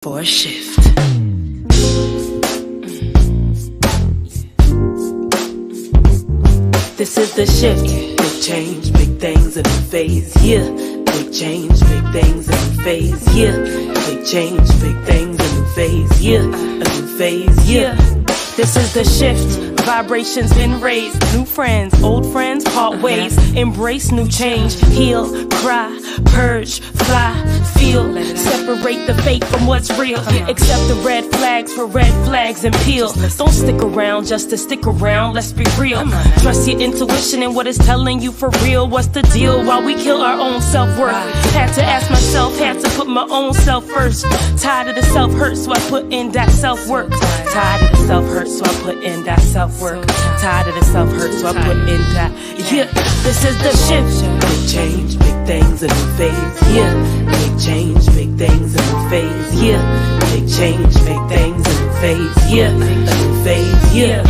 For a shift. This is the shift. Big change, big things, a new phase. Yeah. Big change, big things, a new phase. Yeah. Big change, big things, a new phase. Yeah. A new phase. Yeah. This is the shift. Vibrations been raised. New friends, old friends, part ways. Embrace new change. Heal, cry, purge, fly, feel. Separate the fake from what's real. Accept the red flags for red flags and peel. Don't stick around just to stick around. Let's be real. Trust your intuition and what it's telling you for real. What's the deal while we kill our own self-worth? Had to ask myself, had to put my own self first. Tired of the self-hurt, so I put in that self-work. Tired of the self-hurt, so I put in that self-work. Tired of the self-hurt, so I put in that. Yeah, this is the shift. Big change, big things, a new phase. Yeah, big change, big things, a new phase. Yeah, big change, big things, a new phase. Yeah, a new phase. Yeah.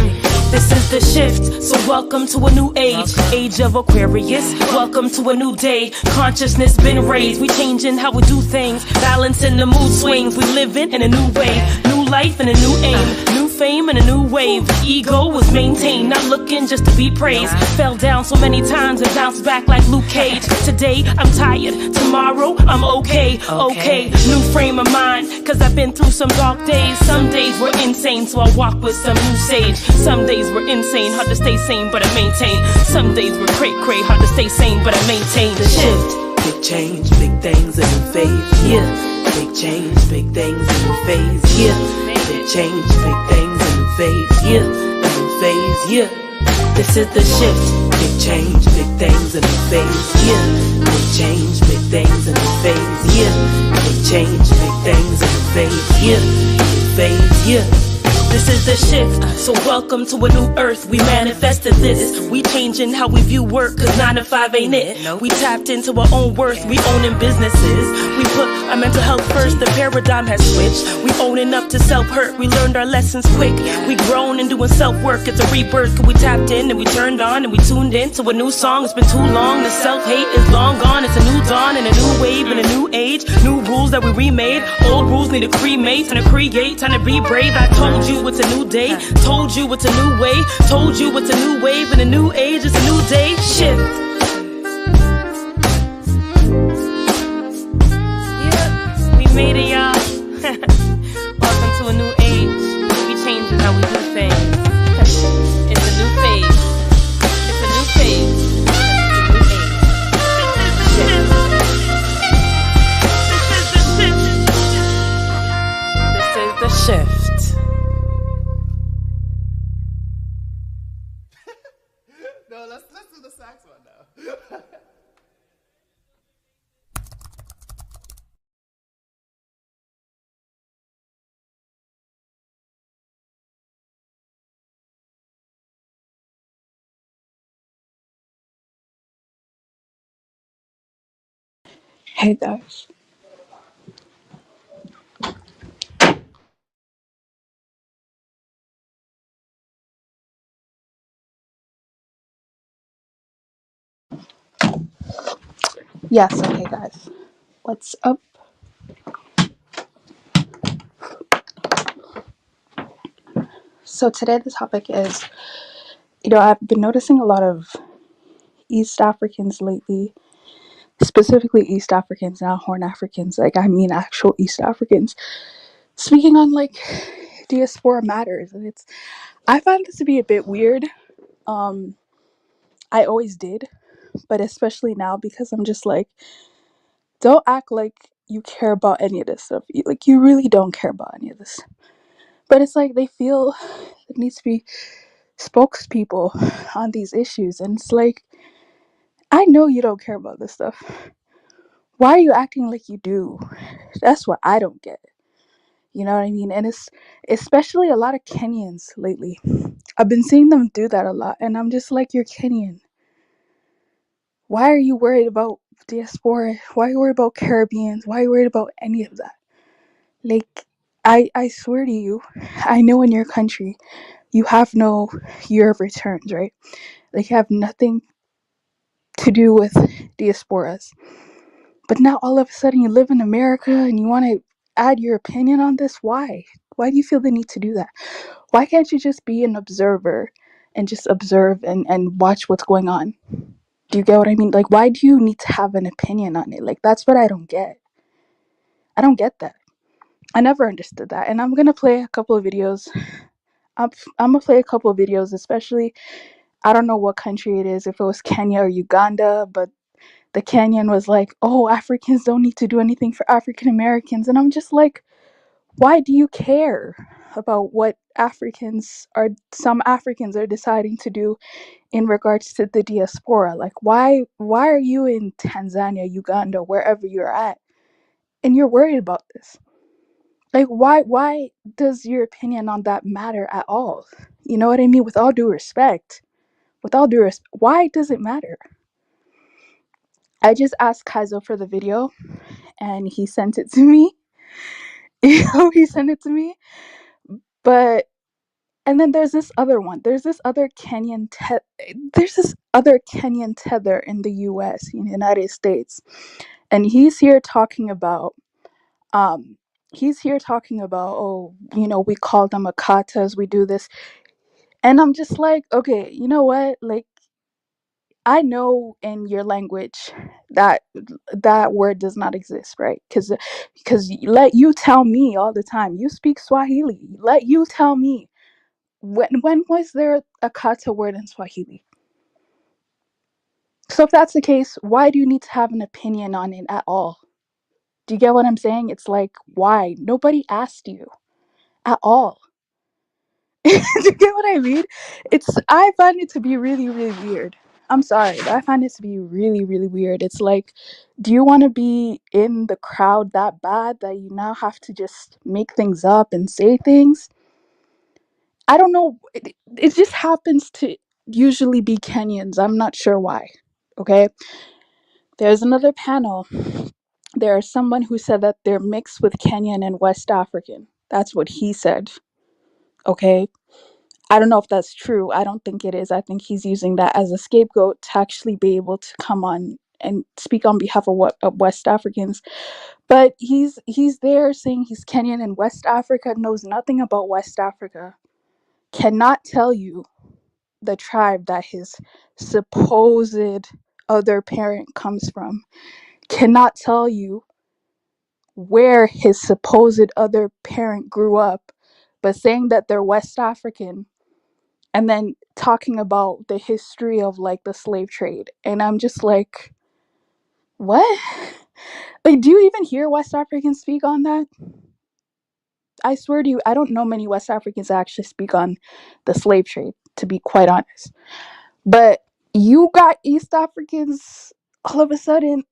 This is the shift, so welcome to a new age. Age of Aquarius, welcome to a new day. Consciousness been raised, we changing how we do things. Balancing the mood swings, we living in a new way. New life and a new aim, new fame and a new wave. Ego was maintained, not looking just to be praised. Fell down so many times and bounced back like Luke Cage. Today I'm tired, tomorrow I'm okay. New frame of mind, cause I've been through some dark days. Some days were insane, so I walk with some new sage. Some days were insane, hard to stay sane, but I maintain. Some days were cray, hard to stay sane, but I maintain. The shift. Big change, big things, a new phase. Yeah. Big change, big things, a new phase. Yeah. Big change, big things, a new phase. Yeah. A new phase. Yeah. This is the shift. Big change, big things, a new phase. Yeah. Big change, big things, a new phase. Yeah. Big change, big things, a new phase. Yeah. A new phase. Yeah. This is the shift, so welcome to a new earth. We manifested this. We changing how we view work, cause 9 to 5 ain't it. We tapped into our own worth, we owning businesses. We put our mental health first, the paradigm has switched. We owning up to self-hurt, we learned our lessons quick. We grown and doing self-work, it's a rebirth. Cause we tapped in and we turned on and we tuned in to a new song. It's been too long, the self-hate is long gone. It's a new dawn and a new wave and a new age. New rules that we remade, old rules need to cremate. Time to create, time to be brave. I told you it's a new day, told you it's a new way, told you it's a new wave and a new age, it's a new day. Shift. Yeah, we made it, y'all. Welcome to a new age. We changing how we do things. It's a new phase. It's a new phase. It's a new age. This is the shift. No, let's do the sax one now. Hey guys. Yes, okay guys. What's up? So today the topic is, I've been noticing a lot of East Africans lately, specifically East Africans, not Horn Africans, I mean actual East Africans, speaking on Diaspora matters, and I find this to be a bit weird. I always did, but especially now, because I'm just don't act like you care about any of this stuff. You really don't care about any of this. But it's they feel it needs to be spokespeople on these issues, and it's I know you don't care about this stuff. Why are you acting like you do? That's what I don't get. You know what I mean? And it's especially a lot of Kenyans lately. I've been seeing them do that a lot, and I'm just you're Kenyan. Why are you worried about diaspora? Why are you worried about Caribbeans? Why are you worried about any of that? I swear to you, I know in your country you have no year of returns, right? You have nothing to do with diasporas. But now all of a sudden you live in America and you want to add your opinion on this? Why? Why do you feel the need to do that? Why can't you just be an observer and just observe and watch what's going on? Do you get what I mean? Like, why do you need to have an opinion on it? Like, that's what I don't get. I don't get that. I never understood that. And I'm gonna play a couple of videos. I'm gonna play a couple of videos, especially, I don't know what country it is, if it was Kenya or Uganda, but the Kenyan was like, oh, Africans don't need to do anything for African Americans. And I'm just like, why do you care about what some Africans are deciding to do in regards to the diaspora? Like, why are you in Tanzania, Uganda, wherever you're at, and you're worried about this? Like, why does your opinion on that matter at all? You know what I mean? With all due respect, why does it matter? I just asked Kaizo for the video, and he sent it to me. He sent it to me. But and then there's this other one. There's this other Kenyan tether in the US, in the United States. And um he's here talking about, oh, we call them akatas, we do this. And I'm just like, okay, you know what? Like, I know in your language that that word does not exist, right? Because let you tell me all the time. You speak Swahili. Let you tell me, when was there a kata word in Swahili? So if that's the case, why do you need to have an opinion on it at all? Do you get what I'm saying? It's like, why? Nobody asked you at all. Do you get what I mean? I find it to be really, really weird. I'm sorry, but I find it to be really, really weird. It's like, do you want to be in the crowd that bad that you now have to just make things up and say things? I don't know. It just happens to usually be Kenyans. I'm not sure why. Okay. There's another panel. There's someone who said that they're mixed with Kenyan and West African. That's what he said. Okay. I don't know if that's true. I don't think it is. I think he's using that as a scapegoat to actually be able to come on and speak on behalf of West Africans. But he's there saying he's Kenyan and West Africa, knows nothing about West Africa, cannot tell you the tribe that his supposed other parent comes from, cannot tell you where his supposed other parent grew up, but saying that they're West African, and then talking about the history of like the slave trade. And I'm just like, what? Like, do you even hear West Africans speak on that? I swear to you, I don't know many West Africans that actually speak on the slave trade, to be quite honest. But you got East Africans all of a sudden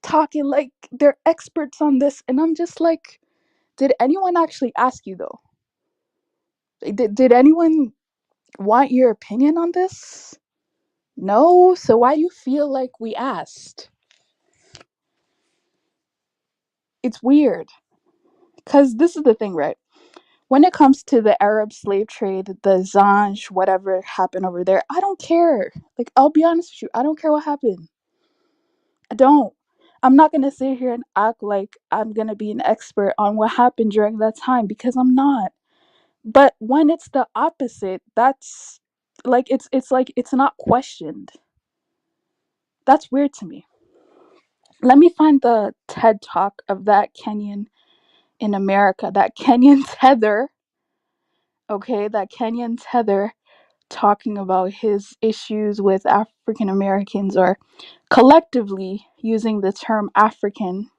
talking like they're experts on this. And I'm just like, did anyone actually ask you though? Did anyone want your opinion on this? No? So why do you feel like we asked? It's weird. Because this is the thing, right? When it comes to the Arab slave trade, the Zanj, whatever happened over there, I don't care. Like, I'll be honest with you, I don't care what happened. I don't. I'm not going to sit here and act like I'm going to be an expert on what happened during that time, because I'm not. But when it's the opposite, that's like, it's like it's not questioned. That's weird to me. Let me find the TED talk of that Kenyan in America, that Kenyan tether, okay, that Kenyan tether talking about his issues with African Americans, or collectively using the term African,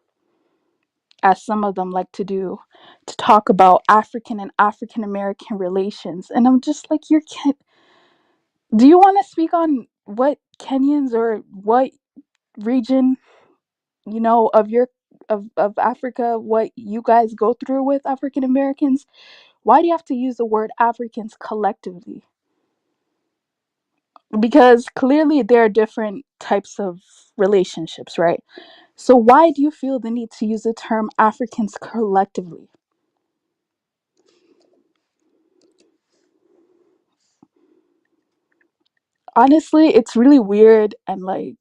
as some of them like to do, to talk about African and African American relations. And I'm just like, do you want to speak on what Kenyans or what region, of your of Africa, what you guys go through with African Americans? Why do you have to use the word Africans collectively? Because clearly there are different types of relationships, right? So why do you feel the need to use the term Africans collectively? Honestly, it's really weird. And like,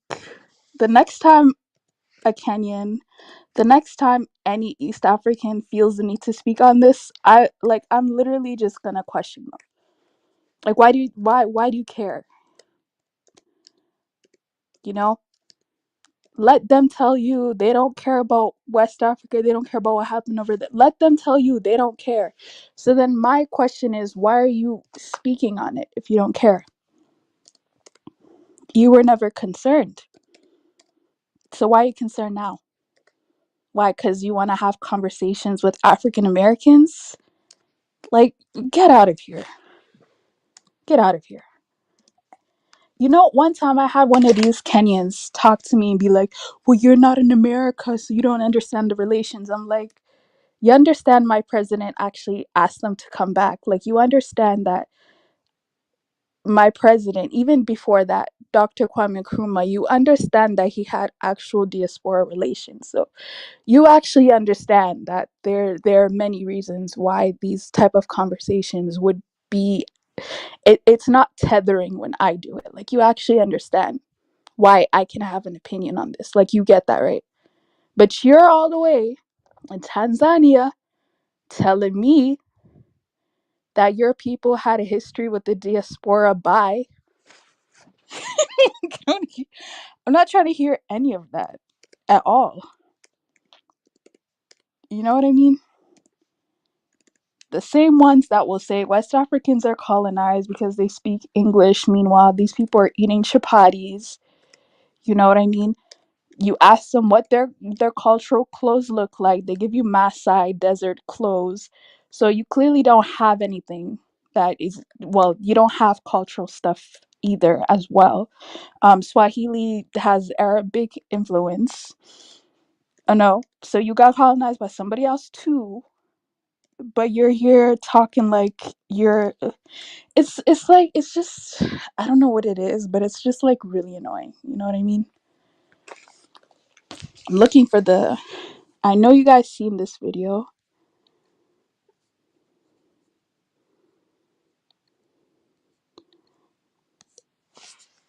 the next time a Kenyan The next time any East African feels the need to speak on this, I'm literally just gonna question them. Like, why do you care? You know, let them tell you they don't care about West Africa. They don't care about what happened over there. Let them tell you they don't care. So then my question is, why are you speaking on it if you don't care? You were never concerned. So why are you concerned now? Why? Because you want to have conversations with African Americans? Like, get out of here. Get out of here. You know, one time I had one of these Kenyans talk to me and be like, well, you're not in America, so you don't understand the relations. I'm like, you understand my president actually asked them to come back. Like, you understand that my president, even before that, Dr. Kwame Nkrumah, you understand that he had actual diaspora relations. So you actually understand that there are many reasons why these type of conversations would be it's not tethering when I do it. Like, you actually understand why I can have an opinion on this. Like, you get that, right? But you're all the way in Tanzania telling me that your people had a history with the diaspora by I'm not trying to hear any of that at all. You know what I mean? The same ones that will say West Africans are colonized because they speak English. Meanwhile, these people are eating chapatis. You know what I mean? You ask them what their cultural clothes look like. They give you Maasai desert clothes. So you clearly don't have anything that is, well, you don't have cultural stuff either as well. Swahili has Arabic influence. Oh no, so you got colonized by somebody else too, but you're here talking like you're it's like it's just I don't know what it is, but it's just like really annoying. You know what I mean? I'm looking for the I know you guys seen this video.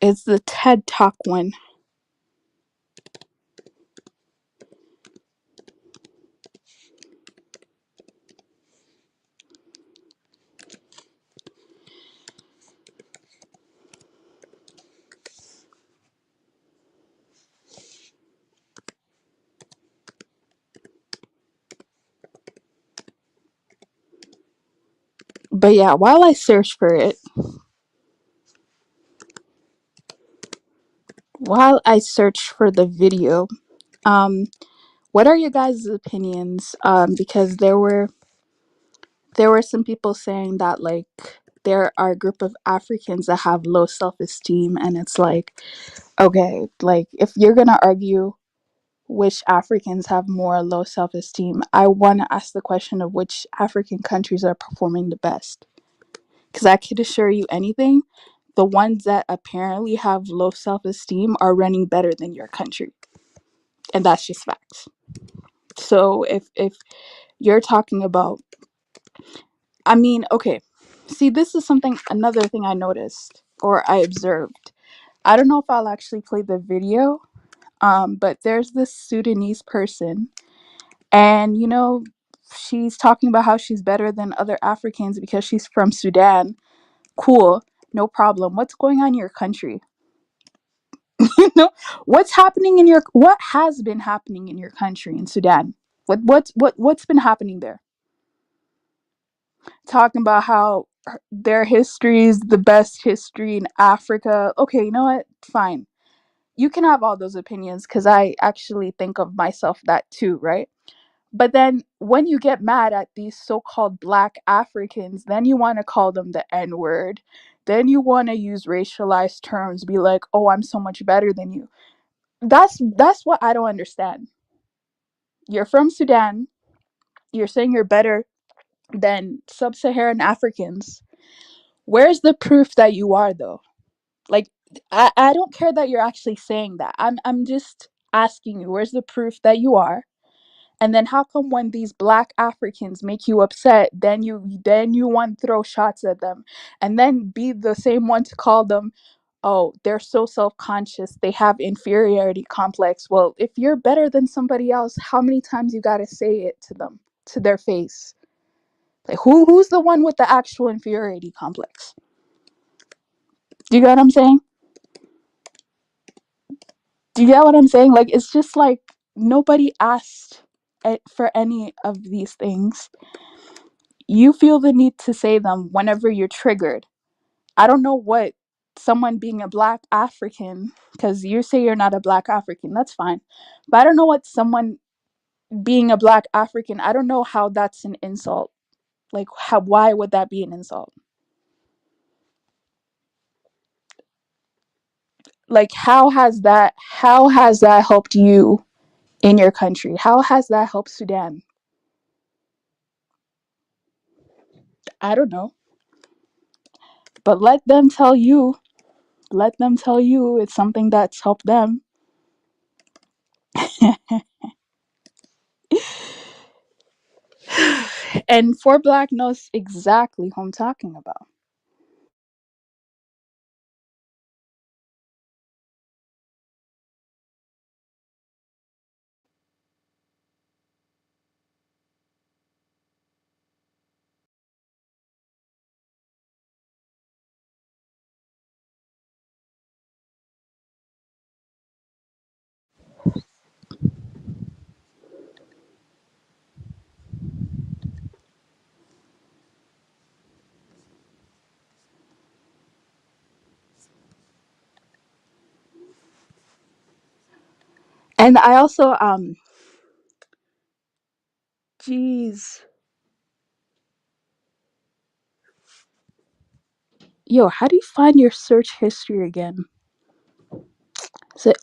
It's the TED Talk one. But yeah, while I search for it, while I search for the video, um, what are your guys' opinions? Because there were some people saying that like there are a group of Africans that have low self-esteem, and it's like, okay, like if you're gonna argue which Africans have more low self-esteem, I want to ask the question of which African countries are performing the best. Because I could assure you anything, the ones that apparently have low self-esteem are running better than your country, and that's just facts. So if you're talking about, I mean, okay, see, this is something, another thing I noticed or I observed. I don't know if I'll actually play the video, but there's this Sudanese person, and you know, she's talking about how she's better than other Africans because she's from Sudan. Cool, no problem. What's going on in your country? You know, what has been happening in your country in Sudan? What's been happening there? Talking about how their history is the best history in Africa. Okay, you know what? Fine. You can have all those opinions because I actually think of myself that too, right? But then when you get mad at these so-called black Africans, then you want to call them the N-word. Then you want to use racialized terms, be like, "Oh, I'm so much better than you." That's what I don't understand. You're from Sudan. You're saying you're better than sub-Saharan Africans. Where's the proof that you are though? Like, I don't care that you're actually saying that. I'm just asking you, where's the proof that you are? And then how come when these black Africans make you upset, then you want to throw shots at them and then be the same one to call them oh, they're so self-conscious, they have inferiority complex. Well, if you're better than somebody else, how many times you got to say it to them, to their face? Like, who's the one with the actual inferiority complex? Do you get what I'm saying? Do you get what I'm saying? Like, it's just like nobody asked for any of these things. You feel the need to say them whenever you're triggered. I don't know what someone being a black African, because you say you're not a black African, that's fine. But I don't know what someone being a black African, I don't know how that's an insult. Like, why would that be an insult? Like, how has that helped you in your country? How has that helped Sudan? I don't know. But let them tell you it's something that's helped them. And For Black knows exactly who I'm talking about. And I also jeez. Yo, how do you find your search history again?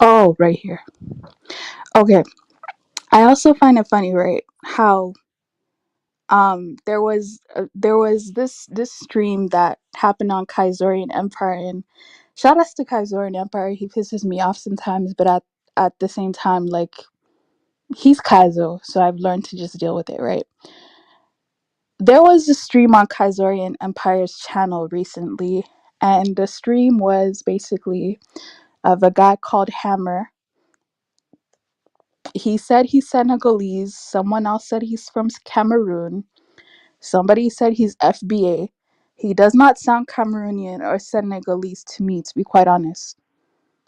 Oh, right here. Okay. I also find it funny, right? How there was this stream that happened on Kaisorian Empire, and shout outs to Kaisorian Empire. He pisses me off sometimes, but at the same time, like, he's Kaizo, so I've learned to just deal with it, right? There was a stream on Kaisorian Empire's channel recently, and the stream was basically of a guy called Hammer. He said he's Senegalese. Someone else said he's from Cameroon. Somebody said he's FBA. He does not sound Cameroonian or Senegalese to me, to be quite honest.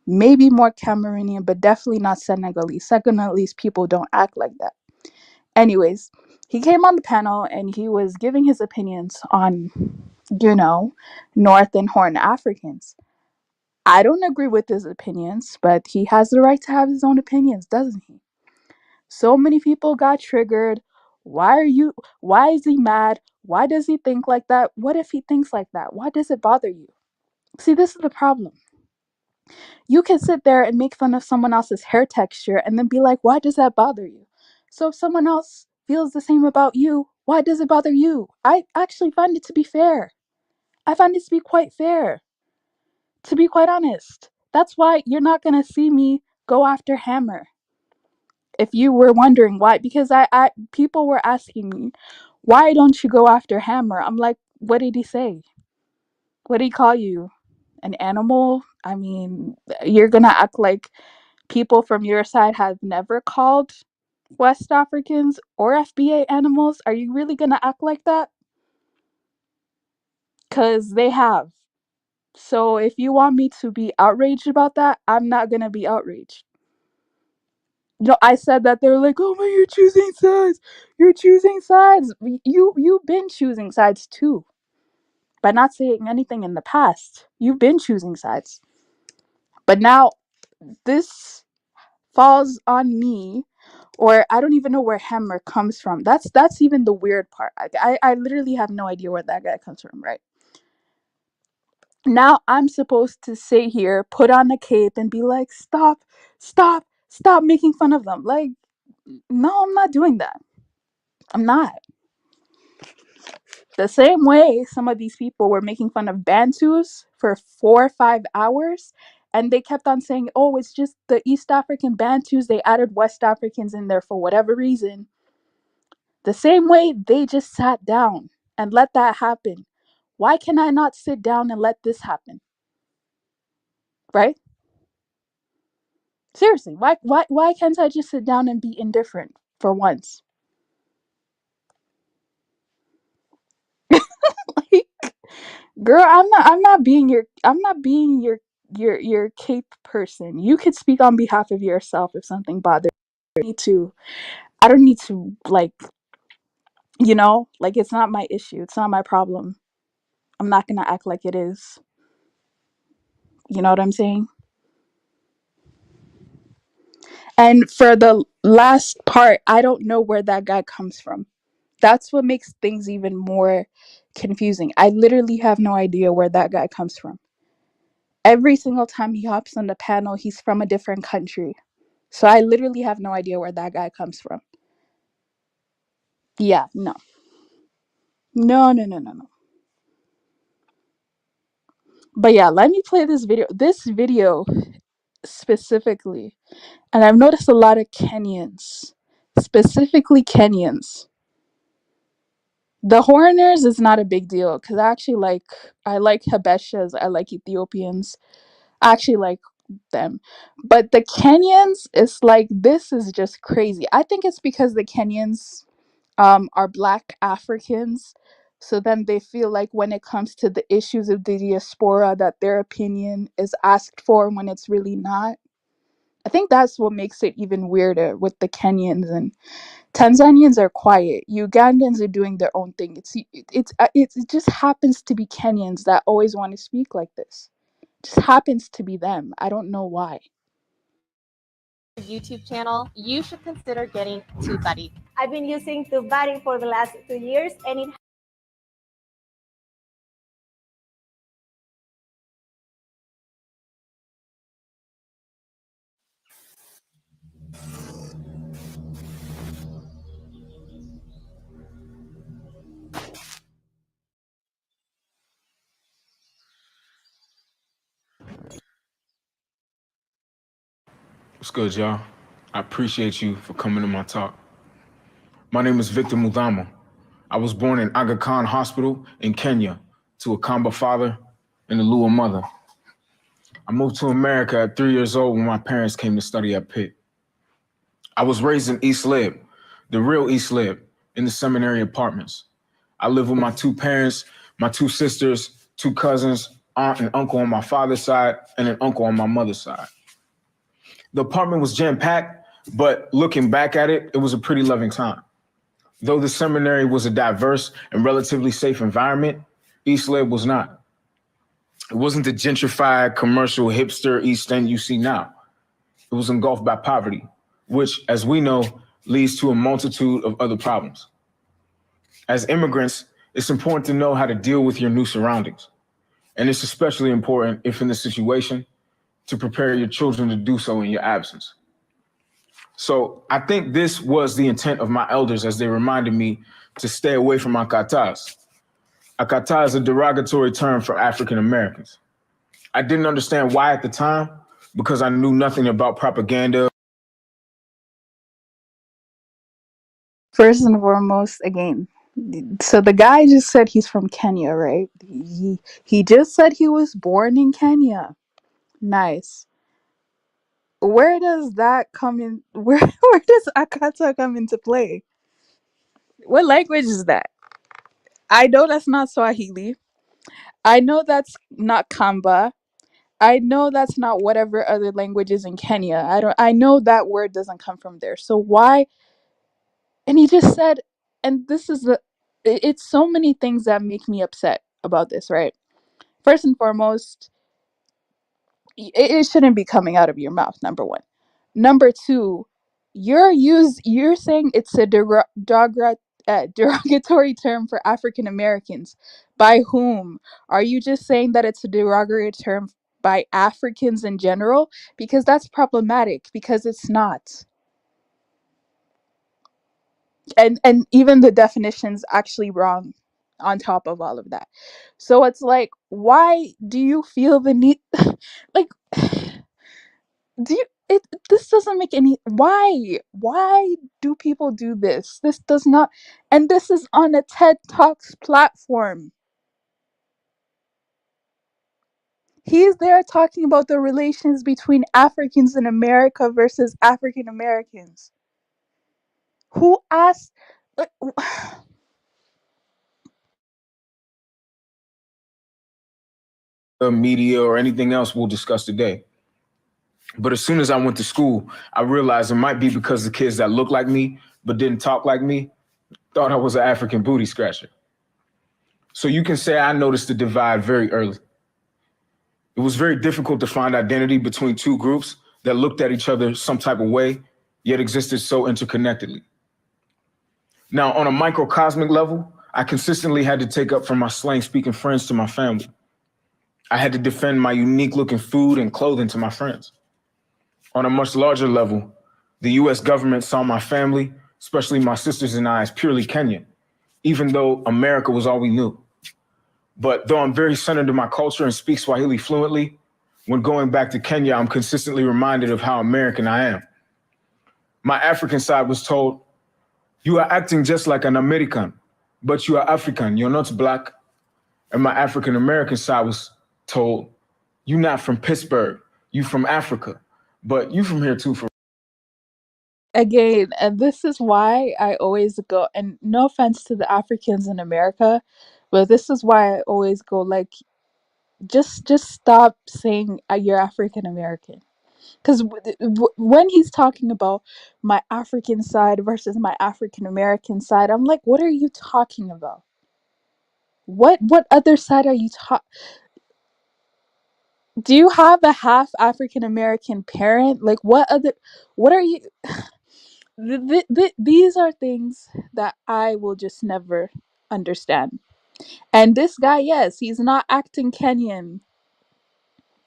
Maybe more Cameroonian, but definitely not Senegalese. Senegalese people don't act like that. Anyways, he came on the panel and he was giving his opinions on, North and Horn Africans. I don't agree with his opinions, but he has the right to have his own opinions, doesn't he? So many people got triggered. Why is he mad? Why does he think like that? What if he thinks like that? Why does it bother you? See, this is the problem. You can sit there and make fun of someone else's hair texture and then be like, why does that bother you? So if someone else feels the same about you, why does it bother you? I actually find it to be fair. I find it to be quite fair, to be quite honest. That's why you're not going to see me go after Hammer. If you were wondering why, because I people were asking me, why don't you go after Hammer? I'm like, what did he say? What did he call you? An animal? I mean, you're gonna act like people from your side have never called West Africans or FBA animals? Are you really gonna act like that? Because they have. So if you want me to be outraged about that, I'm not gonna be outraged. I said that. They're like, oh my, you're choosing sides. You're choosing sides. You've been choosing sides too. By not saying anything in the past. You've been choosing sides. But now this falls on me, or I don't even know where Hammer comes from. That's even the weird part. I literally have no idea where that guy comes from, right? Now I'm supposed to sit here, put on a cape, and be like, stop making fun of them. Like, no, I'm not doing that. I'm not. The same way some of these people were making fun of Bantus for 4 or 5 hours, and they kept on saying, oh, it's just the East African Bantus. They added West Africans in there for whatever reason. The same way they just sat down and let that happen. Why can I not sit down and let this happen? right? Seriously, why can't I just sit down and be indifferent for once? Like, girl, I'm not being your cape person. You could speak on behalf of yourself if something bothers you. I don't need to like, like it's not my issue. It's not my problem. I'm not gonna act like it is. You know what I'm saying? And for the last part, I don't know where that guy comes from. That's what makes things even more confusing. I literally have no idea where that guy comes from. Every single time he hops on the panel, he's from a different country. So I literally have no idea where that guy comes from. Yeah, no. No, no, no, no, no. But yeah, let me play this video. This video specifically, and I've noticed a lot of Kenyans, specifically Kenyans. The Horners is not a big deal because I like Habeshas, I like Ethiopians. I actually like them. But the Kenyans, it's like this is just crazy. I think it's because the Kenyans are black Africans. So then they feel like when it comes to the issues of the diaspora that their opinion is asked for when it's really not. I think that's what makes it even weirder with the Kenyans, and Tanzanians are quiet. Ugandans are doing their own thing. It just happens to be Kenyans that always want to speak like this. It just happens to be them. I don't know why. YouTube channel, you should consider getting TubeBuddy. I've been using TubeBuddy for the last 2 years, and it What's good, y'all? I appreciate you for coming to my talk. My name is Victor Mudhama. I was born in Aga Khan Hospital in Kenya to a Kamba father and a Lua mother. I moved to America at 3 years old when my parents came to study at Pitt. I was raised in East Lib, the real East Lib, in the seminary apartments. I lived with my two parents, my two sisters, two cousins, aunt and uncle on my father's side, and an uncle on my mother's side. The apartment was jam-packed, but looking back at it, it was a pretty loving time. Though the seminary was a diverse and relatively safe environment, East Lib was not. It wasn't the gentrified, commercial, hipster East End you see now. It was engulfed by poverty, which, as we know, leads to a multitude of other problems. As immigrants, it's important to know how to deal with your new surroundings. And it's especially important, if in the situation, to prepare your children to do so in your absence. So I think this was the intent of my elders as they reminded me to stay away from akatas. Akata is a derogatory term for African Americans. I didn't understand why at the time, because I knew nothing about propaganda. First and foremost, again, so the guy just said he's from Kenya, right? He just said he was born in Kenya. Nice. Where does that come in? Where does Akata come into play? What language is that? I know that's not Swahili. I know that's not Kamba. I know that's not whatever other languages in Kenya. I know that word doesn't come from there. So why? And he just said, and this is it's so many things that make me upset about this, right? First and foremost, it shouldn't be coming out of your mouth, number one. Number two, you're saying it's a derogatory term for African Americans. By whom? Are you just saying that it's a derogatory term by Africans in general? Because that's problematic, because it's not. And even the definition's actually wrong on top of all of that. So it's like, why do you feel the need like do you it this doesn't make any why do people do this? This does not, and this is on a TED Talks platform. He's there talking about the relations between Africans in America versus African Americans. Who asked? like, The media or anything else we'll discuss today. But as soon as I went to school, I realized it might be because the kids that looked like me but didn't talk like me thought I was an African booty scratcher. So you can say I noticed the divide very early. It was very difficult to find identity between two groups that looked at each other some type of way, yet existed so interconnectedly. Now, on a microcosmic level, I consistently had to take up from my slang-speaking friends to my family. I had to defend my unique-looking food and clothing to my friends. On a much larger level, the US government saw my family, especially my sisters and I, as purely Kenyan, even though America was all we knew. But though I'm very centered in my culture and speak Swahili fluently, when going back to Kenya, I'm consistently reminded of how American I am. My African side was told, "You are acting just like an American, but you are African, you're not black." And my African American side was told, "You're not from Pittsburgh, you from Africa, but you from here too." Again, and this is why I always go, and no offense to the Africans in America, but this is why I always go like, just stop saying you're African American. Because when he's talking about my African side versus my African American side, I'm like, what are you talking about? What other side are you talking? Do you have a half African American parent? Like, what are you? These are things that I will just never understand. And this guy, yes, he's not acting Kenyan.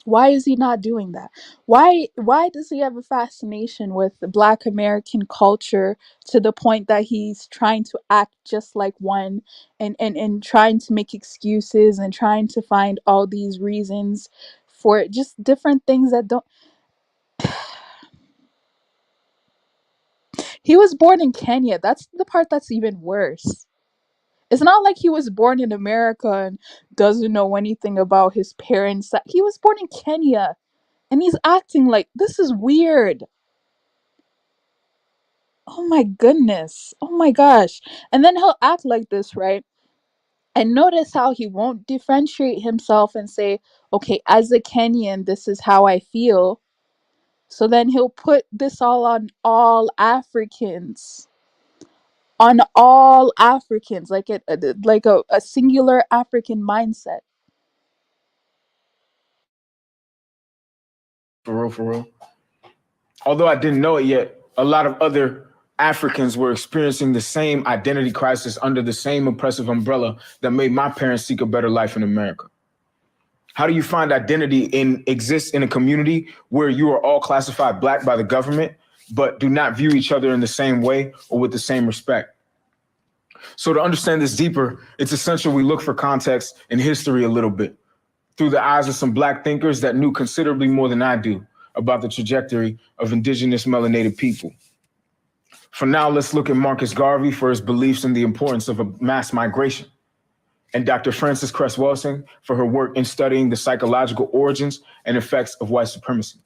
Why is he not doing that? Why does he have a fascination with the Black American culture to the point that he's trying to act just like one, and trying to make excuses and trying to find all these reasons for just different things that don't. He was born in Kenya. That's the part that's even worse. It's not like he was born in America and doesn't know anything about his parents. He was born in Kenya and he's acting like this is weird. Oh my goodness. Oh my gosh. And then he'll act like this, right? And notice how he won't differentiate himself and say, okay, as a Kenyan, this is how I feel. So then he'll put this all on all Africans. On all Africans, like a singular African mindset. For real, for real. Although I didn't know it yet, a lot of other Africans were experiencing the same identity crisis under the same oppressive umbrella that made my parents seek a better life in America. How do you find identity exists in a community where you are all classified Black by the government, but do not view each other in the same way or with the same respect? So to understand this deeper, it's essential we look for context and history a little bit through the eyes of some Black thinkers that knew considerably more than I do about the trajectory of indigenous melanated people. For now, let's look at Marcus Garvey for his beliefs in the importance of a mass migration, and Dr. Frances Cress Welsing for her work in studying the psychological origins and effects of white supremacy.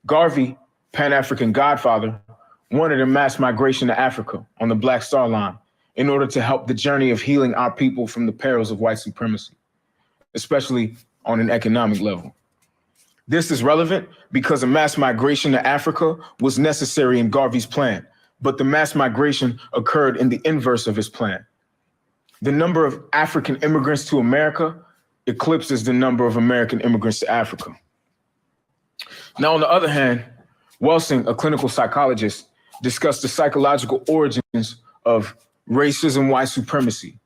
Garvey, Pan-African godfather, wanted a mass migration to Africa on the Black Star Line in order to help the journey of healing our people from the perils of white supremacy, especially on an economic level. This is relevant because a mass migration to Africa was necessary in Garvey's plan, but the mass migration occurred in the inverse of his plan. The number of African immigrants to America eclipses the number of American immigrants to Africa. Now, on the other hand, Welsing, a clinical psychologist, discussed the psychological origins of racism, white supremacy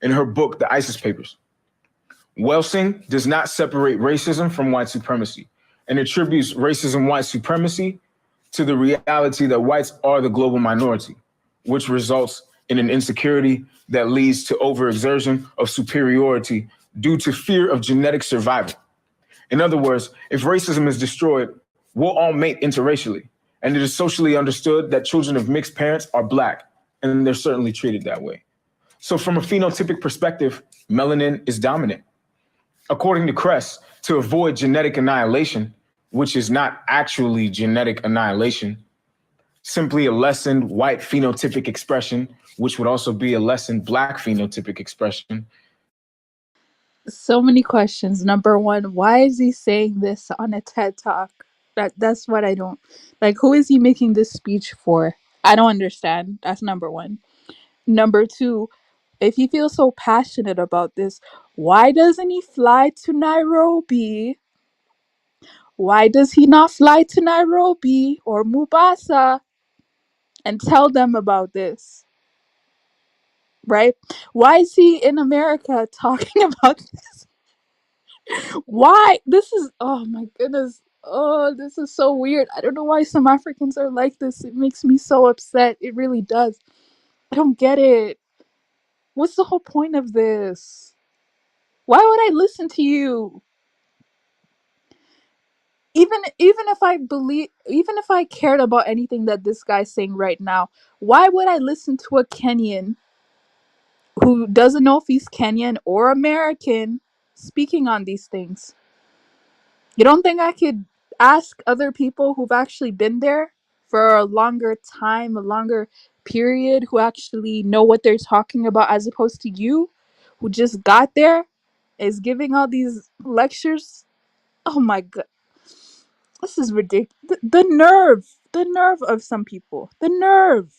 in her book, The ISIS Papers. Welsing does not separate racism from white supremacy and attributes racism, white supremacy to the reality that whites are the global minority, which results in an insecurity that leads to overexertion of superiority due to fear of genetic survival. In other words, if racism is destroyed, we'll all mate interracially. And it is socially understood that children of mixed parents are Black, and they're certainly treated that way. So from a phenotypic perspective, melanin is dominant. According to Kress, to avoid genetic annihilation, which is not actually genetic annihilation, simply a lessened white phenotypic expression, which would also be a lessened black phenotypic expression. So many questions. Number one, why is he saying this on a TED Talk? That's what I don't like. Who is he making this speech for? I don't understand. That's number one. Number two, if he feels so passionate about this, why doesn't he fly to Nairobi? Why does he not fly to Nairobi or Mombasa and tell them about this? Right? Why is he in America talking about this? Why? This is, oh my goodness. Oh, this is so weird. I don't know why some Africans are like this. It makes me so upset. It really does. I don't get it. What's the whole point of this? Why would I listen to you? Even if I believe, even if I cared about anything that this guy's saying right now, why would I listen to a Kenyan who doesn't know if he's Kenyan or American speaking on these things? You don't think I could ask other people who've actually been there for a longer time, a longer period, who actually know what they're talking about, as opposed to you who just got there, is giving all these lectures? Oh my god. This is ridiculous. The nerve of some people. The nerve.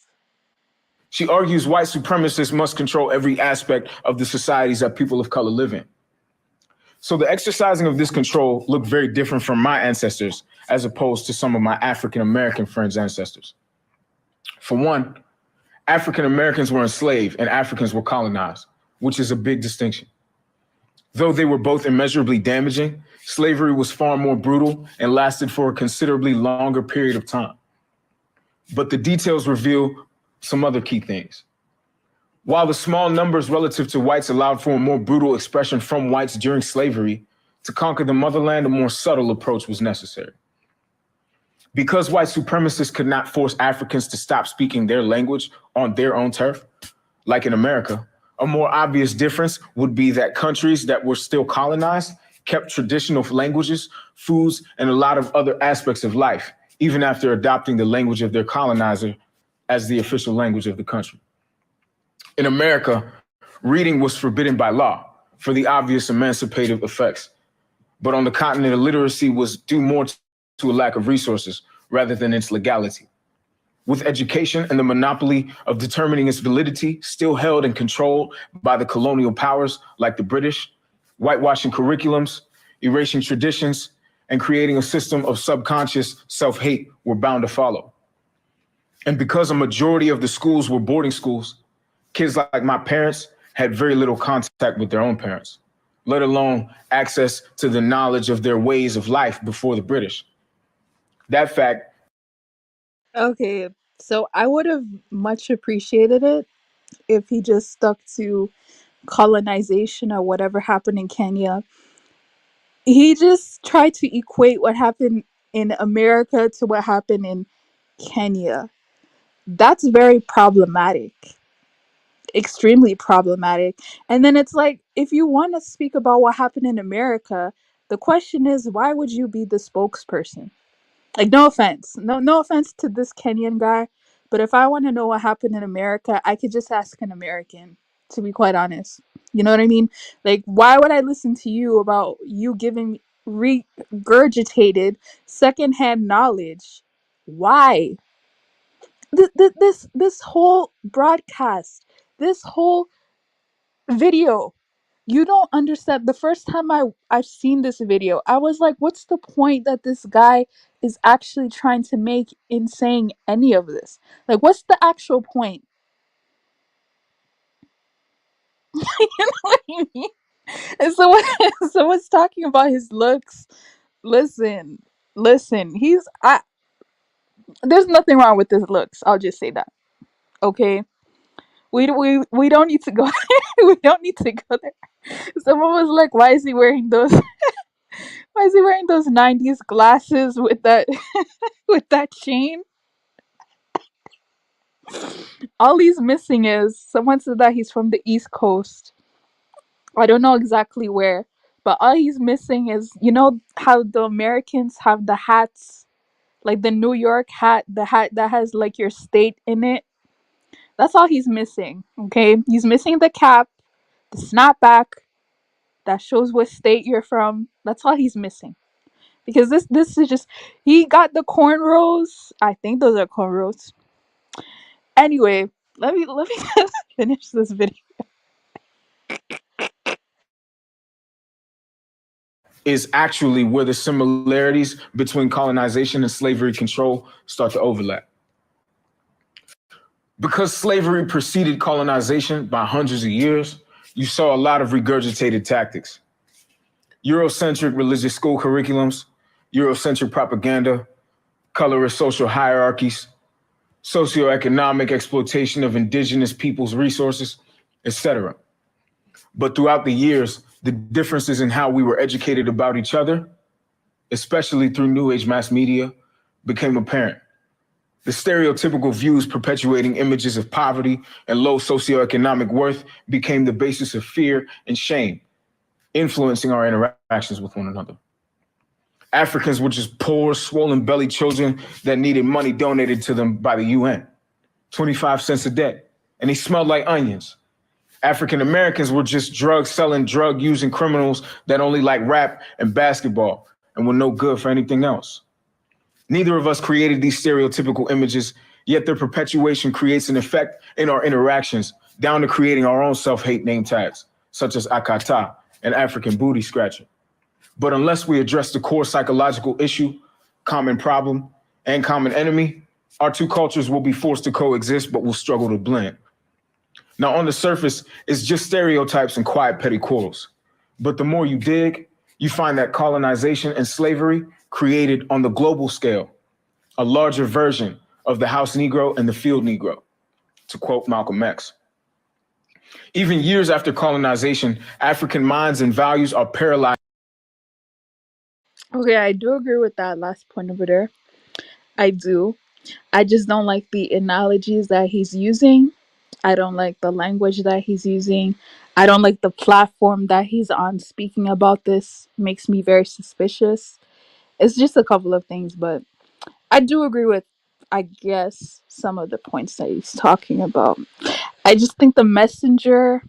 She argues white supremacists must control every aspect of the societies that people of color live in. So the exercising of this control looked very different from my ancestors, as opposed to some of my African American friends' ancestors. For one, African Americans were enslaved and Africans were colonized, which is a big distinction. Though they were both immeasurably damaging, slavery was far more brutal and lasted for a considerably longer period of time. But the details reveal some other key things. While the small numbers relative to whites allowed for a more brutal expression from whites during slavery, to conquer the motherland, a more subtle approach was necessary. Because white supremacists could not force Africans to stop speaking their language on their own turf, like in America, a more obvious difference would be that countries that were still colonized kept traditional languages, foods, and a lot of other aspects of life, even after adopting the language of their colonizer as the official language of the country. In America, reading was forbidden by law for the obvious emancipative effects. But on the continent, illiteracy was due more to a lack of resources rather than its legality. With education and the monopoly of determining its validity still held and controlled by the colonial powers like the British, whitewashing curriculums, erasing traditions, and creating a system of subconscious self-hate were bound to follow. And because a majority of the schools were boarding schools, kids like my parents had very little contact with their own parents, let alone access to the knowledge of their ways of life before the British. That fact. Okay, so I would have much appreciated it if he just stuck to colonization or whatever happened in Kenya. He just tried to equate what happened in America to what happened in Kenya. That's very problematic. Extremely problematic. And then it's like, if you want to speak about what happened in America, the question is, why would you be the spokesperson? Like, no offense. No offense to this Kenyan guy, but if I want to know what happened in America, I could just ask an American, to be quite honest. You know what I mean? Like, why would I listen to you about you giving regurgitated secondhand knowledge? Why? This whole broadcast, this whole video, you don't understand. The first time I've seen this video, I was like, what's the point that this guy is actually trying to make in saying any of this? Like, what's the actual point? You know what I mean? And someone's talking about his looks. Listen, he's I there's nothing wrong with his looks. I'll just say that. Okay? We don't need to go we don't need to go there. Someone was like, why is he wearing those why is he wearing those 90s glasses with that with that chain? All he's missing is, someone said that he's from the East Coast. I don't know exactly where, But all he's missing is, you know how the Americans have the hats, like the New York hat, the hat that has like your state in it. That's all he's missing. Okay, he's missing the cap, the snapback that shows what state you're from. That's all he's missing. Because this is just, he got the cornrows. I think those are cornrows. Anyway, let me just finish this video. Is actually where the similarities between colonization and slavery control start to overlap. Because slavery preceded colonization by hundreds of years, you saw a lot of regurgitated tactics. Eurocentric religious school curriculums, Eurocentric propaganda, colorist social hierarchies, socioeconomic exploitation of indigenous people's resources, etc. But throughout the years, the differences in how we were educated about each other, especially through New Age mass media, became apparent. The stereotypical views perpetuating images of poverty and low socioeconomic worth became the basis of fear and shame, influencing our interactions with one another. Africans were just poor, swollen-bellied children that needed money donated to them by the UN, 25 cents a day, and they smelled like onions. African Americans were just drug-selling, drug-using criminals that only liked rap and basketball and were no good for anything else. Neither of us created these stereotypical images, yet their perpetuation creates an effect in our interactions, down to creating our own self-hate name tags, such as Akata, an African booty scratcher. But unless we address the core psychological issue, common problem, and common enemy, our two cultures will be forced to coexist, but will struggle to blend. Now, on the surface, it's just stereotypes and quiet petty quarrels. But the more you dig, you find that colonization and slavery created on the global scale a larger version of the house Negro and the field Negro, to quote Malcolm X. Even years after colonization, African minds and values are paralyzed. Okay, I do agree with that last point over there. I do. I just don't like the analogies that he's using. I don't like the language that he's using. I don't like the platform that he's on speaking about this. Makes me very suspicious. It's just a couple of things, but I do agree with, I guess, some of the points that he's talking about. I just think the messenger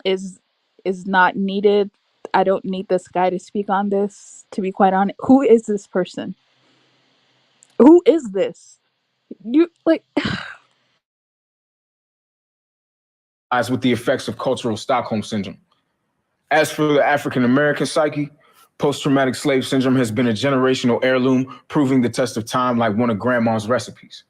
is not needed. I don't need this guy to speak on this, to be quite honest. Who is this person? Who is this? You like With the effects of cultural Stockholm syndrome. As for the African American psyche, post-traumatic slave syndrome has been a generational heirloom, proving the test of time like one of grandma's recipes.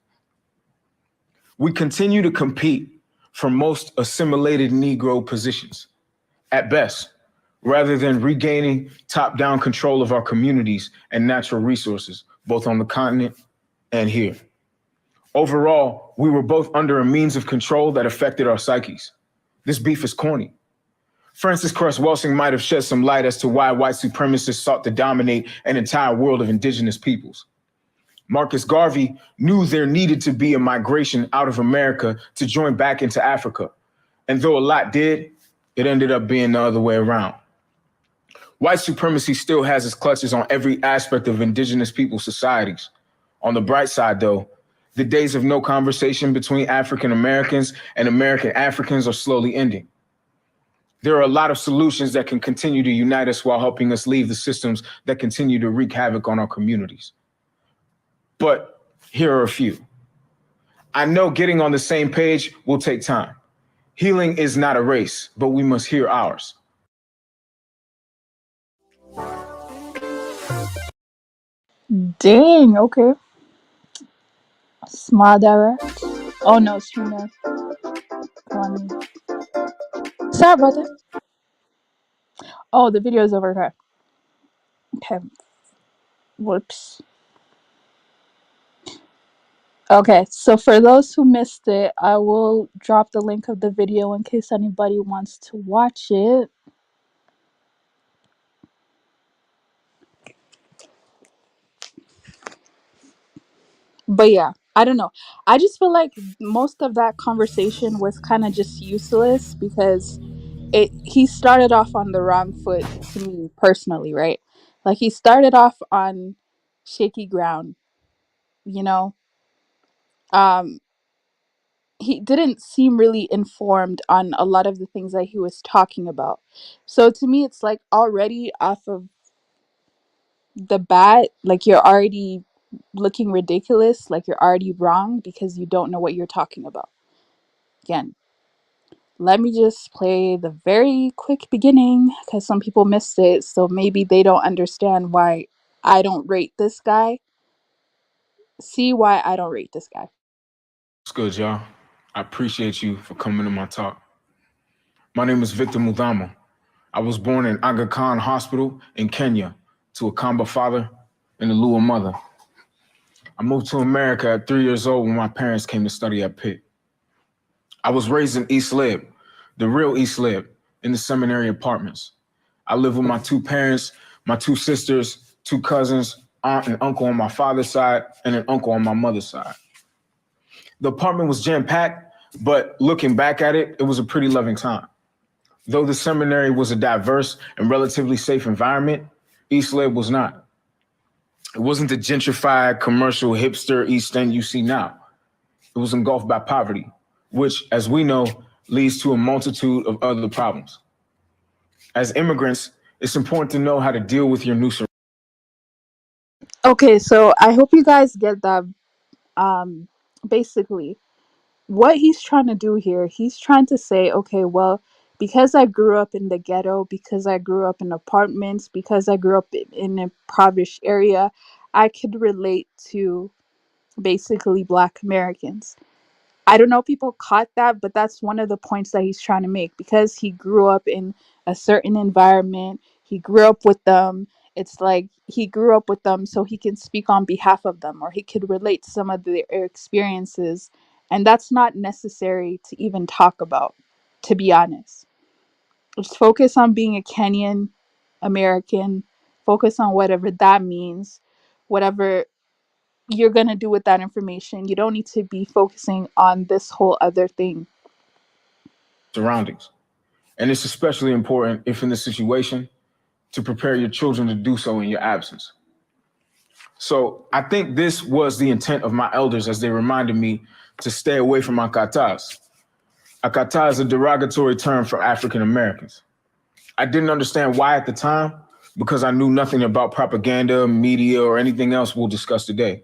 We continue to compete for most assimilated Negro positions, at best, rather than regaining top-down control of our communities and natural resources, both on the continent and here. Overall, we were both under a means of control that affected our psyches. This beef is corny. Francis Cress Welsing might have shed some light as to why white supremacists sought to dominate an entire world of indigenous peoples. Marcus Garvey knew there needed to be a migration out of America to join back into Africa. And though a lot did, it ended up being the other way around. White supremacy still has its clutches on every aspect of indigenous people societies. On the bright side, though, the days of no conversation between African Americans and American Africans are slowly ending. There are a lot of solutions that can continue to unite us while helping us leave the systems that continue to wreak havoc on our communities. But here are a few. I know getting on the same page will take time. Healing is not a race, but we must hear ours. dang, okay. Small direct. Oh no, StreamYard. Come on. Sorry about that. Oh, the video is over here. Okay. Whoops. Okay, so for those who missed it, I will drop the link of the video in case anybody wants to watch it. But yeah, I don't know. I just feel like most of that conversation was kind of just useless because he started off on the wrong foot to me personally, right? Like he started off on shaky ground, you know. Um he didn't seem really informed on a lot of the things that he was talking about. So to me it's like already off of the bat, like you're already looking ridiculous, like you're already wrong because you don't know what you're talking about. Again, let me just play the very quick beginning because some people missed it, so maybe they don't understand why I don't rate this guy. See why I don't rate this guy. What's good, y'all? I appreciate you for coming to my talk. My name is Victor Mudhama. I was born in Aga Khan Hospital in Kenya to a Kamba father and a Lua mother. I moved to America at 3 years old when my parents came to study at Pitt. I was raised in East Lib, the real East Lib, in the seminary apartments. I lived with my two parents, my two sisters, two cousins, aunt and uncle on my father's side, and an uncle on my mother's side. The apartment was jam-packed, but looking back at it, it was a pretty loving time. Though the seminary was a diverse and relatively safe environment, East Lib was not. It wasn't the gentrified, commercial, hipster East End you see now. It was engulfed by poverty, which, as we know, leads to a multitude of other problems. As immigrants, it's important to know how to deal with your new surroundings. Okay, so I hope you guys get that. Basically what he's trying to do here, he's trying to say, okay, well, because I grew up in the ghetto, because I grew up in apartments, because I grew up in a impoverished area, I could relate to basically Black Americans. I don't know if people caught that, but that's one of the points that he's trying to make. Because he grew up in a certain environment, he grew up with them. It's like he grew up with them so he can speak on behalf of them, or he could relate to some of their experiences. And that's not necessary to even talk about, to be honest. Just focus on being a Kenyan American, focus on whatever that means, whatever you're going to do with that information. You don't need to be focusing on this whole other thing. And it's especially important, if in the situation, to prepare your children to do so in your absence. So I think this was the intent of my elders as they reminded me to stay away from akatas. Akata is a derogatory term for African Americans. I didn't understand why at the time, because I knew nothing about propaganda, media, or anything else we'll discuss today.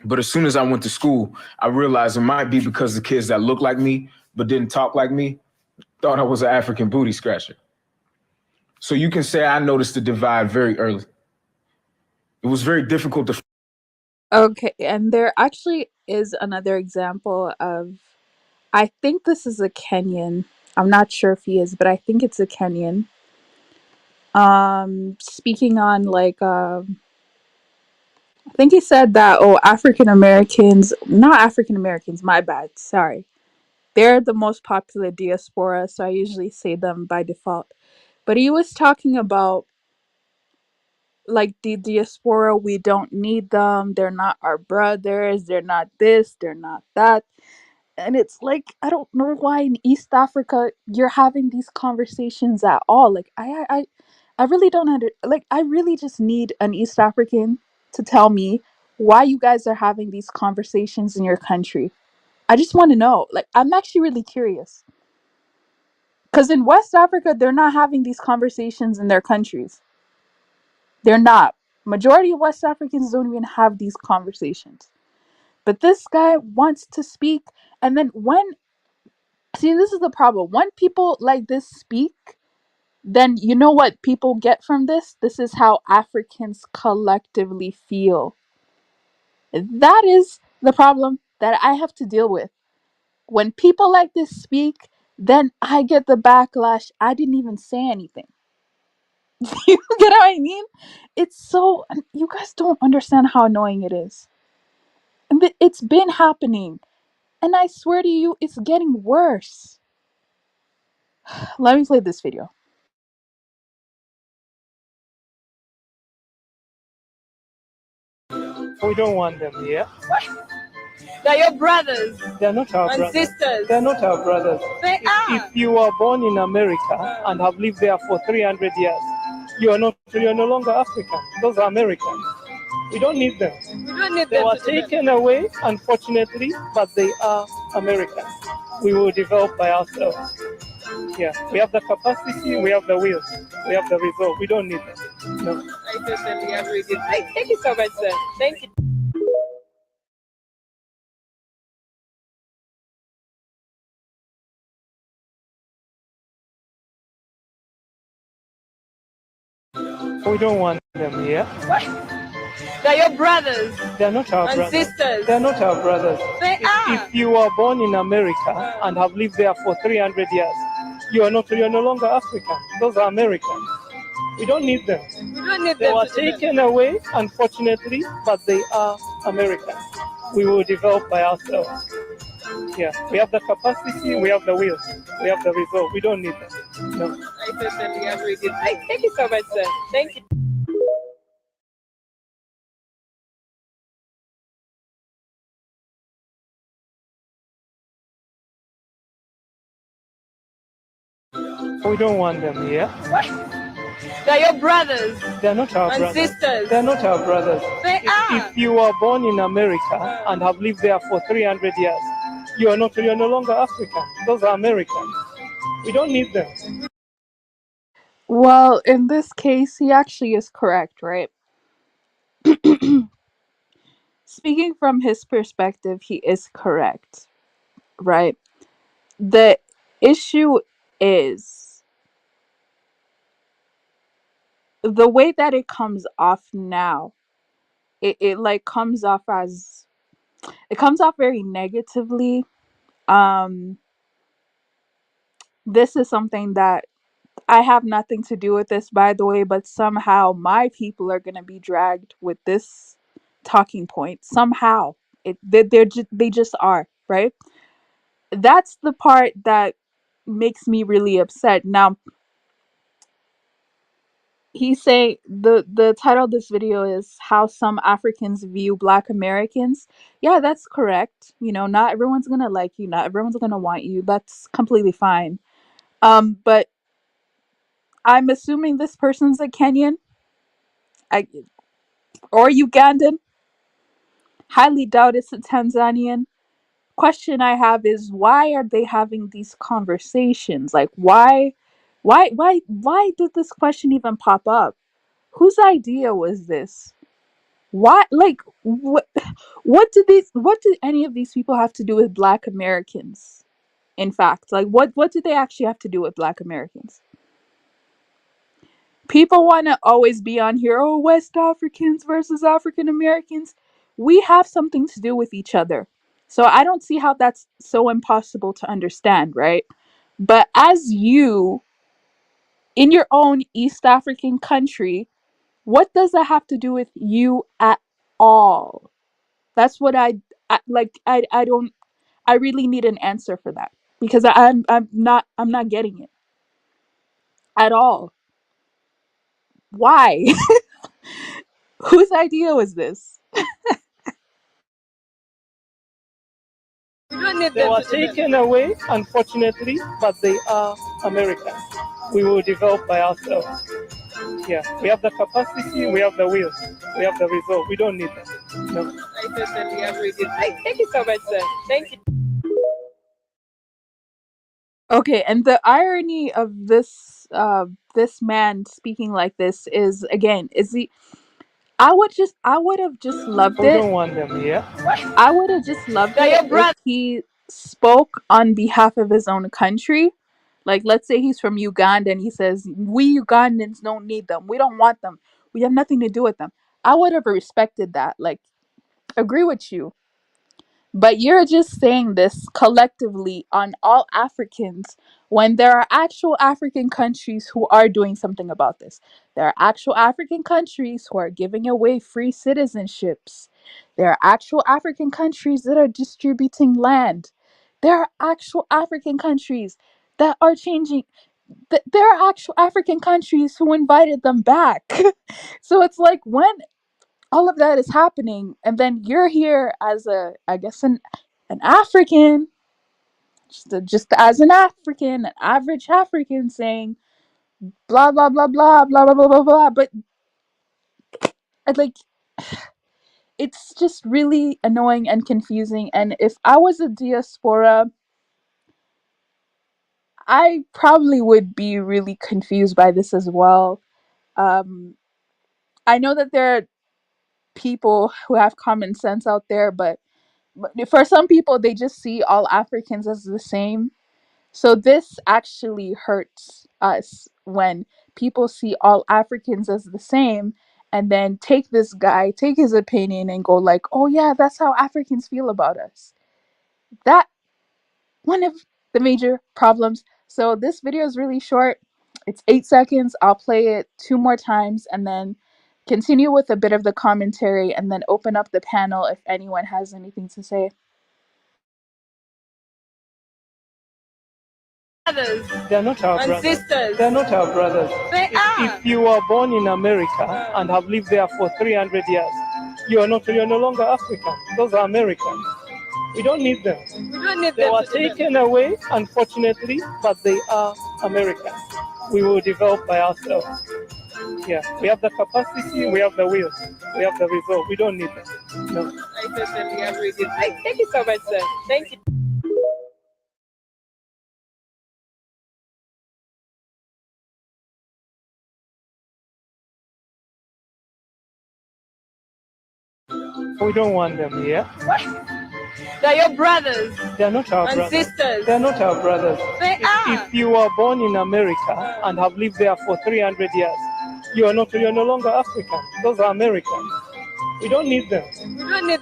But as soon as I went to school, I realized it might be because the kids that looked like me but didn't talk like me thought I was an African booty scratcher. So you can say I noticed the divide very early. It was very difficult to. Okay, and there actually is another example of, I think this is a Kenyan. I'm not sure if he is, but I think it's a Kenyan. Speaking on like I think he said that, oh, African Americans, not African Americans, my bad, sorry. They're the most popular diaspora, so I usually say them by default. But he was talking about like the diaspora, we don't need them, they're not our brothers, they're not this, they're not that. And it's like, I don't know why in East Africa you're having these conversations at all. Like I really don't like, I really just need an East African to tell me why you guys are having these conversations in your country. I just want to know. Like, I'm actually really curious. Because in West Africa, they're not having these conversations in their countries. They're not. Majority of West Africans don't even have these conversations. But this guy wants to speak. And then see, this is the problem. When people like this speak, then you know what people get from this? This is how Africans collectively feel. That is the problem that I have to deal with. When people like this speak, then I get the backlash. I didn't even say anything. You get what I mean? It's so, you guys don't understand how annoying it is. And it's been happening. And I swear to you, it's getting worse. Let me play this video. We don't want them here. They're your brothers. They're not our And brothers. sisters. They're not our brothers. They are. If you are born in America and have lived there for 300 years, you're no longer African. Those are Americans. We don't need them. We don't need They them were to do that. taken away, unfortunately, but they are Americans. We will develop by ourselves. Yeah, we have the capacity, we have the will, we have the resolve. We don't need them. No. I totally agree with you. Thank you so much, sir. Thank you. We don't want them here. They're your brothers. They're not our And brothers. sisters. They're not our brothers. They are. If you are born in America and have lived there for 300 years, you're no longer African. Those are Americans. We don't need them. We don't need They them were to do that. taken away, unfortunately, but they are Americans. We will develop by ourselves. Yeah, we have the capacity, we have the will, we have the resolve. We don't need them. No. I totally agree with you. Thank you so much, sir. Thank you. We don't want them here. They're your brothers. They're not our And brothers. sisters. They're not our brothers. They are. If you are born in America and have lived there for 300 years, you're no longer African. Those are Americans. We don't need them. Well, in this case, he actually is correct, right? Speaking from his perspective, he is correct, right? The issue is the way that it comes off now. It like comes off as it comes off very negatively. Um, this is something that I have nothing to do with this, by the way, but somehow my people are gonna be dragged with this talking point. Somehow, they just are, right? That's the part that makes me really upset. Now, he say the title of this video is how some Africans view Black Americans. Yeah, that's correct. You know, not everyone's gonna like you, not everyone's gonna want you. That's completely fine. But I'm assuming this person's a Kenyan, I, or Ugandan. Highly doubt it's a Tanzanian. Question I have is why are they having these conversations? Like why did this question even pop up? Whose idea was this? Why, like, what do any of these people have to do with Black Americans? In fact, like, what do they actually have to do with Black Americans? People want to always be on here, oh, West Africans versus African Americans. We have something to do with each other. So I don't see how that's so impossible to understand, right? But as you, in your own East African country, what does that have to do with you at all? That's what I like. I don't. I really need an answer for that because I'm not getting it at all. Why? Whose idea was this? We don't need They them were to do that. taken away, unfortunately, but they are Americans. We will develop by ourselves. Yeah, we have the capacity, we have the will, we have the resolve. We don't need them. No. I totally agree with you. Thank you so much, sir. Thank you. Okay, and the irony of this man speaking like this is, again, is the I would have just loved We it. don't want them here. I would have just loved They're it your if brothers. he spoke on behalf of his own country. Like, let's say he's from Uganda and he says, we Ugandans don't need them. We don't want them. We have nothing to do with them. I would have respected that. Like, agree with you. But you're just saying this collectively on all Africans when there are actual African countries who are doing something about this. There are actual African countries who are giving away free citizenships. There are actual African countries that are distributing land. There are actual African countries that are changing. There are actual African countries who invited them back. So it's like, all of that is happening, and then you're here as I guess an African, just as an African, an average African, saying blah blah blah blah blah blah blah blah blah. But like, it's just really annoying and confusing. And if I was a diaspora, I probably would be really confused by this as well. Um, I know that there are people who have common sense out there, but for some people, they just see all Africans as the same. So this actually hurts us when people see all Africans as the same and then take this guy, take his opinion and go like, "Oh yeah, that's how Africans feel about us." That one of the major problems. So this video is really short. It's 8 seconds. I'll play it 2 more times and then continue with a bit of the commentary and then open up the panel if anyone has anything to say. Brothers. They're not our brothers. Sisters. They're not our brothers. If you were born in America and have lived there for 300 years, you're no longer African. Those are Americans. We don't need them. They were taken away, unfortunately, but they are Americans. We will develop by ourselves. Yeah, we have the capacity, we have the will, we have the resolve. We don't need them. No. I totally agree with you. Thank you so much, sir. Thank you. We don't want them here. What? They're your brothers. They're not our brothers. Sisters. They're not our brothers. If you were born in America and have lived there for 300 years, you're no longer African. Those are Americans. We don't need them.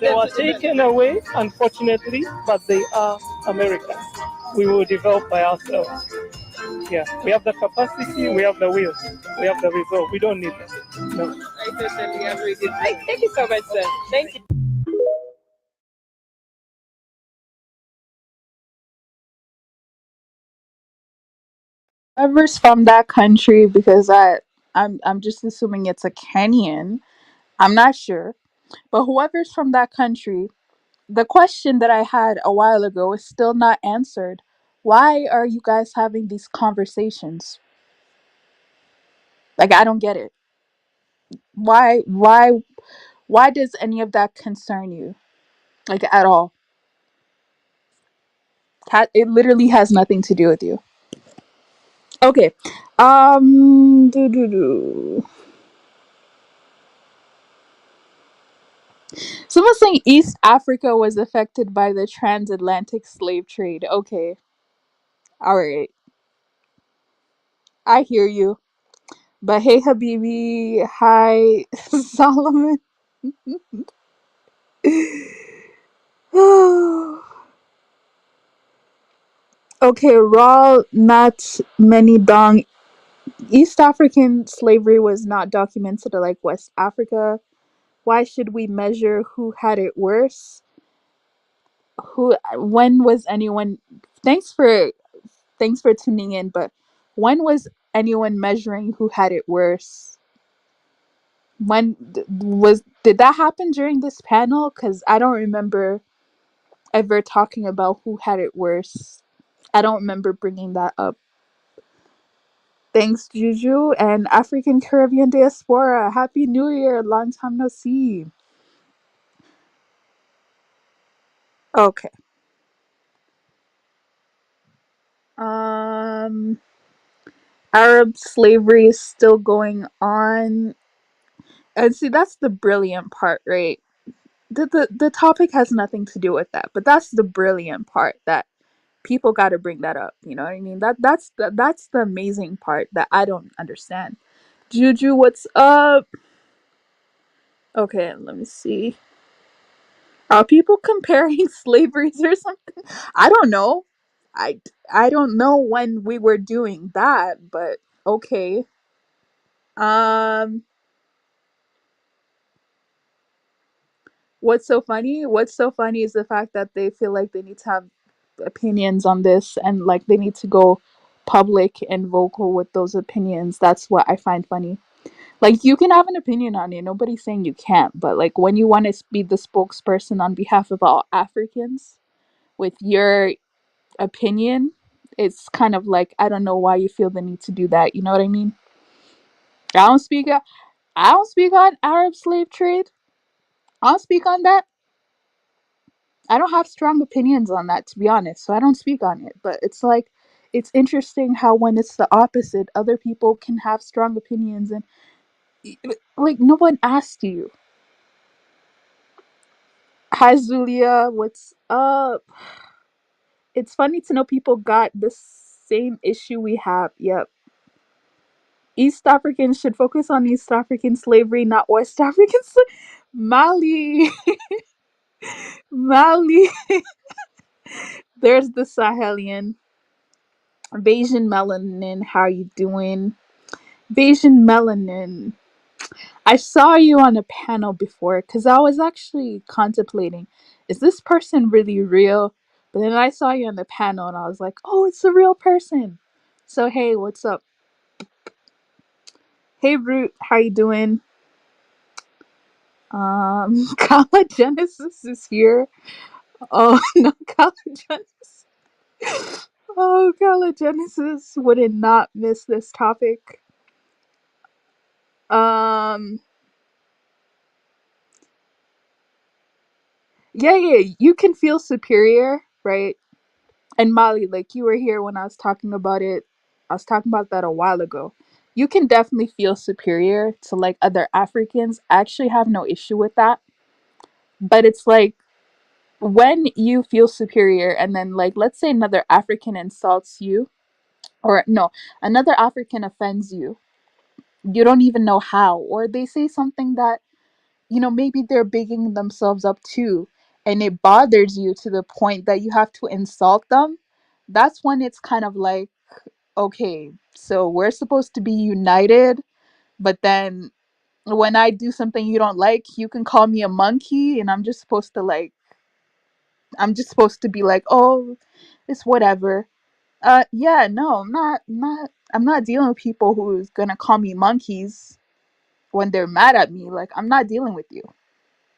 They were taken away, unfortunately, but they are Americans. We will develop by ourselves. Yeah, we have the capacity, we have the will, we have the resolve. We don't need them. No. I totally agree with you. Thank you so much, sir. Thank you. Whoever's from that country, because I'm just assuming it's a Kenyan. I'm not sure, but whoever's from that country, the question that I had a while ago is still not answered. Why are you guys having these conversations? Like, I don't get it. Why does any of that concern you? Like, at all? It literally has nothing to do with you. Okay. Do do do. Someone's saying East Africa was affected by the transatlantic slave trade. Okay. All right. I hear you. But hey, Habibi. Hi, Solomon. Okay, raw, not many dong. East African slavery was not documented like West Africa. Why should we measure who had it worse? When was anyone, thanks for tuning in, but when was anyone measuring who had it worse? Did that happen during this panel? Because I don't remember ever talking about who had it worse. I don't remember bringing that up. Thanks, Juju, and African Caribbean Diaspora. Happy New Year. Long time no see. Okay. Arab slavery is still going on. And see, that's the brilliant part, right? The topic has nothing to do with that, but that's the brilliant part, that people got to bring that up. You know what I mean? That's the amazing part that I don't understand. Juju, what's up? Okay, let me see. Are people comparing slaveries or something? I don't know. I I don't know when we were doing that, but okay. Um, what's so funny? What's so funny is the fact that they feel like they need to have opinions on this and like they need to go public and vocal with those opinions. That's what I find funny. Like, you can have an opinion on it. Nobody's saying you can't. But, like, when you want to be the spokesperson on behalf of all Africans with your opinion, it's kind of like, I don't know why you feel the need to do that. You know what I mean? I don't speak. I don't speak on Arab slave trade. I don't speak on that. I don't have strong opinions on that, to be honest. So I don't speak on it. But it's like, it's interesting how when it's the opposite, other people can have strong opinions and like no one asked you. Hi Zulia, what's up? It's funny to know people got the same issue we have. Yep. East Africans should focus on East African slavery, not West African Mali. Mali. There's the Sahelian. Bayesian melanin, how you doing? Bayesian melanin. I saw you on a panel before because I was actually contemplating, is this person really real? But then I saw you on the panel and I was like, oh, it's a real person. So hey, what's up? Hey Root, how you doing? Kala Genesis is here. Oh no, Kala Genesis. Oh, Kala Genesis would not miss this topic. Yeah, you can feel superior, right? And Molly, like you were here when I was talking about it. I was talking about that a while ago. You can definitely feel superior to like other Africans. I actually have no issue with that. But it's like when you feel superior and then like let's say another African insults you or no, another African offends you. You don't even know how or they say something that maybe they're bigging themselves up too and it bothers you to the point that you have to insult them. That's when it's kind of like, okay, so we're supposed to be united, but then when I do something you don't like, you can call me a monkey and I'm just supposed to be like, oh, it's whatever. Yeah, no, I'm not dealing with people who's gonna call me monkeys when they're mad at me. Like, I'm not dealing with you,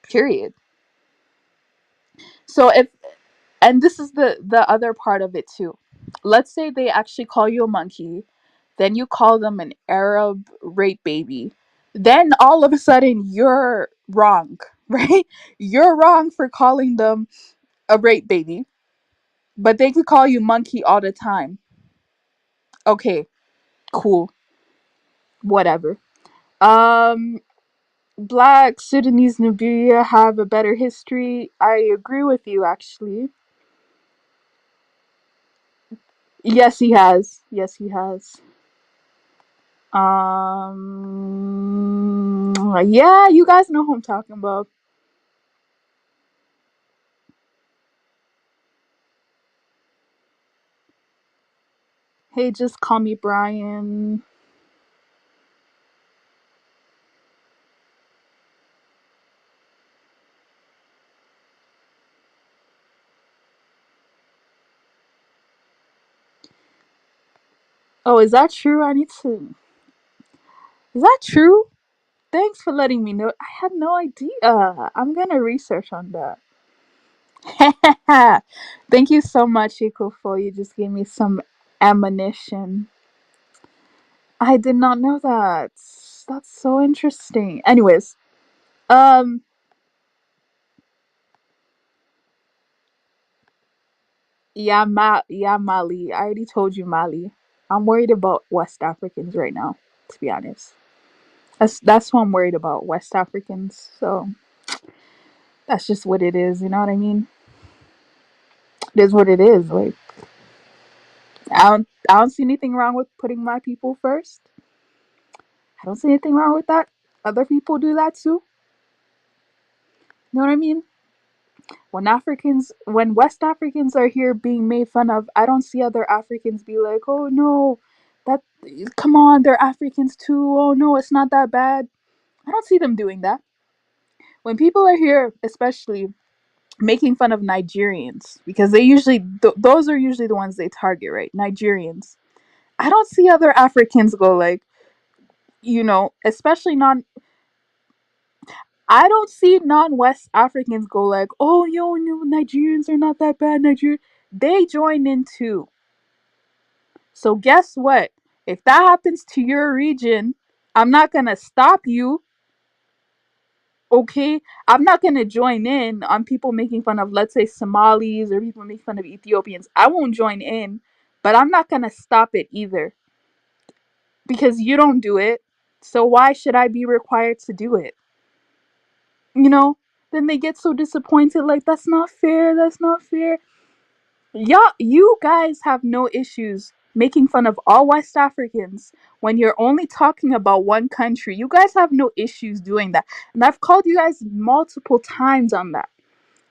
period. So if and this is the other part of it too. Let's say they actually call you a monkey, then you call them an Arab rape baby. Then all of a sudden you're wrong, right? You're wrong for calling them a rape baby, but they could call you monkey all the time. Okay, cool, whatever. Um, Black Sudanese Nubian have a better history. I agree with you, actually. Yes, he has. Yes, he has. Yeah, you guys know who I'm talking about. Hey, just call me Brian. Oh, is that true? Is that true? Thanks for letting me know. I had no idea. I'm gonna research on that. Thank you so much, Ikofo. You just gave me some ammunition. I did not know that. That's so interesting. Anyways, um, yeah, Mali. I already told you, Mali. I'm worried about West Africans right now, to be honest. That's what I'm worried about, West Africans. So that's just what it is. You know what I mean? It is what it is. Like I don't see anything wrong with putting my people first. I don't see anything wrong with that. Other people do that too. You know what I mean? When West Africans are here being made fun of, I don't see other Africans be like, oh no, that, come on, they're Africans too. Oh no, it's not that bad. I don't see them doing that. When people are here, especially making fun of Nigerians, because those are usually the ones they target, right? Nigerians. I don't see other Africans go like, you know, especially I don't see non-West Africans go like, oh, yo, no, Nigerians are not that bad. They join in too. So guess what? If that happens to your region, I'm not gonna stop you. Okay, I'm not gonna join in on people making fun of, let's say, Somalis or people making fun of Ethiopians. I won't join in, but I'm not gonna stop it either because you don't do it. So why should I be required to do it? You know? Then they get so disappointed, like, that's not fair. That's not fair. Yeah, you guys have no issues making fun of all West Africans when you're only talking about one country. You guys have no issues doing that. And I've called you guys multiple times on that.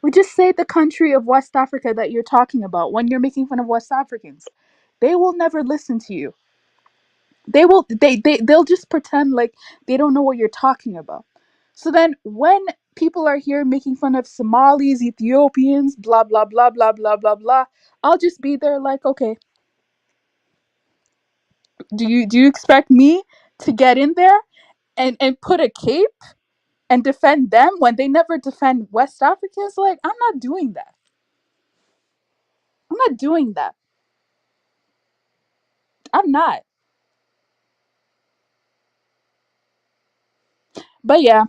We just say the country of West Africa that you're talking about when you're making fun of West Africans. They will never listen to you. They'll just pretend like they don't know what you're talking about. So then when people are here making fun of Somalis, Ethiopians, blah blah blah blah blah blah blah, I'll just be there like, okay, do you expect me to get in there and put a cape and defend them when they never defend West Africans? Like, I'm not doing that. I'm not doing that. I'm not. But yeah,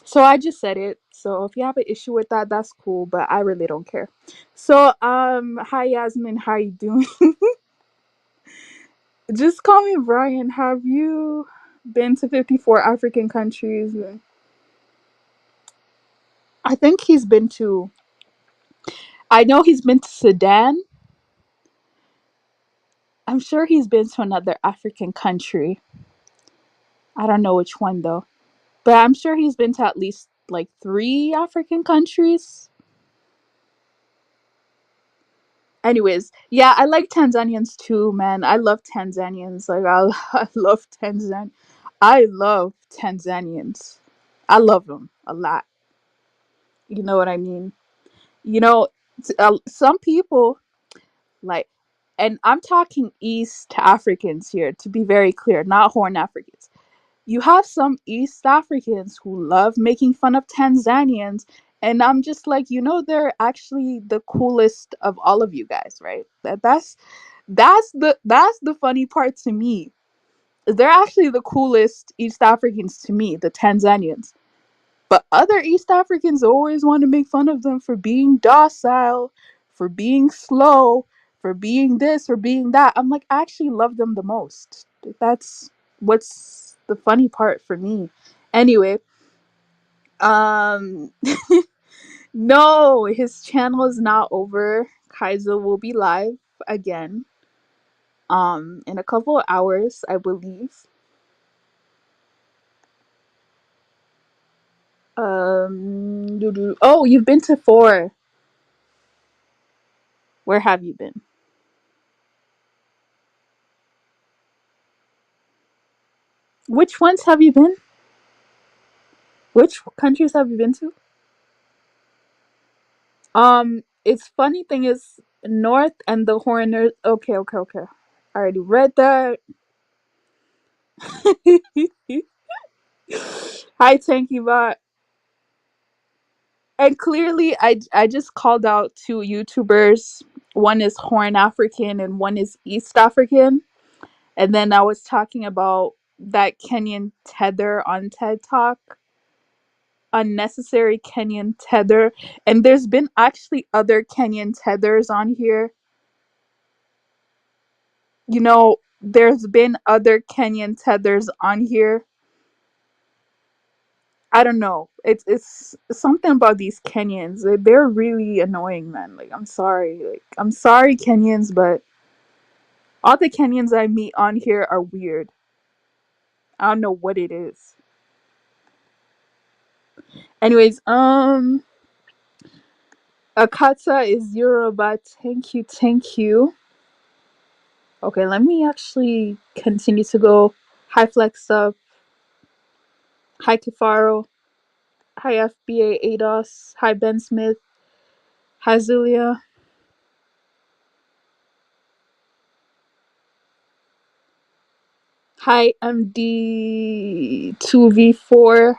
so I just said it. So if you have an issue with that, that's cool, but I really don't care. So hi Yasmin, how you doing? Just call me Brian. Have you been to 54 African countries? I think he's been to, I know he's been to Sudan. I'm sure he's been to another African country. I don't know which one though. But I'm sure he's been to at least like 3 African countries. Anyways, yeah, I like Tanzanians too, man. I love Tanzanians. Like, I love Tanzan. I love Tanzanians. I love them a lot. You know what I mean? You know, some people like, and I'm talking East Africans here to be very clear, not Horn Africans. You have some East Africans who love making fun of Tanzanians, and I'm just like, they're actually the coolest of all of you guys, right? That's the funny part to me. They're actually the coolest East Africans to me, the Tanzanians. But other East Africans always want to make fun of them for being docile, for being slow, for being this, for being that. I'm like, I actually love them the most. That's what's the funny part for me. Anyway, um no, his channel is not over. Kaiser will be live again in a couple of hours, I believe. Oh, you've been to 4. Where have you been? Which ones have you been? Which countries have you been to? It's funny thing is North and the Horners. Okay, okay, okay. I already read that. Hi, Tanky Bot. And clearly, I just called out 2 YouTubers. One is Horn African and one is East African. And then I was talking about that Kenyan tether on TED Talk, unnecessary Kenyan tether. And there's been actually other Kenyan tethers on here. There's been other Kenyan tethers on here. I don't know. It's something about these Kenyans. They're really annoying, man. Like, I'm sorry. Like, I'm sorry, Kenyans, but all the Kenyans I meet on here are weird. I don't know what it is. Anyways, Akata is Yoruba. Thank you, thank you. Okay, let me actually continue to go. Hi, Flex Up. Hi, Kifaro. Hi, FBA ADOS. Hi, Ben Smith. Hi, Zulia. Hi, MD2V4.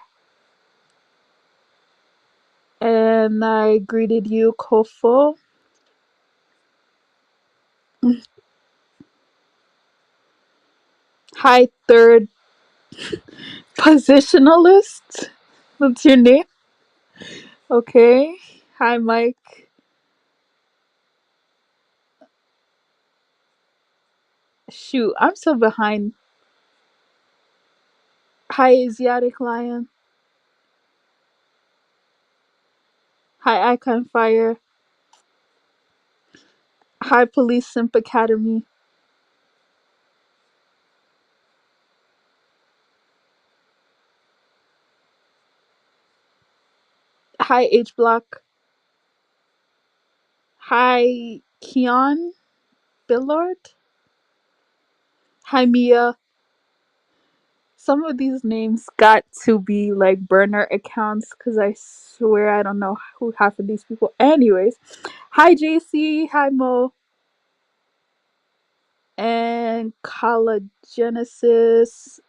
And I greeted you, Kofo. Hi, third positionalist. What's your name? Okay. Hi, Mike. Shoot, I'm so behind. Hi, Asiatic Lion. Hi, Icon Fire. Hi, Police Simp Academy. Hi, H Block. Hi, Keon Billard. Hi, Mia. Some of these names got to be like burner accounts because I swear I don't know who half of these people. Anyways, hi, JC. Hi, Mo. And Collagenesis.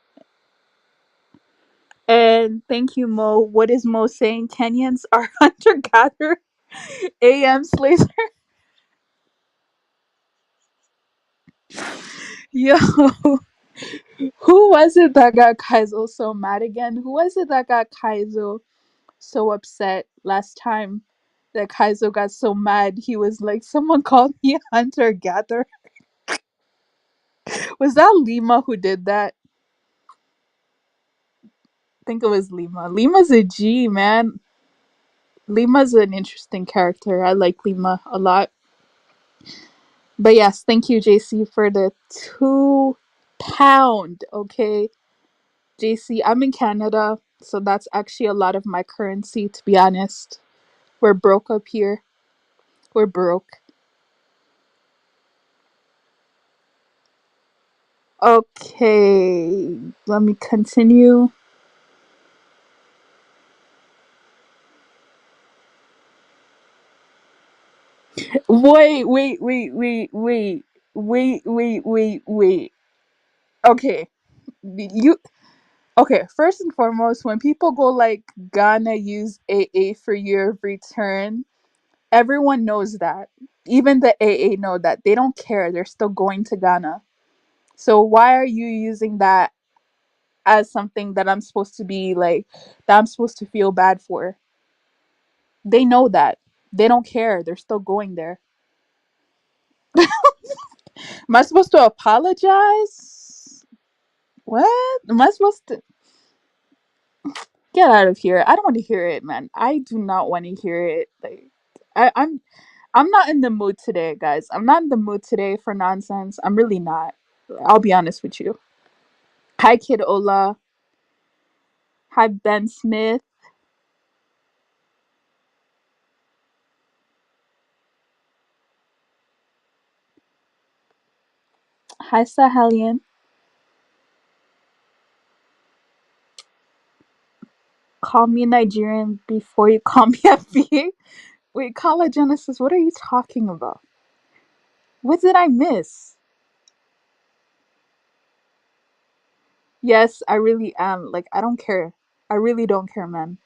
And thank you, Mo. What is Mo saying? Kenyans are hunter gatherer. AM slaves. Yo, who was it that got Kaizo so mad again? Who was it that got Kaizo so upset last time that Kaizo got so mad? He was like, someone called me a hunter gatherer. Was that Lima who did that? I think it was Lima. Lima's a G, man. Lima's an interesting character. I like Lima a lot. But yes, thank you, JC, for the £2. Okay. JC, I'm in Canada, so that's actually a lot of my currency, to be honest. We're broke up here. We're broke. Okay, let me continue. Wait. Okay, you. Okay, first and foremost, when people go like Ghana use AA for year of return, everyone knows that. Even the AA know that. They don't care. They're still going to Ghana. So why are you using that as something that I'm supposed to be like, that I'm supposed to feel bad for? They know that. They don't care. They're still going there. Am I supposed to apologize? What? Am I supposed to get out of here? I don't want to hear it, man. I do not want to hear it. Like I'm not in the mood today, guys. I'm not in the mood today for nonsense. I'm really not. I'll be honest with you. Hi, Kid Ola. Hi, Ben Smith. Hi, Sahelian. Call me Nigerian before you call me FBA. Wait, collagenesis, what are you talking about? What did I miss? Yes, I really am. Like, I don't care. I really don't care, man.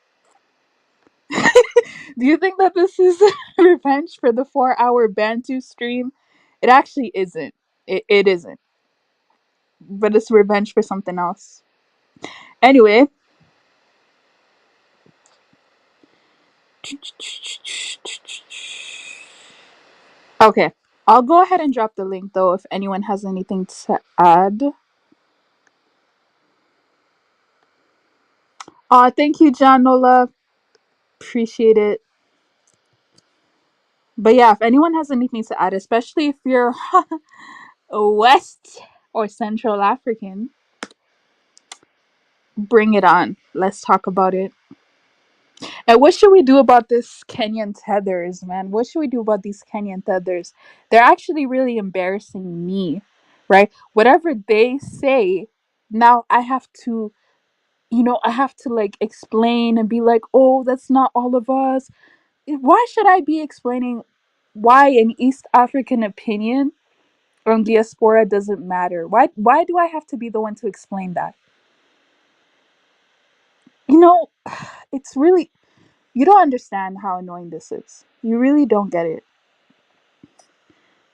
Do you think that this is revenge for the 4-hour Bantu stream? It actually isn't. It isn't. But it's revenge for something else. Anyway. Okay. I'll go ahead and drop the link though if anyone has anything to add. Thank you, John Nola. Appreciate it. But yeah, if anyone has anything to add, especially if you're West or Central African, bring it on. Let's talk about it. And what should we do about this Kenyan tethers, man? What should we do about these Kenyan tethers? They're actually really embarrassing me, right? Whatever they say, now I have to, I have to like explain and be like, oh, that's not all of us. Why should I be explaining why an East African opinion from Diaspora doesn't matter. Why do I have to be the one to explain that? You know, it's really, you don't understand how annoying this is. You really don't get it.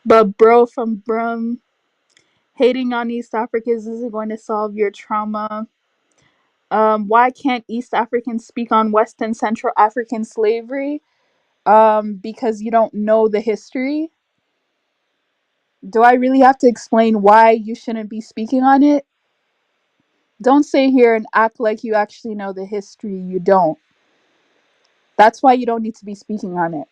But bro from Brum, hating on East Africans isn't going to solve your trauma. Why can't East Africans speak on West and Central African slavery? Because you don't know the history. Do I really have to explain why you shouldn't be speaking on it? Don't sit here and act like you actually know the history. You don't. That's why you don't need to be speaking on it.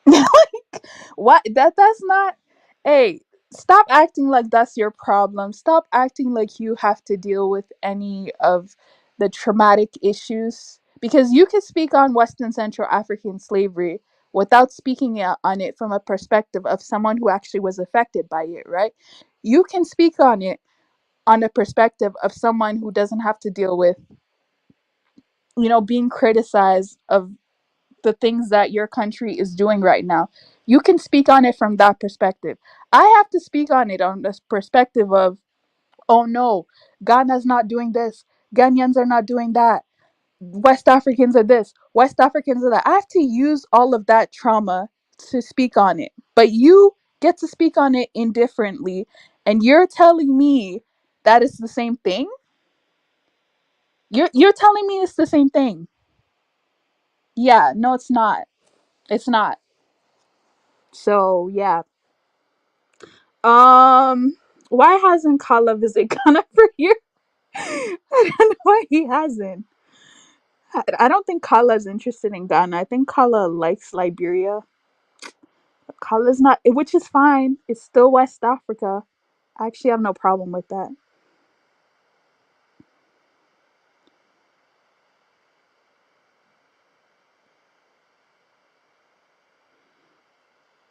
Like, what? That's not. Hey, stop acting like that's your problem. Stop acting like you have to deal with any of the traumatic issues, because you can speak on West and Central African slavery without speaking on it from a perspective of someone who actually was affected by it, right? You can speak on it on a perspective of someone who doesn't have to deal with, being criticized of the things that your country is doing right now. You can speak on it from that perspective. I have to speak on it on this perspective of, oh no, Ghana's not doing this, Ghanaians are not doing that, West Africans are this, West Africans are that. I have to use all of that trauma to speak on it. But you get to speak on it indifferently, and you're telling me that it's the same thing? You're telling me it's the same thing. Yeah, no, it's not. It's not. So yeah. Why hasn't Kala visit Ghana for years? I don't know why he hasn't. I don't think Kala's interested in Ghana. I think Kala likes Liberia. Kala's not, which is fine. It's still West Africa. I actually have no problem with that.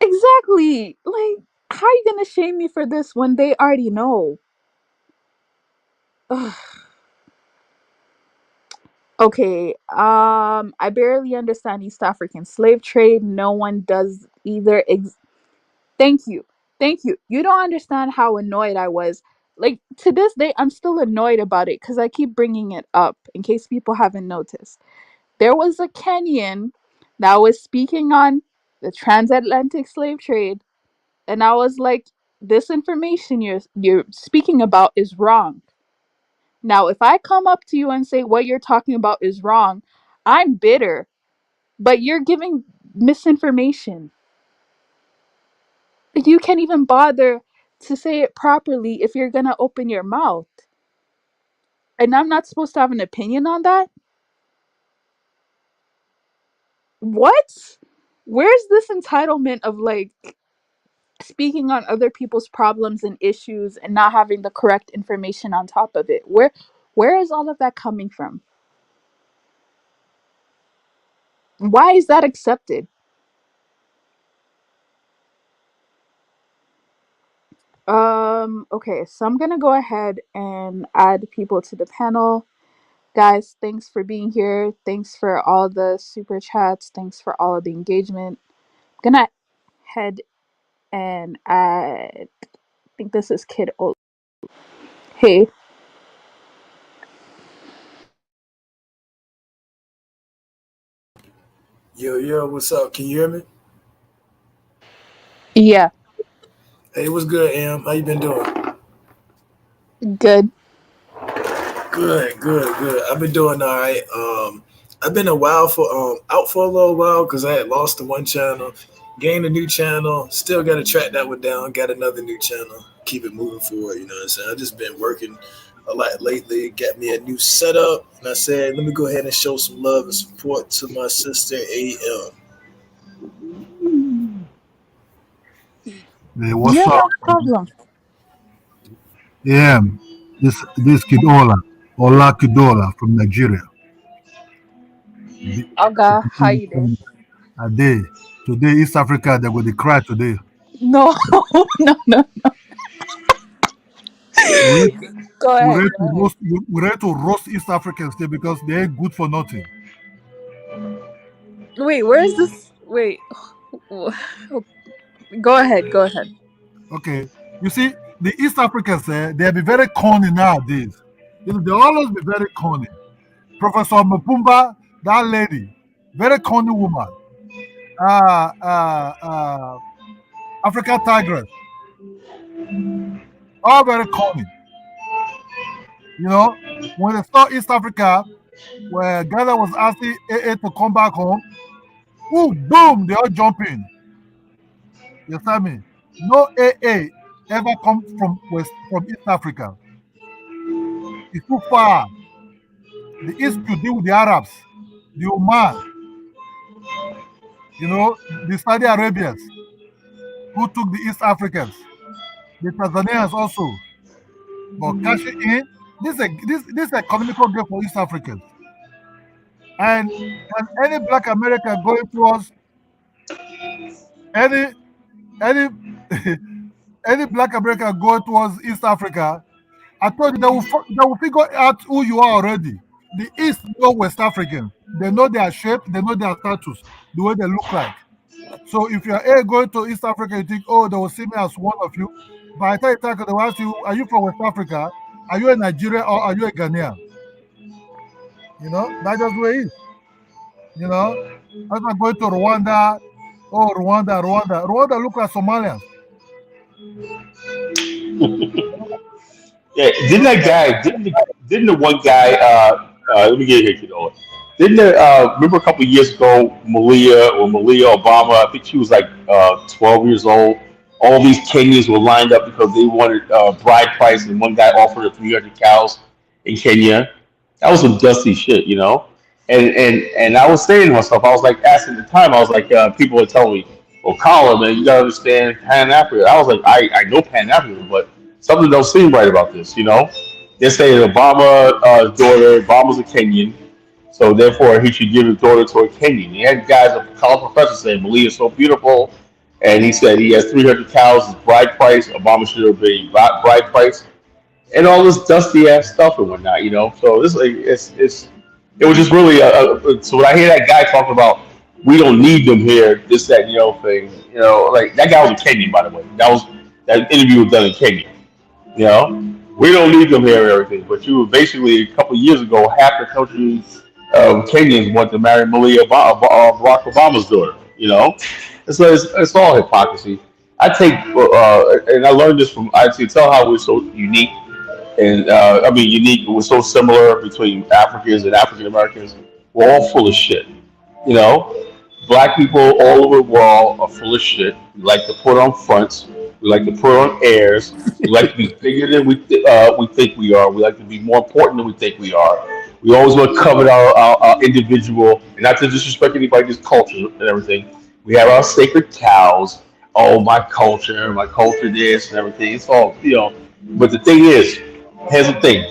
Exactly. Like, how are you gonna shame me for this when they already know? Ugh. Okay. I barely understand East African slave trade. No one does either. Thank you. Thank you. You don't understand how annoyed I was. Like, to this day, I'm still annoyed about it because I keep bringing it up in case people haven't noticed. There was a Kenyan that was speaking on the transatlantic slave trade, and I was like, this information you're speaking about is wrong. Now, if I come up to you and say what you're talking about is wrong, I'm bitter, but you're giving misinformation. You can't even bother to say it properly if you're gonna open your mouth. And I'm not supposed to have an opinion on that? What? Where's this entitlement of like speaking on other people's problems and issues and not having the correct information on top of it? Where is all of that coming from? Why is that accepted? Okay, so I'm gonna go ahead and add people to the panel. Guys, thanks for being here. Thanks for all the super chats. Thanks for all of the engagement. I'm gonna head and add, I think this is Kid Old. Hey. Yo, what's up? Can you hear me? Yeah, Hey, what's good, Am? How you been doing? good. Good. I've been doing all right. I've been a while for out for a little while because I had lost the one channel, gained a new channel, still got to track that one down, got another new channel, keep it moving forward. You know what I'm saying? I've just been working a lot lately, got me a new setup, and I said, let me go ahead and show some love and support to my sister AM. Hey, what's Yeah, up? no problem. Yeah, this kid Ola Kidola from Nigeria. The- Oga, how you doing? A day today, East Africa, they're going to cry today. No, no. We Go we ahead, ready go to ahead. roast. We ready to roast East Africans today because they ain't good for nothing. Wait, where is this? Wait. Go ahead. Go ahead. Okay. You see, the East Africans, they'll be very corny nowadays. You know, they'll always be very corny. Professor Mapumba, that lady, very corny woman. Uh, uh, uh, African Tigress, all very corny. You know, when they saw East Africa, where Ghana was asking AA to come back home, ooh, boom, they all jump in. You understand me? No AA ever come from East Africa. It's too far. The East to deal with the Arabs, the Oman, you know, the Saudi Arabians who took the East Africans, the Tanzanians also. But cashing in, this economical game for East Africans. And any black American going towards any any any black American going towards East Africa, I told you they will figure out who you are already. The East know West African. They know their shape, they know their status, the way they look like. So if you're going to East Africa, you think, oh, they will see me as one of you. By the time they will ask you, are you from West Africa? Are you a Nigerian or are you a Ghanaian? You know, that's just the way it is. You know, as I'm going to Rwanda, oh, Rwanda look like Somalians. Yeah, didn't that guy? Didn't the one guy? Let me get here, kiddo. Didn't the remember a couple of years ago, Malia Obama? I think she was like 12 years old. All these Kenyans were lined up because they wanted bride price, and one guy offered her 300 cows in Kenya. That was some dusty shit, you know. And I was saying to myself, I was like, asking at the time, I was like, people were telling me, "Well, Colin, man, you gotta understand Pan Africa." I was like, I know Pan Africa, but something don't seem right about this, you know. They're saying Obama daughter, Obama's a Kenyan, so therefore he should give his daughter to a Kenyan. He had guys, a college professor, saying Malia is so beautiful, and he said he has 300 cows as bride price. Obama should have been bride price, and all this dusty ass stuff and whatnot, you know. So this like it was just really so when I hear that guy talking about we don't need them here, this that you know thing, you know, like that guy was a Kenyan by the way. That interview was done in Kenya. You know, we don't need them here and everything. But you were basically a couple of years ago, half the country Kenyans want to marry Barack Obama's daughter. You know, so it's all hypocrisy. I take and I learned this from I can tell how we're so unique and I mean unique. We're so similar between Africans and African Americans. We're all full of shit. You know, black people all over the world are full of shit. We like to put on fronts. We like to put on airs. We like to be bigger than we think we are. We like to be more important than we think we are. We always want to cover our individual, and not to disrespect anybody's culture and everything. We have our sacred cows. Oh, my culture this and everything. It's all, you know. But the thing is, here's the thing.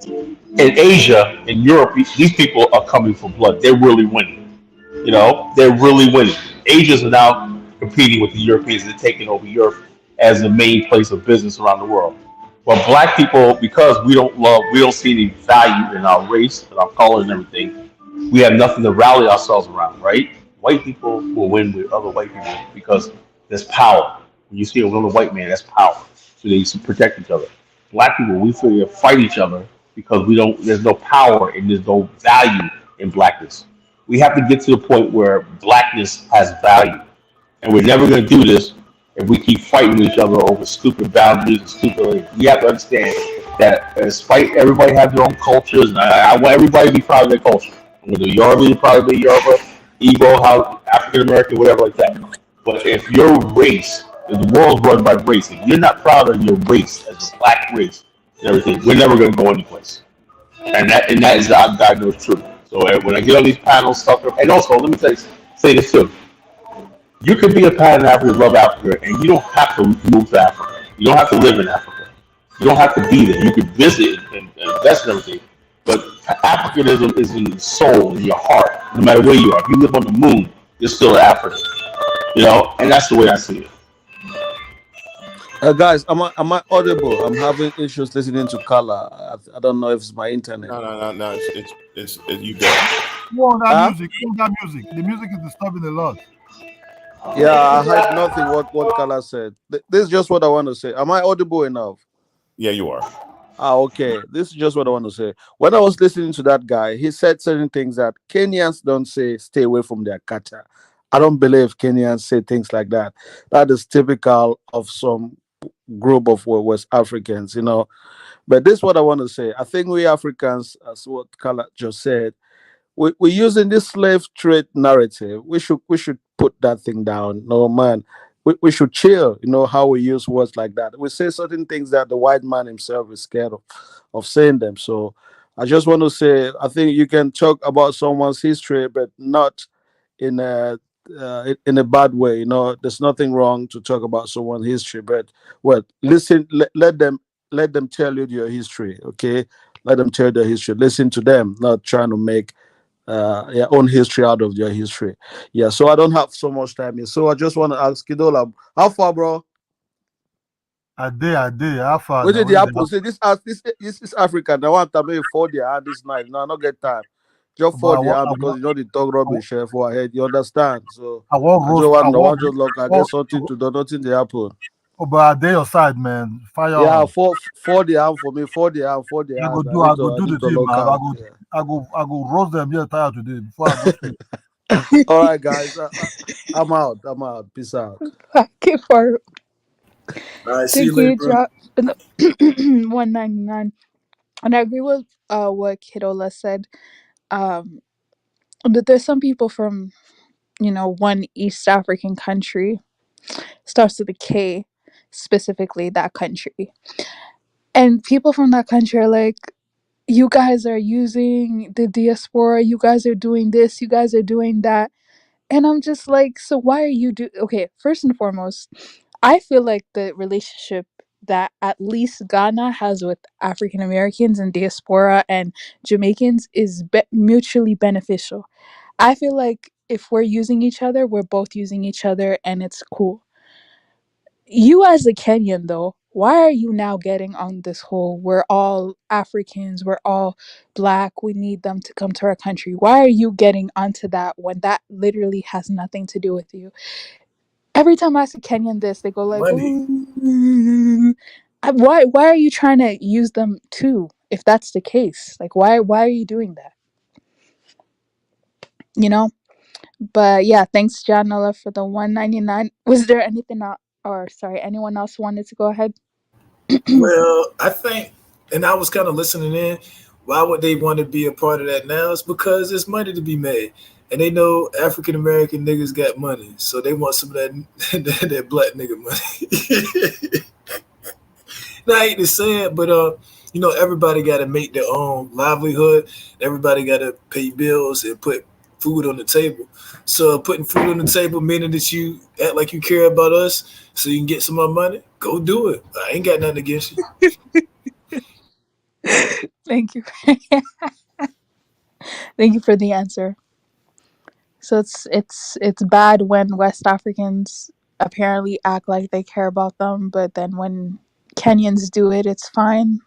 In Asia, in Europe, these people are coming for blood. They're really winning. You know, they're really winning. Asians are now competing with the Europeans. They're taking over Europe as the main place of business around the world. But black people, because we don't see any value in our race and our color and everything, we have nothing to rally ourselves around, right? White people will win with other white people because there's power. When you see another white man, that's power. So they used to protect each other. Black people, we feel fight each other because there's no power and there's no value in blackness. We have to get to the point where blackness has value. And we're never going to do this if we keep fighting each other over stupid boundaries and stupid. We have to understand that despite everybody have their own cultures, and I want everybody to be proud of their culture. I want the Yoruba to be proud of their Yoruba, Igbo, how African American, whatever like that. But if your race, if the world's run by race, if you're not proud of your race as a black race and everything, we're never going to go anyplace. And that is the God knows truth. So when I get on these panels, stuff, and also let me say this too. You could be a Pan African, love Africa, and you don't have to move to Africa. You don't have to live in Africa. You don't have to be there. You can visit and invest in everything. But Africanism is in your soul, in your heart, no matter where you are. If you live on the moon, you're still African. You know, and that's the way I see it. Guys, am I audible? I'm having issues listening to Kala. I don't know if it's my internet. No. It's you got. You want that music? You want that music? The music is disturbing a lot. Yeah, I hide nothing. What Kala said. This is just what I want to say. Am I audible enough? Yeah, you are. Okay. This is just what I want to say. When I was listening to that guy, he said certain things that Kenyans don't say. Stay away from their culture. I don't believe Kenyans say things like that. That is typical of some group of West Africans, you know. But this is what I want to say. I think we Africans, as what Kala just said, we're using this slave trade narrative. We should put that thing down. No man, we should chill. You know how we use words like that. We say certain things that the white man himself is scared of saying them. So I just want to say I think you can talk about someone's history, but not in in a bad way. You know, there's nothing wrong to talk about someone's history, but well, listen, let them tell you your history. Okay, let them tell their history. Listen to them, not trying to make your own history out of your history. Yeah, so I don't have so much time here. So I just want to ask Kidola, how far, bro? I did. How far Where now? did the Where the apple say this is Africa? Now want to make 4 their hand this night. No, I not get time. Just but for the hand because you know the talk rubbish for ahead. You understand? So I want I just roast. want I want just look I get something to do, nothing the apple. Oh, but I dare your side, man. Fire Yeah, on. for the hand for me, for the hand. I go I do need the to thing, look man. out. I go roast them here tired today before I go sleep. All right, guys. I'm out. I'm out. Peace out. Okay, for All right, see you thank later, you, bro. drop 199. And I agree with what Kidola said. Um, that there's some people from one East African country starts with a K, specifically that country, and people from that country are like, you guys are using the diaspora, you guys are doing this, you guys are doing that. And I'm just like, so why are you okay, first and foremost, I feel like the relationship that at least Ghana has with African Americans and diaspora and Jamaicans is mutually beneficial. I feel like if we're using each other, we're both using each other and it's cool. You as a Kenyan though, why are you now getting on this whole we're all Africans, we're all black, we need them to come to our country? Why are you getting onto that when that literally has nothing to do with you? Every time I ask a Kenyan this, they go like, Money. "Ooh." Why are you trying to use them too? If that's the case, like why are you doing that? You know. But yeah, thanks, Janela, for the 199. Was there anything else, or sorry, anyone else wanted to go ahead? Well, I think, and I was kind of listening in. Why would they want to be a part of that now? It's because there's money to be made, and they know African American niggas got money, so they want some of that that black nigga money. Now, I hate to say it, but everybody got to make their own livelihood. Everybody got to pay bills and put food on the table. So putting food on the table meaning that you act like you care about us, so you can get some more money. Go do it. I ain't got nothing against you. Thank you. Thank you for the answer. So it's bad when West Africans apparently act like they care about them, but then when Kenyans do it, it's fine.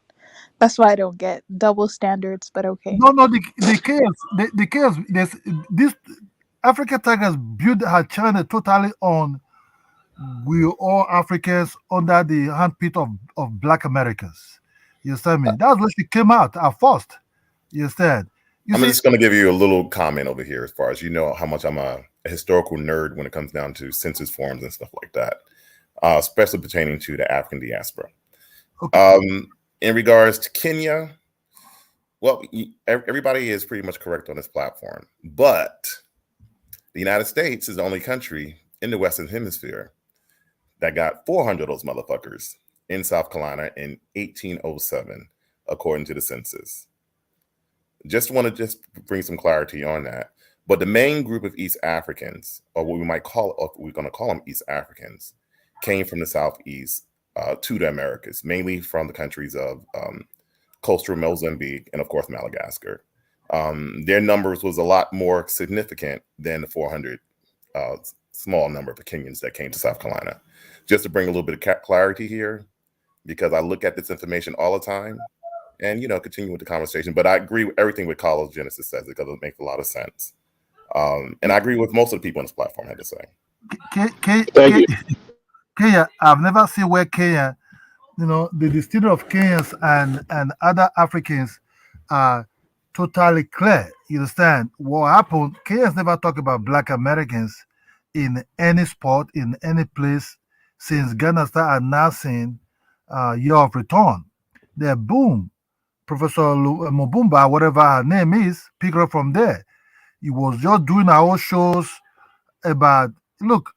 That's why I don't get double standards, but okay. No, the chaos, the chaos. This Africa Tigers built her channel totally on we all Africans under the handpiece of Black Americans. You understand me? That's what she came out at first. You understand? You I'm see, just going to give you a little comment over here as far as you know how much I'm a historical nerd when it comes down to census forms and stuff like that, especially pertaining to the African diaspora. okay. In regards to Kenya, well, everybody is pretty much correct on this platform, but the United States is the only country in the Western Hemisphere that got 400 of those motherfuckers in South Carolina in 1807, according to the census. Just want to just bring some clarity on that. But the main group of East Africans, or what we might call, or we're going to call them East Africans, came from the Southeast to the Americas, mainly from the countries of coastal Mozambique and, of course, Madagascar. Their numbers was a lot more significant than the 400 small number of Kenyans that came to South Carolina. Just to bring a little bit of clarity here, because I look at this information all the time and, continue with the conversation. But I agree with everything with Carlos Genesis says because it makes a lot of sense. And I agree with most of the people on this platform, I had to say. Thank you. Kenya, I've never seen where Kenya, the destiny of Kenyans and other Africans are totally clear. You understand what happened? Kenyans never talk about Black Americans in any sport, in any place since Ghana started announcing year of return. Then boom, Professor Mobumba, whatever her name is, pick her up from there. He was just doing our own shows about, look,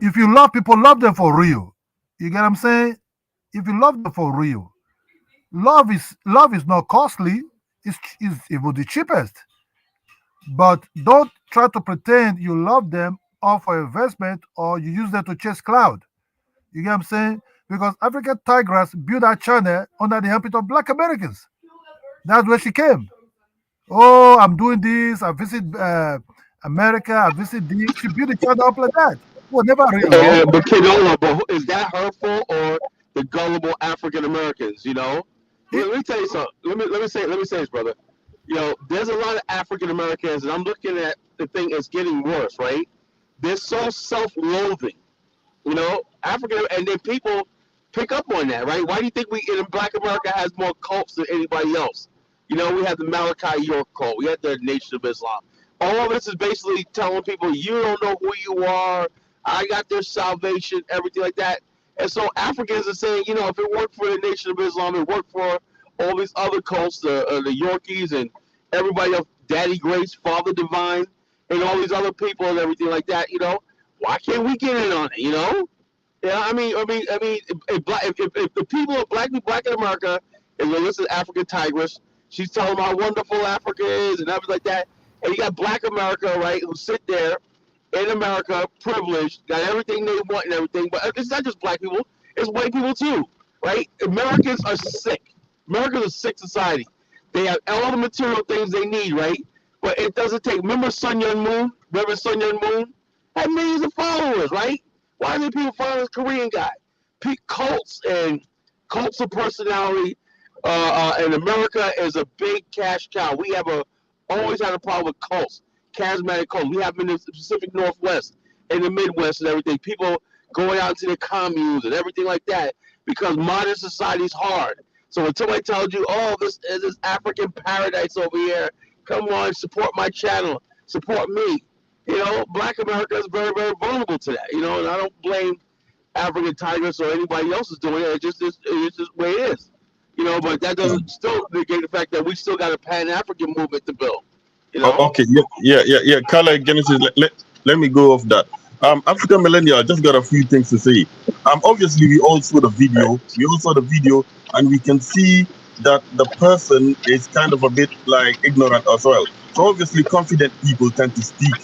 if you love people, love them for real. You get what I'm saying? If you love them for real, love is not costly. It's even the cheapest. But don't try to pretend you love them or for investment or you use them to chase cloud. You get what I'm saying? Because African Tigress built that channel under the armpit of Black Americans. That's where she came. Oh, I'm doing this. I visit America. I visit this. She built the channel up like that. Well, never real love. But Kenola, is that hurtful or the gullible African Americans? Let me tell you something. Let me say this, brother. There's a lot of African Americans, and I'm looking at the thing. It's getting worse, right? They're so self-loathing. African, and then people pick up on that, right? Why do you think we in Black America has more cults than anybody else? We have the Malachi York cult. We have the Nation of Islam. All of this is basically telling people you don't know who you are. I got their salvation, everything like that. And so Africans are saying, if it worked for the Nation of Islam, it worked for all these other cults, the Yorkies and everybody else, Daddy Grace, Father Divine, and all these other people and everything like that. Why can't we get in on it? Yeah, I mean, if the people of Black in America is going to listen to African Tigress, she's telling them how wonderful Africa is and everything like that. And you got Black America, right, who sit there in America, privileged, got everything they want and everything. But it's not just Black people; it's white people too, right? Americans are sick. Americans a sick society. They have all the material things they need, right? But it doesn't take. Remember Sun Yun Moon? Reverend Sun Yun Moon had millions of followers, right? Why do people follow this Korean guy? Cults of personality in America is a big cash cow. We have always had a problem with cults, charismatic cults. We have them in the Pacific Northwest, in the Midwest and everything. People going out to the communes and everything like that because modern society is hard. So when somebody tells you, oh, this is this African paradise over here, come on, support my channel, support me. Black America is very, very vulnerable to that. And I don't blame African Tigress or anybody else is doing it. It's just the way it is. But that doesn't still negate the fact that we still got a Pan-African movement to build. Okay, yeah. Carla Genesis, let me go off that. African Millennial, I just got a few things to say. Obviously, we all saw the video. And we can see that the person is kind of a bit like ignorant as well. So obviously, confident people tend to speak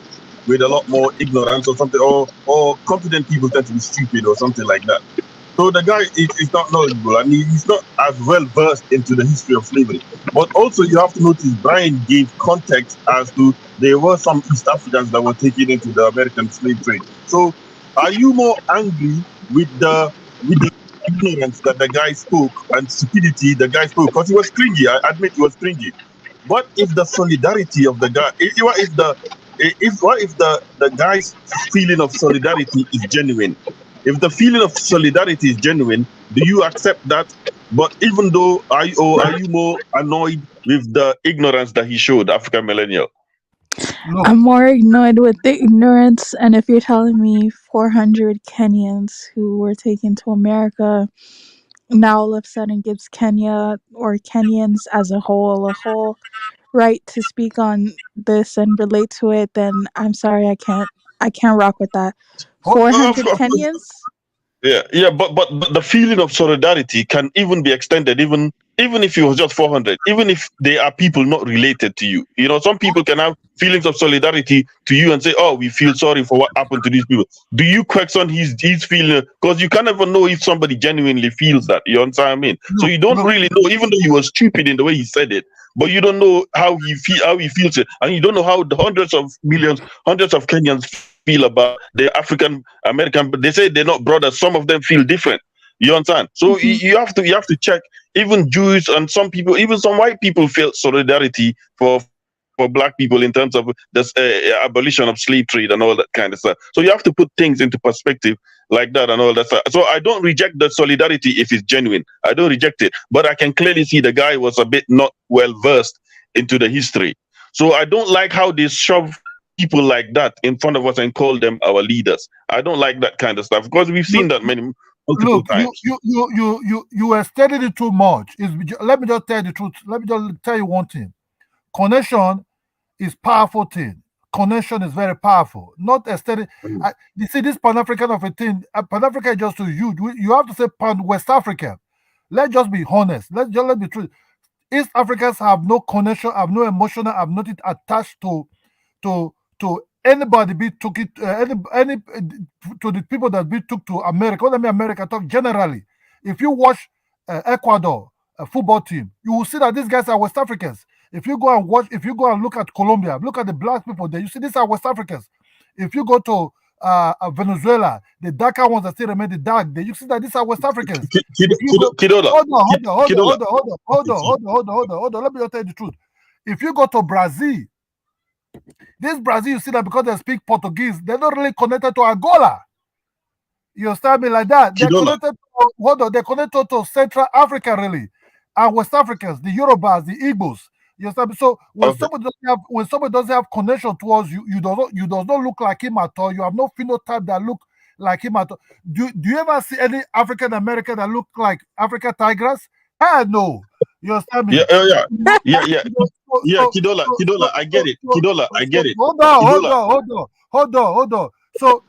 with a lot more ignorance or something, or confident people tend to be stupid or something like that. So the guy is not knowledgeable and he's not as well versed into the history of slavery. But also you have to notice Brian gave context as to there were some East Africans that were taken into the American slave trade. So are you more angry with the ignorance that the guy spoke and stupidity the guy spoke? Because he was stringy, I admit he was stringy. What if the solidarity of the guy, what if the guy's feeling of solidarity is genuine? If the feeling of solidarity is genuine, do you accept that? But even though, are you more annoyed with the ignorance that he showed, African Millennial? No. I'm more annoyed with the ignorance. And if you're telling me 400 Kenyans who were taken to America now all of a sudden gives Kenya or Kenyans as a whole right to speak on this and relate to it, then I'm sorry, I can't rock with that. 400 Kenyans? Yeah, but the feeling of solidarity can even be extended, even if it was just 400, even if they are people not related to you. Some people can have feelings of solidarity to you and say, oh, we feel sorry for what happened to these people. Do you question his feeling? Because you can never know if somebody genuinely feels that. You understand what I mean? So you don't really know, even though he was stupid in the way he said it, but you don't know how he feels it, and you don't know how the hundreds of Kenyans feel about the African American. But they say they're not brothers. Some of them feel different. You understand? So you have to check. Even Jews and some people, even some white people, felt solidarity for for black people in terms of this abolition of slave trade and all that kind of stuff. So you have to put things into perspective like that and all that stuff. So I don't reject the solidarity if it's genuine. I don't reject it, but I can clearly see the guy was a bit not well versed into the history. So I don't like how they shove people like that in front of us and call them our leaders. I don't like that kind of stuff because we've seen that multiple times. You extended it too much. Let me just tell you the truth. Let me just tell you one thing. Connection is powerful thing. Connection is very powerful. Not extended. You see, this Pan-African of a thing. Pan-Africa is just too huge. You have to say Pan-West Africa. Let's just be honest. Let's be true. East Africans have no connection, have no emotional, have nothing attached to anybody be took it any to the people that be took to America. When I mean America, talk generally. If you watch Ecuador a football team, you will see that these guys are West Africans. If you go and look at Colombia, look at the black people there, you see these are West Africans. If you go to Venezuela, the darker ones that still remain the dark there, you see that these are West Africans. Hold on. Let me just tell you the truth. If you go to Brazil, this Brazil, you see that because they speak Portuguese, they're not really connected to Angola. You understand me like that? They're connected to Central Africa, really. And West Africans, the Yorubas, the Igbos. You understand me? So when somebody doesn't have connection towards you, you does not look like him at all. You have no phenotype that look like him at all. Do you ever see any African American that look like African Tigers? Hell no. You understand me? Yeah. Kidola, I get it. Kidola, I get it. Hold on. So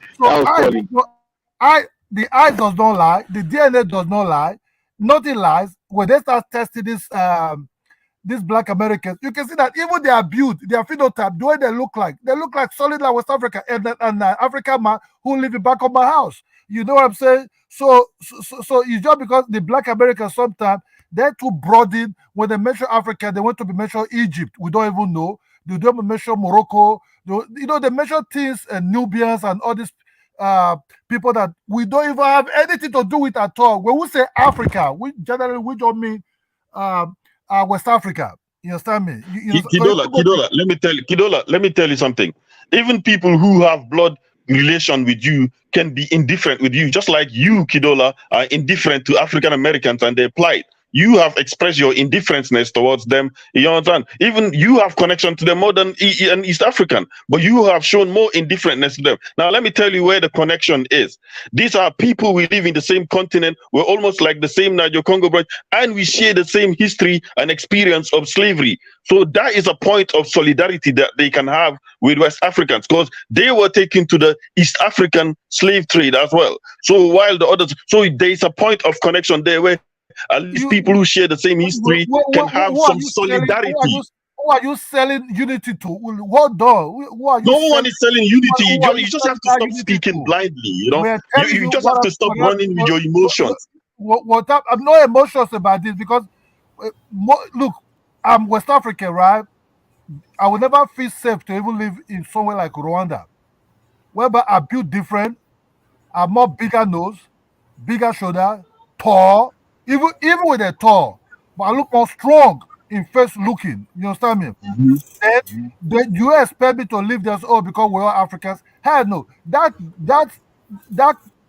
the eyes does not lie, the DNA does not lie, nothing lies. When they start testing these black Americans, you can see that even their build, their phenotype, the way they look like solid like West Africa and an African man who live in back of my house. You know what I'm saying? So it's just because the black Americans sometimes they're too broadened. When they mention Africa, they want to be mentioned Egypt. We don't even know. They don't mention Morocco. They mention things and Nubians and all these people that we don't even have anything to do with at all. When we say Africa, we don't mean West Africa. You understand me? Kidola, let me tell you something. Even people who have blood relation with you can be indifferent with you, just like you, Kidola, are indifferent to African Americans and their plight. You have expressed your indifferenceness towards them. You understand? Even you have connection to them more than an East African, but you have shown more indifferentness to them. Now, let me tell you where the connection is. These are people we live in the same continent. We're almost like the same Niger-Congo branch, and we share the same history and experience of slavery. So that is a point of solidarity that they can have with West Africans, because they were taken to the East African slave trade as well. So while the others, so there is a point of connection there where at least people who share the same history can have some solidarity. Who are you selling unity to? What door? No one is selling unity. You just have to stop speaking blindly. You just have to stop running with your emotions. I'm no emotions about this because, look, I'm West African, right? I will never feel safe to even live in somewhere like Rwanda, whereby I build different, I'm more bigger nose, bigger shoulder, tall. Even with a tall, but I look more strong in face looking. You understand me? Then you expect me to live there because we're all Africans? Hell no. That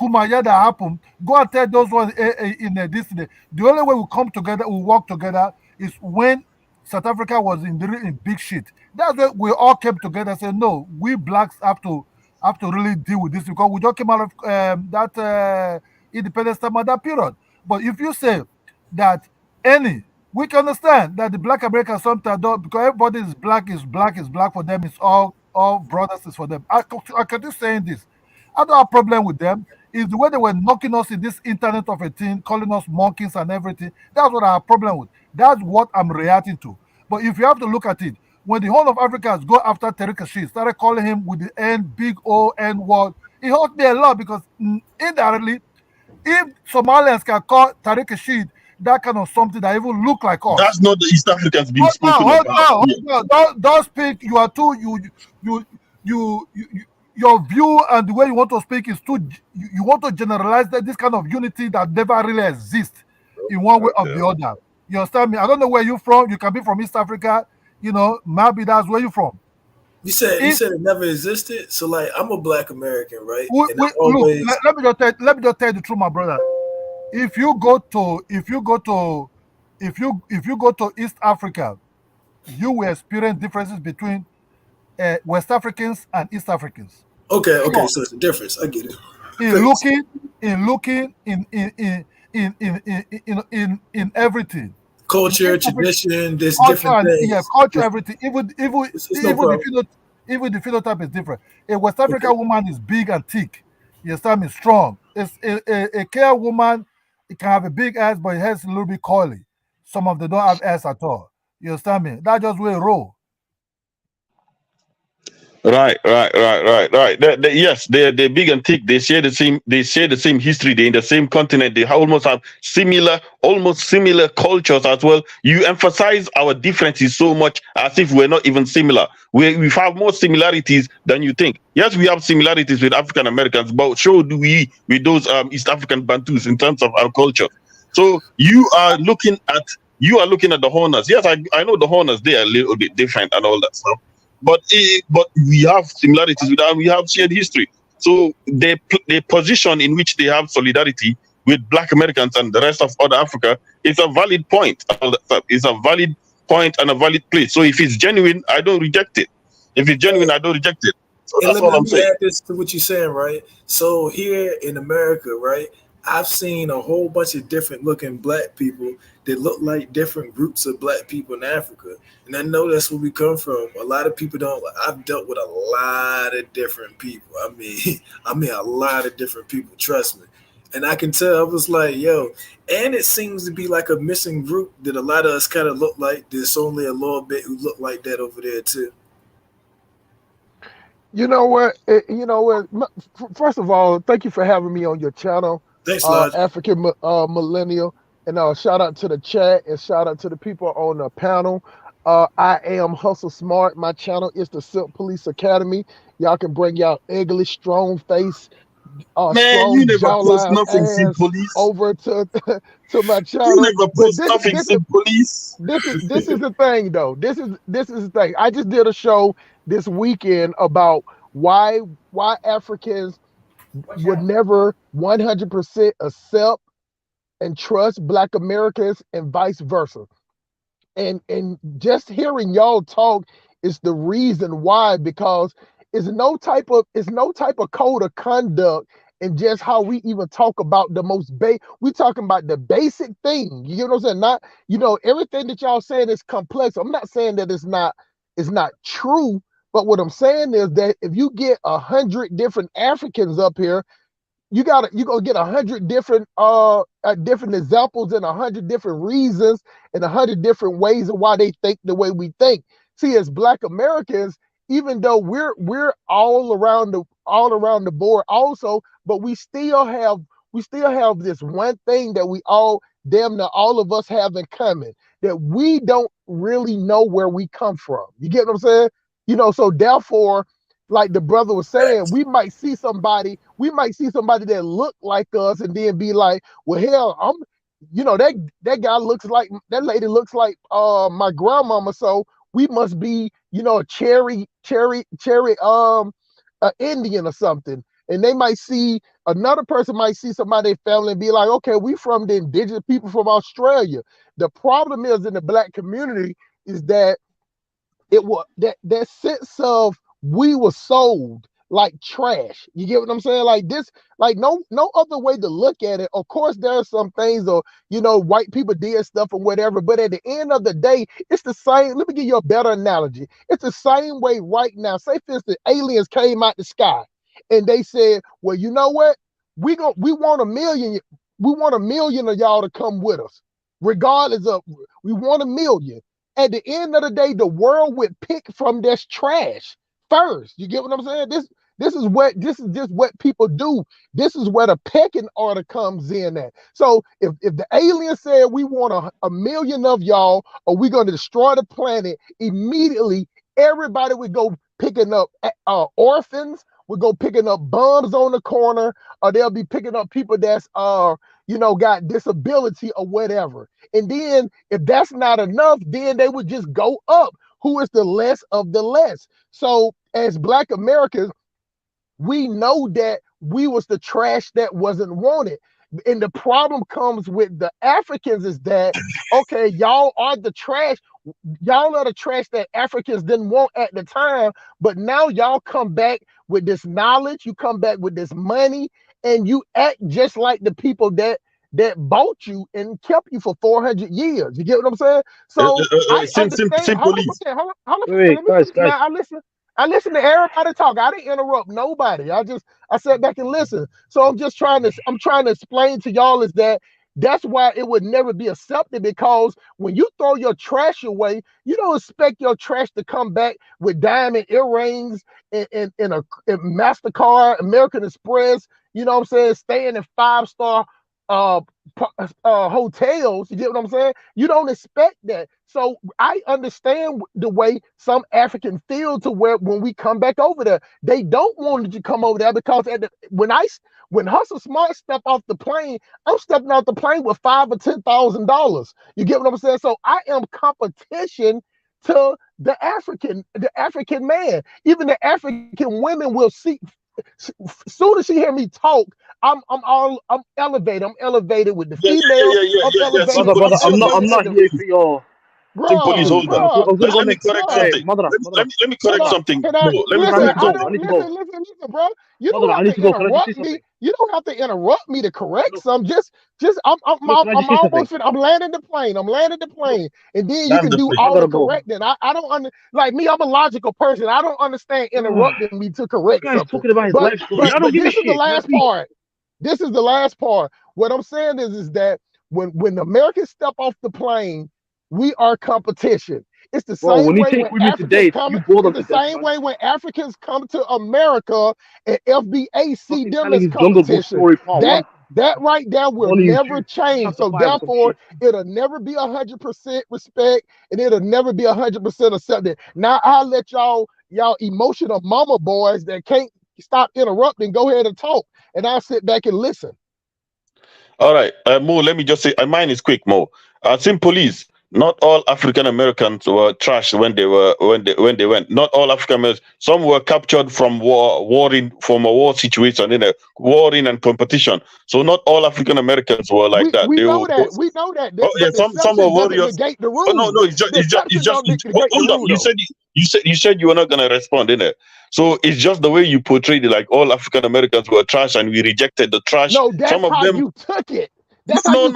Kumaya that happened, go and tell those ones in this. The only way we come together, we work together, is when South Africa was in big shit. That's why we all came together and said, no, we blacks have to really deal with this because we just came out of that independence time at that period. But if you say that we can understand that the black Americans sometimes don't, because everybody is black for them, it's all brothers is for them. I continue saying this. I don't have a problem with them. It's the way they were knocking us in this internet of a thing, calling us monkeys and everything. That's what I have a problem with. That's what I'm reacting to. But if you have to look at it, when the whole of Africans go after Tariq Rashid, started calling him with the N, big O, N word, it hurt me a lot because indirectly, if Somalians can call Tariq Rashid that kind of something that even look like us, that's not the East Africans being spoken about. Don't speak. You are too. Your view and the way you want to speak is too. You want to generalize this kind of unity that never really exists in one way or the other. You understand me? I don't know where you're from. You can be from East Africa. maybe that's where you're from. You said If it never existed. So like, I'm a Black American, right? And I look, always let me just tell you the truth, my brother. If you go to East Africa, you will experience differences between West Africans and East Africans. okay. Sure. So it's a difference. I get it. In 'Cause- looking, in everything. culture, East Africa, tradition, there's culture different and things. culture, everything. It's no Even the problem. even the phenotype is different. A West Okay. African woman is big and thick. You understand me? Strong. It's a Kea woman. It can have a big ass, but it has a little bit curly. Some of them don't have ass at all. You understand me? That's just where it roll. Right, right. Yes, they're big and thick. They share the same. They share the same history. They're in the same continent. They almost have almost similar cultures as well. You emphasize our differences so much as if we're not even similar. We have more similarities than you think. Yes, we have similarities with African Americans, but so do we with those East African Bantus in terms of our culture. So you are looking at the Horners. Yes, I know the Horners. They are a little bit different and all that stuff. But we have similarities with them. We have shared history. So the position in which they have solidarity with Black Americans and the rest of other Africa is a valid point. It's a valid point and a valid place. So if it's genuine, I don't reject it. If it's genuine, I don't reject it. So And that's all let I'm me saying. add this to what you're saying, right? So here in America, right, I've seen a whole bunch of different looking Black people that look like different groups of Black people in Africa. And I know that's where we come from. A lot of people don't. I've dealt with a lot of different people. I mean, I mean a lot of different people. Trust me. And I can tell I was like, yo, and it seems to be like a missing group that a lot of us kind of look like. There's only a little bit who look like that over there too. You know what? First of all, thank you for having me on your channel, Thanks, Lodge. African Millennial. And shout out to the chat and shout out to the people on the panel. I am Hustle Smart. My channel is the Silk Police Academy. Y'all can bring y'all ugly, strong face, Man, you strong never post jawline nothing, Sid ass Police. over to to my You channel. never But post nothing, Sid Police. this is the thing though. This is the thing. I just did a show this weekend about why Africans would never 100% accept and trust Black Americans and vice versa. And just hearing y'all talk is the reason why, because it's no type of code of conduct and just how we even talk about the most we talking about the basic thing. You know what I'm saying? Not, everything that y'all saying is complex. I'm not saying that it's not true, but what I'm saying is that if you get 100 different Africans up here, you gonna get 100 different examples and 100 different reasons and 100 different ways of why they think the way we think. See, as Black Americans, even though we're all around the board also, but we still have this one thing that we all, damn near all of us, have in common, that we don't really know where we come from. You get what I'm saying? So therefore, like the brother was saying, we might see somebody that look like us and then be like, well, hell, that lady looks like my grandmama, so we must be, a cherry Indian or something. And another person might see somebody in their family and be like, okay, we from the indigenous people from Australia. The problem is, in the Black community, is that it was that sense of, we were sold like trash. You get what I'm saying? Like this, like no other way to look at it. Of course, there are some things, or white people did stuff or whatever, but at the end of the day, it's the same. Let me give you a better analogy. It's the same way right now. Say, for instance, aliens came out the sky and they said, well, you know what? We want 1 million. We want 1 million of y'all to come with us, regardless of, we want 1 million. At the end of the day, the world would pick from this trash first. You get what I'm saying? This is just what people do. This is where the pecking order comes in at. So if the alien said, we want 1 million of y'all, or we're going to destroy the planet, immediately everybody would go picking up orphans, would go picking up bums on the corner, or they'll be picking up people that's got disability or whatever. And then if that's not enough, then they would just go up. who is the less of the less. So as Black Americans, we know that we was the trash that wasn't wanted. And the problem comes with the Africans is that, okay, y'all are the trash. Y'all are the trash that Africans didn't want at the time, but now y'all come back with this knowledge, you come back with this money, and you act just like the people that bought you and kept you for 400 years. You get what I'm saying? So I understand. Hold on. Wait, Let me guys, finish, man. I listen to everybody talk. I didn't interrupt nobody. I sat back and listened. So I'm trying to explain to y'all is that that's why it would never be accepted, because when you throw your trash away, you don't expect your trash to come back with diamond earrings and a MasterCard, American Express, you know what I'm saying, staying in 5-star hotels. You get what I'm saying? You don't expect that. So I understand the way some Africans feel to where when we come back over there, they don't want you to come over there, because when Hustle Smart step off the plane, I'm stepping off the plane with $5,000 or $10,000. You get what I'm saying? So I am competition to the African man. Even the African women will see. Soon as she hear me talk, I'm elevated. I'm elevated with the female. I'm elevated. Brother, I'm not here for your. Police, hold on. Let me correct something. Let me correct something. Listen, bro. You don't have to interrupt me. You don't have to interrupt me to correct some. I'm almost. I'm landing the plane. And then you can do all the correcting. I don't like me. I'm a logical person. I don't understand interrupting me to correct something. Talking about his life story. I don't give a shit. This is the last part. This is the last part. What I'm saying is that when Americans step off the plane, we are competition. It's the same way when Africans come. It's the same way when Africans come to America and FBA see them as competition. That right there will never change. So therefore, it'll never be 100% respect, and it'll never be 100% accepted. Now I'll let y'all emotional mama boys that can't stop interrupting go ahead and talk, and I'll sit back and listen. All right, Mo. Let me just say, mine is quick, Mo. Police. Not all African Americans were trashed when they went. Not all African Americans. Some were captured from a war situation, warring and competition. So not all African Americans were like that. We know that. Oh, yeah, some were warriors. Negate the rule. Oh, no, it's just. Hold on. You said you were not gonna respond, innit? So it's just the way you portrayed it, like all African Americans were trash and we rejected the trash. No, that's some of how them. You took it. No.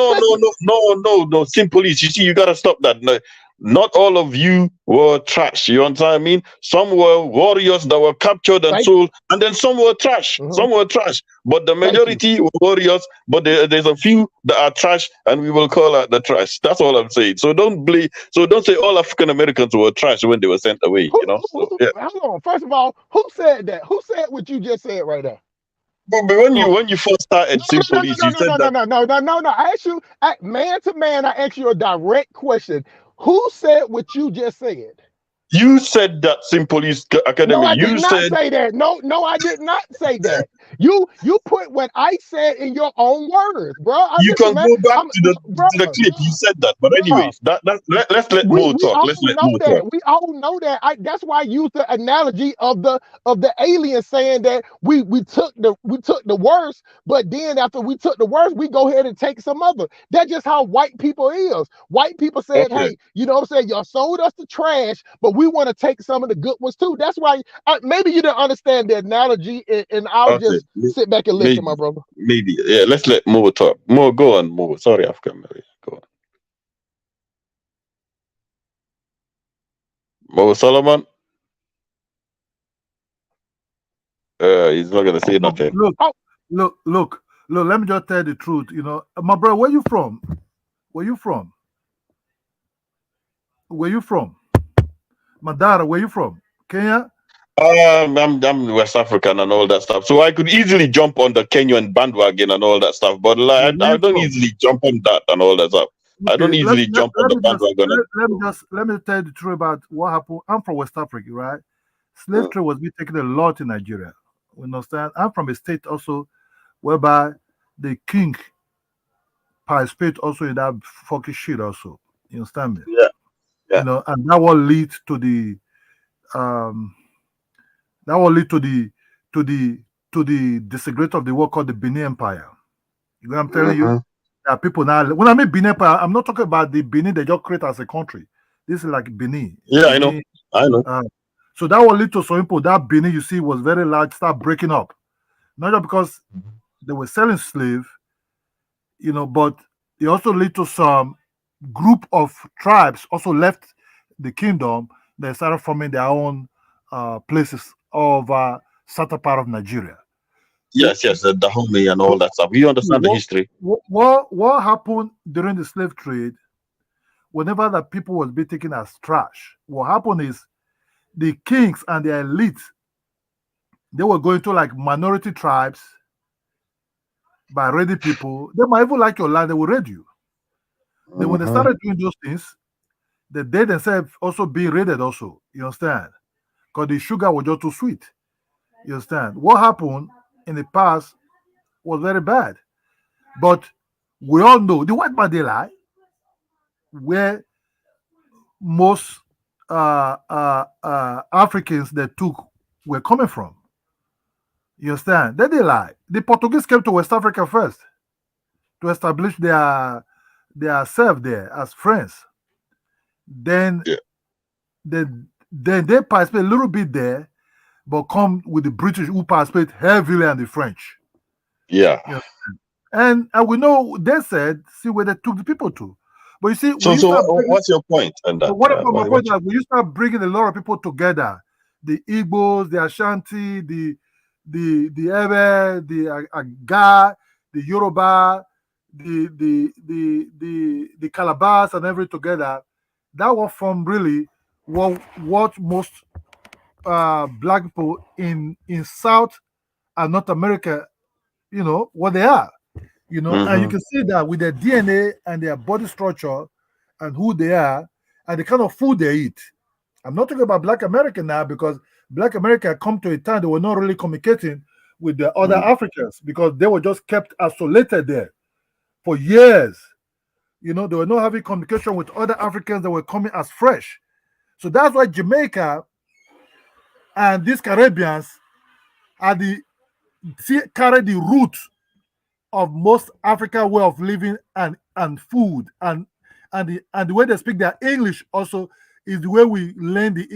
Simple police. You see, you gotta stop that. No, not all of you were trash. You understand what I mean? Some were warriors that were captured and sold, and then some were trash. Some were trash, but the majority were warriors. But there's a few that are trash, and we will call out the trash. That's all I'm saying. So don't say all African Americans were trash when they were sent away. Hold on. First of all, who said that? Who said what you just said right there? But when you first started police, you said that. No. I asked you, man to man, I asked you a direct question. Who said what you just said? You said that Police Academy. No, I did not say that. No, I did not say that. You put what I said in your own words, bro. You can go back to the clip. You said that. But anyways, let's let Mo talk. Let's let Mo talk. We all know that. That's why I used the analogy of the alien saying that we took the worst, but then after we took the worst, we go ahead and take some other. That's just how white people is. White people said, hey, you know what I'm saying? Y'all sold us the trash, but we want to take some of the good ones too. That's why maybe you didn't understand the analogy, and I'll just sit back and listen, my brother. Maybe, yeah. Let's let Mo talk. Mo, go on, Mo. Sorry, I've come. Go on. Mo Solomon. He's not gonna say nothing. Look. Let me just tell the truth. My brother, where you from? Madara, where you from? Kenya? I'm West African and all that stuff, so I could easily jump on the Kenyan bandwagon and all that stuff. But I don't easily jump on that and all that stuff. Okay, I don't easily jump on the bandwagon. Let me tell you the truth about what happened. I'm from West Africa, right? Slave trade was being taken a lot in Nigeria. You understand? I'm from a state also whereby the king participate also in that fucking shit also. You understand me? Yeah. you know, and that will lead to the that will lead to the disintegration of the world called the Benin Empire. You know what I'm telling you? There are people now. When I mean Benin Empire, I'm not talking about the Benin they just create as a country. This is like Benin. Yeah, Benin, I know. So that will lead to some people. That Benin you see was very large, start breaking up. Not just because they were selling slaves, you know, but it also lead to some group of tribes also left the kingdom. They started forming their own places over southern part of Nigeria. Yes, the Dahomey and all that stuff. You understand the history. What happened during the slave trade? Whenever the people was being taken as trash, what happened is the kings and the elite, they were going to like minority tribes by raiding people. They might even like your land, they will raid you. Then when they started doing those things, they themselves also being raided also. You understand? Because the sugar was just too sweet. You understand? What happened in the past was very bad. But we all know the white man they lie, where most Africans they took were coming from. You understand? They lie. The Portuguese came to West Africa first to establish their self there as friends. Then they participate a little bit there, but come with the British who participate heavily and the French. Yeah. You know? And we know they said, see where they took the people to. But you see, so what's your point? And that, what about my point? That when you start bringing a lot of people together, the Igbos, the Ashanti, the Ebe, the Aga, the Yoruba, the Calabas and everything together, that will form really what most black people in South and North America, you know, what they are. You know, and you can see that with their DNA and their body structure and who they are and the kind of food they eat. I'm not talking about Black American now because Black America come to a time they were not really communicating with the other Africans because they were just kept isolated there for years. You know, they were not having communication with other Africans that were coming as fresh. So that's why Jamaica and these Caribbeans are carry the root of most African way of living and food and the way they speak their English also is the way we learn the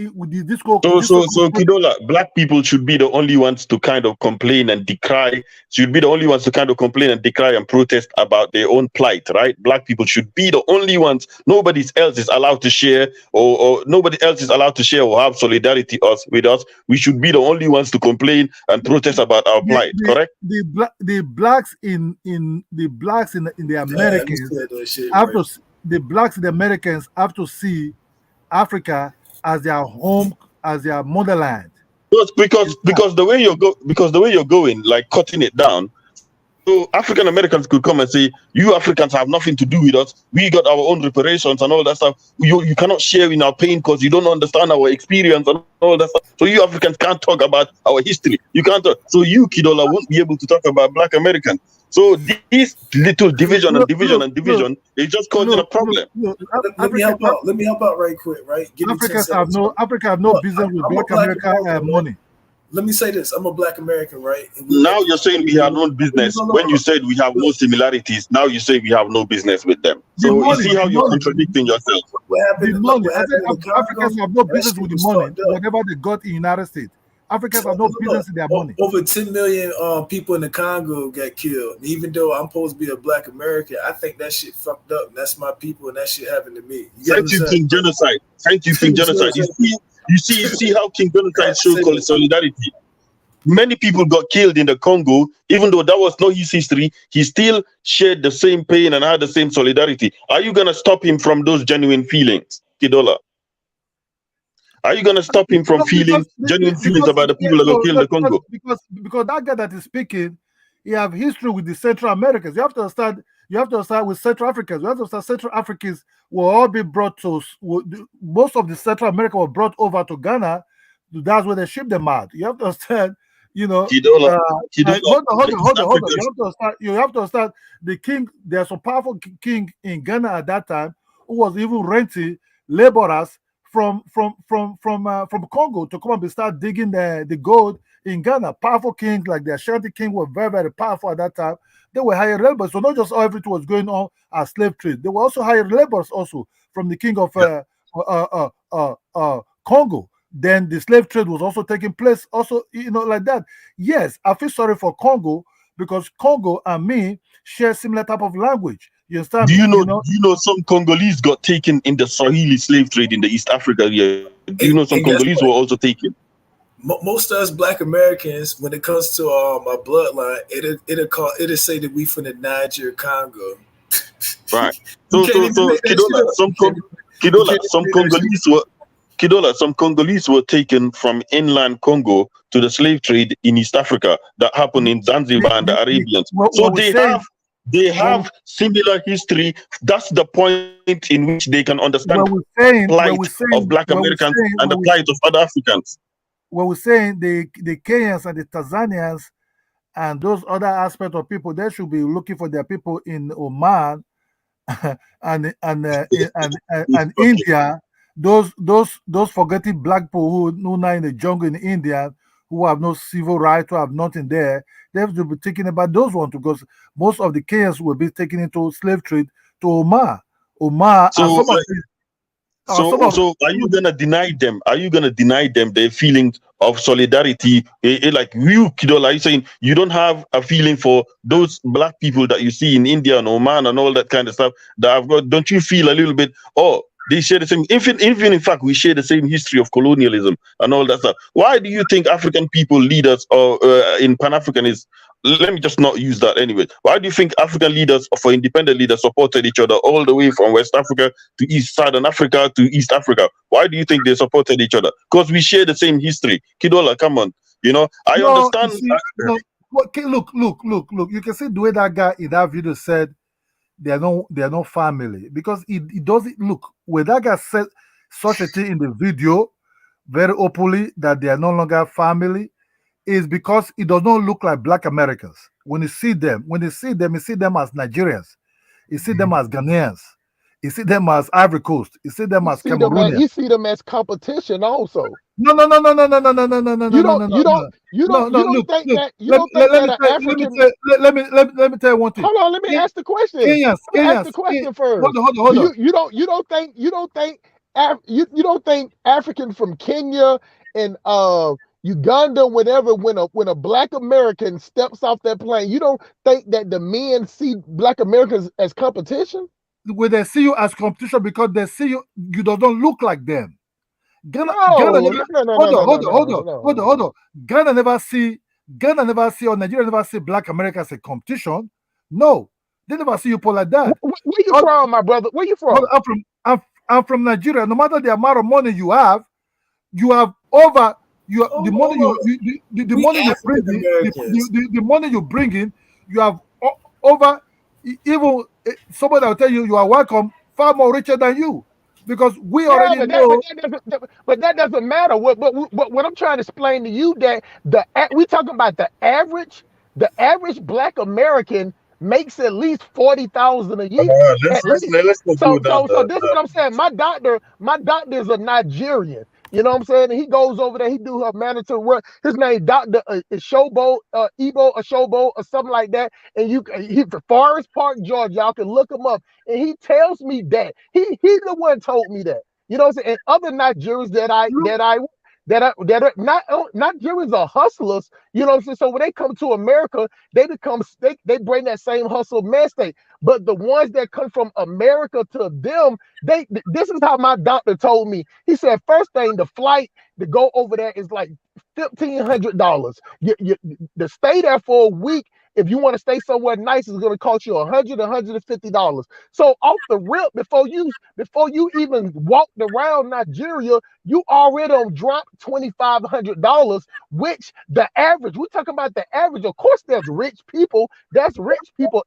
discourse. So Kidola, black people should be the only ones to kind of complain and decry. Should be the only ones to kind of complain and decry and protest about their own plight, right? Black people should be the only ones. Nobody else is allowed to share, or nobody else is allowed to share or have solidarity with us. We should be the only ones to complain and protest about our plight. Correct? The blacks in the Americans the blacks in the Americans have to see Africa as their home, as their motherland. Because the way you're going, like cutting it down, so African Americans could come and say, you Africans have nothing to do with us. We got our own reparations and all that stuff. You cannot share in our pain because you don't understand our experience and all that stuff. So you Africans can't talk about our history. You can't talk. So you, Kidola, won't be able to talk about Black Americans. So this little division is just causing a problem. Let me help out right quick, right? Africa have no business with Black America money. Let me say this. I'm a Black American, right? Now you're saying we have no business. When you said we have no similarities, now you say we have no business with them. So you see how you're contradicting yourself. Africans have no business with the money, whatever they got in the United States. Africans have no business in their money. Over 10 million people in the Congo got killed. Even though I'm supposed to be a Black American, I think that shit fucked up. And that's my people, and that shit happened to me. Thank you, King Genocide. Thank you, King Genocide. You see how King Genocide showed solidarity. Many people got killed in the Congo, even though that was not his history. He still shared the same pain and had the same solidarity. Are you gonna stop him from those genuine feelings, Kidola? Are you gonna stop him from feeling genuine feelings about the people that got killed in the Congo? Because that guy that is speaking, he have history with the Central Americans. You have to start with Central Africans. You have to start Central Africans will all be brought to most of the Central America were brought over to Ghana. That's where they ship them out. You have to understand, you know. Kidola. Hold on. You have to understand the king. There's a powerful king in Ghana at that time who was even renting laborers from Congo to come and start digging the gold in Ghana. Powerful kings like the Ashanti king were very, very powerful at that time. They were hired laborers. So not just everything was going on as slave trade. They were also hired laborers also from the king of Congo. Then the slave trade was also taking place also, like that. Yes, I feel sorry for Congo because Congo and me share similar type of language. You understand? Do you know some Congolese got taken in the Swahili slave trade in the East Africa area? Do you know some Congolese were also taken? Most of us Black Americans, when it comes to my bloodline, it'll say that we from the Niger Congo. Right. So some Congolese were taken from inland Congo to the slave trade in East Africa that happened in Zanzibar and the Arabians. So they have similar history. That's the point in which they can understand the plight of Black Americans and the plight of other Africans. When we're saying the Kenyans and the Tanzanians and those other aspects of people, they should be looking for their people in Oman and India. Those forgetting black people who now in the jungle in India, who have no civil rights, who have nothing there. They have to be thinking about those ones because most of the Kenyans will be taken into slave trade to Oman. So are you gonna deny them? Are you gonna deny them their feelings of solidarity? Like you, Kidola, are you saying you don't have a feeling for those black people that you see in India and Oman and all that kind of stuff that I've got? Don't you feel a little bit? Oh, they share the same. Even in fact, we share the same history of colonialism and all that stuff. Why do you think African people leaders or in Pan-Africanism? Let me just not use that anyway. Why do you think African leaders or independent leaders supported each other all the way from West Africa to Southern Africa to East Africa? Why do you think they supported each other? Because we share the same history. Kidola, come on. I understand. Look. You can see the way that guy in that video said they are no family because it doesn't look when that guy said such a thing in the video very openly that they are no longer family. Is because it does not look like Black Americans. When you see them, you see them as Nigerians, you see them as Ghanaians, you see them as Ivory Coast, you see them as Cameroonians. You see them as competition also. No. You don't think that let me tell you one thing. Hold on, let me ask the question. Ask the question first. Hold on. You don't think Africans from Kenya and Uganda, whenever when a Black American steps off that plane, you don't think that the men see Black Americans as competition? When they see you as competition because they see you don't look like them. Ghana never see or Nigeria never see Black Americans as a competition. No, they never see you pull like that. Where you from, my brother? Where you from? I'm from Nigeria. No matter the amount of money you have over. The money you bring in, you have over even somebody will tell you are welcome, far more richer than you, because we already know. But that doesn't matter. What I'm trying to explain to you that we talking about the average Black American makes at least $40,000 a year. Let's So this is what I'm saying. My doctor is a Nigerian. You know what I'm saying? And he goes over there, he do her mandatory work. His name Dr. Shobo, Ebo or Shobo or something like that. And he from Forest Park, Georgia. Y'all can look him up. And he tells me that. He's the one told me that. You know what I'm saying? And other Nigerians that are not Nigerians are hustlers, you know what I'm saying? So when they come to America, they bring that same hustle message. But the ones that come from America to them, this is how my doctor told me. He said, first thing, the flight to go over there is like $1,500. To stay there for a week, if you want to stay somewhere nice, it's going to cost you $150. So off the rip, before you even walked around Nigeria, you already dropped $2,500, which the average, we're talking about the average. Of course, there's rich people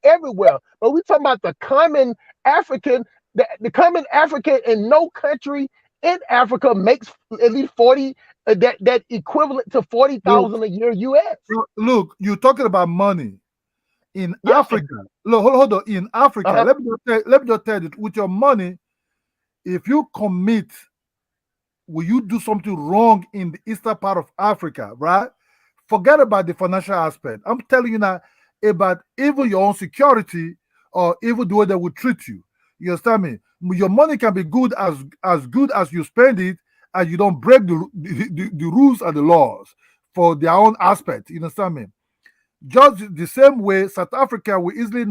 everywhere, but we're talking about the common African, the common African in no country in Africa makes at least 40, that equivalent to $40,000 a year US. Look, you're talking about money in Africa. Look, hold on. In Africa, let me just tell you, with your money, if you commit, will you do something wrong in the eastern part of Africa, right? Forget about the financial aspect. I'm telling you now about even your own security or even the way they will treat you. You understand me? Your money can be good as you spend it, and you don't break the rules and the laws for their own aspect. You understand me? Just the same way South Africa will easily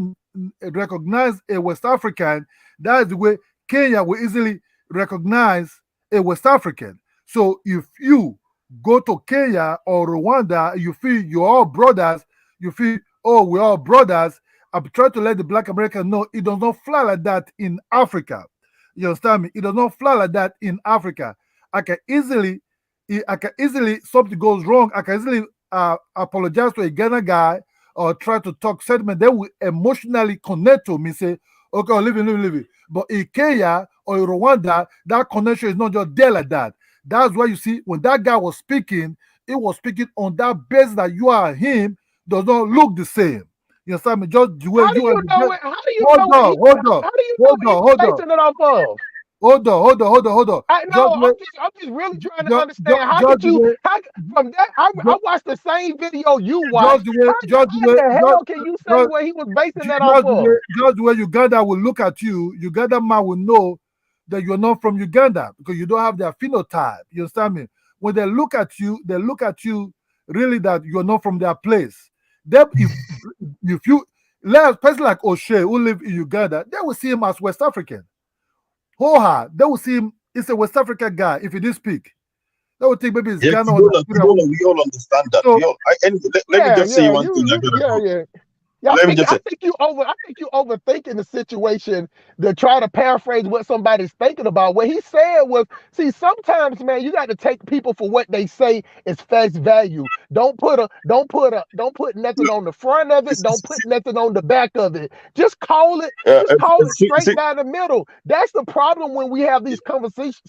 recognize a West African, that is the way Kenya will easily recognize a West African. So if you go to Kenya or Rwanda, you feel you're all brothers, you feel, oh, we're all brothers. I'm trying to let the Black American know it does not fly like that in Africa. You understand me? It does not fly like that in Africa. I can easily, something goes wrong, I can easily apologize to a Ghana guy or try to talk sentiment. They will emotionally connect to me, say, okay, leave it. But in Kenya or in Rwanda, that connection is not just there like that. That's why you see when that guy was speaking, it was speaking on that base that you are him does not look the same. You understand me? Just the way How do you you and know it? How do you hold know on, it? hold on, How do you hold know on, what hold he's on, basing it off of? hold on. I Just know. wait, I'm just really trying to just, understand. How just did you? wait, How from that? I just, watched the same video you watched. just the way, just the How in way, the hell can you say just, what he was basing that off just the way, of? just the way Uganda will look at you, Uganda man will know that you're not from Uganda because you don't have their phenotype. You understand me? When they look at you really that you're not from their place. Then if you let a person like O'Shea who live in Uganda, they will see him as West African. Hoha, they will see him, it's a West African guy if he didn't speak. They will think maybe it's Yeah, Ghana or Nigeria. we all understand that. So, Anyway, let me Yeah, just say yeah, one thing. I gotta go. yeah. Yeah, Let me just I say, think you overthinking the situation to try to paraphrase what somebody's thinking about. What he said was, see, sometimes, man, you got to take people for what they say is face value. Don't put nothing on the front of it. Don't put nothing on the back of it. Just call it straight down the middle. That's the problem when we have these conversations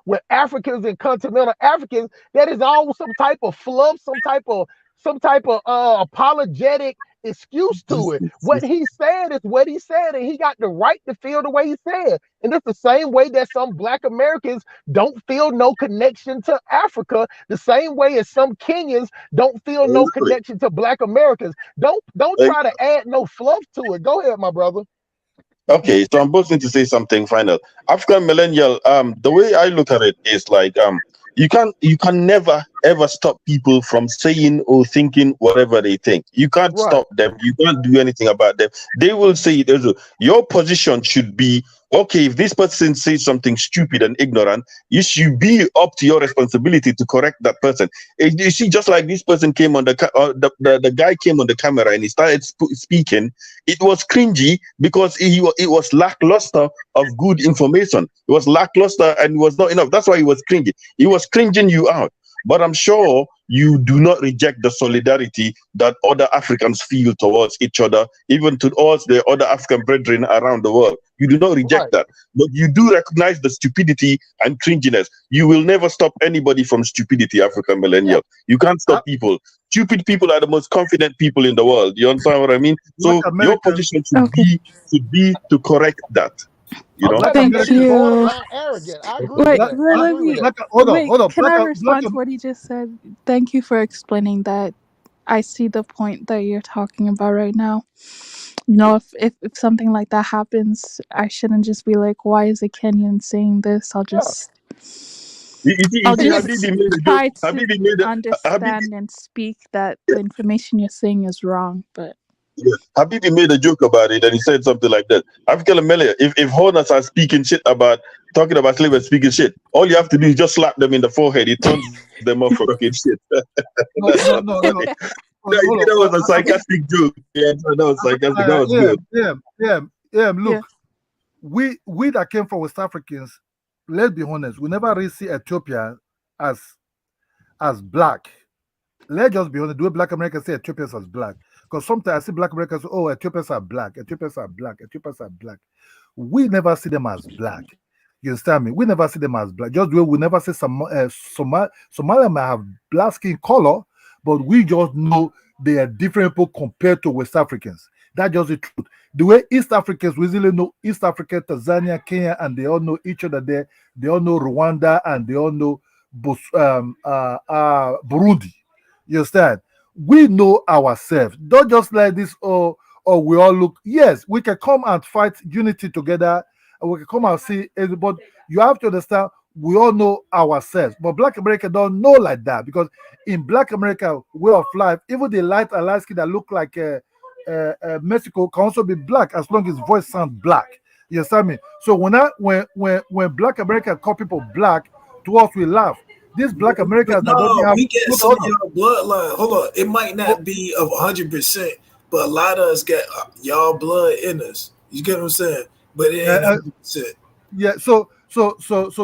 with Africans and continental Africans. That is all some type of fluff, some type of apologetic excuse to it. What he said is what he said, and he got the right to feel the way he said. And it's the same way that some Black Americans don't feel no connection to Africa, the same way as some Kenyans don't feel no connection to Black Americans. Don't try to add no fluff to it. Go ahead, my brother. okay, so I'm boasting to say something final. African millennial, the way I look at it is like you can never ever stop people from saying or thinking whatever they think. You can't stop them. You can't do anything about them. They will say it. Your position should be okay. If this person says something stupid and ignorant, you should be up to your responsibility to correct that person. You see, just like this person came on the guy came on the camera and he started speaking, it was cringy because it was lackluster of good information. It was lackluster and it was not enough. That's why he was cringy. He was cringing you out. But I'm sure you do not reject the solidarity that other Africans feel towards each other, even towards the other African brethren around the world. You do not reject that. But you do recognize the stupidity and cringiness. You will never stop anybody from stupidity, African millennial. You can't stop people. Stupid people are the most confident people in the world. You understand what I mean? So your position should be to correct that. You know? Thank you. Borderline arrogant. I agree with that. Hold on. Can I respond to what he just said? Thank you for explaining that. I see the point that you're talking about right now. You know, if something like that happens, I shouldn't just be like, why is a Kenyan saying this? I'll just try to understand and speak that the information you're saying is wrong. But yeah, Habibi made a joke about it and he said something like that. African American, if Hornets are talking about slavery and speaking shit, all you have to do is just slap them in the forehead. It turns them off for talking shit. No. That was a sarcastic joke. Yeah, that was sarcastic. That was good. Yeah. Look, we that came from West Africans, let's be honest, we never really see Ethiopia as black. Let's just be honest. Do Black Americans say Ethiopians as black? Because sometimes I see Black Americans say, oh, Ethiopians are black. We never see them as black. You understand me? We never see them as black. Just the way we never see Somalia might have black skin color, but we just know they are different people compared to West Africans. That's just the truth. The way East Africans, we easily know East Africa, Tanzania, Kenya, and they all know each other there. They all know Rwanda and they all know Burundi. You understand? We know ourselves. Don't just like this, or we all look. Yes, we can come and fight unity together, and we can come and see it, but you have to understand we all know ourselves. But Black America don't know like that, because in Black America way of life, even the light and light skin that look like Mexico can also be black as long as voice sounds black. You understand me? So when Black America call people black, to us we laugh. These Black But Americans that don't no, have we get no, some of no, y'all bloodline. Hold on, it might not be of 100%, but a lot of us get y'all blood in us. You get what I'm saying? But it ain't no. 100%. Yeah, so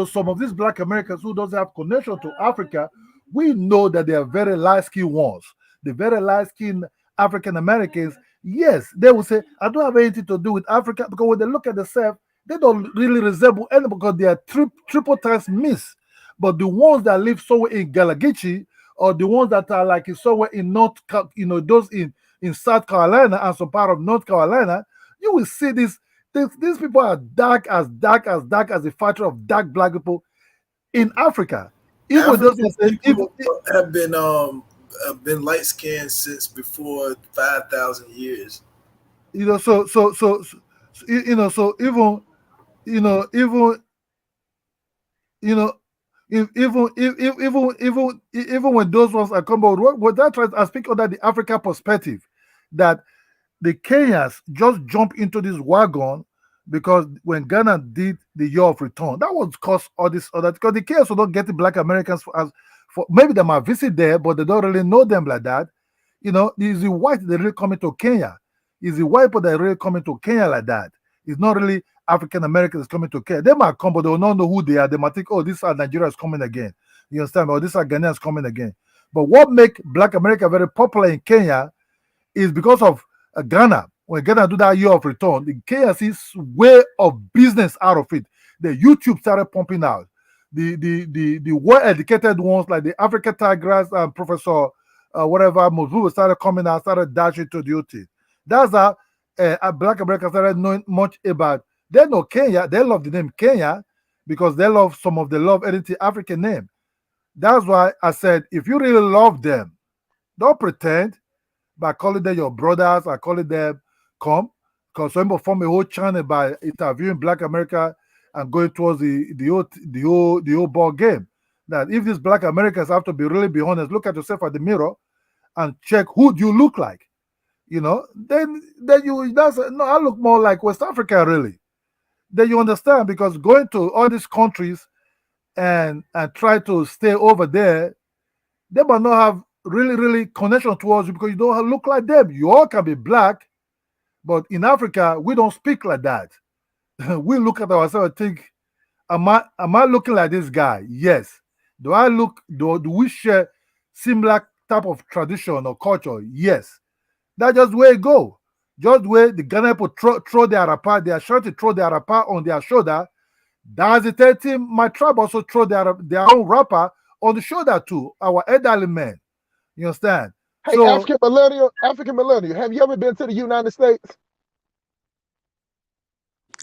some of these Black Americans who doesn't have connection to Africa, we know that they are very light-skinned ones. The very light-skinned African Americans, yes, they will say, I don't have anything to do with Africa, because when they look at themselves, they don't really resemble any, because they are triple times miss. But the ones that live somewhere in Galagichi, or the ones that are like somewhere in those in South Carolina and some part of North Carolina, you will see these people are dark as the factory of dark Black people in Africa. Even those African people have been light skinned since before 5,000 years. so even you know even you know even when those ones are come out, what that tries, I speak under the Africa perspective, that the Kenyans just jump into this wagon, because when Ghana did the year of return, that was cause all this other, because the Kenyans will not get the Black Americans for maybe they might visit there, but they don't really know them like that. It's the white that really coming to Kenya. It's the white people that really coming to Kenya like that. It's not really African Americans coming to Kenya. They might come, but they will not know who they are. They might think, oh, these are Nigerians coming again. You understand? Or these are Ghanaians coming again. But what make Black America very popular in Kenya is because of Ghana. When Ghana do that year of return, the KSC's way of business out of it, the YouTube started pumping out. The well-educated ones like the Africa Tigers and Professor whatever Mozu started coming out, started dashing to the UT. That's how Black Americans started knowing much about. They know Kenya. They love the name Kenya because they love some of the love anything African name. That's why I said, if you really love them, don't pretend by calling them your brothers or calling them come, because some people form a whole channel by interviewing Black America and going towards the whole ball game. That if these Black Americans have to be honest, look at yourself at the mirror and check who do you look like. Then I look more like West Africa really. Then you understand, because going to all these countries and try to stay over there, they might not have really connection towards you because you don't look like them. You all can be black, but in Africa we don't speak like that. We look at ourselves and think, am I looking like this guy? Yes. Do we share similar type of tradition or culture? Yes. That's just where it go. Just where the Ghana people throw their rapper, they are sure to throw their rapper on their shoulder. That's the third team. My tribe also throw their own rapper on the shoulder too. Our elderly men. You understand? Hey, so, African millennial, have you ever been to the United States?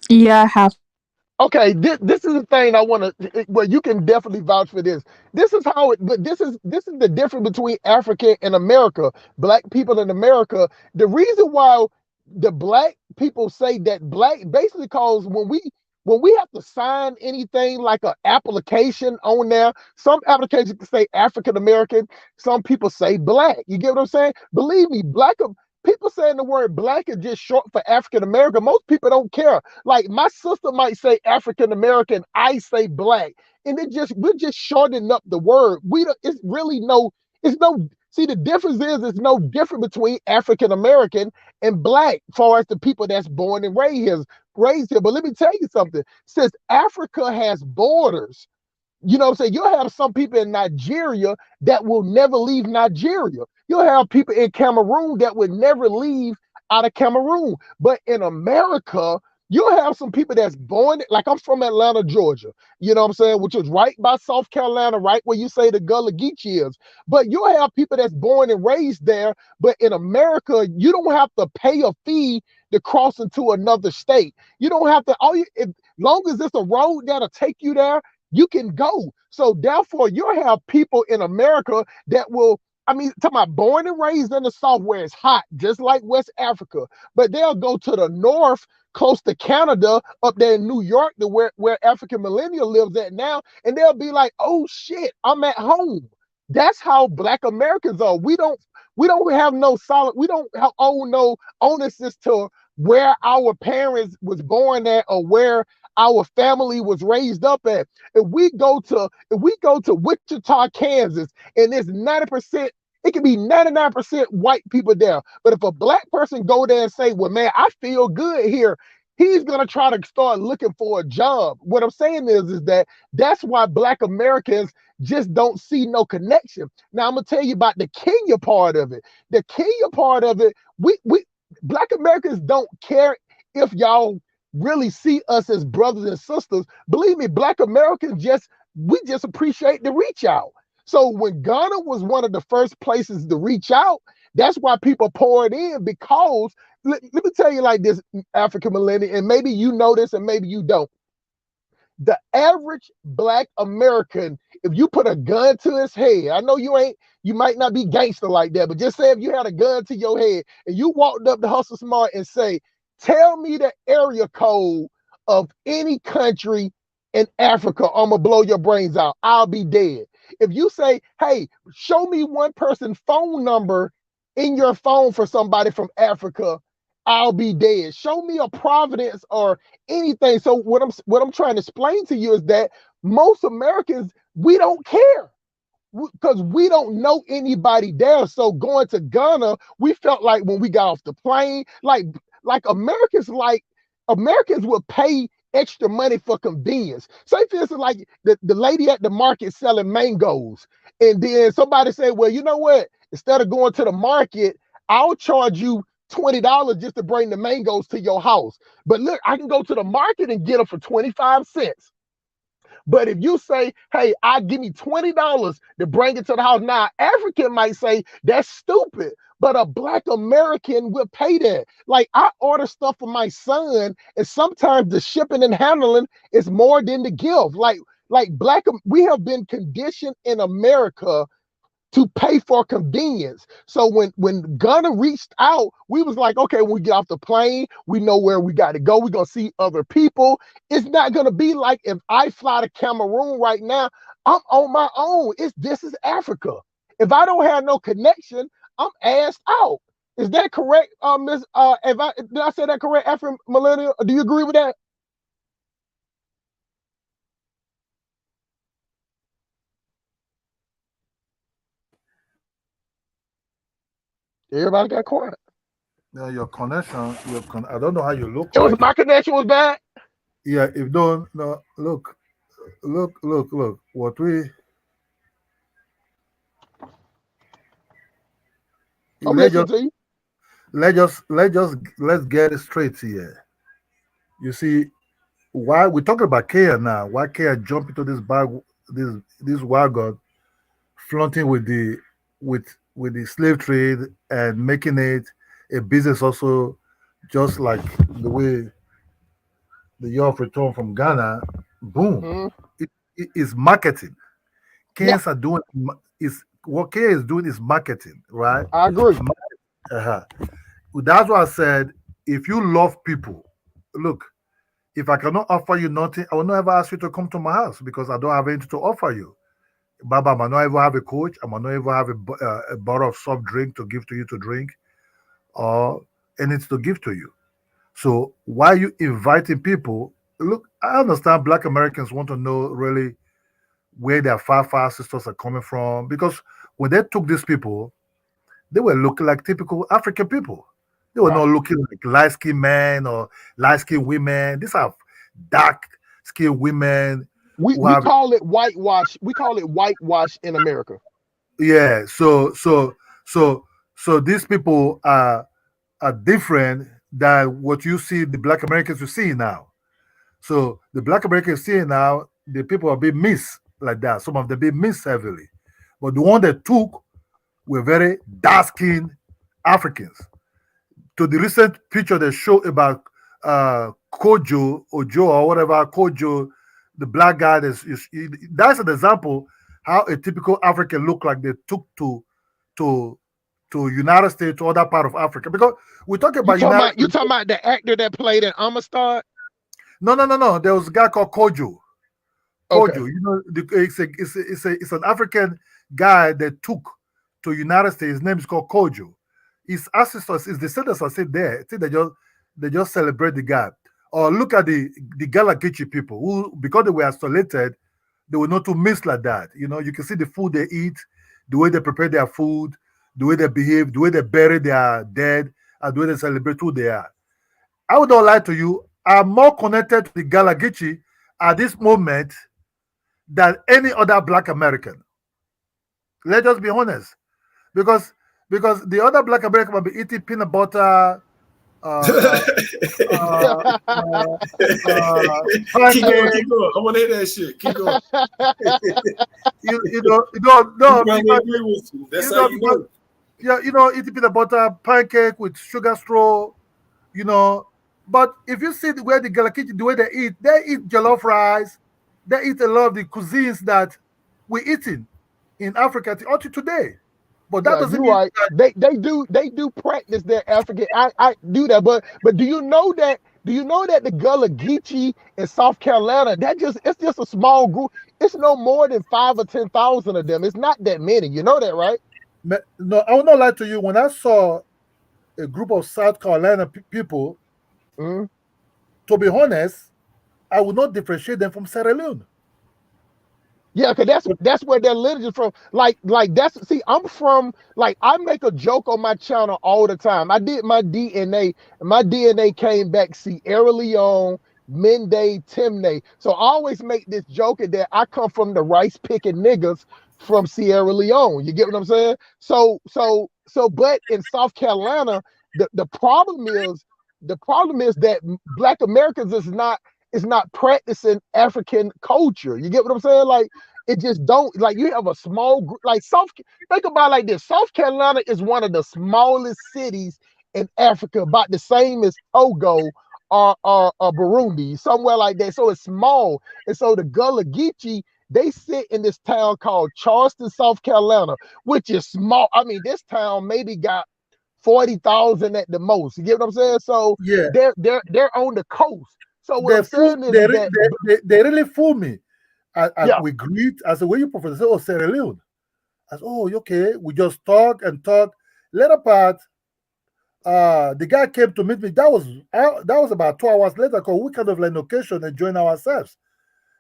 Yeah, I have. Okay, this is the thing I want to. Well, you can definitely vouch for this. This is how it. But this is the difference between Africa and America. Black people in America. The reason why the black people say that black basically because when we have to sign anything like an application on there, some applications can say African American, some people say black. You get what I'm saying? Believe me, people saying the word black is just short for African American. Most people don't care. Like my sister might say African American, I say black, and we're just shortening up the word. It's really no. See, the difference is it's no different between African American and black, as far as the people that's born and raised here. But let me tell you something. Since Africa has borders, you know what I'm saying? You'll have some people in Nigeria that will never leave Nigeria. You'll have people in Cameroon that would never leave out of Cameroon. But in America, You'll have some people that's born, like I'm from Atlanta, Georgia, you know what I'm saying, which is right by South Carolina, right where you say the Gullah Geechee is. But you'll have people that's born and raised there, but in America, you don't have to pay a fee to cross into another state. You don't have to, long as it's a road that'll take you there, you can go. So therefore, you'll have people in America that will, talking about born and raised in the South where it's hot, just like West Africa, but they'll go to the north, close to Canada, up there in New York, to where African millennial lives at now, and they'll be like, "Oh shit, I'm at home." That's how Black Americans are. We don't have no solid. We don't own no ownership to where our parents was born at or where our family was raised up at. If we go to Wichita, Kansas, and there's 90%. It can be 99% white people there. But if a Black person go there and say, well, man, I feel good here, he's going to try to start looking for a job. What I'm saying is that's why Black Americans just don't see no connection. Now, I'm going to tell you about the Kenya part of it. The Kenya part of it, we Black Americans don't care if y'all really see us as brothers and sisters. Believe me, Black Americans we just appreciate the reach out. So when Ghana was one of the first places to reach out, that's why people poured in, because let me tell you like this, African millennial, and maybe you know this and maybe you don't. The average Black American, if you put a gun to his head, I know you might not be gangster like that, but just say if you had a gun to your head and you walked up to Hustle Smart and say, tell me the area code of any country in Africa, I'm gonna blow your brains out. I'll be dead. If you say, hey, show me one person's phone number in your phone for somebody from Africa, I'll be dead. Show me a Providence or anything. So what I'm trying to explain to you is that most Americans, we don't care because we don't know anybody there. So going to Ghana, we felt like when we got off the plane, like Americans will pay extra money for convenience. Say for instance, like the lady at the market selling mangoes, and then somebody say, well, you know what? Instead of going to the market, I'll charge you $20 just to bring the mangoes to your house. But look, I can go to the market and get them for 25 cents. But if you say, hey, give me $20 to bring it to the house, now African might say that's stupid, but a Black American will pay that. Like I order stuff for my son, and sometimes the shipping and handling is more than the gift. Like we have been conditioned in America to pay for convenience. So when Ghana reached out, we was like, okay, when we get off the plane, we know where we got to go. We're going to see other people. It's not going to be like if I fly to Cameroon right now, I'm on my own. This is Africa. If I don't have no connection, I'm asked out. Is that correct, Miss? Did I say that correct, African millennial? Do you agree with that? Everybody got quiet. Yeah, your connection, I don't know how you look. My connection was bad. Yeah, if don't no look. What we let's get it straight here. You see, why we're talking about Kenya now? Why Kenya jump into this wagon, flaunting with the slave trade and making it a business also, just like the way the year of return from Ghana, boom. Mm-hmm. It is marketing. Kenyans are doing what Kenya is doing is marketing, right? I agree. That's why I said, if you love people, look, if I cannot offer you nothing, I will not ever ask you to come to my house because I don't have anything to offer you. Baba, I might not ever have a coach. I might not ever have a bottle of soft drink to give to you to drink or anything to give to you. So why are you inviting people? Look, I understand Black Americans want to know really where their far sisters are coming from, because when they took these people, they were looking like typical African people. They were not looking like light-skinned men or light-skinned women. These are dark-skinned women. We call it whitewash. We call it whitewash in America. Yeah. So these people are different than what you see the Black Americans you see now. So the Black Americans see now, the people are being missed like that. Some of them being missed heavily. But the one that took were very dark-skinned Africans. To the recent picture they show about Kojo or Joe or whatever, Kojo, the black guy, that's an example how a typical African look like they took to United States, to other part of Africa. Because we're talking about you talking about the actor that played in Amistad? No. There was a guy called Kojo. Okay. Kojo, you know, it's an African guy that took to United States. His name is called Kojo. His ancestors, his descendants are still there. I think they just celebrate the guy. Or look at the Galagichi people who, because they were isolated, they were not too mixed like that. You know, you can see the food they eat, the way they prepare their food, the way they behave, the way they bury their dead, and the way they celebrate who they are. I would not lie to you. I'm more connected to the Galagichi at this moment than any other Black American. Let us be honest, because the other Black American will be eating peanut butter, Keep going. I want to hear that shit. Keep going. That's how you know. Yeah, eating peanut butter, pancake with sugar straw, But if you see the way the Galakichi, the way they eat jollof rice, they eat a lot of the cuisines that we're eating in Africa until today. But that doesn't mean right. They do practice their African. I do that, but do you know that the Gullah Geechee in South Carolina, it's just a small group. It's no more than 5,000 or 10,000 of them. It's not that many. You know that, right? No, I will not lie to you. When I saw a group of South Carolina people, to be honest, I would not differentiate them from Sierra Leone. Yeah, because that's where their lineage is from. I'm from, I make a joke on my channel all the time. I did my DNA, and my DNA came back Sierra Leone, Mende, Timne. So I always make this joke that I come from the rice picking niggas from Sierra Leone. You get what I'm saying? So but in South Carolina, the problem is that Black Americans is not practicing African culture. You get what I'm saying? It just don't, you have a small group, think about it like this. South Carolina is one of the smallest cities in Africa, about the same as Togo or Burundi, somewhere like that. So it's small. And so the Gullah Geechee, they sit in this town called Charleston, South Carolina, which is small. I mean, this town maybe got 40,000 at the most. You get what I'm saying? So yeah, they're on the coast. So what I'm saying is they really fool me. We greet, I said, where you from? They say, oh, Sierra Leone. I said, oh, okay. We just talk and talk. Later part, the guy came to meet me. That was about 2 hours later, because we kind of location and join ourselves.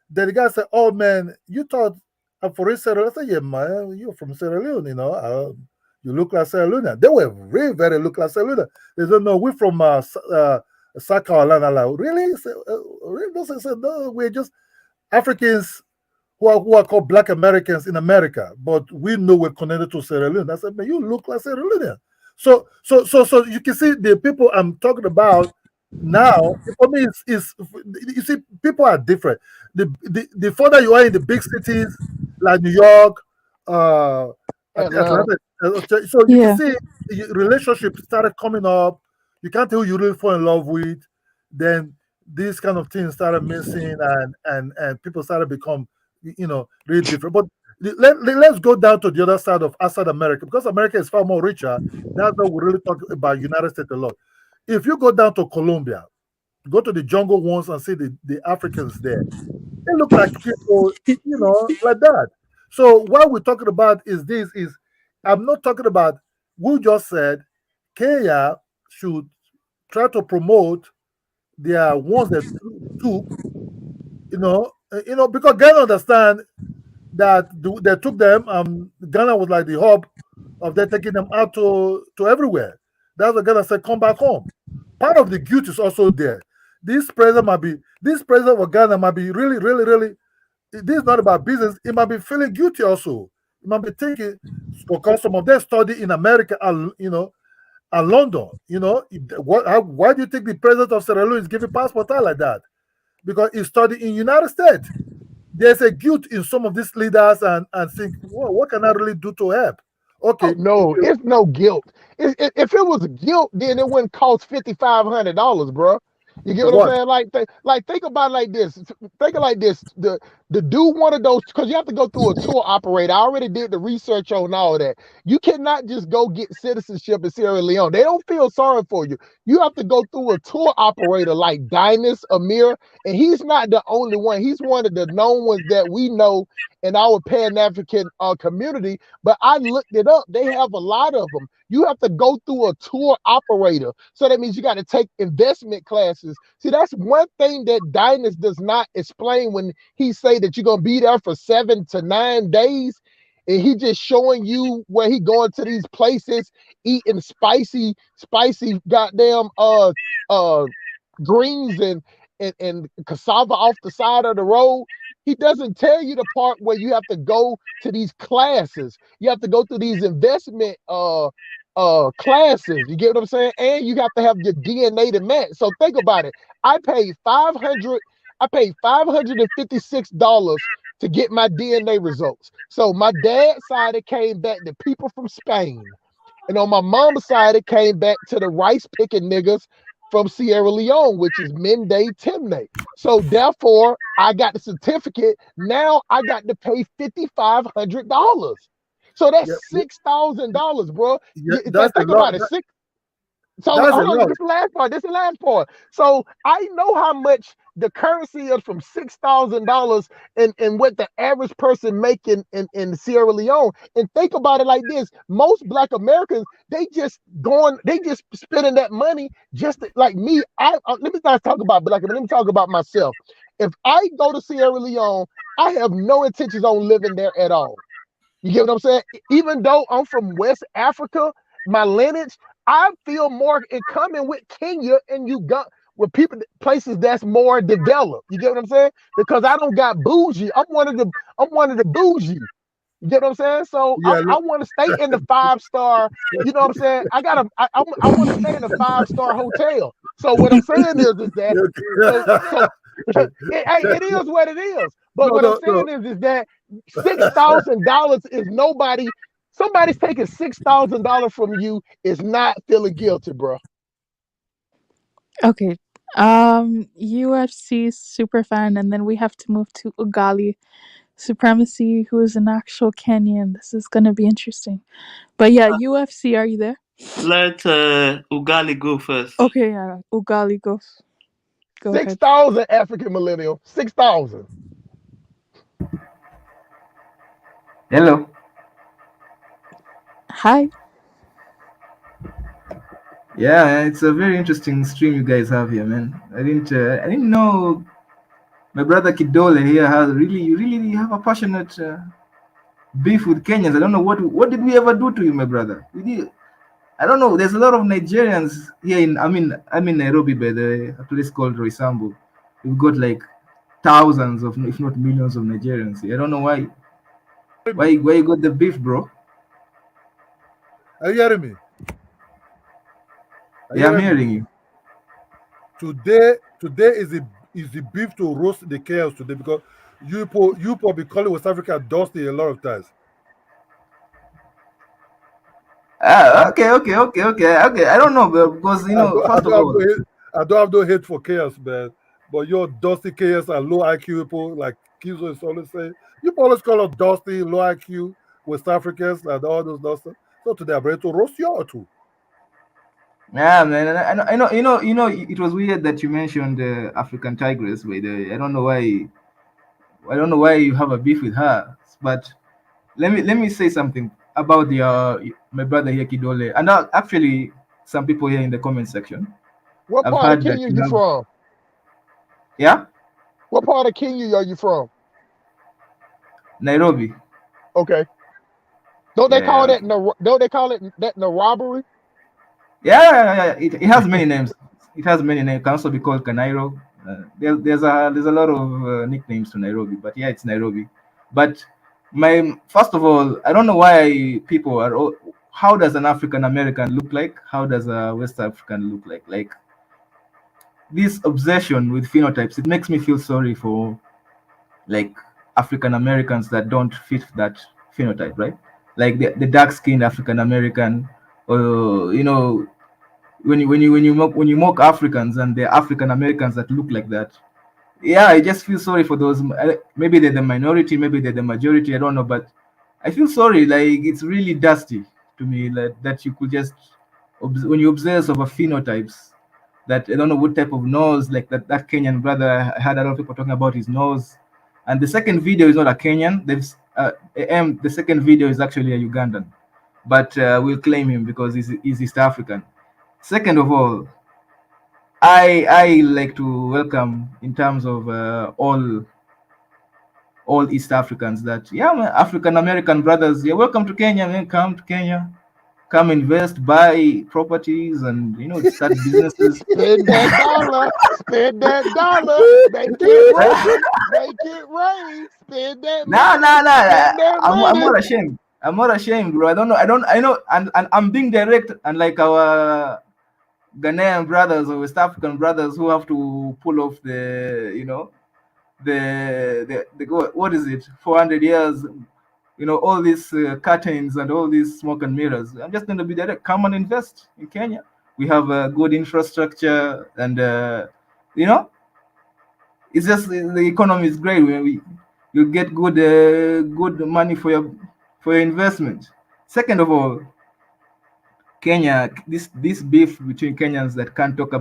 Then the guy said, oh man, you thought I'm from Sierra Leone? I said, yeah, man, you're from Sierra Leone, you look like Sierra Leone. They were really very look like Sierra Leone. They don't know, we're from South Carolina. Like, really? Really? Said, no, we're just Africans who are called Black Americans in America, but we know we're connected to Sierra Leone. I said, man, you look like Sierra Leone. So you can see the people I'm talking about now. For me, is you see, people are different. The further you are in the big cities like New York, Atlanta, so you can see the relationships started coming up. You can't tell who you really fall in love with. Then these kind of things started missing, and people started become, really different. But let's go down to the other side of outside America, because America is far more richer. That's why we really talk about United States a lot. If you go down to Colombia, go to the jungle ones and see the Africans there. They look like people, like that. So what we're talking about is I'm not talking about, we just said Kenya should try to promote their ones that took, because Ghana understand that they took them. Ghana was like the hub of them taking them out to everywhere. That's what Ghana said, come back home. Part of the guilt is also there. This president of Ghana might be really, really, really. This is not about business. It might be feeling guilty also. It might be thinking, because some of them study in America, and London. You know, why do you think the president of Sierra Leone is giving passport out like that? Because he studied in United States. There's a guilt in some of these leaders and think, well, what can I really do to help? Oh Okay, no, it's no guilt. If it was guilt, then it wouldn't cost $5,500, bro. You get for what I'm what? saying? Like think about it like this. Think it like this. The do one of those, because you have to go through a tour operator. I already did the research on all of that. You cannot just go get citizenship in Sierra Leone. They don't feel sorry for you. You have to go through a tour operator like Dinas Amir, and he's not the only one. He's one of the known ones that we know in our Pan-African community. But I looked it up. They have a lot of them. You have to go through a tour operator. So that means you got to take investment classes. See, that's one thing that Dynas does not explain when he say that you're going to be there for 7 to 9 days. And he just showing you where he going to these places, eating spicy goddamn greens and cassava off the side of the road. He doesn't tell you the part where you have to go to these classes. You have to go through these investment classes. You get what I'm saying? And you have to have your DNA to match. So think about it. I paid $556 to get my DNA results. So my dad's side, it came back to people from Spain. And on my mama's side, it came back to the rice picking niggas from Sierra Leone, which is Mende Temne. So therefore, I got the certificate. Now I got to pay $5,500. So that's $6,000, bro. That's a Think lot. about it. So That's hold a on, lot. this is the last part. This is the last part. So I know how much the currency is from $6,000 and what the average person making in Sierra Leone. And think about it like this: most Black Americans, they just spending that money just like me. Let me not talk about Black, but let me talk about myself. If I go to Sierra Leone, I have no intentions on living there at all. You get what I'm saying? Even though I'm from West Africa, my lineage, I feel more in common with Kenya and Uganda, with places that's more developed. You get what I'm saying? Because I don't got bougie. I'm one of the bougie. You get what I'm saying? So Yeah, I want to stay in the 5-star. You know what I'm saying? I want to stay in a 5-star hotel. So what I'm saying is that it is what it is. But what I'm saying is that $6,000 is nobody. Somebody's taking $6,000 from you is not feeling guilty, bro. Okay. UFC super fan, and then we have to move to Ugali Supremacy, who is an actual Kenyan. This is gonna be interesting. But yeah, UFC, are you there? Let Ugali go first. Okay, yeah, Ugali, go ahead. 6,000 African millennial. 6,000. Hello. Hi. Yeah, it's a very interesting stream you guys have here, man. I didn't know my brother Kidole here has really have a passionate beef with Kenyans. I don't know what did we ever do to you, my brother. I don't know. There's a lot of Nigerians here I'm in Nairobi, by the way, a place called Roysambu. We've got like thousands of, if not millions, of Nigerians here. I don't know why you got the beef, bro. Are you hearing me? Yeah, I'm hearing you. Today is the beef to roast the chaos today, because you probably calling West Africa dusty a lot of times. Okay. I don't know, because first of all, I don't have no hate for chaos, man. But you're dusty chaos and low IQ people, like Kizo is always saying. You always call us dusty, low IQ West Africans and all those nonsense. So today I'm ready to roast you or two. Yeah, man. I know. It was weird that you mentioned African Tigress. By the way, I don't know why you have a beef with her. But let me say something about my brother here, Kidole, and actually some people here in the comment section. What I've part of heard that Kenya you from? Yeah. What part of Kenya are you from? Nairobi. Okay. Don't they call that the robbery? Yeah. It has many names. It has many names. It can also be called Kanairo. There's a lot of nicknames to Nairobi, but yeah, it's Nairobi. But first of all, I don't know why people are how does an African American look like? How does a West African look like? Like this obsession with phenotypes, it makes me feel sorry for like African Americans that don't fit that phenotype, right? Like the dark-skinned African American, or you know, when you mock Africans and the African Americans that look like that. Yeah, I just feel sorry for those. Maybe they're the minority, maybe they're the majority. I don't know, but I feel sorry. Like it's really dusty to me that you could just when you obsess over phenotypes. That I don't know what type of nose, like that Kenyan brother. I had a lot of people talking about his nose, and the second video is not a Kenyan. The second video is actually a Ugandan, but we'll claim him because he's East African. Second of all, I like to welcome in terms of all East Africans that man, African American brothers, you're welcome to Kenya, man. Come to Kenya, come invest, buy properties, and start businesses. Spend that dollar, make it rain, make it rain. Spend that money. Nah. I'm not ashamed. I'm not ashamed, bro. I know, and I'm being direct, unlike our Ghanaian brothers or West African brothers who have to pull off the what is it, 400 years, all these curtains and all these smoke and mirrors. I'm just going to be direct. Come and invest in Kenya. We have a good infrastructure, and it's just the economy is great. You get good money for your investment. Second of all, Kenya, this beef between Kenyans that can't talk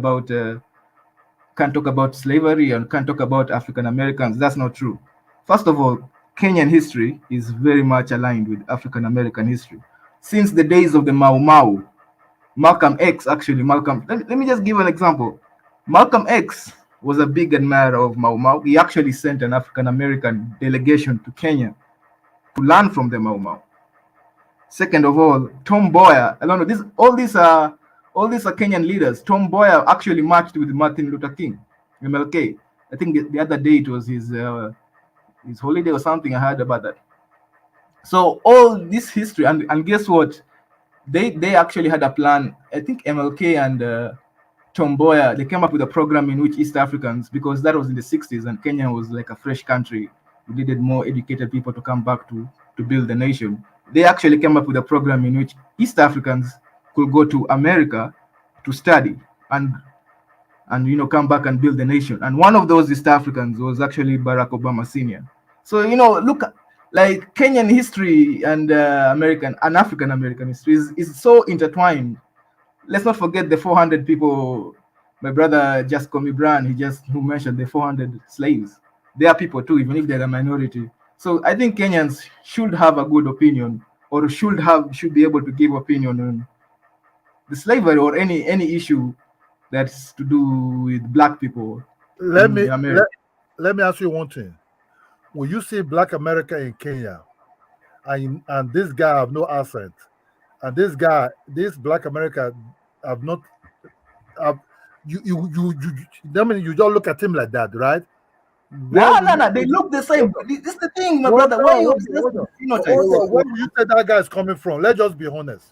about slavery and can't talk about African Americans. That's not true. First of all, Kenyan history is very much aligned with African American history. Since the days of the Mau Mau, Malcolm X, actually, let me just give an example. Malcolm X was a big admirer of Mau Mau. He actually sent an African American delegation to Kenya to learn from the Mau Mau. Second of all, Tom Mboya, I don't know, all these are Kenyan leaders. Tom Mboya actually marched with Martin Luther King, MLK. I think the other day it was his holiday or something. I heard about that. So all this history, and guess what? They actually had a plan. I think MLK and Tom Mboya, they came up with a program in which East Africans, because that was in the 60s and Kenya was like a fresh country. We needed more educated people to come back to build the nation. They actually came up with a program in which East Africans could go to America to study and come back and build the nation. And one of those East Africans was actually Barack Obama Sr. So look, like Kenyan history and African American history is so intertwined. Let's not forget the 400 people. My brother just Komi Brown, who mentioned the 400 slaves. They are people too, even if they're a minority. So I think Kenyans should have a good opinion, or should be able to give opinion on the slavery or any issue that's to do with black people. Let me ask you one thing. When you see Black America in Kenya, and this guy have no accent, and this Black America have not, you don't look at him like that, right? No, they look the same. This is the thing, my brother. Why you where do you say that guy is coming from? Let's just be honest.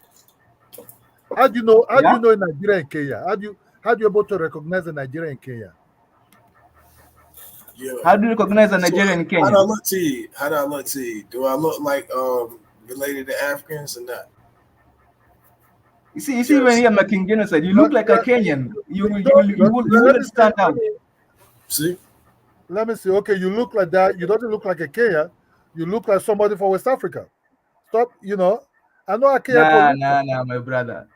How do you know? How do you know in Nigeria and Kenya? How do you able to recognize a Nigeria and Kenya? Yeah. How do you recognize a Nigerian in Kenya? How do I look to you? Do I look like related to Africans or not? You see, when you're making genocide, you look like a Kenyan. You wouldn't stand out. See? Let me see. Okay, you look like that. You don't look like a Kenyan. You look like somebody from West Africa. Stop. I know a Kenyan. Nah, my brother.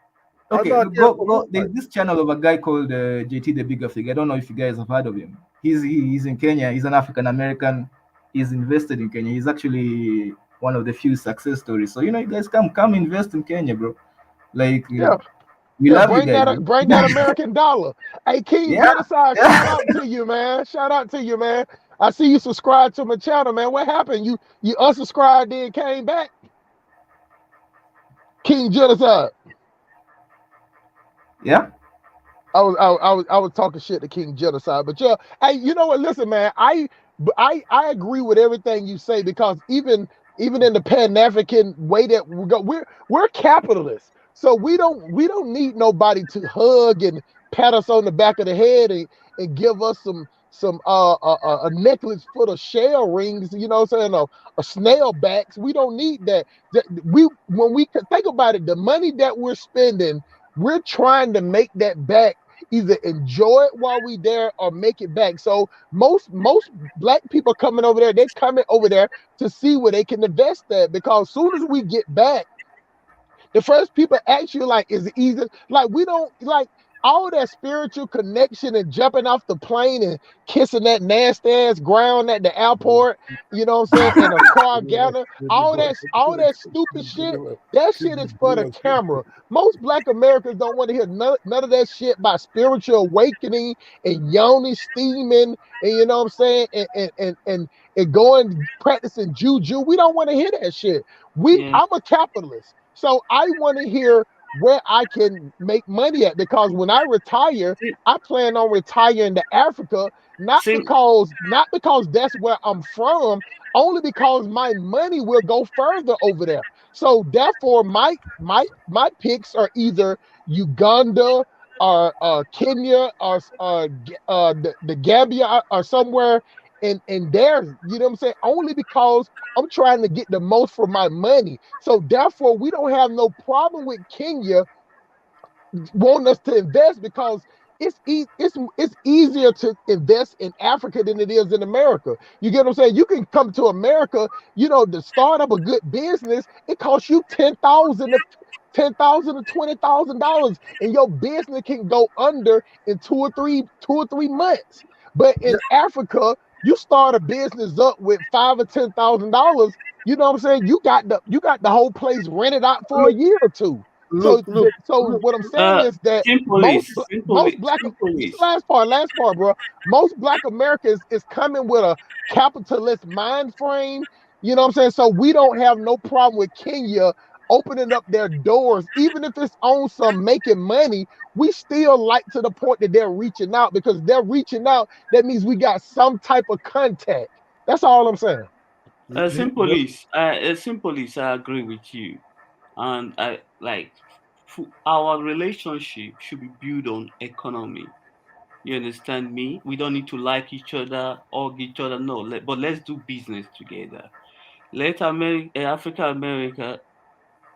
Okay, go. There's this channel of a guy called JT the Bigger Fig. I don't know if you guys have heard of him. He's in Kenya. He's an African American. He's invested in Kenya. He's actually one of the few success stories. So you guys come invest in Kenya, bro. Like we love you guys. Bring that American dollar. Hey, King Genocide, shout out to you, man. Shout out to you, man. I see you subscribed to my channel, man. What happened? You unsubscribed, then came back. King Genocide. Yeah. I was talking shit to King Genocide, but hey, you know what? Listen, man, I agree with everything you say, because even even in the Pan-African way that we go, we're capitalists. So we don't need nobody to hug and pat us on the back of the head and give us some a necklace full of shell rings, you know what I'm saying, a snail backs. We don't need that. When we think about it, the money that we're spending, we're trying to make that back, either enjoy it while we there or make it back. So most black people coming over there, they coming over there to see where they can invest at, because as soon as we get back, the first people ask you, like, is it easy? Like, we don't like all that spiritual connection and jumping off the plane and kissing that nasty ass ground at the airport, you know what I'm saying? And a car gather, all that stupid shit, that shit is for the camera. Most Black Americans don't want to hear none of that shit about spiritual awakening and yoni steaming, and you know what I'm saying, and going practicing juju. We don't want to hear that shit. I'm a capitalist. So I want to hear where I can make money at, because when I retire, I plan on retiring to Africa, not because that's where I'm from, only because my money will go further over there. So therefore, my picks are either Uganda or Kenya or the Gambia or somewhere in there, you know what I'm saying? Only because I'm trying to get the most for my money. So therefore, we don't have no problem with Kenya wanting us to invest, because it's easier to invest in Africa than it is in America. You get what I'm saying? You can come to America, you know, to start up a good business, it costs you $10,000 to $20,000, and your business can go under in two or three months. But in Africa, you start a business up with $5,000 or $10,000. You know what I'm saying? You got the whole place rented out for a year or two. So what I'm saying is that most Black, last part, bro. Most Black Americans is coming with a capitalist mind frame. You know what I'm saying? So we don't have no problem with Kenya opening up their doors, even if it's on some making money. We still like to the point that they're reaching out, because they're reaching out. That means we got some type of contact. That's all I'm saying. Simply, I agree with you, and I like our relationship should be built on economy. You understand me? We don't need to like each other, hug each other. No, but let's do business together. Let Africa America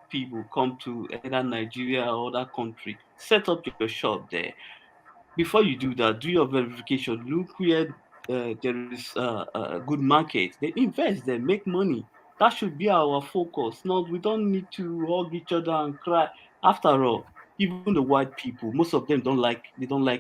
people come to either Nigeria or other country, set up your shop there. Before you do that, do your verification. Look where there is a good market. They invest there, make money. That should be our focus. No, we don't need to hug each other and cry. After all, even the white people, most of them don't like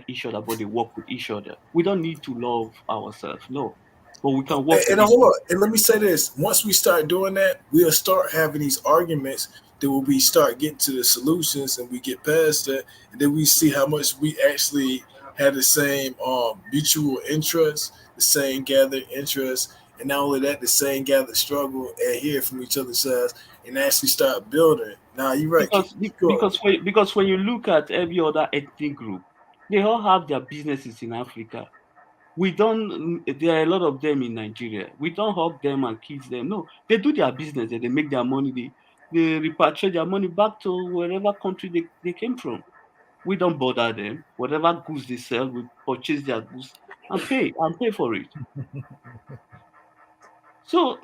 each other, but they work with each other. We don't need to love ourselves, no. But we can work And with each hold other. on, and let me say this: once we start doing that, we'll start having these arguments. Then we start getting to the solutions, and we get past that, and then we see how much we actually have the same mutual interest, the same gathered interest, and not only that, the same gathered struggle, and hear from each other's sides, and actually start building. Now you're right. Because when you look at every other ethnic group, they all have their businesses in Africa. There are a lot of them in Nigeria. We don't hug them and kiss them. No, they do their business, they make their money, they repatriate their money back to wherever country they came from. We don't bother them. Whatever goods they sell, we purchase their goods and pay for it. So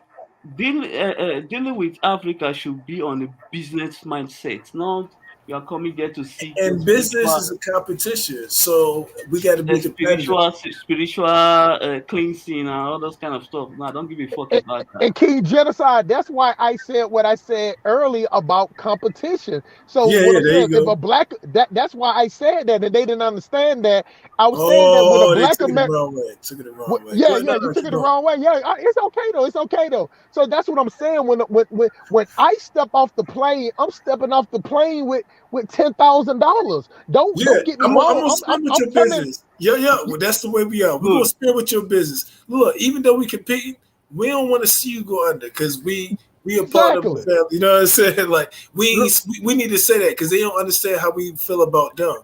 dealing with Africa should be on a business mindset, not you are coming there to see And business is a competition, so we got to be competitive. spiritual cleansing and all those kind of stuff. No, I don't give a fuck about that. And King Genocide, that's why I said what I said earlier about competition. So what I'm saying, if a black, that's why I said that, and they didn't understand that. I was saying that with a black American, took it the wrong way. Yeah, you took it the wrong way. Yeah, it's okay though. So that's what I'm saying. When I step off the plane, I'm stepping off the plane with $10,000. Don't get me wrong. I'm gonna spend with your business. Yeah. Well, that's the way we are. We're gonna spend with your business. Look, even though we compete, we don't want to see you go under, because we are part of the family. You know what I'm saying? Like we need to say that, because they don't understand how we feel about them.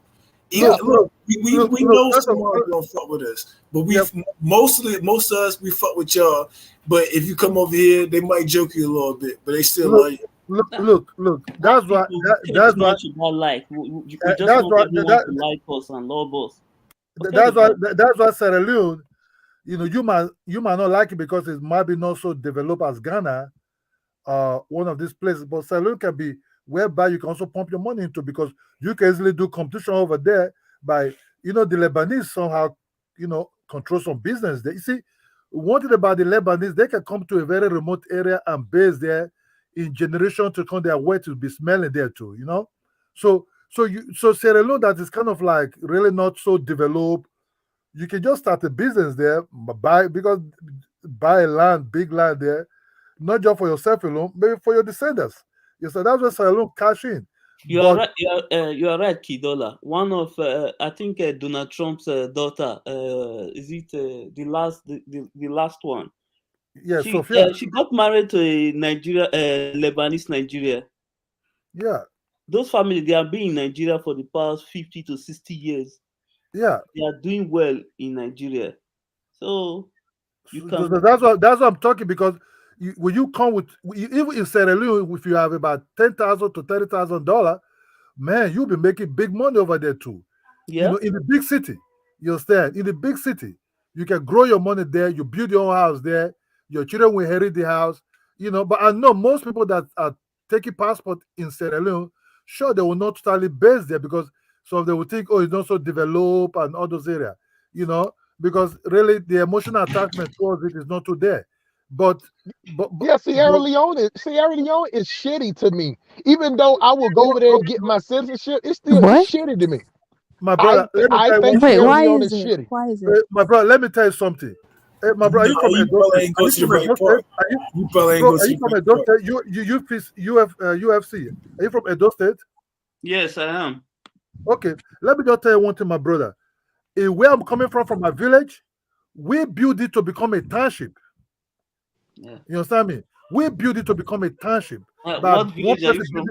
Look, we know first of someone all, gonna fuck with us, but most of us we fuck with y'all. But if you come over here, they might joke you a little bit, but they still love you. Look. That's why. Care too much about like we just That's want why. everyone to like us and love us. That's why. That's why Sierra Leone. You might not like it because it might be not so developed as Ghana, one of these places. But Sierra Leone can be whereby you can also pump your money into because you can easily do competition over there by the Lebanese somehow control some business there. You see, one thing about the Lebanese, they can come to a very remote area and base there in generation to come their way to be smelling there too. So Sierra Leone that is kind of like really not so developed. You can just start a business there, buy a land, big land there, not just for yourself alone, maybe for your descendants. So that's where Sierra Leone cash in. You are right. You are right, Kidola. One of I think Donald Trump's daughter. Is it the last one? Yeah, Sophia. She got married to a Lebanese Nigeria. Yeah. Those families, they have been in Nigeria for the past 50 to 60 years. Yeah. They are doing well in Nigeria. So you can. That's what I'm talking because when you come with even in Sierra Leone, if you have about $10,000 to $30,000, man, you'll be making big money over there too. Yeah. In the big city, you understand? In the big city, you can grow your money there. You build your own house there. Your children will inherit the house. But I know most people that are taking passport in Sierra Leone, sure, they will not totally base there because some of them will think, oh, it's not so developed and all those areas. Because really the emotional attachment towards it is not too there. But Sierra Leone is shitty to me. Even though I will go over there and get my citizenship, it's still shitty to me. My brother, I think Sierra Leone is shitty. Why is it? My brother, let me tell you something. My brother, are you from Edo State? Are you from Edo State? Are you from Edo State? You have UFC. Are you from Edo State? Yes, I am. Okay, let me just tell you one thing, my brother. Where I'm coming from my village, we built it to become a township. Yeah. You understand me? We built it to become a township. What village are you from?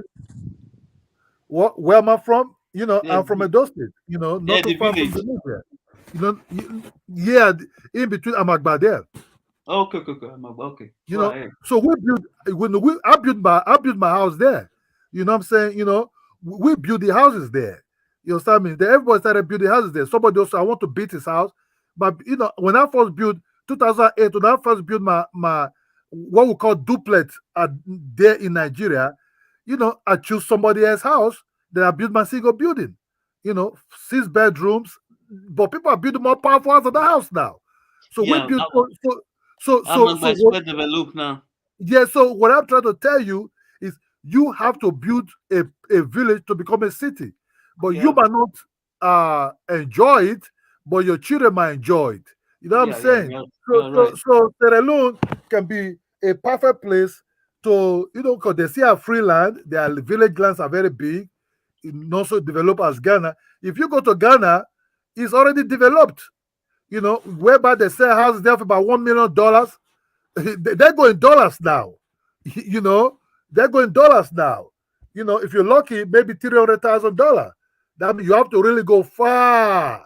Where am I from? Yeah, I'm from Edo State. Not too far from the yeah, in between Amagba there. Okay. Okay. So I built my house there. You know what I'm saying? We built the houses there. You understand me? Then everybody started building houses there. Somebody also I want to build his house. But when I first built 2008, when I first built my what we call duplex there in Nigeria, I choose somebody else's house. Then I built my single building. 6 bedrooms. But people are building more powerful houses than the house now. So we built well developed now. Yeah, so what I'm trying to tell you is you have to build a village to become a city. But you might not enjoy it, but your children might enjoy it. You know what I'm saying? So Sierra Leone can be a perfect place to, because they still have free land. Their village lands are very big, not so developed as Ghana. If you go to Ghana, it's already developed. Whereby they sell houses there for about $1 million. They're going dollars now. They're going dollars now. If you're lucky, maybe $300,000. That means you have to really go far.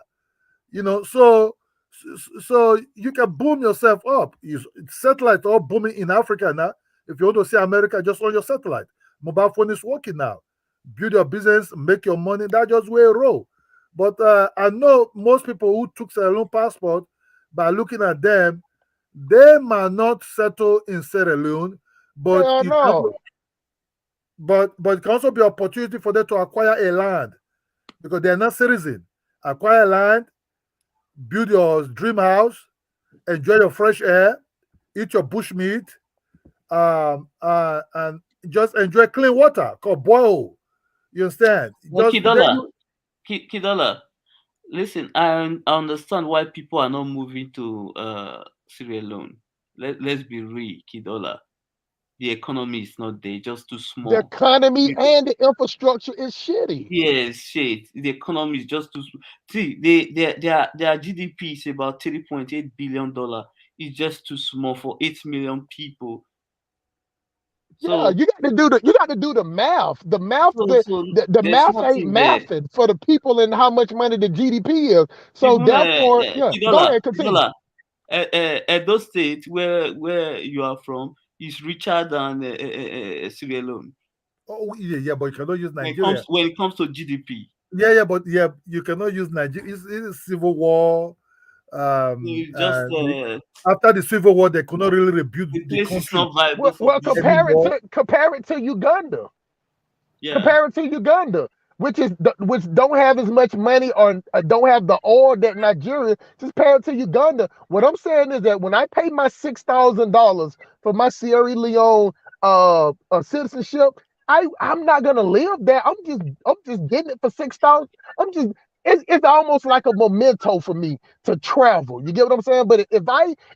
So you can boom yourself up. Satellite all booming in Africa now. If you want to see America, just on your satellite. Mobile phone is working now. Build your business, make your money. That's just way roll. But I know most people who took Sierra Leone passport, by looking at them, they might not settle in Sierra Leone, but it can also be an opportunity for them to acquire a land because they are not citizens. Acquire land, build your dream house, enjoy your fresh air, eat your bush meat, and just enjoy clean water called boil. You understand? Kidola, listen, I understand why people are not moving to Sierra Leone. Let's be real, Kidola. The economy is not there, just too small. The economy and the infrastructure is shitty. Yes, shit. The economy is just too small. See, their GDP is about $3.8 billion. It's just too small for 8 million people. Yeah, So you got to do the math. The math, so the there's math ain't nothing there. mathing for the people and how much money the GDP is. So Even therefore, yeah, go ahead, continue. Edo State, where you are from, is richer than Sierra Leone Oh yeah, but you cannot use when Nigeria. it comes to GDP. Yeah, but you cannot use Nigeria. It's civil war. It's just After the civil war, they could not really rebuild the the place is country not viable for Well, business. anymore. compare it to Uganda. Yeah. Compare it to Uganda, which don't have as much money or don't have the oil that Nigeria. Just compare it to Uganda. What I'm saying is that when I pay my $6,000 for my Sierra Leone citizenship, I'm not gonna live there. I'm just getting it for $6,000. It's almost like a memento for me to travel. You get what I'm saying? But if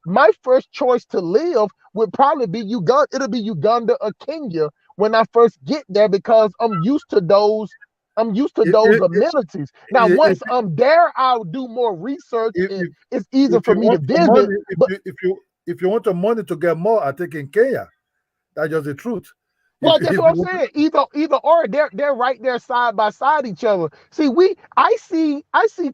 my first choice to live would probably be Uganda. It'll be Uganda or Kenya when I first get there because I'm used to those amenities. Now, once I'm there, I'll do more research and it's easier for me to visit. If you want your money to get more, I think in Kenya. That's just the truth. Well, that's what I'm saying. Either or, they're right there side by side each other. See, I see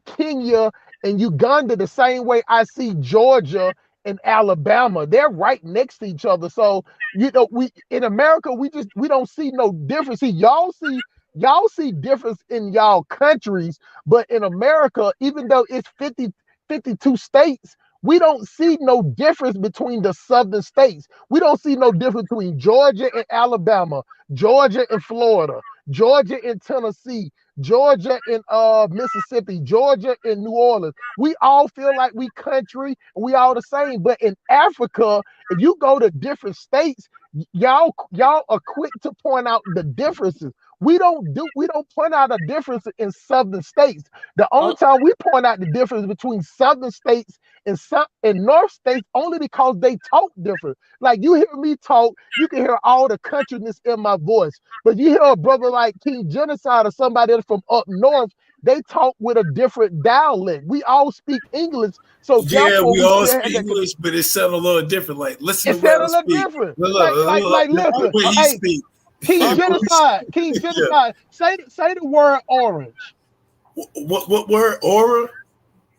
Kenya and Uganda the same way I see Georgia and Alabama. They're right next to each other. So we in America we don't see no difference. See, y'all see difference in y'all countries, but in America, even though it's 52 states, we don't see no difference between the southern states. We don't see no difference between Georgia and Alabama, Georgia and Florida, Georgia and Tennessee, Georgia and Mississippi, Georgia and New Orleans. We all feel like we country, we all the same. But in Africa, if you go to different states, y'all are quick to point out the differences. We don't point out a difference in southern states. The only time we point out the difference between southern states and north states only because they talk different. Like you hear me talk, you can hear all the countryness in my voice. But you hear a brother like King Genocide or somebody else from up north, they talk with a different dialect. We all speak English, so Yeah, therefore we we all still have speak that. English, but it sounds a little different. Like, listen It to what sounds I a little speak. different. Look, Like the listen, way he hey, speak. King Genocide, Yeah. say the word orange. What word? Aura?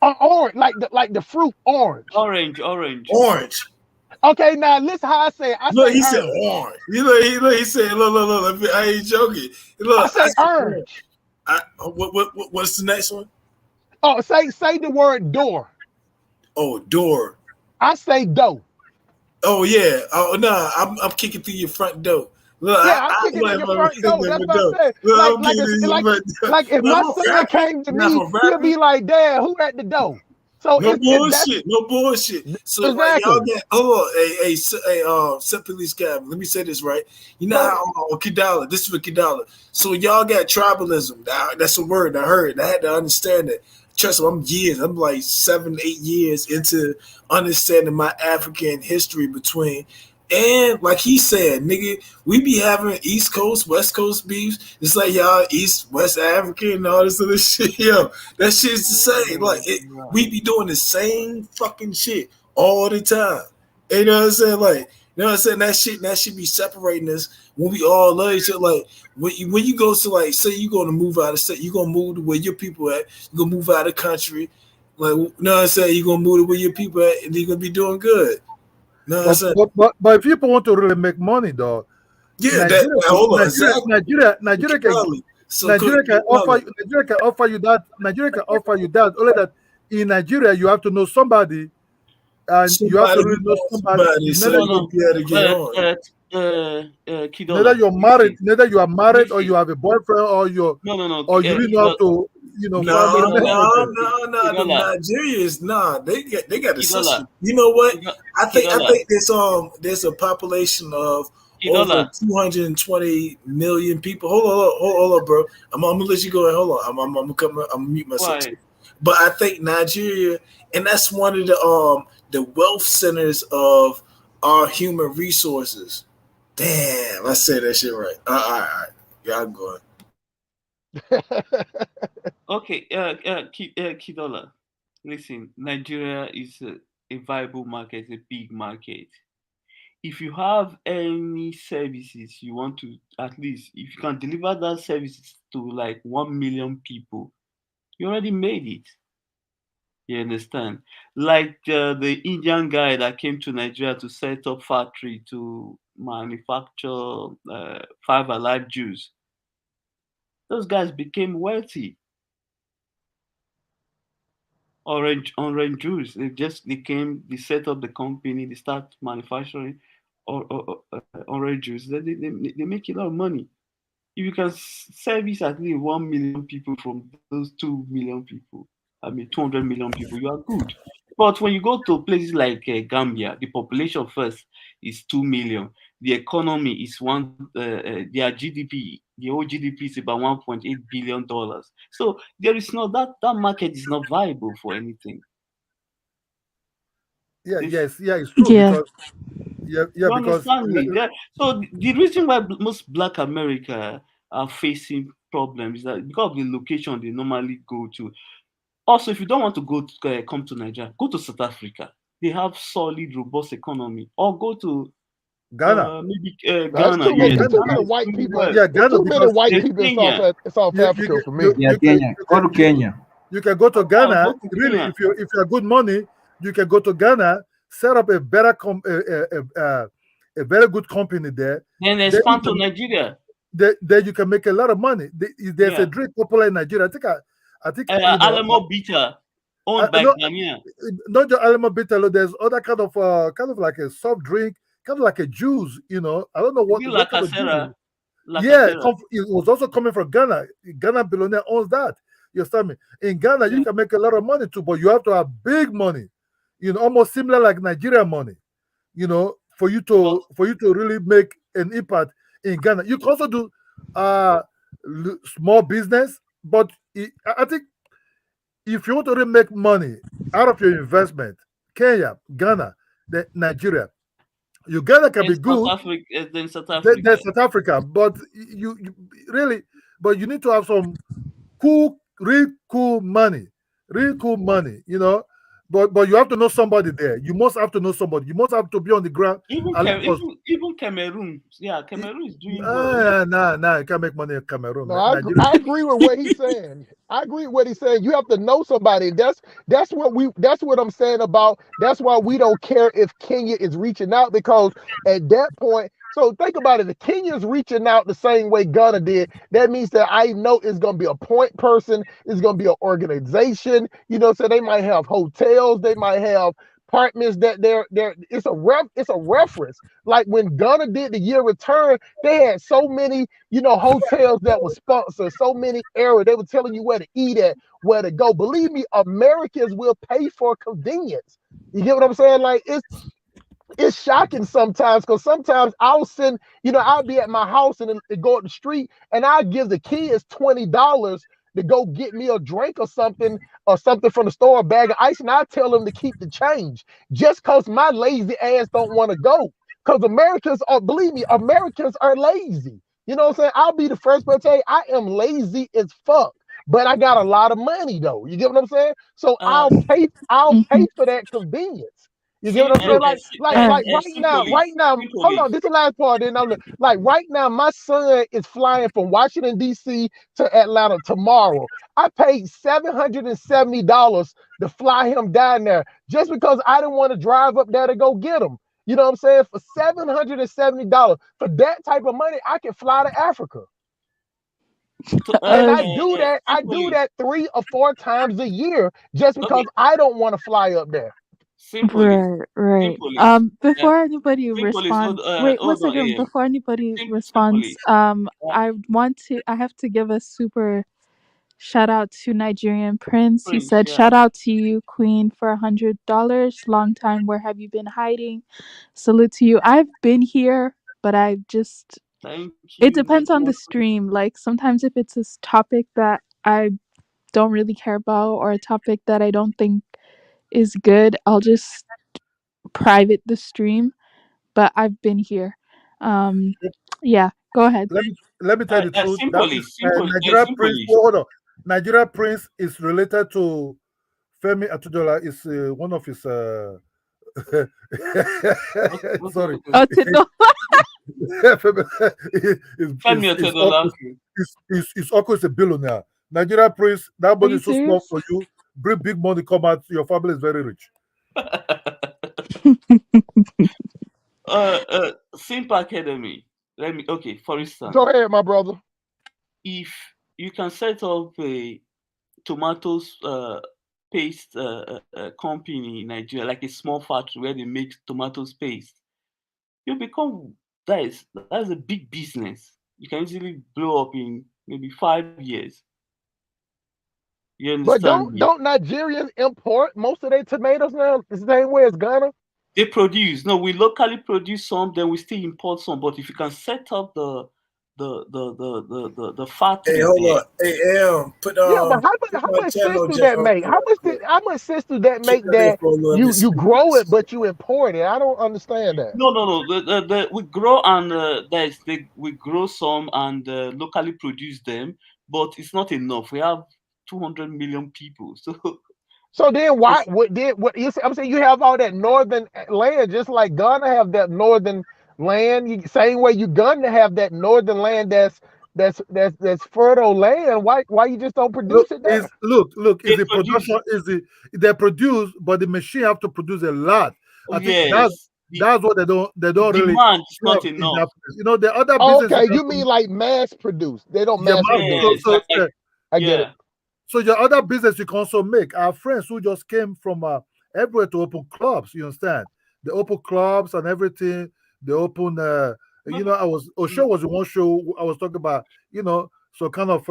Orange, like the fruit orange. Orange. Okay, now listen how I say it. I Look, say he said orange. orange. He said, look, I ain't joking. Look, I say orange. What's the next one? Oh, say the word door. Oh, door. I say dough. Oh yeah. Oh no, I'm kicking through your front door. Look, Yeah, I'm kicking in your front door. That's what I said. Look, I'm kicking through your front door. Like if Look, my I'm son rapping. came to Not me, for he'll rapping. be like, "Dad, who at the door?" So No that's bullshit. No bullshit. So like exactly. y'all get Police Cabin. Let me say this right. You know how Kidala. This is for Kidala. So y'all got tribalism. That's a word I heard. I had to understand it. Trust me, I'm like 7-8 years into understanding my African history between. And like he said, nigga, we be having East Coast, West Coast beefs. It's like y'all East, West African and all this other shit. Yo, that shit's the same. Like we be doing the same fucking shit all the time. You know what I'm saying? Like, you know what I'm saying? That shit be separating us when we all love each other. Like when you go to like, say you gonna move out of state, you gonna move to where your people at. You gonna move out of country. Like, you know what I'm saying? You gonna move to where your people at, and you gonna be doing good. No, but if people want to really make money, though, yeah, Nigeria can offer you that. Nigeria can offer you that. Only that in Nigeria you have to know somebody, and you have to really know somebody. Neither you're married, neither you are married, or you have a boyfriend, or you really know how to, The Nigerians, they got a system. You know what? I think there's a population of over 220 million people. Hold on, bro. I'm gonna let you go ahead. Hold on. I'm gonna mute myself. But I think Nigeria, and that's one of the wealth centers of our human resources. Damn, I said that shit right. All right. Yeah, I'm going. Okay, Kidola, listen, Nigeria is a viable market, a big market. if you have any services you want to, at least if you can deliver that services to like 1 million people, you already made it. You understand? Like the Indian guy that came to Nigeria to set up factory to manufacture Five Alive juice. Those guys became wealthy. Orange juice. They set up the company. They start manufacturing orange juice. They make a lot of money. If you can service at least 1 million people from those 2 million people, I mean 200 million people, you are good. But when you go to places like Gambia, the population first is 2 million. The economy is their GDP, the whole GDP is about $1.8 billion. So there is not that market is not viable for anything. It's true Yeah. because You because understand me? So the reason why most Black America are facing problems is that because of the location they normally go to. Also, if you don't want to come to Nigeria, go to South Africa. They have solid, robust economy. Or go to Ghana. maybe That's Ghana. too many. Yes, There's too Ghana many is white doing people. well. Yeah, There's Ghana too many because white There's people in Kenya. South Africa for me. Yeah, Kenya. Go to Kenya. You can go to Ghana. Go to Really, Kenya. if you have good money, you can go to Ghana, set up a better a very good company there. Then Then you expand to can Nigeria. then you can make a lot of money. There's a Yeah. drink popular in Nigeria. I think you know. Alamo Bitter, owned by No, Ghanaian. not just Alamo Bitter. There's other kind of like a soft drink, kind of like a juice. You know, I don't know Is it La what kind of juice. Casera? La Yeah, Casera. it was also coming from Ghana. Ghana billionaire owns that. You understand me? In Ghana, you can make a lot of money too, but you have to have big money. You know, almost similar like Nigerian money. You know, for you to really make an impact in Ghana. You can also do small business, but I think if you want to really make money out of your investment, Kenya, Ghana, Nigeria, Uganda can be good. Then South Africa. There's South Africa, but you really, but you need to have some real cool money, you know. But you have to know somebody there. You must have to know somebody. You must have to be on the ground. Even Cameroon. Yeah, Cameroon is doing well. Nah, you can't make money in Cameroon. No, Man. I agree with what he's saying. I agree with what he's saying. You have to know somebody. That's what I'm saying about. That's why we don't care if Kenya is reaching out, because at that point, so think about it. If Kenya's reaching out the same way Ghana did, that means that I know it's gonna be a point person, it's gonna be an organization. You know, so they might have hotels, they might have apartments that it's a reference. Like when Ghana did the year return, they had so many, you know, hotels that were sponsored, so many areas. They were telling you where to eat at, where to go. Believe me, Americans will pay for convenience. You get what I'm saying? Like it's shocking sometimes, because sometimes I'll be at my house and go up the street and I'll give the kids $20 to go get me a drink or something from the store, a bag of ice, and I tell them to keep the change just because my lazy ass don't want to go. Because believe me, Americans are lazy. You know what I'm saying? I'll be the first person to tell you, I am lazy as fuck, but I got a lot of money though. You get what I'm saying? So I'll pay for that convenience. You get what I'm saying? Like right now, hold on, this is the last part. Then like right now, my son is flying from Washington, D.C. to Atlanta tomorrow. I paid $770 to fly him down there just because I didn't want to drive up there to go get him. You know what I'm saying? For $770, for that type of money, I can fly to Africa. And I do that 3 or 4 times a year just because I don't want to fly up there. Right. Before anybody responds, wait, one second. Before anybody responds, I have to give a super shout out to Nigerian Prince. He said, "Shout out to you, Queen, for $100. Long time. Where have you been hiding? Salute to you. I've been here, but I just it depends on the stream. Like sometimes if it's a topic that I don't really care about or a topic that I don't think is good, I'll just private the stream, but I've been here. Yeah, go ahead. Let me tell you the truth. Nigeria Prince. Hold on. Nigeria Prince is related to Femi Atudola. Is one of his Sorry. Oh, Tedola. It's always a billionaire. Nigeria prince, that Are money you is so small serious? for you. Bring big money, come out. Your family is very rich. Simple Academy. For instance, Go ahead, my brother. if you can set up a tomatoes paste company in Nigeria, like a small factory where they make tomatoes paste, you become that's a big business. You can easily blow up in maybe 5 years. You But understand me? don't Nigerians import most of their tomatoes now the same way as Ghana? They produce. No, we locally produce some, then we still import some. But if you can set up the Hey, factory hold there, up. Hey, put Yeah, but put how my much sense channel do chat that on make? there real quick. How much sense do that Keep make that there that for a little bit. you grow it but you import it? I don't understand that. no. We grow and we grow some and locally produce them, but it's not enough. We have 200 million people, so. So then why what you say? I'm saying you have all that northern land, just like Ghana have that northern land. Same way you Ghana have that northern land that's fertile land. Why you just don't produce it there? Look, They is the produce. production they produce, but the machine have to produce a lot. I think Yes, that's what they don't really demand is have not in enough. that place. You know, the other Oh, business you okay, can you mean like mass produce? They don't yeah, mass produce. Yes, like I get it. yeah. so your other business you can also make. Our friends who just came from everywhere to open clubs, you understand? They open clubs and everything. They open you know, Osho was the one show I was talking about, you know, so kind of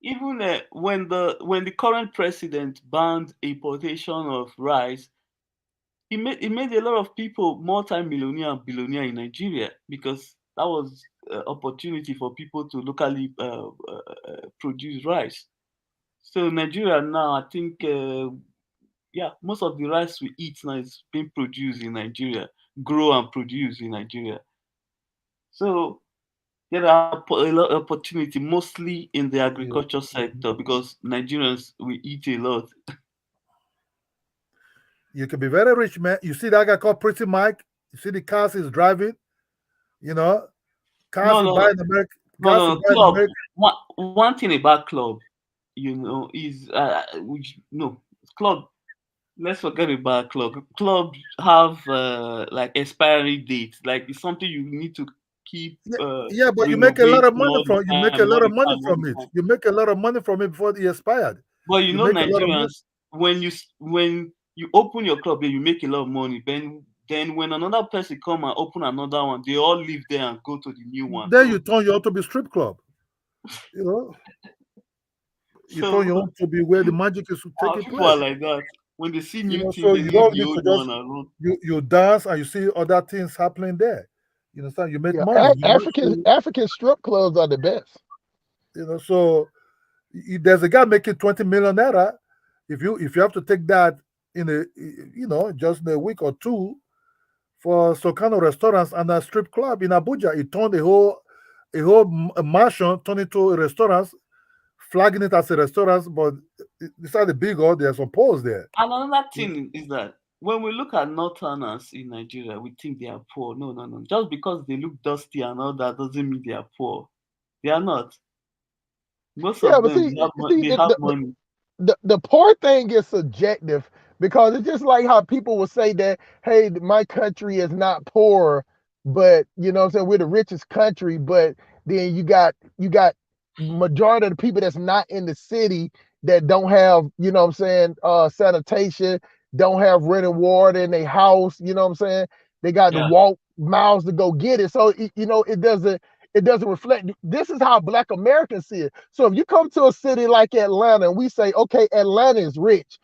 Even when the current president banned importation of rice, it made a lot of people multi-millionaire and billionaire in Nigeria because that was opportunity for people to locally produce rice. So Nigeria now, I think, yeah, most of the rice we eat now is being produced in Nigeria, grow and produce in Nigeria. So there are a lot of opportunity, mostly in the agriculture sector, because Nigerians we eat a lot. you can be very rich, man. You see that guy called Pretty Mike? You see the cars he's driving, you know, cars No, he no, buy no, in America, no, cars he no, no. buy in Club. America. One thing about club, is which no club. Let's forget about club. Club have like expiry dates. Like it's something you need to keep Yeah, but you make a lot of renovating money all the from you make a time, all lot of the money time, all from the it. time. You make a lot of money from it before it expired. But You make a lot of money. Nigerians, when you open your club, then you make a lot of money. Then when another person come and open another one, they all leave there and go to the new one. Then you turn your own to be strip club. You know, you turn So your own to be where the magic is taking people are place. like that. When they see You new know, thing, so they you leave don't the need to old just one alone. you dance and you see other things happening there. You understand? You make Yeah, money. You know, African strip clubs are the best. you know, so there's a guy making 20 million naira. If you have to take that in a you know just in a week or two for some kind of restaurants and a strip club in Abuja, he turned a mansion turned into a restaurant, flagging it as a restaurant, but beside the big hall, there's some poles there. And another thing is that when we look at northerners in Nigeria, we think they are poor. No, no, no. Just because they look dusty and all that doesn't mean they are poor. They are not. Most Yeah, of but them see, they have money. the poor thing is subjective because it's just like how people will say that, hey, my country is not poor, but you know what I'm saying, we're the richest country, but then you got majority of the people that's not in the city that don't have, you know what I'm saying, sanitation, don't have running water in their house, you know what I'm saying? They got to Yeah. walk miles to go get it. So it doesn't reflect. This is how Black Americans see it. So if you come to a city like Atlanta and we say, okay, Atlanta is rich,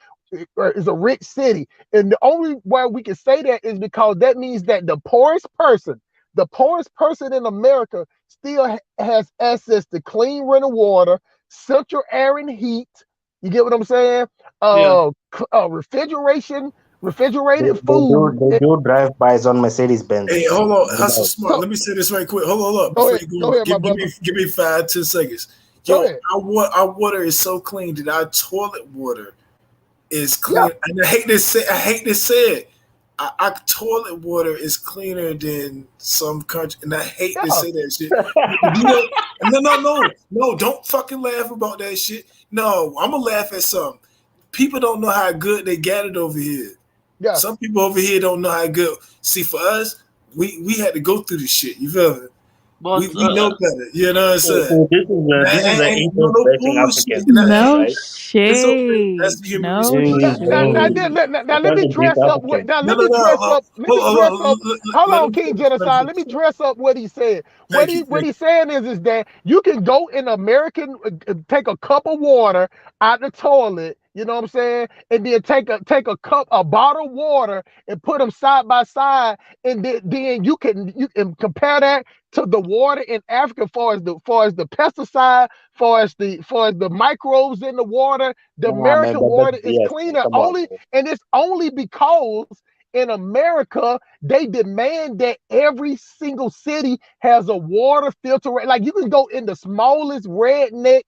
or is a rich city, and the only way we can say that is because that means that the poorest person in America still has access to clean running water, central air and heat. You get what I'm saying? Yeah. Refrigerated food. They do drive bys on Mercedes Benz. Hey, hold on, No Hustle doubt. Smart. Let me say this right quick. Hold up Go before ahead, you go go. ahead, my brother. Give me 5-10 seconds. Go Yo, ahead. our water is so clean that our toilet water is Yeah. clean. And I hate to say it. our toilet water is cleaner than some country, and I hate to Yeah. say that shit. No, don't fucking laugh about that shit. No, I'm gonna laugh at something. People don't know how good they got it over here. Yeah. Some people over here don't know how good. See, for us, we had to go through this shit. You feel me? But We know better. You know what I'm So, saying? this is an Ain't no introspecting bullshit. African, No right? It's okay. That's shade. the human No experience. shade. Now let That's me a deep dress up what African. now No, let no, me dress no. up hold Let on, him King finish. Let him Genocide. Let me finish. dress up what he said. Thank you. What he's saying is that you can go in American take a cup of water out the toilet, you know what I'm saying, and then take a bottle of water and put them side by side, and then you can compare that to the water in Africa for as the pesticide, for as the microbes in the water. The Nah, man, American but that's water is BS, man. cleaner Come on, only, man. and it's only because in America they demand that every single city has a water filter. Like you can go in the smallest redneck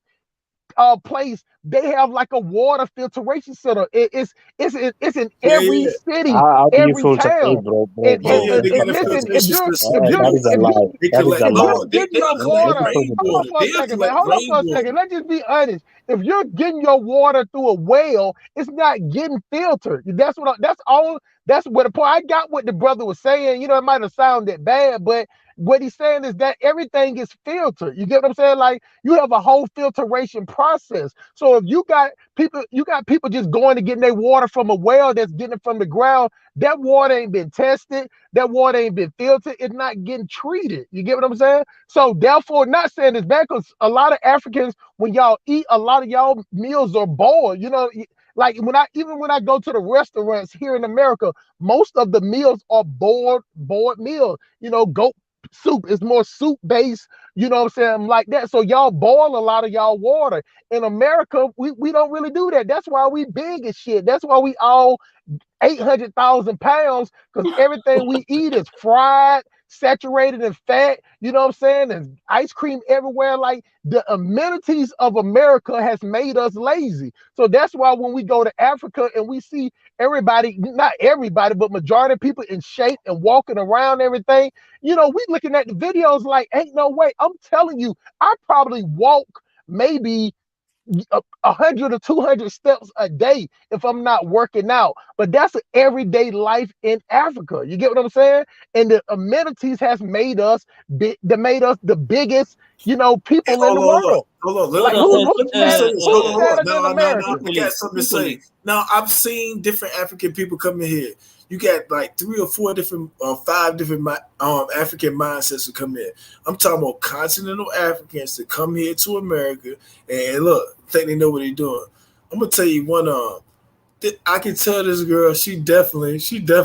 place, they have like a water filtration center. It's in every Yeah. city, How do you every filter? Hey, town. bro, And, bro, and, Yeah, that's and, they not got and a true. listen, filtration system. That is a lie. They That is collect a if lie. you're Lord. getting your Let water, me show you, hold bro. on for a They'll second, man. collect Hold on for a rainwater. second. Let's just be honest. If you're getting your water through a well, it's not getting filtered. That's what the point. I got what the brother was saying. You know, it might have sounded bad, but what he's saying is that everything is filtered. You get what I'm saying? Like you have a whole filtration process. So if you got people just going to getting their water from a well that's getting it from the ground, that water ain't been tested, that water ain't been filtered, it's not getting treated. You get what I'm saying? So therefore, not saying it's bad, because a lot of Africans, when y'all eat, a lot of y'all meals are boiled. You know, like when I go to the restaurants here in America, most of the meals are boiled meals. You know, goat soup is more soup based, you know what I'm saying, like that. So y'all boil a lot of y'all water. In America, we don't really do that. That's why we big as shit. That's why we all 800,000 pounds, because everything we eat is fried, saturated in fat, you know what I'm saying? And ice cream everywhere. Like the amenities of America has made us lazy. So that's why when we go to Africa and we see everybody, not everybody, but majority of people in shape and walking around everything, you know, we looking at the videos like, ain't no way. I'm telling you, I probably walk maybe 100 or 200 steps a day if I'm not working out. But that's an everyday life in Africa. You get what I'm saying? And the amenities has made us the biggest, you know, Hey, people in the hold on. world. Hold Like on, Let me just say this. who's Hold on. sadder than Now, America? I got something to say. Now, I've seen different African people come in here. You got like 3 or 4 different, 5 different African mindsets to come in. I'm talking about continental Africans that come here to America and look, think they know what they're doing. I'm gonna tell you one. I can tell this girl. She definitely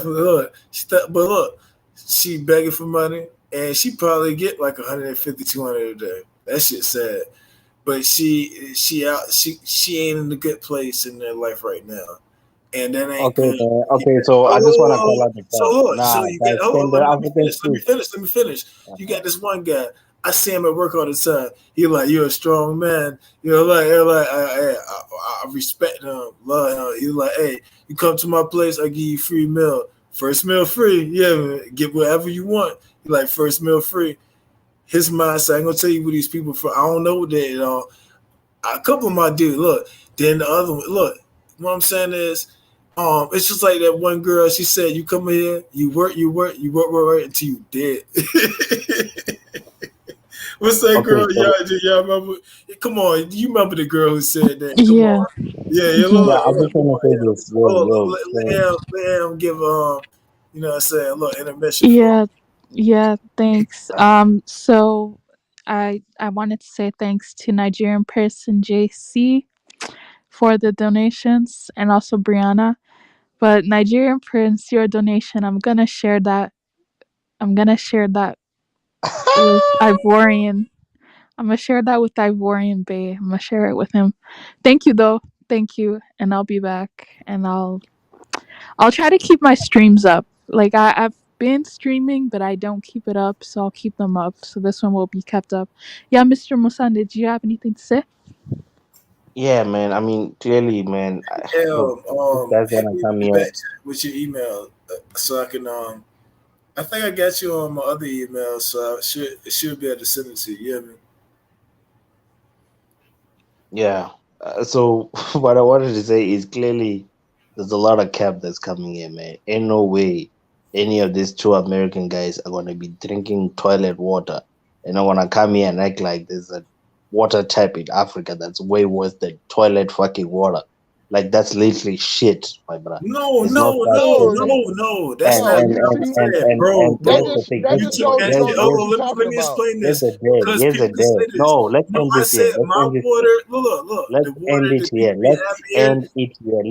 look. But look, she begging for money, and she probably get like 150, 200 a day. That shit sad. But she ain't in a good place in their life right now, and that ain't Okay, good. man. Okay, so I just want to call out the So fact. look, so Nah, you guys, got hold can on. the Let me African finish. speak? Let me finish. You got this one guy. I see him at work all the time. He like, you're a strong man. You know, I respect him, love him. He like, hey, you come to my place, I give you free meal. First meal free. Yeah, man. Get whatever you want. He like first meal free. His mindset. I'm gonna tell you what these people for. I don't know what they a couple of my dudes, look, then the other one, look, what I'm saying is, it's just like that one girl, she said, you come here, you work until you dead. What's that Okay, girl? so Y'all remember? Come on, you remember the girl who said that? Come Yeah. on. Yeah, Yeah. yeah, I'm just gonna say this. So let him give, you know what I'm saying, look, intermission for Yeah. Yeah. Thanks. So I wanted to say thanks to Nigerian person JC for the donations, and also Brianna. But Nigerian Prince, your donation, I'm gonna share that with Ivorian. I'm gonna share that with Ivorian Bay. I'm gonna share it with him. Thank you though. Thank you. And I'll be back, and I'll try to keep my streams up. Like I've been streaming, but I don't keep it up, so I'll keep them up. So this one will be kept up. Yeah, Mr. Musan, did you have anything to say? Yeah, man. I mean, clearly, man. Look, this guy's Hit gonna me come in the here. back chat with your email so I can I think I got you on my other email, so it should be able to send it to you. Yeah, man. Yeah. So what I wanted to say is clearly there's a lot of cap that's coming in, man. Ain't no way any of these two American guys are gonna be drinking toilet water and I wanna come here and act like there's a water tap in Africa that's way worse than toilet fucking water. Like that's literally shit, my brother. No, It's not no, that no, simple. no. That's And No, not and you what and I'm see, and saying, and bro. and that here's Bro, the just thing. that you just took shows you that don't shit. know what Oh, you're let talking me about. explain Here's this the dead. because Here's the people can say dead. this. No, let's No, end I this here. said Let's my end this here. water. Look, Let's the water end it that here. people be Let's having here. end it here.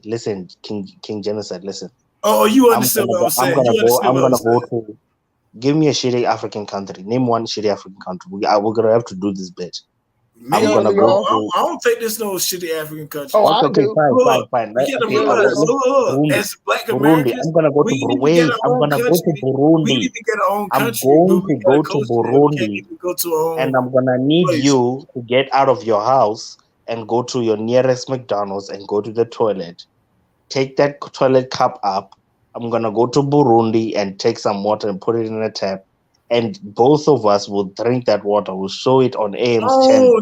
Listen, King Genocide. Listen. Oh, you I'm understand gonna what go. I'm I'm saying? gonna You go. understand I'm what I'm gonna go saying? to. Give me a shitty African country. Name one shitty African country. We're gonna have to do this bit. I'm Me, gonna go Sierra bro, to. I don't think there's no shitty African country. Oh, Okay, I okay, do. fine. We gotta Okay, Sierra let realize. do. me As Black Burundi. Americans, I'm gonna go we to ain't even get Wait. our I'm own gonna go to country. We ain't Burundi. even get our own I'm country, but going we to got a go to culture that we can't Burundi, even go to our and own I'm gonna need place. you to get out of your house and go to your nearest McDonald's and go to the toilet. Take that toilet cup up. I'm gonna go to Burundi and take some water and put it in a tap. And both of us will drink that water. We'll show it on AM's channel.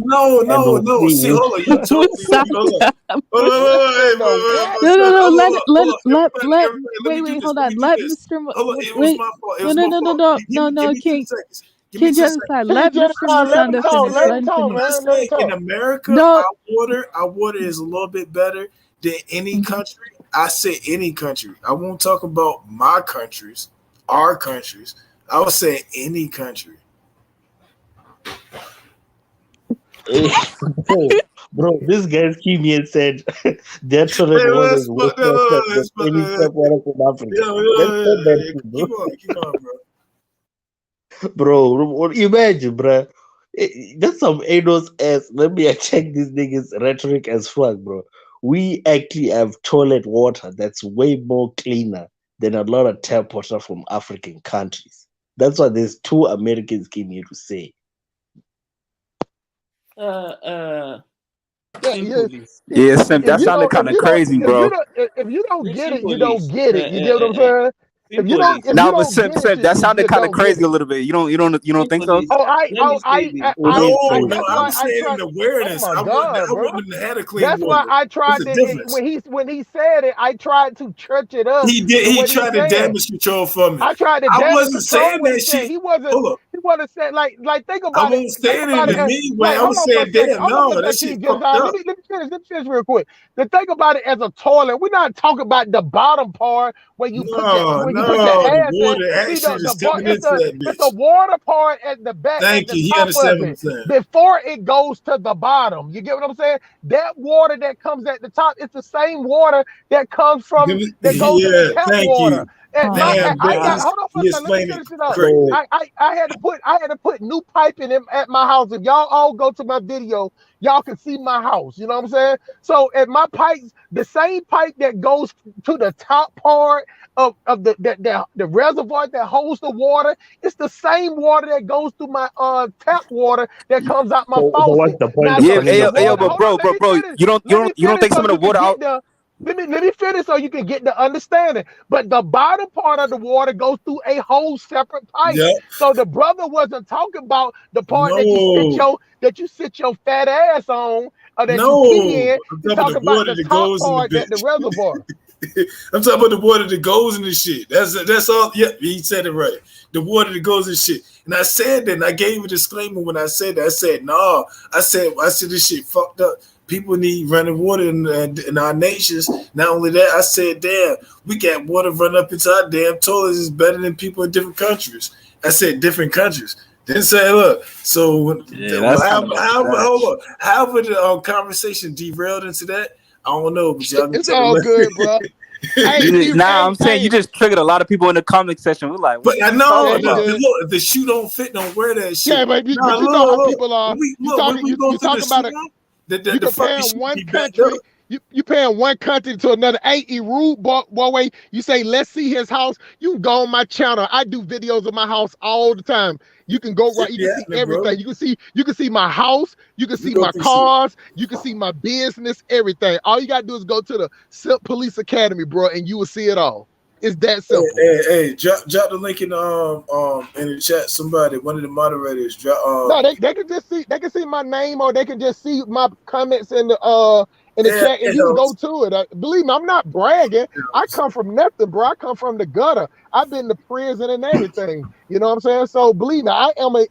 And we'll No. see See, which hold on. You told me. Stop Hold on. that. Hold on. What in the what? No. Hold on. Let. Everybody, let me do Wait. this. Hold Let me on. do Let this. Mr. Hold on. It was Wait. my fault. It No. was No. my No. No. fault. No. No. Give No. me 2 King. seconds. Give me King 2 seconds. Genocide. King Let Mr. Genocide, let him Musanda talk. finish. Let Let him him talk, finish. man. Let him In talk. America, No. our water is a little bit better than any Mhm. country. I say any country. I won't talk about my countries, our countries. I would say any country. bro, this guy's came here and said their toilet Hey, water is let's way fuck better than let's any tap water from Africa. Let's put that shit, bro. keep on, bro. Bro, imagine, bro. That's some Ados ass. Let me check this nigga's rhetoric as fuck, bro. We actually have toilet water that's way more cleaner than a lot of tap water from African countries. That's what these two Americans came here to say. Yeah. Yeah, Sim, If that you sounded don't, kind of crazy, bro. if you don't get it, you don't Symbolists, get it. You get what I'm saying? symbolists, If you Nah, but don't Sim, get it, that you sounded just kind of don't get crazy it. a little bit. You don't think so? symbolists. Let me say this. It is No, That's crazy. I'm why I saying tried. an Oh awareness. my God, I bro. wouldn't have had a clean That's why water. I What's tried the to difference? when he said it, I tried to church it up to He what he's tried to saying. damage control for me. I tried to I damage wasn't control saying what that he's saying. shit. Hold up. He wasn't saying like think I about it. wasn't Think saying it about in it a as mean way. like I hold was on for a saying, second. damn, Hold on for no, a that second, shit King fucked Genocide. up. Let me finish real quick. To think about it as a toilet, we're not talking about the bottom part where you put your No, the ass in. water See action is coming it's into that the bitch. water part at the back at Thank the you. He top understand of what I'm it saying. before it goes to the bottom. You get what I'm saying? That water that comes at the top, it's the same water that comes from that goes in the Yeah, tap thank water. you. And Damn, I but got hold on for a he second. Let me explained it finish it up. correctly. I had to put new piping in at my house. If y'all all go to my video, y'all can see my house. You know what I'm saying? So at my pipes, the same pipe that goes to the top part of the reservoir that holds the water, it's the same water that goes through my tap water that comes out my So what's faucet. the point Now of Yeah, the, turning the the hey, yo, water, faucet? but hold on, bro, you let don't me finish think so some of the you can water get out? the let me finish so you can get the understanding. But the bottom part of the water goes through a whole separate pipe. Yep. So the brother wasn't talking about the part that No. you sit your fat ass on or that you pee No. in. I'm He's talking about talking the about water the that top goes in the part that the bitch. reservoir. I'm talking about the water that goes in the shit. That's all. Yep, he said it right. The water that goes in shit. And I said that, and I gave a disclaimer when I said that. I said, no. I said this shit fucked up. People need running water in our nations. Not only that, I said, damn, we got water run up into our damn toilets is better than people in different countries. I said different countries. Then say, look, so Yeah, that's kind of however the conversation derailed into that, I don't know, but y'all can It's take a all look. good, bro. Nah, I'm saying you just triggered a lot of people in the comment section. We're like, what But is I he know talking Yeah, you about? did. look, if the shoe don't fit, don't wear that Yeah, shit. but Nah, you know how look. people are. When we You look, when talking we go you through the talking about shoe it. on, You the fucking comparing shoe one be backed up. country. You paying one country to another. Hey, rude boy, you say, let's see his house. You can go on my channel. I do videos of my house all the time. You can go right. You can see everything. You can see my house. You can see my cars. You can see my business. Everything. All you gotta do is go to the Silk Police Academy, bro, and you will see it all. It's that simple. Hey, drop the link in the chat. Somebody, one of the moderators, drop. No, they can just see. They can see my name, or they can just see my comments in the chat, and you can go to it. Believe me, I'm not bragging. I come from nothing, bro. I come from the gutter. I've been to prison and everything. You know what I'm saying? So believe me, I am a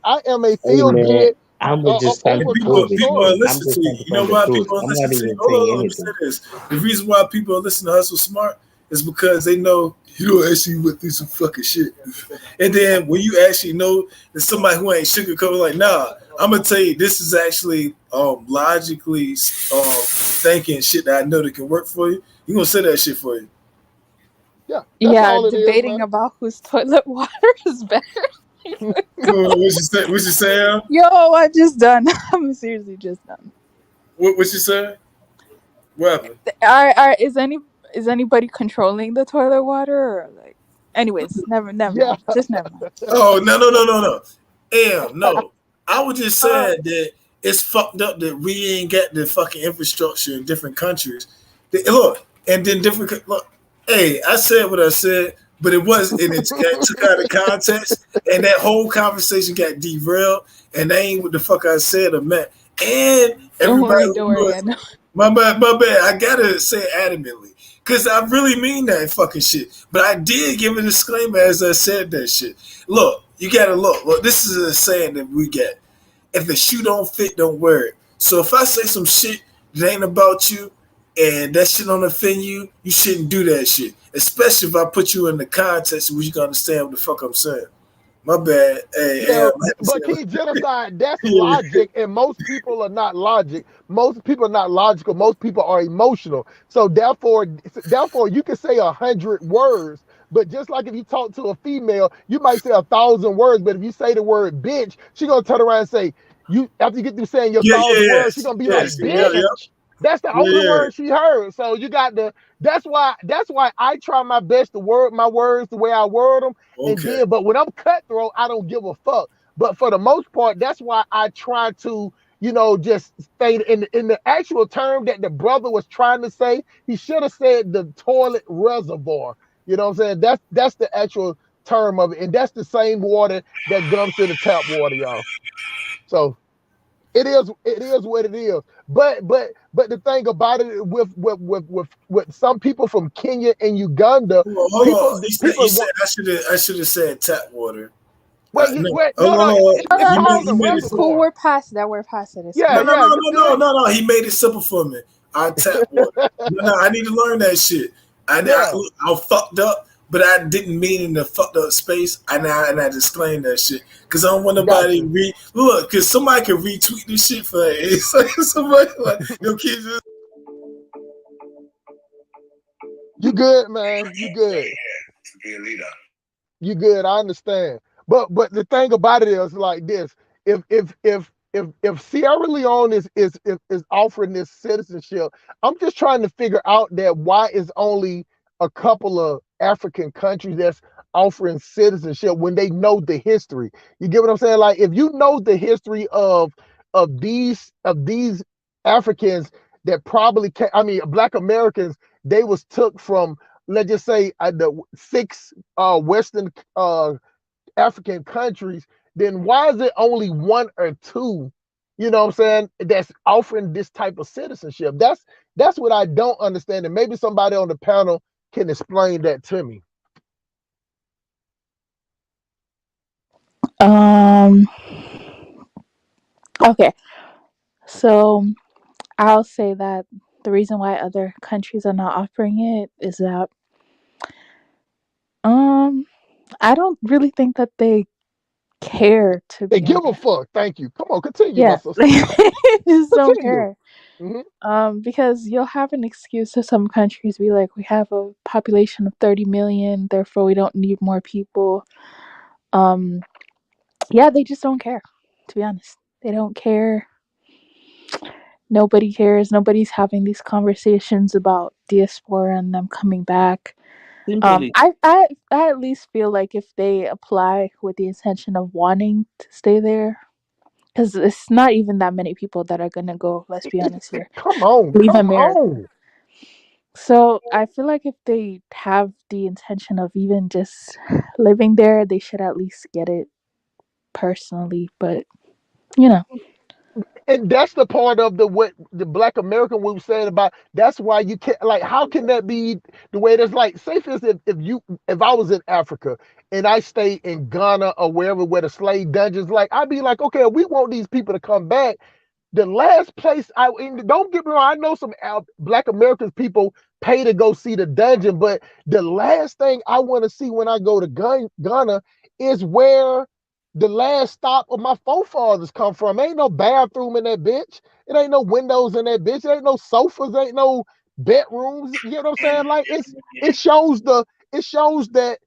feel good. I'm just trying to people are I'm listening just to you. trying to You know find the why truth. people are I'm listening not to you? even Hold saying on, let me say anything. this. The reason why people are listening to Hustle Smart is because they know you don't actually went through some fucking shit. And then when you actually know that somebody who ain't sugarcoating, like, nah, I'm gonna tell you, this is actually logically thinking shit that I know that can work for you. You gonna say that shit for you. Yeah, debating about whose toilet water is better. What you say? Yo, I'm just done. I'm seriously just done. What you say? What happened? Is anybody controlling the toilet water, or like? Anyways, never mind. Just never mind. Oh no. I was just saying that it's fucked up that we ain't got the fucking infrastructure in different countries. Look, and then different look. Hey, I said what I said, but it was and it took out of context, and that whole conversation got derailed, and that ain't what the fuck I said or meant. And everybody, Don't worry, I know. my bad. I gotta say it adamantly. Cause I really mean that fucking shit. But I did give a disclaimer as I said that shit. Look, you gotta look. Look, this is a saying that we get. If the shoe don't fit, don't wear it. So if I say some shit that ain't about you and that shit don't offend you, you shouldn't do that shit. Especially if I put you in the context where you can understand what the fuck I'm saying. My bad. Hey, but genocide, that's logic, and most people are not logic. Most people are not logical. Most people are emotional. So therefore, you can say 100 words, but just like if you talk to a female, you might say 1,000 words. But if you say the word bitch, she gonna turn around and say you. After you get through saying your 1,000 words, she gonna be like bitch. That's the only word she heard. So you got the. That's why I try my best to word my words the way I word them. And then, but when I'm cutthroat, I don't give a fuck. But for the most part, that's why I try to, just stay in the actual term that the brother was trying to say. He should have said the toilet reservoir. You know what I'm saying? That's the actual term of it, and that's the same water that dumps in the tap water, y'all. So it is what it is. But the thing about it with some people from Kenya and Uganda, hold on. You said I should have said tap water. Wait, no, it's called the reservoir. Cool, we're past that. No. He made it simple for me. I tap water. No, I need to learn that shit. I fucked up, but I didn't mean in the fucked up space. And I disclaimed that shit because I don't want nobody look. Because somebody can retweet this shit for it's like somebody like your kids. You good, man? You good? Be a leader. You good? I understand. But the thing about it is like this: if Sierra Leone is offering this citizenship, I'm just trying to figure out that why is only a couple of African countries that's offering citizenship when they know the history. You get what I'm saying? Like if you know the history of these Africans that probably Black Americans, they was took from, let's just say, the 6 Western African countries, then why is it only 1 or 2, you know what I'm saying, that's offering this type of citizenship? That's what I don't understand, and maybe somebody on the panel can explain that to me. Okay, so I'll say that the reason why other countries are not offering it is that I don't really think that they care, to be They give honest. a fuck. Thank you. Come on, continue, Yeah, my sister. they just don't Continue. care. Because you'll have an excuse to some countries be like, we have a population of 30 million, therefore we don't need more people. Yeah, they just don't care, to be honest. They don't care. nobody cares. Nobody's having these conversations about diaspora and them coming back. Simply, I at least feel like if they apply with the intention of wanting to stay there, because it's not even that many people that are gonna go. Let's be honest here. Come on, Leave come America. on. So I feel like if they have the intention of even just living there, they should at least get it personally. But you know, And that's the part of the what the Black American we were saying about. That's why you can't, like, how can that be the way it is? Like, say for instance, if I was in Africa and I stayed in Ghana or wherever where the slave dungeons, like, I'd be like, okay, we want these people to come back. The last place don't get me wrong, I know some Black Americans people pay to go see the dungeon, but the last thing I want to see when I go to Ghana is where the last stop of my forefathers come from. Ain't no bathroom in that bitch. It ain't no windows in that bitch. It ain't no sofas. Ain't no bedrooms. You know what I'm saying? Like, it shows that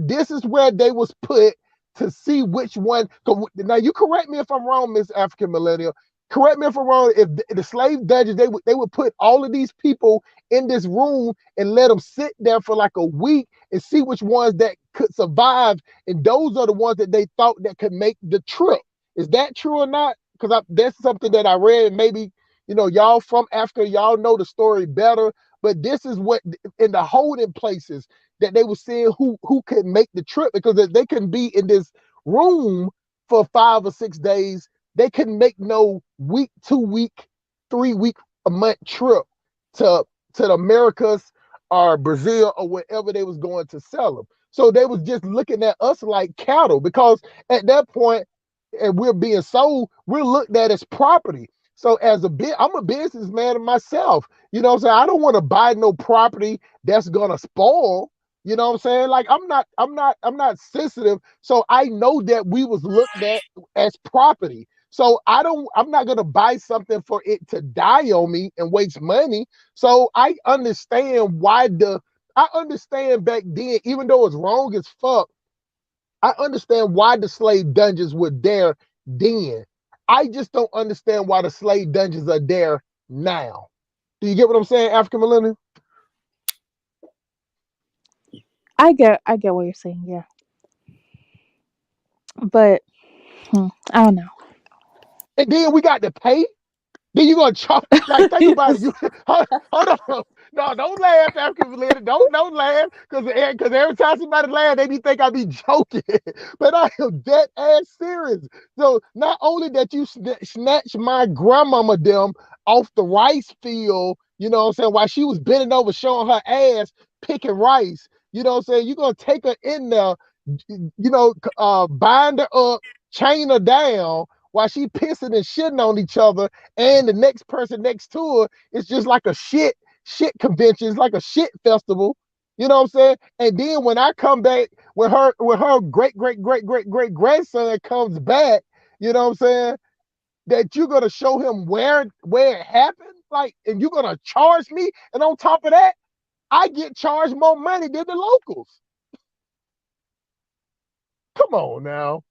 this is where they was put to see which one. Now you correct me if I'm wrong, Miss African Millennial. Correct me if I'm wrong. If the slave dungeons, they would put all of these people in this room and let them sit there for like a week and see which ones that could survive, and those are the ones that they thought that could make the trip. Is that true or not? Because that's something that I read. Maybe y'all from Africa, y'all know the story better. But this is what in the holding places that they were seeing who could make the trip, because if they couldn't be in this room for 5 or 6 days, they couldn't make no week, 2-week, 3-week, a month trip to the Americas or Brazil or wherever they was going to sell them. So they was just looking at us like cattle, because at that point, and we're being sold, we're looked at as property. So I'm a businessman myself. You know what I'm saying? I don't want to buy no property that's gonna spoil. You know what I'm saying? Like, I'm not sensitive. So I know that we was looked at as property. So I'm not gonna buy something for it to die on me and waste money. So I understand back then, even though it's wrong as fuck, I understand why the slave dungeons were there then. I just don't understand why the slave dungeons are there now. Do you get what I'm saying, African Millennium? I get what you're saying, yeah. But I don't know. And then we got to pay. Then you gonna charge? Like, think about it. You hold on. No, don't laugh, African Millennium. Don't laugh, because every time somebody laugh, they be think I be joking. But I am dead ass serious. So not only that you snatch my grandmama them off the rice field, you know what I'm saying, while she was bending over showing her ass picking rice, you know what I'm saying, you're gonna take her in there, bind her up, chain her down while she pissing and shitting on each other, and the next person next to her is just like a shit convention. It's like a shit festival. You know what I'm saying? And then when I come back, when her great grandson comes back, you know what I'm saying, that you're gonna show him where it happened, like, and you're gonna charge me, and on top of that, I get charged more money than the locals. Come on now.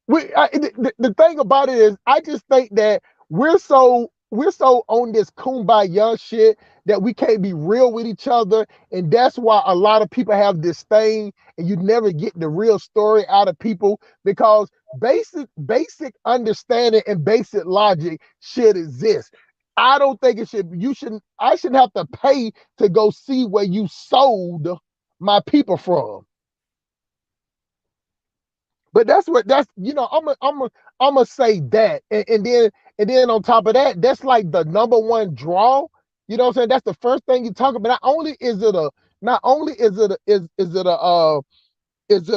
The thing about it is, I just think that we're so on this kumbaya shit that we can't be real with each other, and that's why a lot of people have this thing, and you never get the real story out of people, because basic understanding and basic logic should exist. I don't think I shouldn't have to pay to go see where you sold my people from. But I'm gonna say that, and then on top of that, that's like the number one draw. You know what I'm saying? That's the first thing you talk about. Not only is it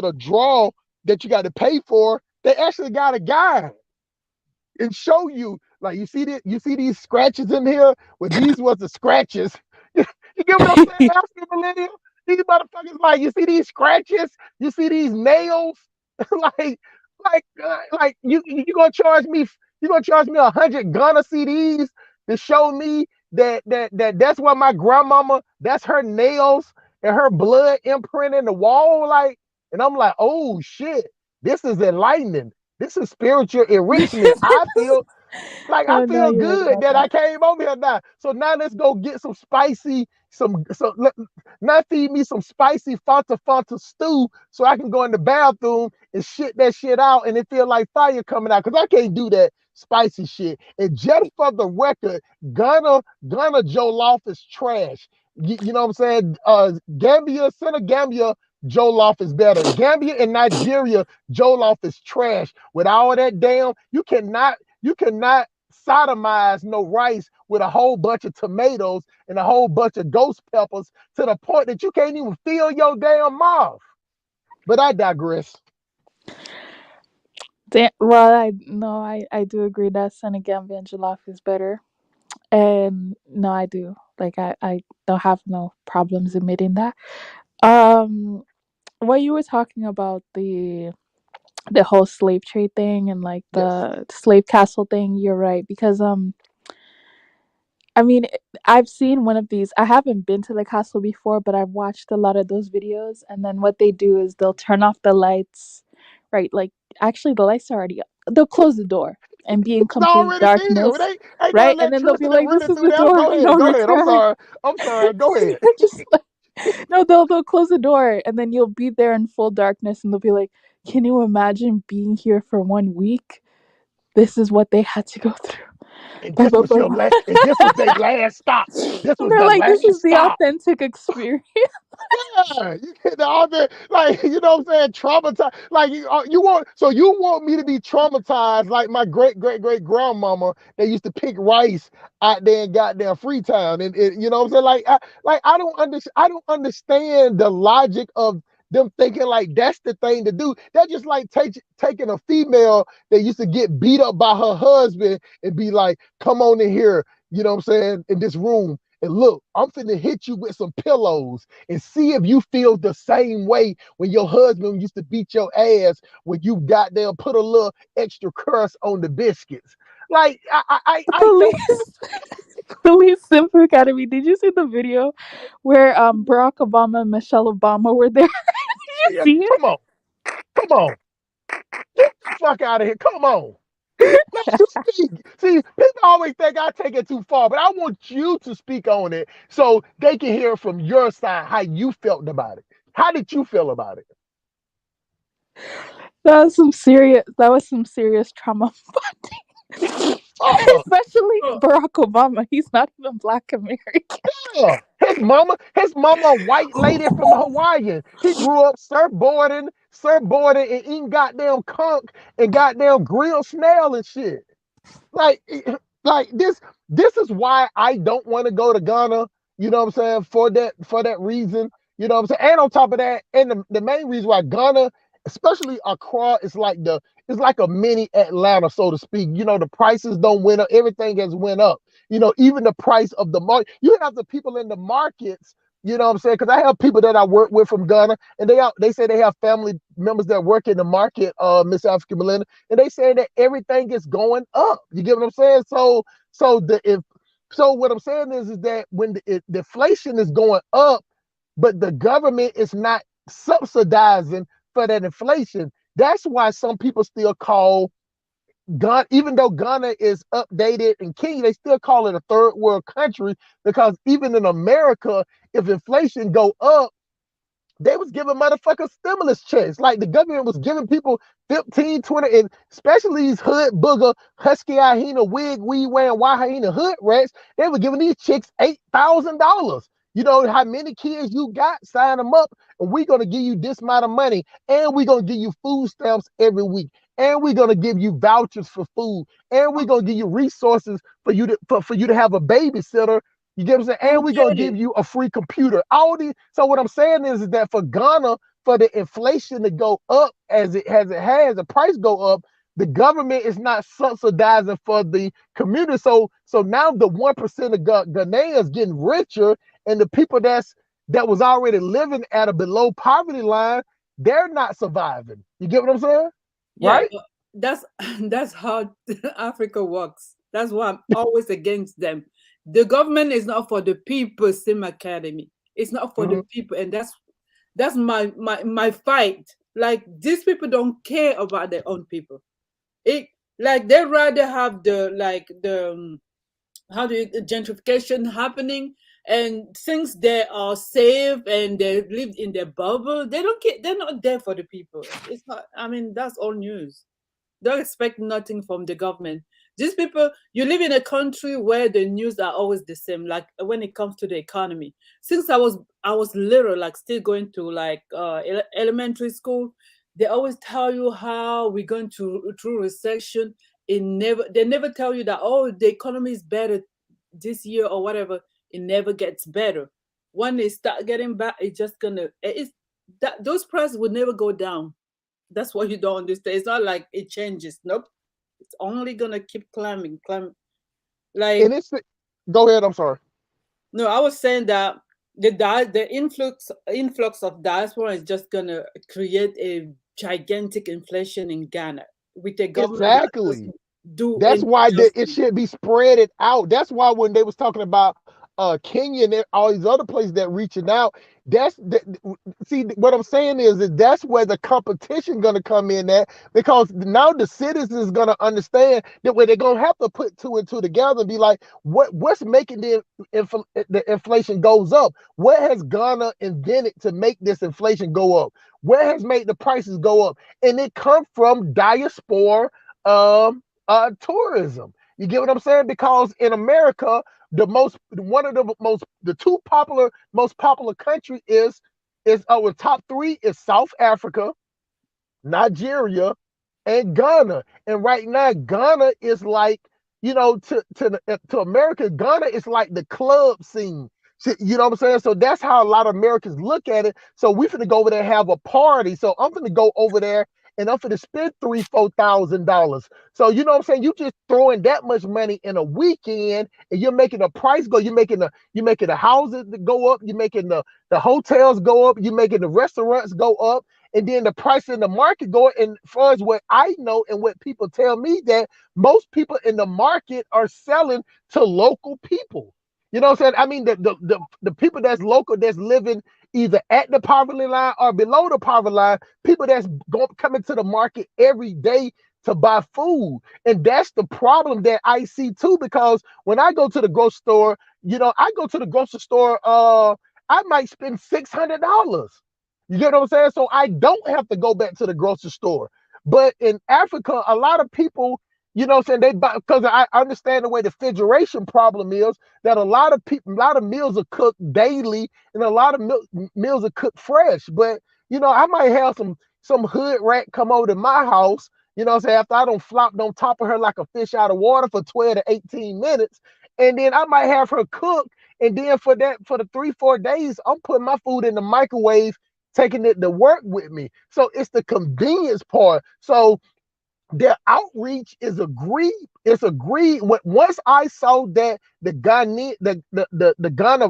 a draw that you got to pay for, they actually got a guide and show you, like, you see these scratches in here. Well, these was the scratches. You get what I'm saying, African Millennial? These motherfuckers, like, you see these scratches, you see these nails, like you gonna charge me 100 Ghana CDs to show me that's what my grandmama, that's her nails and her blood imprint in the wall, like, and I'm like, oh shit, this is enlightening. This is spiritual enrichment. I feel Like Oh I no, feel you're right good about that that. I came over here now. So now let's go get some spicy, now feed me some spicy Fanta stew so I can go in the bathroom and shit that shit out and it feel like fire coming out because I can't do that spicy shit. And just for the record, Ghana Jollof is trash. You know what I'm saying? Senegambia Jollof is better. Gambia and Nigeria Jollof is trash. With all that damn, you cannot sodomize no rice with a whole bunch of tomatoes and a whole bunch of ghost peppers to the point that you can't even feel your damn mouth. But I digress. Well, I do agree that Senegambian jollof is better, and no, I do. Like, I don't have no problems admitting that. Um, what you were talking about the whole slave trade thing and like Yes. the slave castle thing, you're right because I mean, I've seen one of these. I haven't been to the castle before, but I've watched a lot of those videos. And then what they do is they'll turn off the lights, right? Like, actually, the lights are already up. They'll close the door and be in It's complete already there. darkness, It ain't no right? And then they'll be electricity like, "This running is through the there. door, Go ahead. no Go ahead. return." I'm sorry. Go ahead. You're just like, no, they'll close the door, and then you'll be there in full darkness, and they'll be like, "Can you imagine being here for 1 week? This is what they had to go through." And Blah, this blah, was blah, your blah. last, and this was their last stop. This And was they're the like, "This last is the stop. authentic experience." Yeah, you get all the like, you know what I'm saying, traumatized. Like you want me to be traumatized like my great grandmama that used to pick rice out there in goddamn Freetown, and you know what I'm saying. I don't understand the logic of them thinking like that's the thing to do. That's just like taking a female that used to get beat up by her husband and be like, come on in here, you know what I'm saying, in this room. And look, I'm finna hit you with some pillows and see if you feel the same way when your husband used to beat your ass when you got there, put a little extra crust on the biscuits. Like I don't. Police, Police Simple Academy. Did you see the video where Barack Obama and Michelle Obama were there? Did you Yeah, see it? come on, get the fuck out of here. Come on. Let you speak. See, people always think I take it too far, but I want you to speak on it so they can hear from your side how you felt about it. How did you feel about it? That was some serious trauma bonding. Oh, Especially Barack Obama. He's not even Black American. yeah. His mama, a white lady from Hawaii. He grew up surfboarding and eating goddamn conch and goddamn grilled snail and shit. Like, like this is why I don't want to go to Ghana, you know what I'm saying, for that reason. You know what I'm saying? And on top of that, and the main reason why Ghana, especially Accra, is it's like a mini Atlanta, so to speak. You know, the prices don't went up, everything has went up. You know, even the price of the market. You have the people in the markets, you know what I'm saying? Because I have people that I work with from Ghana, and they say they have family members that work in the market, Miss African Melinda, and they say that everything is going up. You get what I'm saying? So what I'm saying is that when the inflation is going up, but the government is not subsidizing for that inflation, that's why some people still call Ghana, even though Ghana is updated and Kenya, they still call it a third world country because even in America, if inflation go up, they was giving motherfuckers stimulus checks. Like the government was giving people 15, 20, and especially these hood booger, husky hyena, wig, weed wearing, white hyena hood rats. They were giving these chicks $8,000. You know how many kids you got? Sign them up, and we're gonna give you this amount of money, and we're gonna give you food stamps every week, and we're gonna give you vouchers for food, and we're gonna give you resources for you to have a babysitter. You get what I'm saying? And we're gonna give you a free computer. All these. So what I'm saying is that for Ghana, for the inflation to go up as it has, the price go up, the government is not subsidizing for the community. So now the 1% of Ghanaians getting richer, and the people that was already living at a below poverty line, they're not surviving. You get what I'm saying? Yeah, Right? that's how Africa works. That's why I'm always against them. The government is not for the people, Sim Academy. It's not for the people, and that's my fight. Like these people don't care about their own people. Like they rather have the how do you gentrification happening and things they are safe and they live in their bubble. They don't care. They're not there for the people. It's not. I mean, that's all news. Don't expect nothing from the government. These people, you live in a country where the news are always the same. Like when it comes to the economy, since I was little, like still going to like elementary school, they always tell you how we're going to through recession. They never tell you that, oh, the economy is better this year or whatever. It never gets better. When they start getting back, it's just gonna it's that those prices will never go down. That's what you don't understand. It's not like it changes. Nope. It's only gonna keep climbing, climbing. Like And go ahead. I'm sorry. no, I was saying that the influx of diaspora is just gonna create a gigantic inflation in Ghana with a government that Exactly. doesn't do That's any why it justice. should be spread it out. That's why when they was talking about Kenya and all these other places that reaching out, see what I'm saying is that that's where the competition gonna come in at, because now the citizens gonna understand that where they're gonna have to put two and two together and be like, what's making the inflation goes up? What has Ghana invented to make this inflation go up? What has made the prices go up? And it come from diaspora tourism. You get what I'm saying? Because in America, the two most popular country is with top three is South Africa, Nigeria, and Ghana. And right now, Ghana is like, to America, Ghana is like the club scene. You know what I'm saying? So that's how a lot of Americans look at it. So we finna go over there and have a party. So I'm finna go over there and I'm finna spend $3,000-$4,000. So you know what I'm saying? You just throwing that much money in a weekend, and you're making the price go. You're making the houses go up. You're making the hotels go up. You're making the restaurants go up, and then the price in the market go. And as far as what I know and what people tell me, that most people in the market are selling to local people. You know what I'm saying? I mean, the people that's local, that's living either at the poverty line or below the poverty line, people that's coming to the market every day to buy food. And that's the problem that I see too, because when I go to the grocery store, I go to the grocery store, I might spend $600. You get what I'm saying? So I don't have to go back to the grocery store. But in Africa, a lot of people, you know what I'm saying, they buy, because I understand the way the refrigeration problem is, that a lot of people, a lot of meals are cooked daily, and a lot of meals are cooked fresh. But I might have some hood rat come over to my house, you know what I'm saying, after I don't flopped on top of her like a fish out of water for 12 to 18 minutes. And then I might have her cook. And then for the 3-4 days, I'm putting my food in the microwave, taking it to work with me. So it's the convenience part. So their outreach is agreed. It's agreed. Once I saw that the Ghana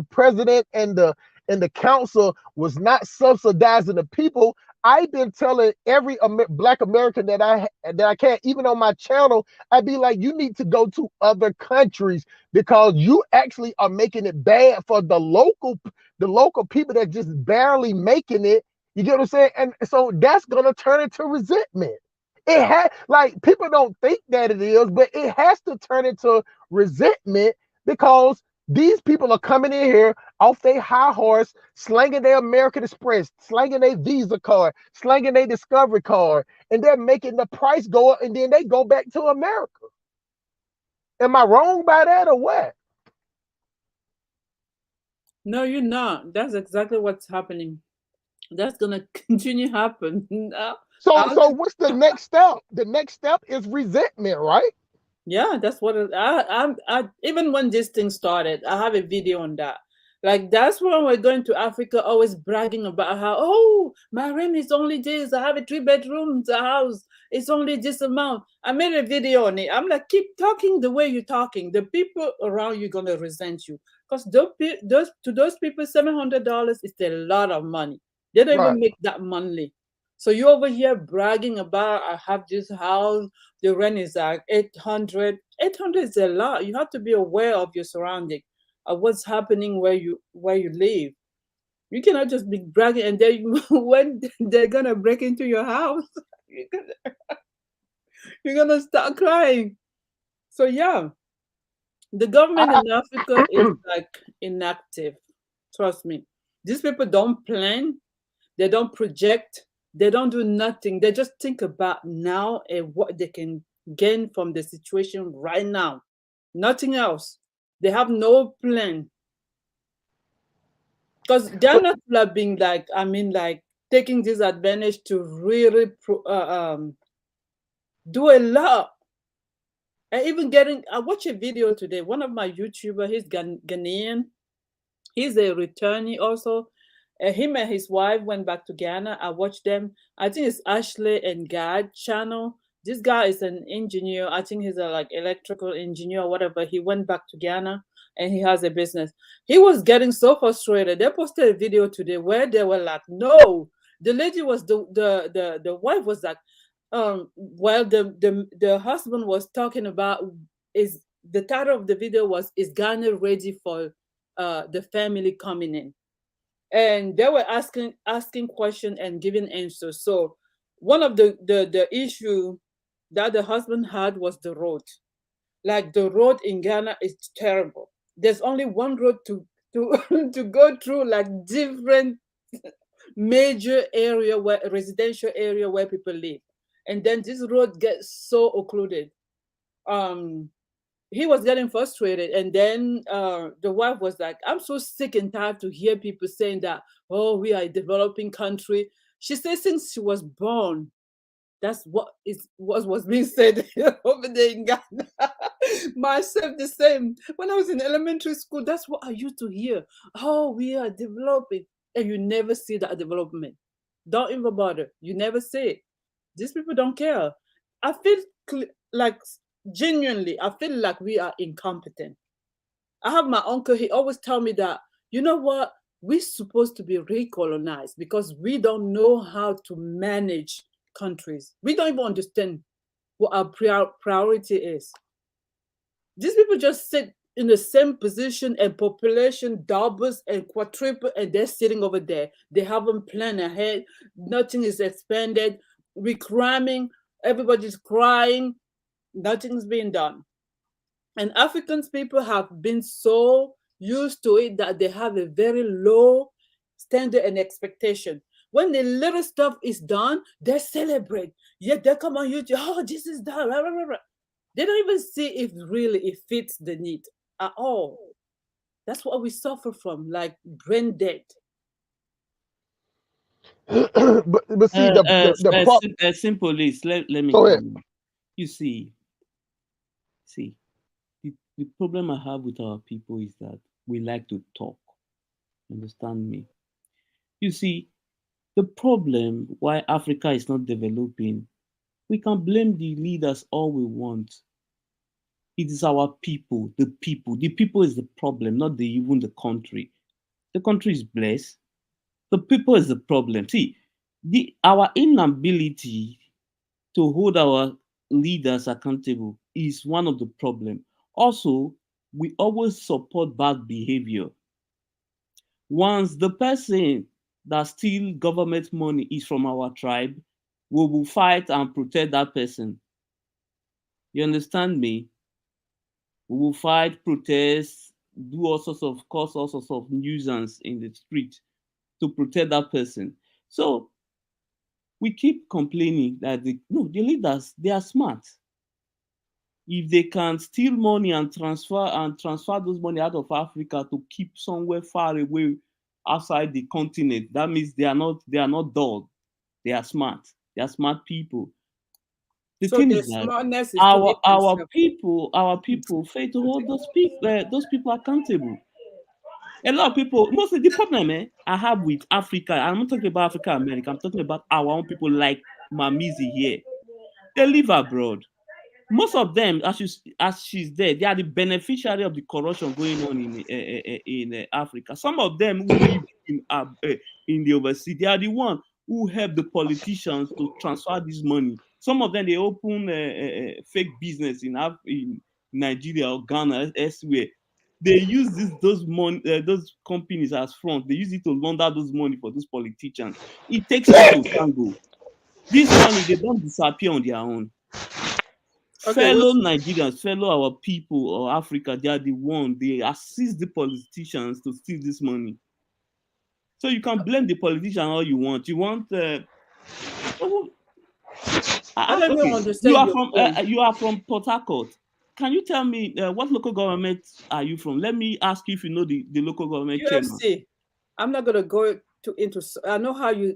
president and the council was not subsidizing the people, I've been telling every Black American that I can't, even on my channel, I'd be like, you need to go to other countries, because you actually are making it bad for the local people that just barely making it. You get what I'm saying? And so that's gonna turn into resentment. It has, like, people don't think that it is, but it has to turn into resentment, because these people are coming in here off their high horse, slanging their American Express, slanging their Visa card, slanging their Discovery card, and they're making the price go up, and then they go back to America. Am I wrong by that, or what? No, you're not. That's exactly what's happening. That's gonna continue happen. So what's the next step? The next step is resentment, right? Yeah, that's what I even when this thing started, I have a video on that. Like that's when we're going to Africa, always bragging about how, oh, my rent is only this. I have a 3 bedrooms, a house. It's only this amount. I made a video on it. I'm like, keep talking the way you're talking. The people around you gonna resent you, because those people, $700 is a lot of money. They don't Right. even make that monthly. So you over here bragging about, I have this house, the rent is like 800. 800 is a lot. You have to be aware of your surrounding, of what's happening where you live. You cannot just be bragging and then when they're gonna break into your house. You're gonna start crying. So yeah, the government in Africa is like inactive. Trust me. These people don't plan, they don't project, they don't do nothing. They just think about now and what they can gain from the situation right now. Nothing else. They have no plan. Because they're not like being like, I mean, like taking this advantage to really do a lot. And even getting, I watched a video today. One of my YouTuber, he's Ghanaian. He's a returnee also. Him and his wife went back to Ghana. I watched them. I think it's Ashley and Gad channel. This guy is an engineer. I think he's a like electrical engineer or whatever. He went back to Ghana and he has a business. He was getting so frustrated. They posted a video today where they were like, no. The lady was the wife was like, well, the husband was talking about, is the title of the video was, is Ghana ready for the family coming in? And they were asking questions and giving answers. So one of the issue that the husband had was the road. Like the road in Ghana is terrible. There's only one road to to go through, like different major area, where residential area where people live, and then this road gets so occluded. He was getting frustrated, and then the wife was like, I'm so sick and tired to hear people saying that, oh, we are a developing country. She said since she was born, that's what was being said over there in Ghana. Myself the same. When I was in elementary school, that's what I used to hear. Oh, we are developing. And you never see that development. Don't even bother. You never see it. These people don't care. I feel like, genuinely, I feel like we are incompetent. I have my uncle, he always tell me that, you know what, we're supposed to be recolonized because we don't know how to manage countries. We don't even understand what our priority is. These people just sit in the same position and population doubles and quadruple, and they're sitting over there. They haven't planned ahead. Nothing is expanded. We're cramming. Everybody's crying. Nothing's being done. And African people have been so used to it that they have a very low standard and expectation. When the little stuff is done, they celebrate. Yet they come on YouTube, oh, this is done. Blah, blah, blah, blah. They don't even see if really it fits the need at all. That's what we suffer from, like brain dead. but see, the problem. Simple is, let me Go ahead. You see, the problem I have with our people is that we like to talk. Understand me? You see, the problem why Africa is not developing, we can blame the leaders all we want. It is our people, the people. The people is the problem, not even the country. The country is blessed. The people is the problem. See, our inability to hold our leaders accountable is one of the problems. Also, we always support bad behavior. Once the person that steals government money is from our tribe, we will fight and protect that person. You understand me? We will fight, protest, do all sorts of, cause all sorts of nuisance in the street to protect that person. So we keep complaining that the leaders, they are smart. If they can steal money and transfer those money out of Africa to keep somewhere far away outside the continent, that means they are not dull. They are smart. They are smart people. The thing is that our people fail to hold those people accountable. A lot of people, mostly the problem I have with Africa, I'm not talking about Africa, America, I'm talking about our own people like Mamizi here. They live abroad. Most of them, as she's there, they are the beneficiary of the corruption going on in Africa. Some of them who live in the overseas, they are the ones who help the politicians to transfer this money. Some of them, they open fake business in Nigeria or Ghana, elsewhere. They use those companies as front. They use it to launder those money for those politicians. It takes two to tango. This money, they don't disappear on their own. Okay, fellow Nigerians, fellow our people or Africa, they are the one, they assist the politicians to steal this money. So you can blame the politician all you want. You want I don't even okay. understand your point. You are from Port Harcourt. Can you tell me what local government are you from? Let me ask you if you know the local government chairman. UFC. I'm not gonna go into. I know how you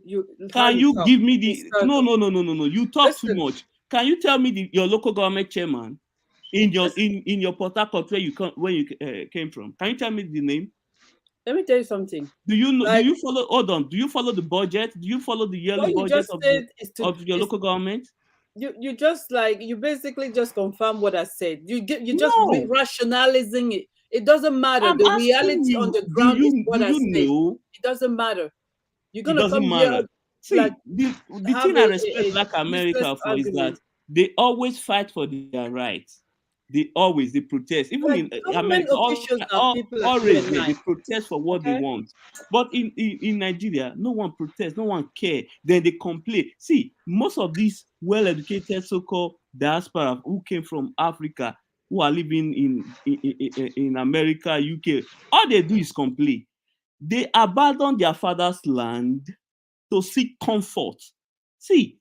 how Can you you talk give me in the no circle. no? You talk too Listen, much. Can you tell me your local government chairman in your in your Port Harcourt where you came from? Can you tell me the name? let me tell you something. Do you know? Do Like you follow? Hold on. Do you follow the budget? Do you follow the yearly what you budget just said is to of your is local government? you just like you basically just confirm what I said. You just No, rationalizing it. It doesn't matter. I'm The asking reality on you. the ground is Do what I you said. know? It doesn't matter. You're It gonna come doesn't here matter. like See, the have thing I respect a Black useless America for is that argument. they always fight for their rights. They protest. Even Like in government America, officials are people like all you race and they I. protest for what they Okay. want. But in Nigeria, no one protests, no one care. Then they complain. See, most of these well-educated so-called diaspora who came from Africa, who are living in America, UK, all they do is complain. They abandon their father's land to seek comfort. See,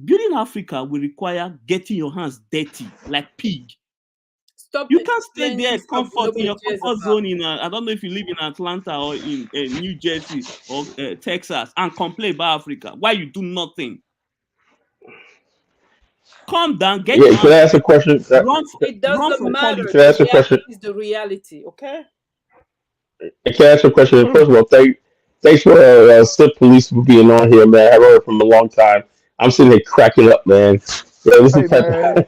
building Africa will require getting your hands dirty like pig. Stop You can't stay explaining there stuff comfort in nobody your cares comfort about. zone I don't know if you live in Atlanta or in New Jersey or Texas and complain about Africa. Why you do nothing? Calm down, get your Yeah, can hands I ask a dirty. question? It Run doesn't for matter. Can I The ask a question? reality is the reality. Okay. Can I ask a question? First of all, thanks for Sip Police for being on here, man. I've heard it from a long time. I'm sitting here cracking up, man. Yeah, this Hey is type. man,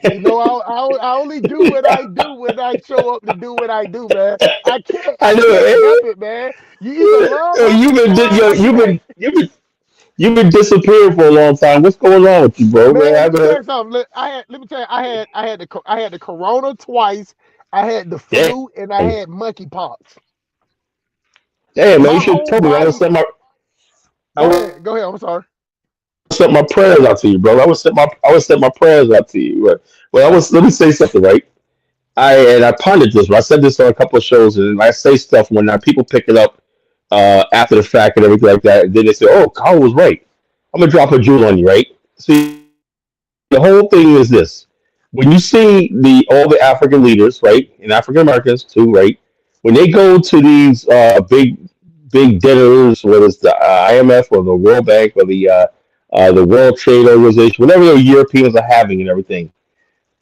you know I only do what I do when I show up to do what I do, man. I I know. can't help it, man. You either love us You've been or I can't. you've been disappearing for a long time. What's going on with you, bro? Man, Man, I let me haven't tell heard. you something. Let me tell you, I had the corona twice. I had the Damn, flu and I had monkeypox. damn, man. You My should have whole told me. body. I would Go ahead. I'm sorry. sent my prayers out to you, bro. I would send my prayers out to you. But let me say something, right? I pondered this. I said this on a couple of shows, and I say stuff when people pick it up after the fact and everything like that. And then they say, "Oh, Carl was right." I'm gonna drop a jewel on you, right? See, the whole thing is this: when you see all the African leaders, right, and African Americans too, right, when they go to these big dinners, whether it's the IMF or the World Bank or the World Trade Organization, whatever the Europeans are having and everything,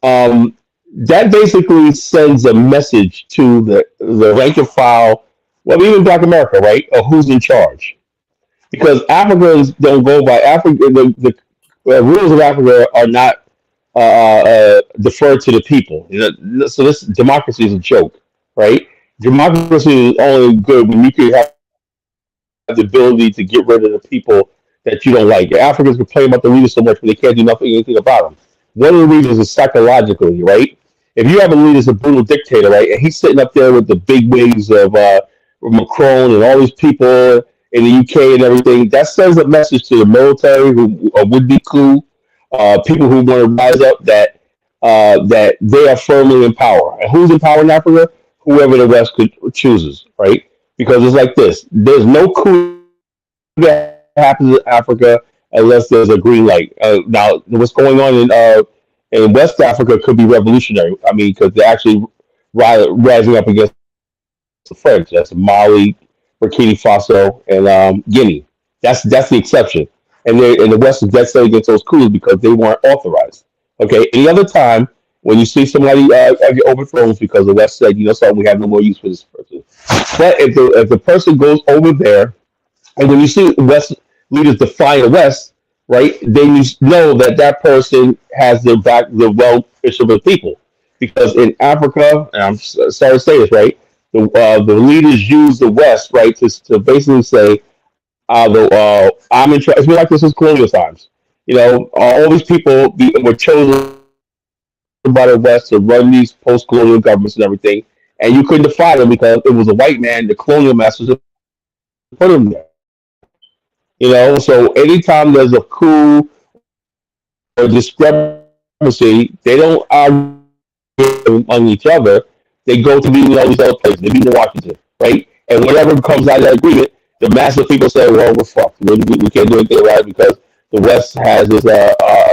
um, that basically sends a message to the rank and file, well, even Black America, right, of who's in charge. Because Africans don't go by Africa. The rules of Africa are not deferred to the people. So this democracy is a joke, right? Democracy is only good when you can have the ability to get rid of the people that you don't like. The Africans complain about the leaders so much, but they can't do anything about them. One of the reasons is psychologically, right? If you have a leader that's a brutal dictator, right, and he's sitting up there with the big wigs of Macron and all these people in the UK and everything, that sends a message to the military who would be coup, people who want to rise up that they are firmly in power. And who's in power in Africa? Whoever the West chooses, right? Because it's like this: there's no coup that happens in Africa unless there's a green light. Now, what's going on in West Africa could be revolutionary. I mean, because they're actually rising up against the French. That's Mali, Burkina Faso, and Guinea. That's the exception. And the West is dead set against those coups because they weren't authorized. Okay. Any other time when you see somebody get overthrown it's because the West said, you know something, we have no more use for this person. But if the person goes over there and when you see West leaders defying the West, right, then you know that that person has their back, the well-wishes of the people. Because in Africa, and I'm sorry to say this, right, the leaders use the West, right, to basically say, I'm in charge. It's been like this since colonial times. All these people were chosen by the West to run these post-colonial governments and everything, and you couldn't defy them because it was a white man, the colonial masters, that put them there. So anytime there's a coup or discrepancy supremacy, they don't argue among each other. They go to meet in all these other places. They meet in Washington, right? And whatever comes out of that agreement, the massive people say, "Well, we're fucked. We can't do anything about it because the West has this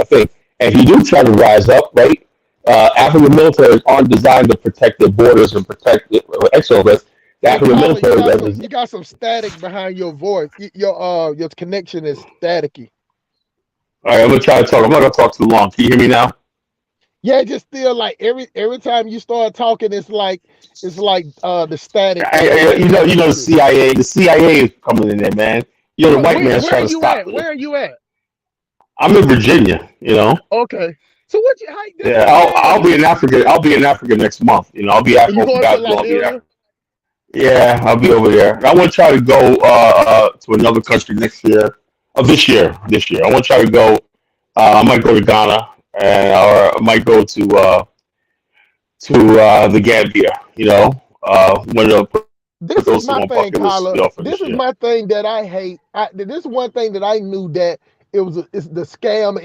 thing." And if you do try to rise up, right? African militaries aren't designed to protect their borders and protect external risks. The Hey, African Carla, military is you got some static behind your voice. Your connection is staticky. all right. I'm gonna try to talk. I'm not gonna talk too long. Can you hear me now? Yeah, it just feel like every time you start talking, it's like the static You know the increases. CIA. The CIA is coming in there, man. You know the white man's Where are trying to you stop at? it. Where are you at? I'm in Virginia. You know. Okay. So what you how this Yeah, what I'm saying? I'll be in Africa. I'll be in Africa next month. You know, I'll be And you Africa. going to God will. I'll be there. Liberia? Yeah, I'll be over there. I want to try to go to another country next year. This year. This year, I want to try to go. I might go to Ghana, or I might go to the Gambia. You know, one of put This is those on my my thing, bucket list, Carla. for This this is year. my thing that I hate. This is one thing that I knew that it's the scam,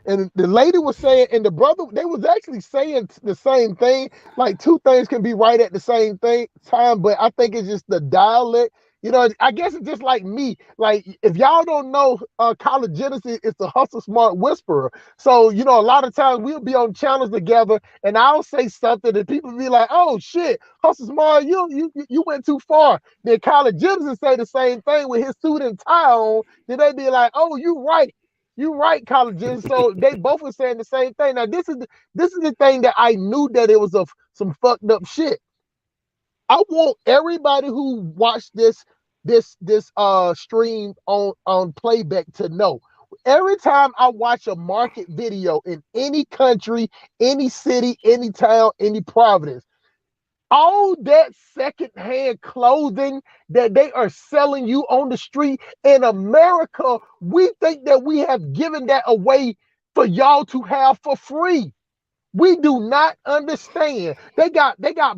and the lady was saying, and the brother, they was actually saying the same thing. Like two things can be right at the same time, but I think it's just the dialect. You know, I guess it's just like me. Like if y'all don't know, College Genesis is the hustle smart whisperer. So you know, a lot of times we'll be on channels together, and I'll say something, and people be like, "Oh shit, hustle smart, you went too far." Then College Genesis say the same thing with his suit and tie on. Then they be like, "Oh, you right." You right, College Genesis. So they both were saying the same thing. Now this is the thing that I knew that it was some fucked up shit. I want everybody who watched this stream on playback to know. Every time I watch a market video in any country, any city, any town, any province, all that secondhand clothing that they are selling you on the street in America, we think that we have given that away for y'all to have for free. We do not understand. They got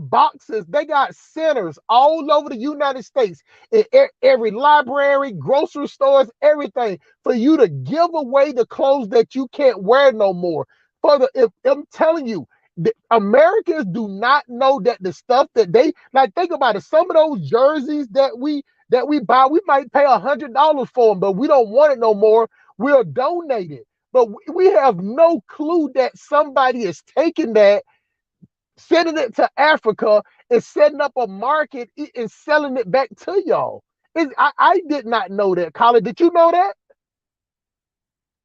boxes, they got centers all over the United States, in every library, grocery stores, everything for you to give away the clothes that you can't wear no more. If I'm telling you, the Americans do not know that the stuff that they like. Think about it. Some of those jerseys that we buy, we might pay $100 for them, but we don't want it no more. We'll donate it. But we have no clue that somebody is taking that, sending it to Africa, and setting up a market and selling it back to y'all. I did not know that. Colin, did you know that?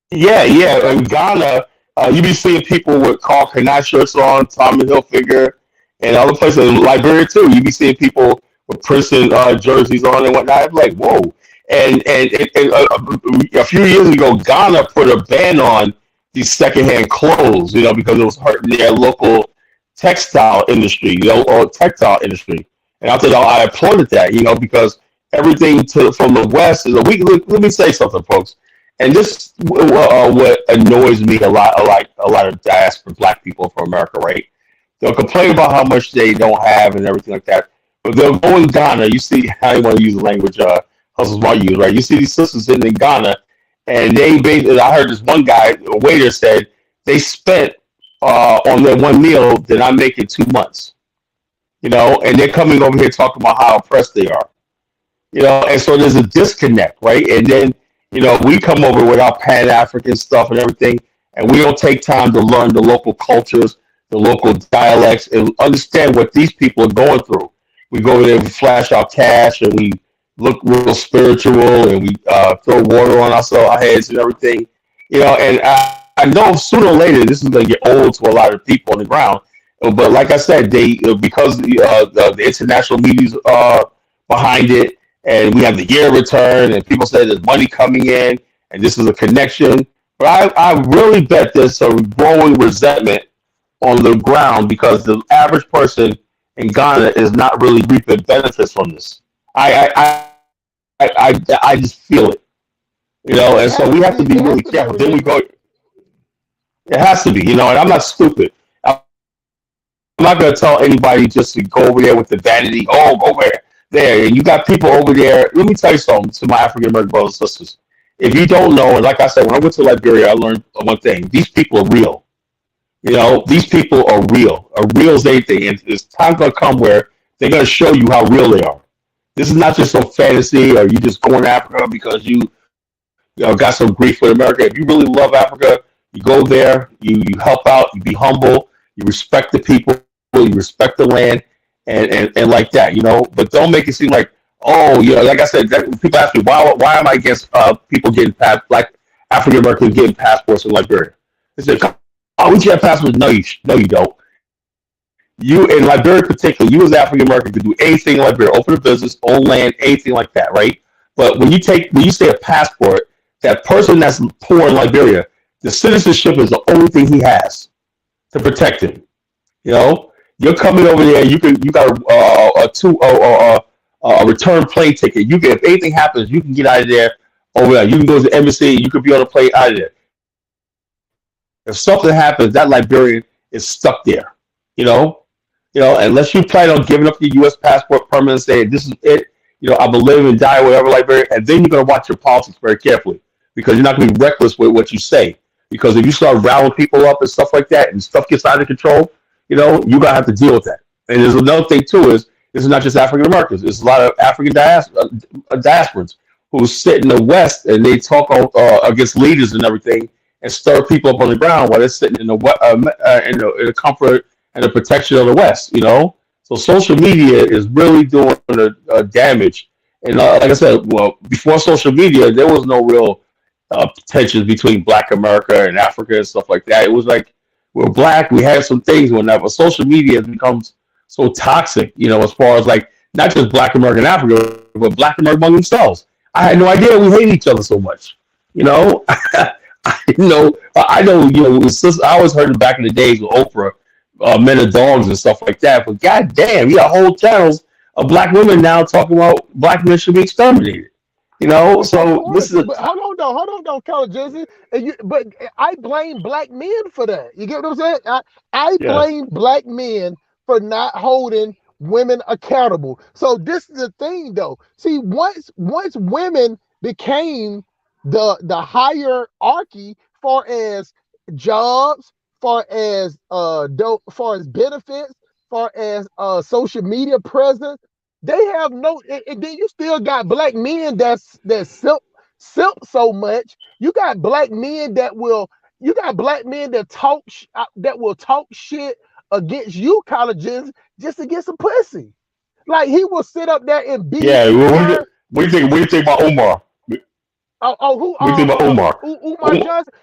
Yeah. In Ghana, you be seeing people with Carl Kanai shirts on, Tommy Hilfiger, and other places. In Liberia too, you be seeing people with Princeton jerseys on and whatnot. I'm like, whoa. And a few years ago, Ghana put a ban on these secondhand clothes, you know, because it was hurting their local textile industry, you know, or textile industry. And I thought I applauded that, you know, because everything from the West is a week. Let me say something, folks. And this what annoys me a lot, a lot of diaspora black people from America, right? They'll complain about how much they don't have and everything like that. But they'll go in Ghana. You see how you want to use the language hustles want to use, right? You see these sisters sitting in Ghana, and they basically, I heard this one guy, a waiter said, they spent on their one meal that I make in 2 months, you know, and they're coming over here talking about how oppressed they are, you know, and so there's a disconnect, right? And then, you know, we come over with our Pan African stuff and everything, and we don't take time to learn the local cultures, the local dialects, and understand what these people are going through. We go over there, we flash our cash, and we look real spiritual, and we throw water on our heads and everything, you know. And I know sooner or later this is going to get old to a lot of people on the ground. But like I said, they because the international media's behind it, and we have the year return, and people say there's money coming in, and this is a connection. But I really bet there's a growing resentment on the ground because the average person in Ghana is not really reaping benefits from this. I just feel it, you know, and so we have to be really careful. Then we go. It has to be, you know, and I'm not stupid. I'm not going to tell anybody just to go over there with the vanity. Oh, go over there. And you got people over there. Let me tell you something to my African American brothers and sisters. if you don't know, and like I said, when I went to Liberia, I learned one thing: these people are real. These people are real as anything, and it's time gonna come where they're gonna show you how real they are. This is not just some fantasy, or you just going to Africa because you got some grief with America. If you really love Africa, you go there, you help out, you be humble, you respect the people, you respect the land, and like that. But don't make it seem like, oh, like I said, people ask me why am I against people getting black African Americans getting passports in Liberia? They say, oh, we should have passports. No, you don't. You in Liberia, particularly, you as African American can do anything in Liberia, open a business, own land, anything like that, right? But when you say a passport, that person that's poor in Liberia, the citizenship is the only thing he has to protect him. You're coming over there. You got a return plane ticket. You can, if anything happens, you can get out of there over there. You can go to the embassy. You could be on a plane out of there. If something happens, that Liberian is stuck there. Unless you plan on giving up your U.S. passport permanently, saying this is it. I'm gonna live and die, whatever, Liberia, and then you're gonna watch your politics very carefully because you're not gonna be reckless with what you say. Because if you start rounding people up and stuff like that, and stuff gets out of control, you're gonna have to deal with that. And there's another thing too: is this is not just African Americans; it's a lot of African diasporans who sit in the West and they talk against leaders and everything, and stir people up on the ground while they're sitting in the comfort and the protection of the West. So social media is really doing damage. And like I said, well, before social media, there was no real tensions between Black America and Africa and stuff like that. It was like we're Black, we had some things when that, but social media becomes so toxic. As far as like not just Black American Africa, but Black American among themselves. I had no idea we hate each other so much. I know. I always heard back in the days with Oprah. Men of dogs and stuff like that, but goddamn, you got whole channels of Black women now talking about Black men should be exterminated. So this is. But hold on, Colin Johnson. But I blame Black men for that. You get what I'm saying? I blame Black men for not holding women accountable. So this is the thing, though. See, once women became the hierarchy, far as jobs, far as benefits, far as social media presence, they have no. And then you still got Black men that's simp so much. You got Black men that will. You got Black men that will talk shit against you, colleges, just to get some pussy. Like he will sit up there and be. Yeah, what do you think about Omar? What do you think about Omar? Umar Johnson.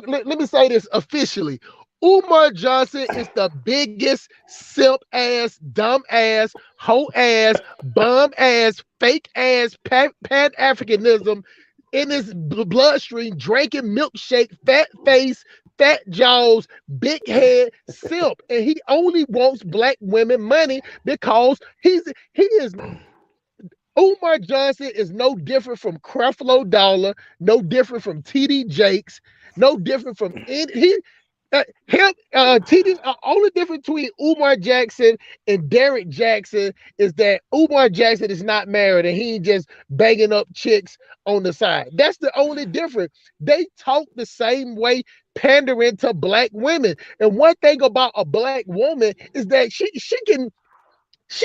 Let me say this officially. Umar Johnson is the biggest simp ass, dumb ass, hoe ass, bum ass, fake ass, pan-Africanism in his bloodstream, drinking milkshake, fat face, fat jaws, big head simp. And he only wants Black women money because he is. Umar Johnson is no different from Creflo Dollar, no different from TD Jakes, no different from only difference between Umar Jackson and Derek Jackson is that Umar Jackson is not married and he ain't just banging up chicks on the side. That's the only difference. They talk the same way, pandering to Black women. And one thing about a Black woman is that she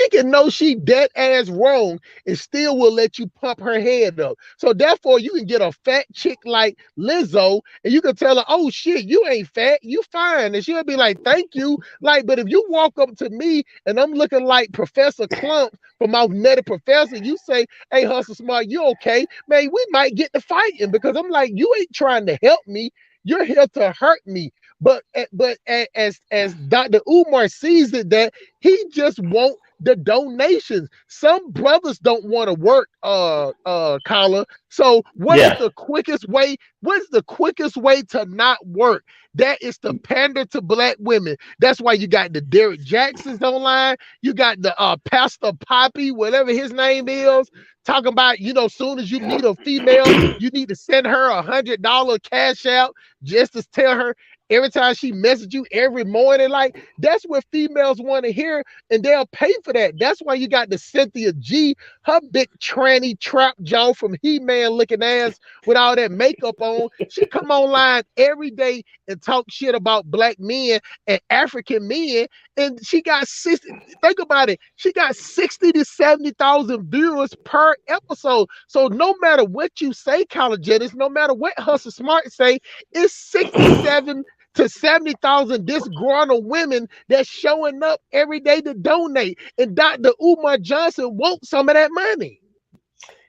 can know she dead ass wrong and still will let you pump her head up. So therefore, you can get a fat chick like Lizzo and you can tell her, oh shit, you ain't fat, you fine. And she'll be like, thank you. Like, but if you walk up to me and I'm looking like Professor Clump from my Nutty Professor, you say, hey, Hustle Smart, you okay? Man, we might get to fighting because I'm like, you ain't trying to help me. You're here to hurt me. But as Dr. Umar sees it, that he just won't the donations. Some brothers don't want to work, Collar. So what is the quickest way? What's the quickest way to not work? That is to pander to Black women. That's why you got the Derek Jacksons online. You got the Pastor Poppy, whatever his name is, talking about, soon as you meet a female, you need to send her $100 cash out just to tell her, every time she messages you every morning. Like, that's what females want to hear, and they'll pay for that. That's why you got the Cynthia G, her big tranny trap jaw from He-Man looking ass with all that makeup on. She come online every day and talk shit about black men and African men, and she got 60. Think about it. She got 60 to 70,000 viewers per episode. So no matter what you say, College Jennings, no matter what Hustle Smart say, it's 67 to 70,000 disgruntled women that's showing up every day to donate. And Dr. Umar Johnson wants some of that money.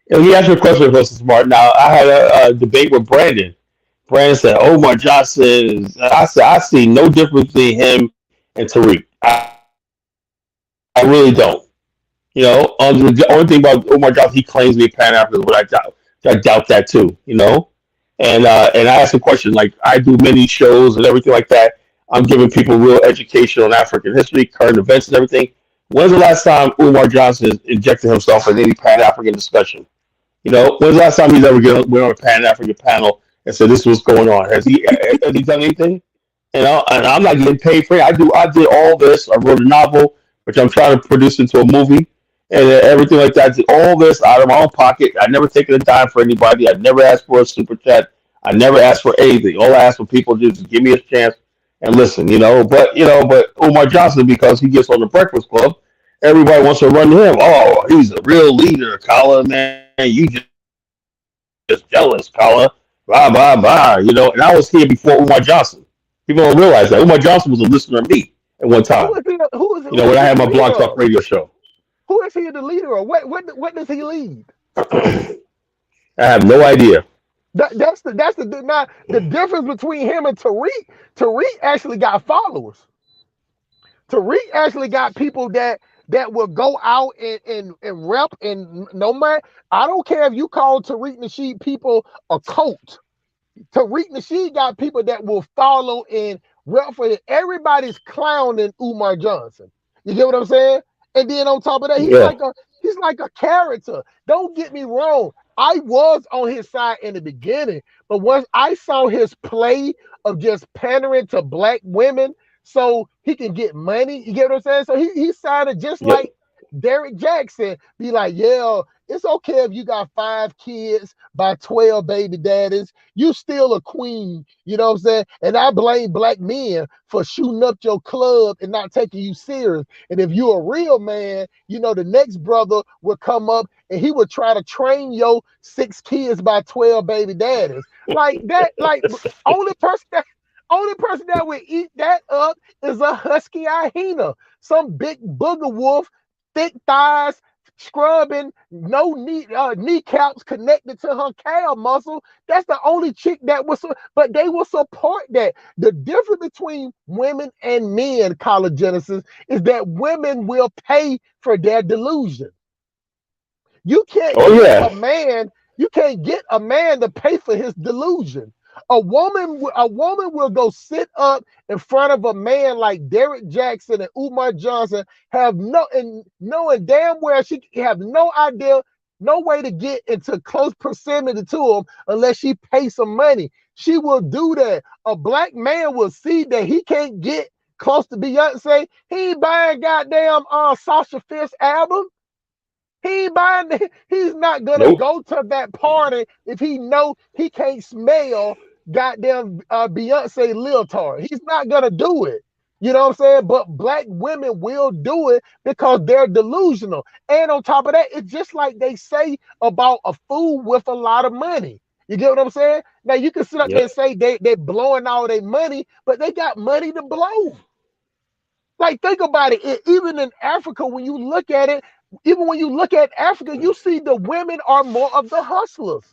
Let me ask you a question, Mr. Smart. Now, I had a debate with Brandon. Brandon said, "Omar Johnson." I said, "I see no difference between him and Tariq. I really don't. You know, the only thing about Omar Johnson, he claims to be Pan African, but I doubt that too. You know, and I asked a question like I do many shows and everything like that. I'm giving people real education on African history, current events, and everything. When's the last time Umar Johnson injected himself in any Pan African discussion? You know, when's the last time he's ever went on a Pan African panel and said this was going on? Has he done anything? You know, and I'm not getting paid for it. I did all this. I wrote a novel, which I'm trying to produce into a movie, and everything like that. I did all this out of my own pocket. I never taken a dime for anybody. I never asked for a super chat. I never asked for anything. All I asked for people just give me a chance and listen. But Umar Johnson, because he gets on the Breakfast Club, everybody wants to run to him. Oh, he's a real leader, Colin, man. You just jealous, Colin. Blah, blah, blah. You know, and I was here before Umar Johnson. People don't realize that. Umar Johnson was a listener to me at one time. When I had my Blog Talk radio show. Who is he the leader of? What does he lead? I have no idea. That's the difference between him and Tariq. Tariq actually got followers. Tariq actually got people that will go out and rep, and no matter, I don't care if you call Tariq Nasheed people a cult. Tariq Nasheed got people that will follow and rep for it. Everybody's clowning Umar Johnson. You get what I'm saying? And then on top of that, he's like a character. Don't get me wrong. I was on his side in the beginning, but once I saw his play of just pandering to black women so he can get money, you get what I'm saying? So he sounded just like Derek Jackson, be like, yeah, it's okay if you got 5 kids by 12 baby daddies. You still a queen, you know what I'm saying? And I blame black men for shooting up your club and not taking you serious. And if you're a real man, you know, the next brother will come up and he would try to train your 6 kids by 12 baby daddies. Like that, like only person that would eat that up is a husky hyena, some big booger wolf, thick thighs, scrubbing, no kneecaps connected to her calf muscle. That's the only chick that was, but they will support that. The difference between women and men, College Genesis, is that women will pay for their delusion. You can't get a man. You can't get a man to pay for his delusion. A woman will go sit up in front of a man like Derek Jackson and Umar Johnson, knowing damn well she have no idea, no way to get into close proximity to him unless she pays some money. She will do that. A black man will see that he can't get close to Beyonce. He ain't buying goddamn Sasha Fierce album. He's not gonna go to that party if he know he can't smell goddamn Beyonce leotard. He's not gonna do it. You know what I'm saying? But black women will do it because they're delusional. And on top of that, it's just like they say about a fool with a lot of money. You get what I'm saying? Now you can sit up there and say they're blowing all their money, but they got money to blow. Like, think about it. Even in Africa, when you look at it, even when you look at Africa, you see the women are more of the hustlers.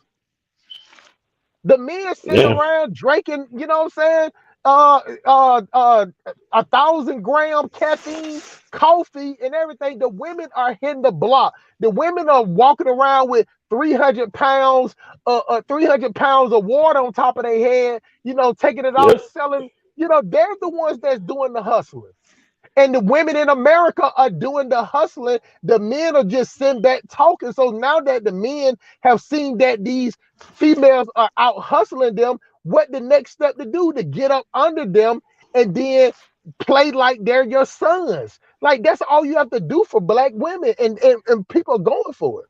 The men sitting around drinking, you know what I'm saying? 1,000-gram caffeine, coffee, and everything. The women are hitting the block. The women are walking around with 300 pounds of water on top of their head, you know, taking it off, selling. You know, they're the ones that's doing the hustling. And the women in America are doing the hustling. The men are just sitting back talking. So now that the men have seen that these females are out hustling them, what the next step to do to get up under them and then play like they're your sons. Like that's all you have to do for black women, and people are going for it.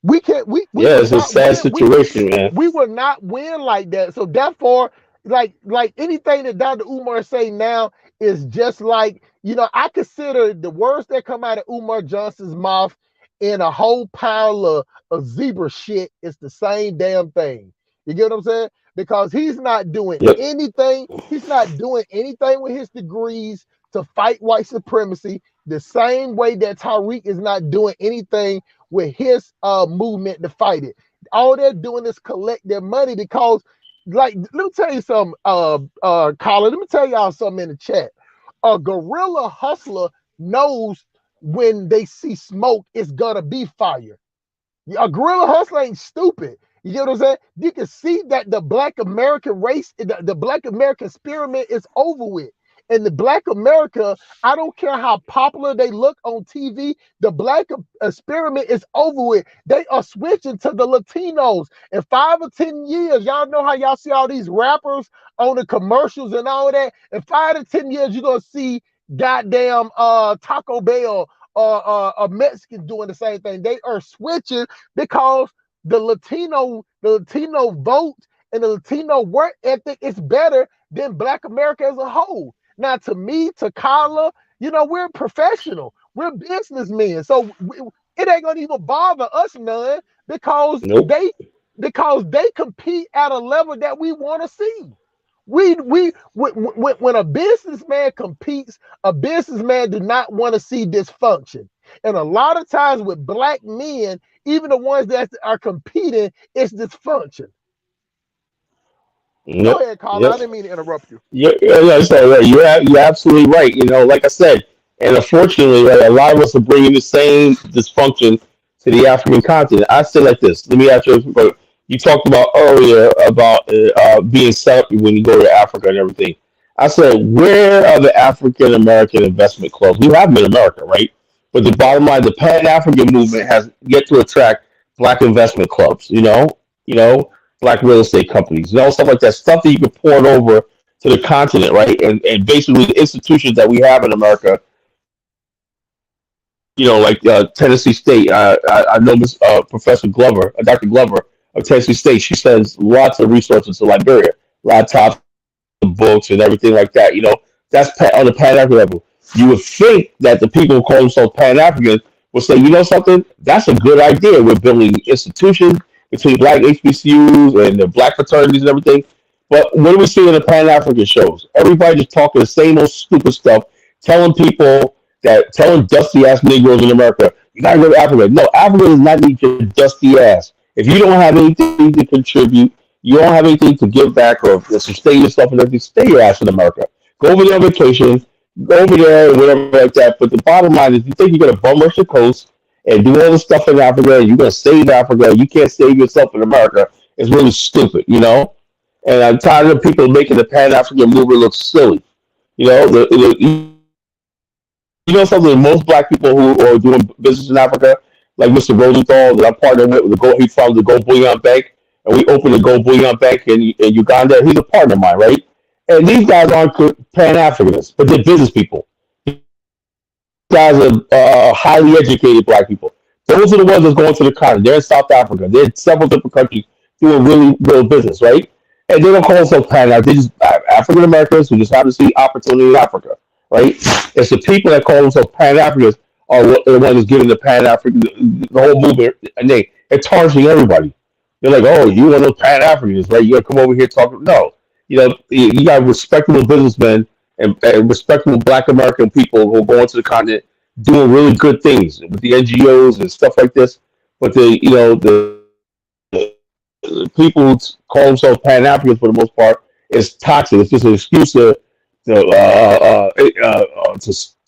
We can't. We Yeah, will it's a not sad win. situation, man. We will not win like that. So therefore, like anything that Dr. Umar say now is just like, I consider the words that come out of Umar Johnson's mouth in a whole pile of zebra shit is the same damn thing. You get what I'm saying? Because he's not doing Yep. anything. He's not doing anything with his degrees to fight white supremacy. The same way that Tariq is not doing anything with his movement to fight it. All they're doing is collect their money because, like, let me tell you something, Colin, let me tell y'all something in the chat. A guerrilla hustler knows when they see smoke, it's gonna be fire. A guerrilla hustler ain't stupid. You get what I'm saying? You can see that the Black American race, the Black American experiment is over with. And the Black America, I don't care how popular they look on TV, the Black experiment is over with. They are switching to the Latinos. In 5 or 10 years, y'all know how y'all see all these rappers on the commercials and all of that. In 5 to 10 years, you're going to see goddamn Taco Bell or Mexicans doing the same thing. They are switching because the Latino vote and the Latino work ethic is better than Black America as a whole. Now, to me, to Kyla, we're professional. We're businessmen. So it ain't gonna even bother us none because Nope. they compete at a level that we want to see. When a businessman competes, a businessman do not want to see dysfunction. And a lot of times with Black men, even the ones that are competing, it's dysfunction. Yep. Go ahead, Carla. Yep. I didn't mean to interrupt you. Yeah, so right. You're absolutely right. Like I said, and unfortunately, right, a lot of us are bringing the same dysfunction to the African continent. I say like this. Let me ask you. But you talked about earlier about being set when you go to Africa and everything. I said, where are the African American investment clubs? We have them in America, right? But the bottom line, the Pan African movement has yet to attract black investment clubs. Black real estate companies, stuff like that, stuff that you can port over to the continent, right? And basically the institutions that we have in America, like Tennessee State. I know Miss Professor Glover, Dr. Glover of Tennessee State. She sends lots of resources to Liberia, laptops, books, and everything like that. That's on the Pan African level. You would think that the people who call themselves Pan Africans will say, something, that's a good idea. We're building institutions between black HBCUs and the black fraternities and everything. But what do we see in the Pan African shows? Everybody just talking the same old stupid stuff, telling dusty ass Negroes in America, you gotta go to Africa. No, Africa does not need your dusty ass. If you don't have anything to contribute, you don't have anything to give back or sustain yourself and everything, stay your ass in America. Go over there on vacation, go over there and whatever like that. But the bottom line is, you think you're gonna bum rush the coast and do all the stuff in Africa, and you're gonna save Africa, you can't save yourself in America. It's really stupid. And I'm tired of people making the Pan African movement look silly. Something, most black people who are doing business in Africa, like Mr. Rosenthal, that I'm partnered with, he founded the Gold Bullion Bank, and we opened the Gold Bullion Bank in Uganda. He's a partner of mine, right? And these guys aren't Pan Africans, but they're business people. Guys are highly educated black people. Those are the ones that's going to the continent. They're in South Africa. They're in several different countries doing really real business, right? And they don't call themselves Pan African. They just African Americans who just happen to see opportunity in Africa, right? It's the people that call themselves Pan Africans are the ones that's giving the Pan African, the whole movement a name. They're targeting everybody. They're like, oh, you one of those Pan Africans, right? You gotta come over here talking. No, you got respectable businessmen and respectable Black American people who are going to the continent doing really good things with the NGOs and stuff like this. But the people who call themselves Pan Africans for the most part is toxic. It's just an excuse to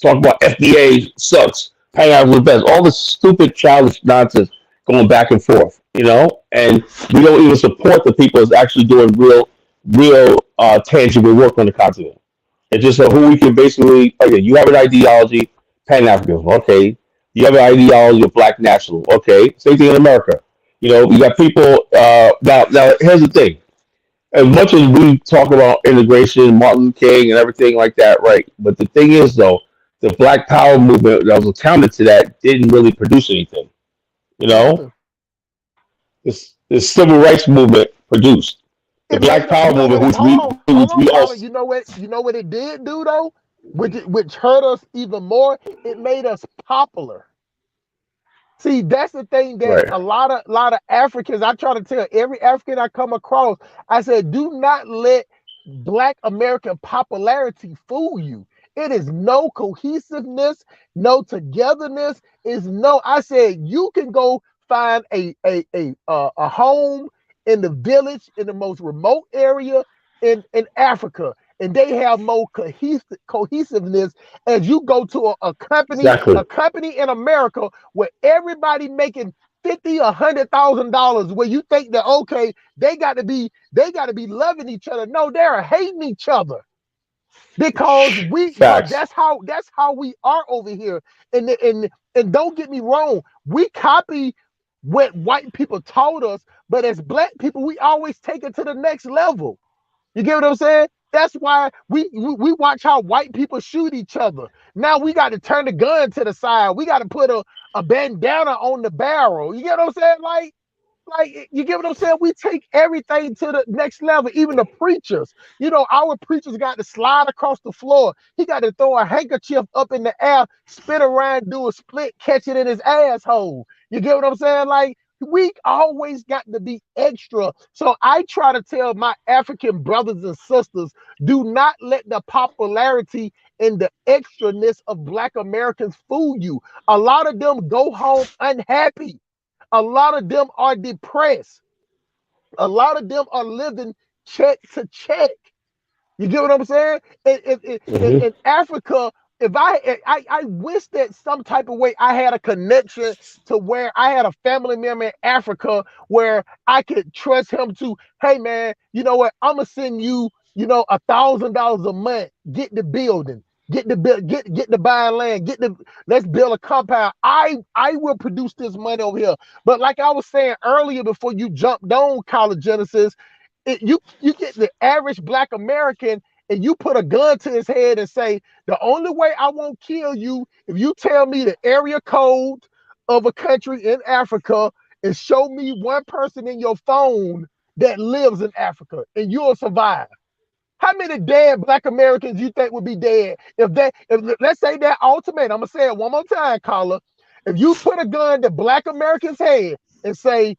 talk about FDA sucks, Pan African best, all this stupid childish nonsense going back and forth. And we don't even support the people that's actually doing real tangible work on the continent. It's just who we can basically, okay, you have an ideology, Pan Africanism, okay. You have an ideology of black nationalism, okay. Same thing in America. You got people. Now, here's the thing. As much as we talk about integration, Martin Luther King, and everything like that, right? But the thing is, though, the Black Power movement that was accounted to that didn't really produce anything. You know, Nothing. the civil rights movement produced the It Black made us. Power You know movement, what? Hold which on, we all Colin. You know what? You know what it did do though, which hurt us even more. It made us popular. See, that's the thing that right. a lot of Africans. I try to tell every African I come across. I said, do not let Black American popularity fool you. It is no cohesiveness, no togetherness. Is no. I said you can go find a home in the village in the most remote area in Africa, and they have more cohesiveness as you go to a company Exactly. a company in America where everybody making 50 $100,000, where you think that okay, they got to be loving each other. No, they're hating each other because Facts. that's how we are over here. And don't get me wrong, we copy what white people taught us, but as Black people, we always take it to the next level. You get what I'm saying? That's why we watch how white people shoot each other. Now we got to turn the gun to the side. We got to put a bandana on the barrel. You get what I'm saying? Like you get what I'm saying? We take everything to the next level. Even the preachers, our preachers got to slide across the floor. He got to throw a handkerchief up in the air, spin around, do a split, catch it in his asshole. You get what I'm saying? Like we always got to be extra. So I try to tell my African brothers and sisters, do not let the popularity and the extraness of Black Americans fool you. A lot of them go home unhappy. A lot of them are depressed. A lot of them are living check to check. You get what I'm saying? Hmm. In Africa, if I wish that some type of way I had a connection to where I had a family member in Africa where I could trust him to, hey man, you know what? I'm gonna send you, $1,000 a month. Get the building, get the get the buying land, let's build a compound. I will produce this money over here. But like I was saying earlier, before you jumped on College Genesis, you get the average Black American and you put a gun to his head and say, the only way I won't kill you if you tell me the area code of a country in Africa and show me one person in your phone that lives in Africa and you'll survive. How many dead Black Americans you think would be dead if let's say that ultimatum? I'm gonna say it one more time, caller. If you put a gun to Black Americans' head and say,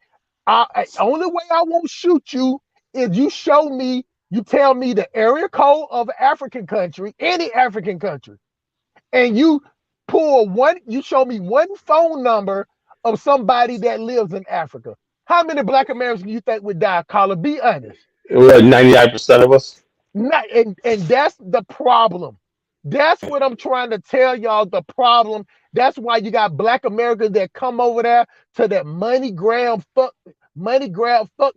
only way I won't shoot you is you tell me the area code of an African country, any African country, and you show me one phone number of somebody that lives in Africa. How many Black Americans you think would die, caller? Be honest. We're like 99% of us. Not, and that's the problem. That's what I'm trying to tell y'all. The problem. That's why you got Black Americans that come over there to that money grab fuck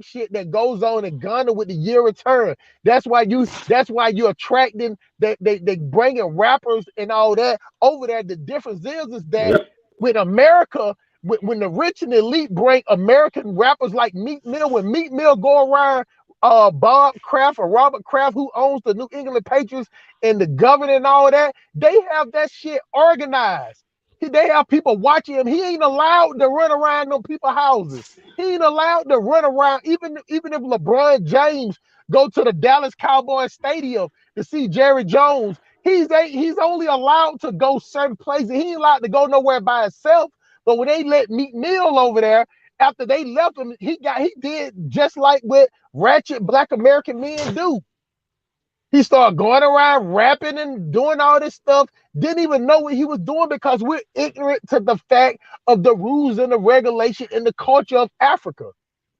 shit that goes on in Ghana with the year return. That's why you're attracting they bringing rappers and all that over there. The difference is that Yep. with America, when the rich and elite bring American rappers like Meek Mill, when Meek Mill go around Bob Kraft or Robert Kraft, who owns the New England Patriots and the governor and all that, they have that shit organized. They have people watching him. He ain't allowed to run around no people's houses. He ain't allowed to run around. Even if LeBron James go to the Dallas Cowboys Stadium to see Jerry Jones, he's only allowed to go certain places. He ain't allowed to go nowhere by himself. But when they let Meek Mill over there, after they left him, he did just like what ratchet Black American men do. He started going around rapping and doing all this stuff. Didn't even know what he was doing because we're ignorant to the fact of the rules and the regulation and the culture of Africa.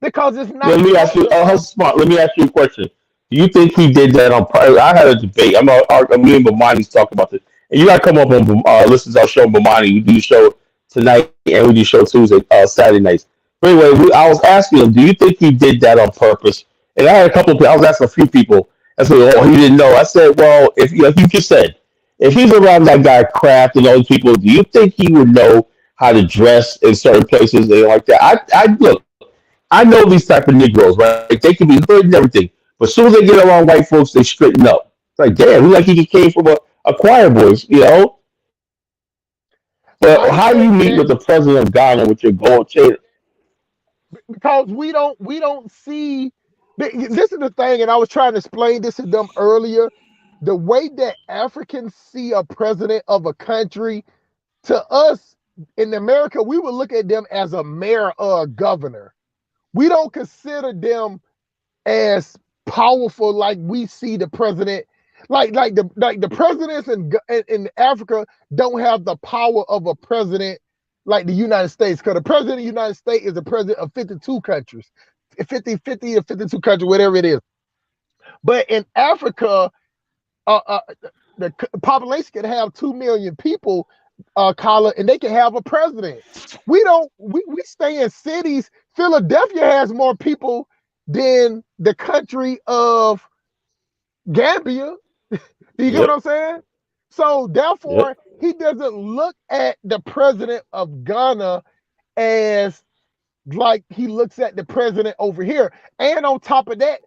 Because it's not Let me taught ask you, to us. Smart. Let me ask you a question. Do you think he did that on purpose? I had a debate. Me and Bomani's talking about this, and you got to come up and listen to our show, Bomani. We do show tonight, and we do show Tuesday, Saturday nights. But anyway, I was asking him, do you think he did that on purpose? And I had a couple of people. I was asking a few people. I said, "Oh, he didn't know." I said, "Well, if like you just said, if he's around that guy Kraft and all those people, do you think he would know how to dress in certain places and like that?" I look. I know these type of Negroes, right? They can be hood and everything, but as soon as they get around white folks, they straighten up. It's like, damn, he like he came from a choir voice, you know. But I how do you think meet that with the president of Ghana with your gold chain? because we don't see this is the thing, and I was trying to explain this to them earlier. The way that Africans see a president of a country, to us in America, we would look at them as a mayor or a governor. We don't consider them as powerful like we see the president. Like the presidents in Africa don't have the power of a president like the United States, because the president of the United States is the president of 52 countries, 50 or 52 countries, whatever it is. But in Africa, the population can have 2 million people, Kala, and they can have a president. We don't. We stay in cities. Philadelphia has more people than the country of Gambia. Do you get what Yep, I'm saying? So yep. therefore, he doesn't look at the president of Ghana as like he looks at the president over here. And on top of that,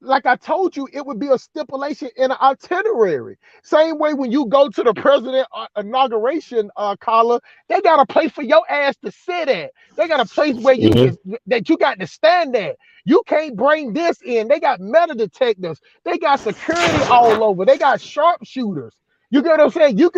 like I told you, it would be a stipulation in an itinerary. Same way when you go to the president inauguration, Kala, they got a place for your ass to sit at. They got a place where Hmm. that you got to stand at. You can't bring this in. They got metal detectors. They got security all over. They got sharpshooters. You get what I'm saying? You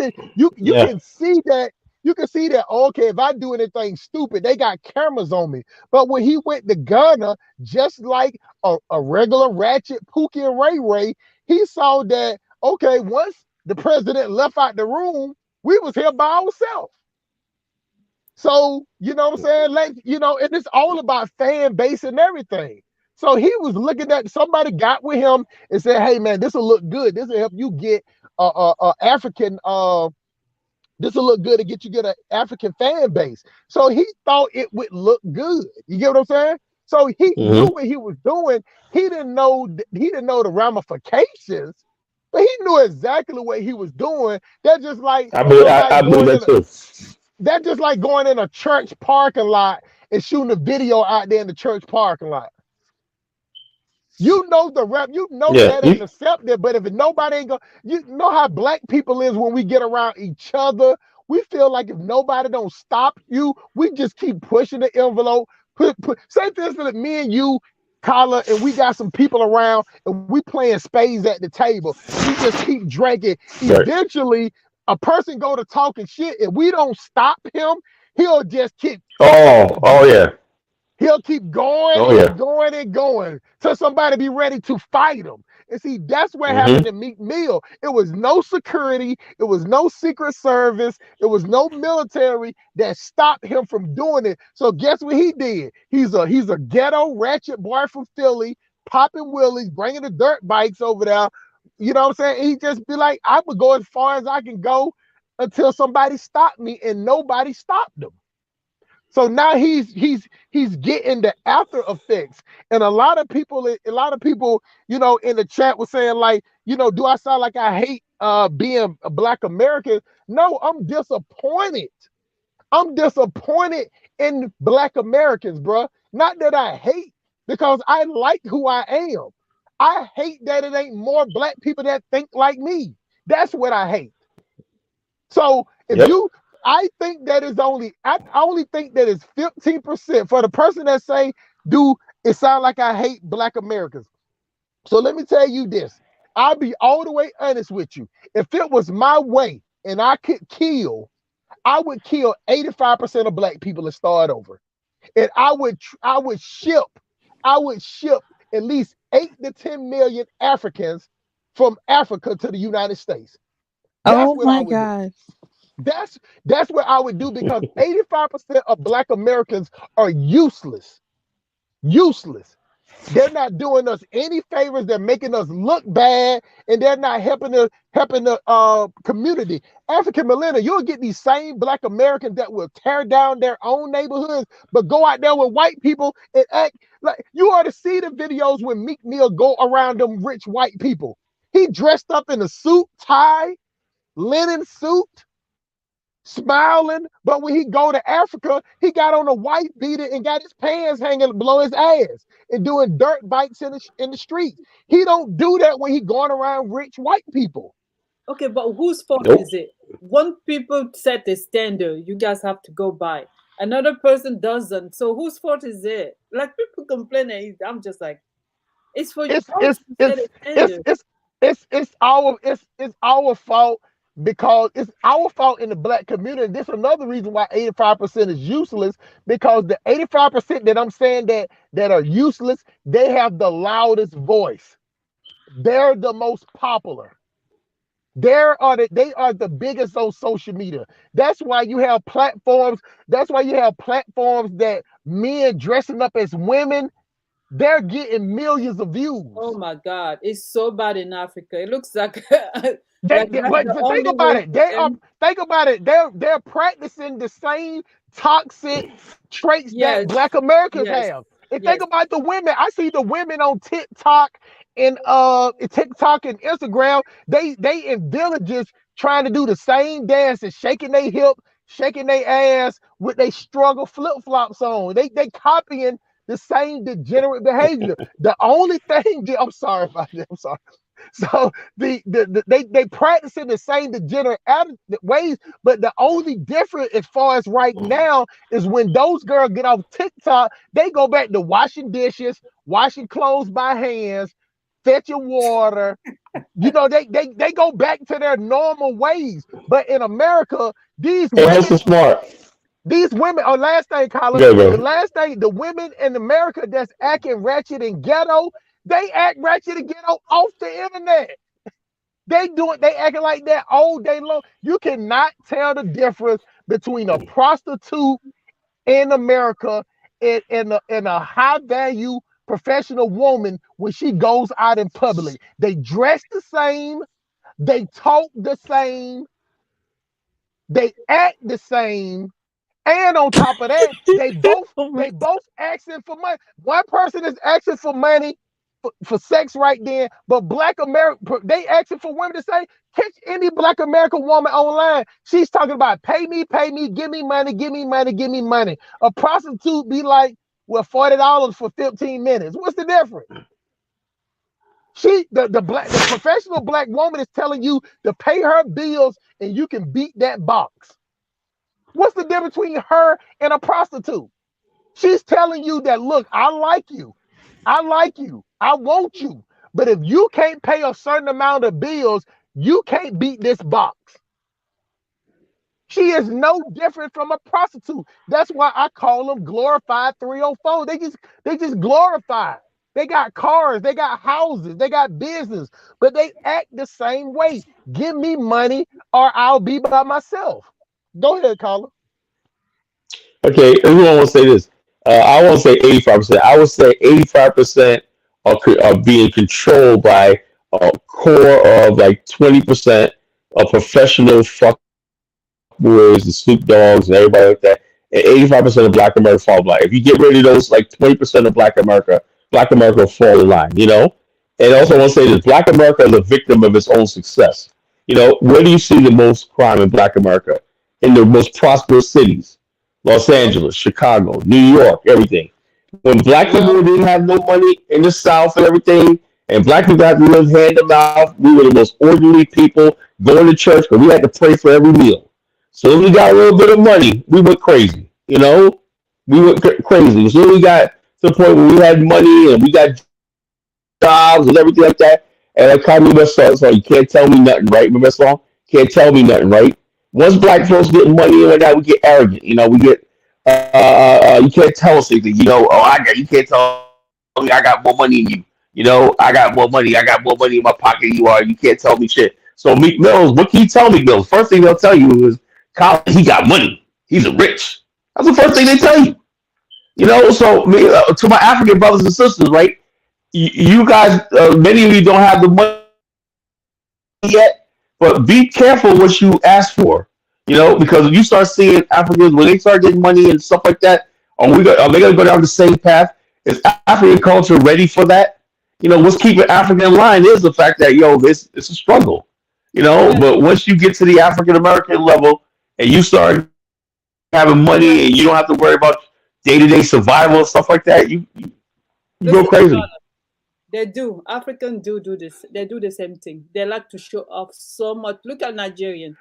Yeah. can see that. You can see that. Okay, if I do anything stupid, they got cameras on me. But when he went to Ghana, just like a regular ratchet Pookie and Ray Ray, he saw that, okay, once the president left out the room, we was here by ourselves. So, you know what I'm saying? Like, and it's all about fan base and everything. So he was looking at, somebody got with him and said, hey man, this will look good. This will help you get African this will look good to get an African fan base. So he thought it would look good. You get what I'm saying? So he knew Hmm. what he was doing. He didn't know the ramifications, but he knew exactly what he was doing. That's just like I somebody believe going that in too. that's just like going in a church parking lot and shooting a video out there in the church parking lot. You know the rap, Yeah. that ain't accepted, but if nobody ain't going, you know how black people is when we get around each other. We feel like if nobody don't stop you, we just keep pushing the envelope. Say for instance, me and you, Carla, and we got some people around and we playing spades at the table. We just keep drinking. Right. Eventually, a person go to talking shit. If we don't stop him, he'll just keep Oh yeah. He'll keep going Oh and yeah. going and going till somebody be ready to fight him. And see, that's what happened Hmm. to Meek Mill. It was no security, it was no Secret Service, it was no military that stopped him from doing it. So guess what he did? He's a ghetto ratchet boy from Philly, popping willies, bringing the dirt bikes over there. You know what I'm saying? He just be like, I would go as far as I can go until somebody stopped me, and nobody stopped him. So now he's getting the after effects. And a lot of people, in the chat was saying like, do I sound like I hate being a black American? No, I'm disappointed. I'm disappointed in black Americans, bro. Not that I hate, because I like who I am. I hate that it ain't more black people that think like me. That's what I hate. So if Yep. you, I only think that it's 15% for the person that say, do it sound like I hate black Americans. So let me tell you this. I'll be all the way honest with you. If it was my way and I could kill, I would kill 85% of black people and start over. And I would ship at least 8 to 10 million Africans from Africa to the United States. That's Oh what I my would do. god. That's what I would do, because 85% of black Americans are useless. Useless. They're not doing us any favors. They're making us look bad, and they're not helping the community. African millennial, you'll get these same black Americans that will tear down their own neighborhoods, but go out there with white people and act like, you ought to see the videos when Meek Mill go around them rich white people. He dressed up in a suit, tie, linen suit. smiling, but when he go to Africa, he got on a white beater and got his pants hanging below his ass and doing dirt bikes in the streets. He don't do that when he going around rich white people. Okay, but whose fault Nope. is it? One people set the standard you guys have to go by. Another person doesn't. So whose fault is it? Like people complain, and I'm just like, it's for you It's all it's to set it's a it's standard. it's our fault because it's our fault in the black community. This is another reason why 85% is useless, because the 85% that I'm saying that are useless, they have the loudest voice. They're the most popular. They are the biggest on social media. That's why you have platforms. That's why you have platforms that men dressing up as women, they're getting millions of views. Oh my God, it's so bad in Africa. It looks like But like that's the think only about way it. for them. Think about it. They're practicing the same toxic traits that Yes, Black Americans yes, have. And think yes. about the women. I see the women on TikTok and Instagram. They in villages trying to do the same dance and shaking their hip, shaking their ass with their struggle flip-flops on. They copying the same degenerate behavior. The only thing I'm sorry about that. I'm sorry. So they practicing the same degenerate ways, but the only difference as far as right now is when those girls get off TikTok, they go back to washing dishes, washing clothes by hands, fetching water. You know, they go back to their normal ways. But in America, these Hey, women, hustle smart. oh, last thing, Colin, Go, the bro. last thing, the women in America that's acting ratchet and ghetto, they act ratchet and ghetto off the internet. They acting like that all day long. You cannot tell the difference between a prostitute in America and a high value professional woman when she goes out in public. They dress the same, they talk the same, they act the same, and on top of that, they both asking for money. One person is asking for money for sex right then, but Black America, they asking for women to say, catch any Black American woman online. She's talking about pay me, give me money, give me money, give me money. A prostitute be like, well, $40 for 15 minutes. What's the difference? The professional Black woman is telling you to pay her bills and you can beat that box. What's the difference between her and a prostitute? She's telling you that, look, I like you. I want you. But if you can't pay a certain amount of bills, you can't beat this box. She is no different from a prostitute. That's why I call them glorified 304. They just glorified. They got cars, they got houses, they got business, but they act the same way. Give me money or I'll be by myself. Go ahead, Colin. Okay, this is what I want to say this. I won't say 85%. I would say 85% are being controlled by a core of like 20% of professional fuckboys and Snoop Dogs and everybody like that. And 85% of Black America fall blind. If you get rid of those like 20% of Black America will fall in line, you know? And also I want to say this, Black America is a victim of its own success. You know, where do you see the most crime in Black America? In the most prosperous cities. Los Angeles, Chicago, New York, everything. When Black people didn't have no money in the South and everything, and Black people had to live hand to mouth, we were the most orderly people going to church, but we had to pray for every meal. So when we got a little bit of money, we went crazy. You know, we went crazy. So we got to the point where we had money and we got jobs and everything like that. And I called me my song, you can't tell me nothing, right? Remember that song? Can't tell me nothing, right? Once Black folks get money and that, we get arrogant. You know, we get you can't tell us anything. You know, you can't tell me I got more money than you. You know, I got more money. I got more money in my pocket than you are. You can't tell me shit. So Meek Mills, what can you tell Meek Mills? First thing they'll tell you is, Colin, he got money. He's a rich. That's the first thing they tell you. You know, so me, to my African brothers and sisters, right? You guys, many of you don't have the money yet, but be careful what you ask for. You know, because if you start seeing Africans when they start getting money and stuff like that, are they gonna go down the same path? Is African culture ready for that? You know, what's keeping Africa in line is the fact that it's a struggle. You know, Yeah. but once you get to the African American level and you start having money and you don't have to worry about day-to-day survival and stuff like that, you go Listen, crazy. they do. Africans do this. They do the same thing. They like to show off so much. Look at Nigerian.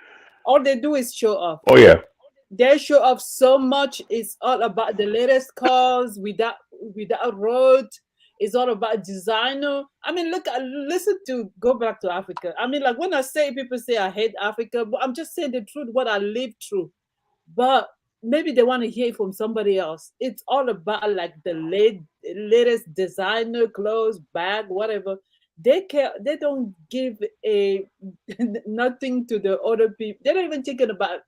All they do is show off. Oh yeah. They show off so much. It's all about the latest cars without road. It's all about designer. I mean, listen to go back to Africa. I mean, like when I say people say I hate Africa, but I'm just saying the truth, what I lived through. But maybe they want to hear it from somebody else. It's all about like the latest designer clothes, bag, whatever. They care. They don't give a nothing to the other people. They're not even thinking about.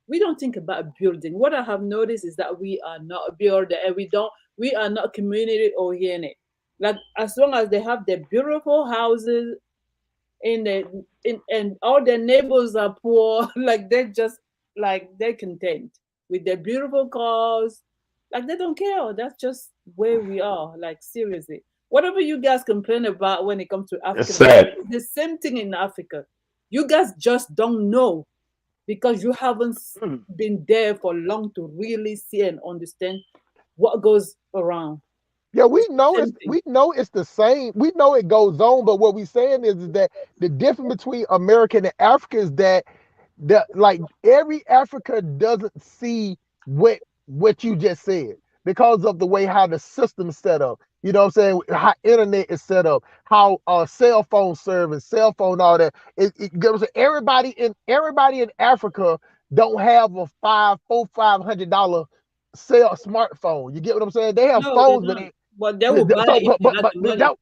We don't think about building. What I have noticed is that we are not a builder, and we are not community oriented. Like as long as they have their beautiful houses and all their neighbors are poor, like they're content with their beautiful cars. Like they don't care. That's just where we are. Like seriously. Whatever you guys complain about when it comes to It's African sad. Americans, the same thing in Africa. You guys just don't know because you haven't been there for long to really see and understand what goes around. Yeah, It's the same thing. we know it's the same. We know it goes on, but what we're saying is that the difference between American and Africa is that like every Africa doesn't see what you just said because of the way how the system's set up. You know what I'm saying? How internet is set up, how cell phone service, cell phone, all that. It goes everybody in Africa don't have a $500 smartphone. You get what I'm saying? They have No, they phones, don't. But they will buy so it if they got the money.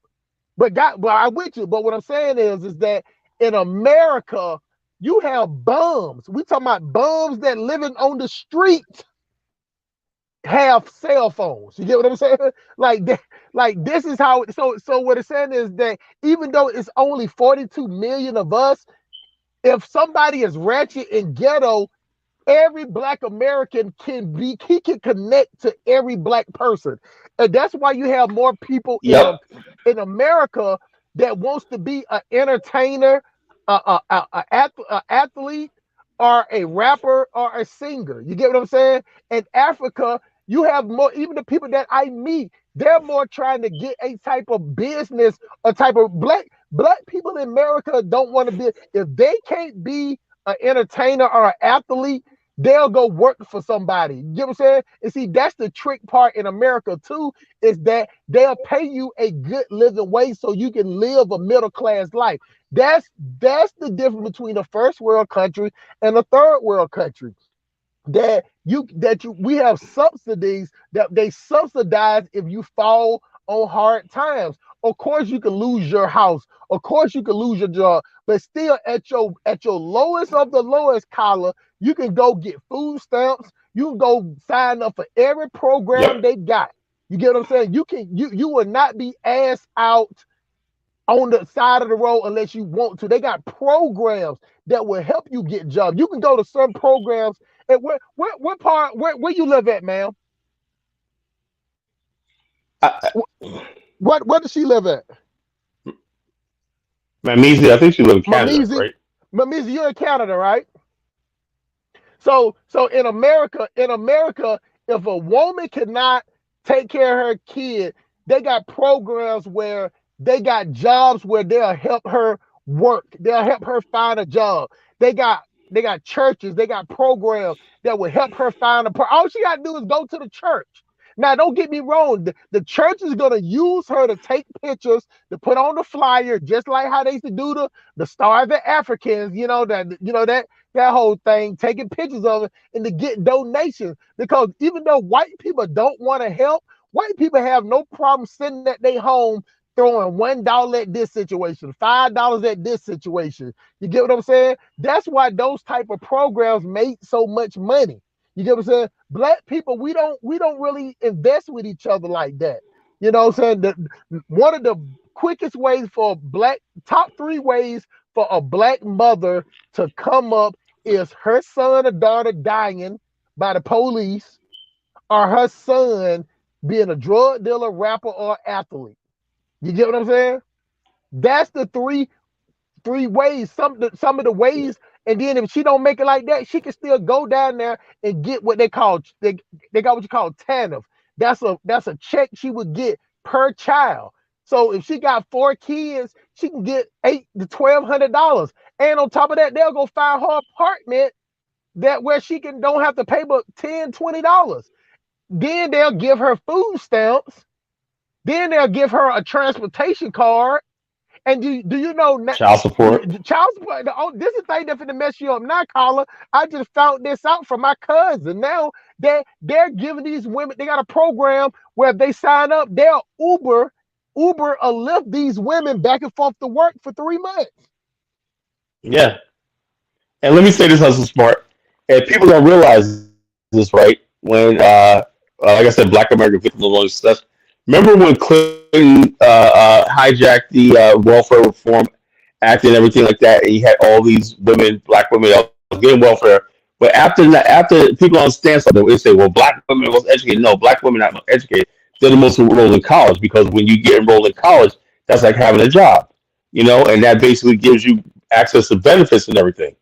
but I'm with you. But what I'm saying is that in America, you have bums. We talking about bums that living on the street have cell phones. You get what I'm saying? Like this is how. So what it's saying is that even though it's only 42 million of us, if somebody is ratchet and ghetto, every Black American he can connect to every Black person, and that's why you have more people Yep. in America that wants to be an entertainer, a athlete, or a rapper or a singer. You get what I'm saying? In Africa, you have more. Even the people that I meet, they're more trying to get a type of business, a type of black people in America don't want to be. If they can't be an entertainer or an athlete, they'll go work for somebody. You get what I'm saying? And see, that's the trick part in America too, is that they'll pay you a good living wage so you can live a middle class life. That's the difference between a first world country and a third world country. We have subsidies that they subsidize if you fall on hard times. Of course, you can lose your house. Of course, you can lose your job. But still, at your lowest of the lowest collar, you can go get food stamps. You can go sign up for every program they got. You get what I'm saying? You will not be asked out on the side of the road unless you want to. They got programs that will help you get jobs. You can go to some programs. And what part where you live at, ma'am? Where does she live at? Mamizi, I think she lives in Canada, right? Mamizi, you're in Canada, right? So in America, if a woman cannot take care of her kid, they got programs where they got jobs where they'll help her work. They'll help her find a job. They got churches. They got programs that will help her find all she got to do is go to the church. Now, don't get me wrong. The church is going to use her to take pictures, to put on the flyer, just like how they used to do the starving Africans, that whole thing, taking pictures of it and to get donations. Because even though white people don't want to help, white people have no problem sitting at their home throwing $1 at this situation, $5 at this situation. You get what I'm saying? That's why those type of programs make so much money. You get what I'm saying? Black people, we don't really invest with each other like that. You know what I'm saying? One of the quickest ways for top 3 ways for a Black mother to come up is her son or daughter dying by the police, or her son being a drug dealer, rapper, or athlete. You get what I'm saying? That's the three ways. Some of the ways And then if she don't make it like that, she can still go down there and get what they call they got what you call TANF. That's a check she would get per child. So if she got 4 kids, she can get $800 to $1,200. And on top of that, they'll go find her apartment that where she don't have to pay but $10, $20. Then they'll give her food stamps. Then they'll give her a transportation card. And do you know Child support. child support? This is the thing that's gonna mess you up now, caller. I just found this out from my cousin. Now they're giving these women. They got a program where if they sign up, they'll Uber or lift these women back and forth to work for 3 months. Yeah. And let me say this hustle smart. And people don't realize this, right? When, like I said, Black American victims of success. Remember when Clinton hijacked the Welfare Reform Act and everything like that, and he had all these women, black women, that was getting welfare. But after people understand something, they say, "Well, black women was educated." No, black women are not educated. They're the most enrolled in college because when you get enrolled in college, that's like having a job, and that basically gives you access to benefits and everything.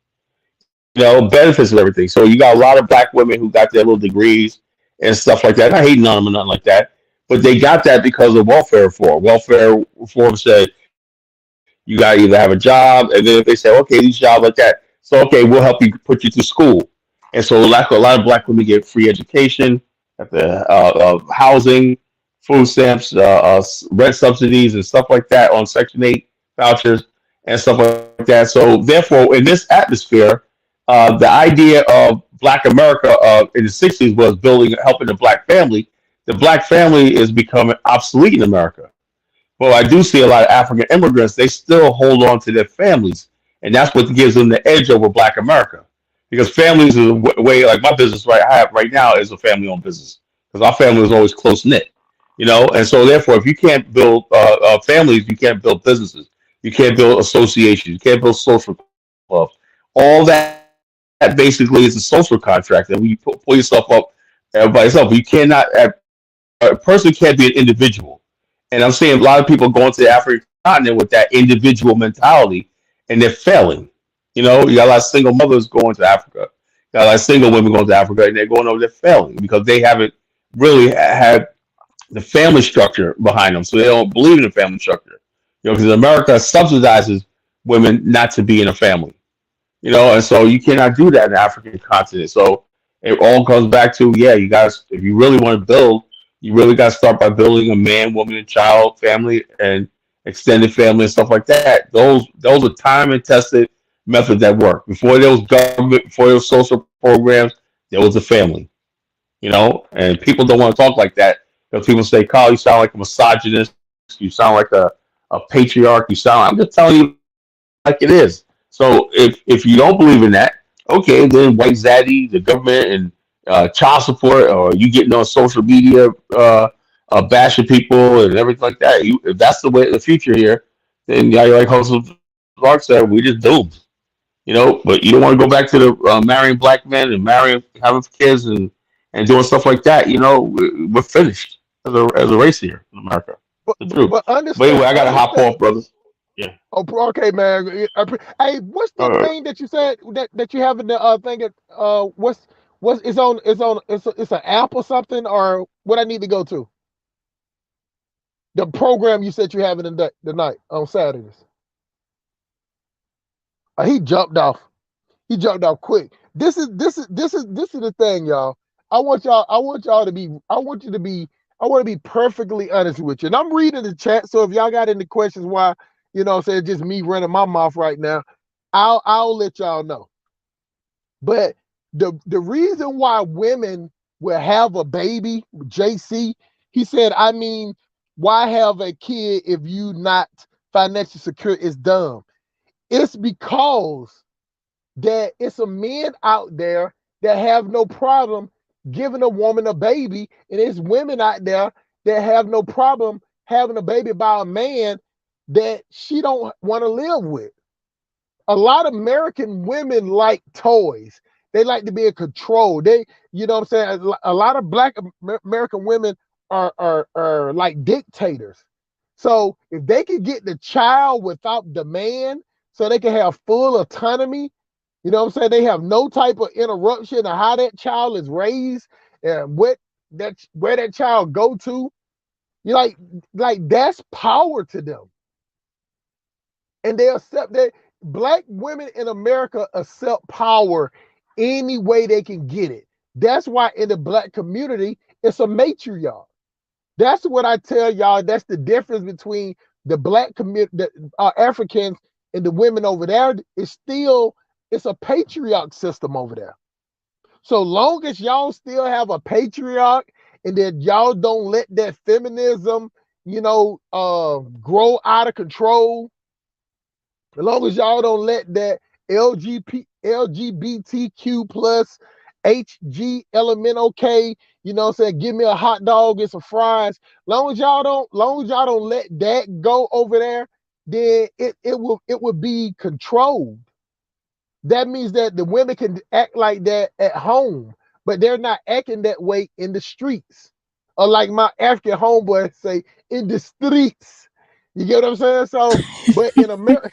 Benefits and everything. So you got a lot of black women who got their little degrees and stuff like that. Not hating on them or nothing like that, but they got that because of welfare reform. Welfare reform said you got to either have a job, and then if they say, okay, these jobs like that, so okay, we'll help you put you through school. And so like a lot of black women get free education, at the housing, food stamps, rent subsidies, and stuff like that on Section 8 vouchers and stuff like that. So therefore, in this atmosphere, the idea of Black America in the '60s was helping the black family. The black family is becoming obsolete in America. Well, I do see a lot of African immigrants. They still hold on to their families, and that's what gives them the edge over Black America. Because families is a way, like my business I have right now is a family-owned business because our family is always close knit, And so therefore, if you can't build families, you can't build businesses, you can't build associations, you can't build social clubs. All that basically is a social contract, and when you pull yourself up by yourself, you cannot. A person can't be an individual. And I'm seeing a lot of people going to the African continent with that individual mentality, and they're failing. You got a lot of single mothers going to Africa, you got a lot of single women going to Africa, and they're going over there failing because they haven't really had the family structure behind them, so they don't believe in the family structure. Because America subsidizes women not to be in a family. And so you cannot do that in the African continent. So it all comes back to, yeah, you guys, if you really want to build, you really got to start by building a man, woman, and child family and extended family and stuff like that. Those are time and tested methods that work. Before there was government, before there was social programs, there was a family. And people don't want to talk like that because people say, Carl, you sound like a misogynist, you sound like a patriarch, I'm just telling you like it is. So if you don't believe in that, okay, then white zaddy, the government, and child support, or you getting on social media bashing people and everything like that. If that's the future here, then yeah, you're like Hustle Clark said, we just doomed. But you don't want to go back to the marrying black men and having kids and doing stuff like that. We're finished as a race here in America. The truth. But But anyway, I gotta hop off, brothers. Yeah. Oh, okay, man. Hey, what's the All right. thing that you said that you have in the thing? What's it's an app or something, or what I need to go to? The program you said you have in the night on Saturdays. He jumped off. He jumped off quick. This is the thing, y'all. I want you to be perfectly honest with you. And I'm reading the chat, so if y'all got any questions why, say just me running my mouth right now, I'll let y'all know. But the reason why women will have a baby, JC, he said, I mean, why have a kid if you not financially secure? Is dumb. It's because that it's some men out there that have no problem giving a woman a baby, and it's women out there that have no problem having a baby by a man that she don't want to live with. A lot of American women like toys. They like to be in control. What I'm saying? A lot of Black American women are like dictators. So if they can get the child without demand, so they can have full autonomy, You know what I'm saying? They have no type of interruption of how that child is raised and where that child go to. You like that's power to them. And they accept that. Black women in America accept power any way they can get it. That's why in the Black community, it's a matriarch. That's what I tell y'all. That's the difference between the Black community, the Africans, and the women over there. It's a patriarch system over there. So long as y'all still have a patriarch and that y'all don't let that feminism, grow out of control, as long as y'all don't let that LGBTQ plus HGLMNOK, give me a hot dog and some fries. Long as y'all don't let that go over there, then it will be controlled. That means that the women can act like that at home, but they're not acting that way in the streets. Or like my African homeboy say, in the streets. You get what I'm saying? So, but in America,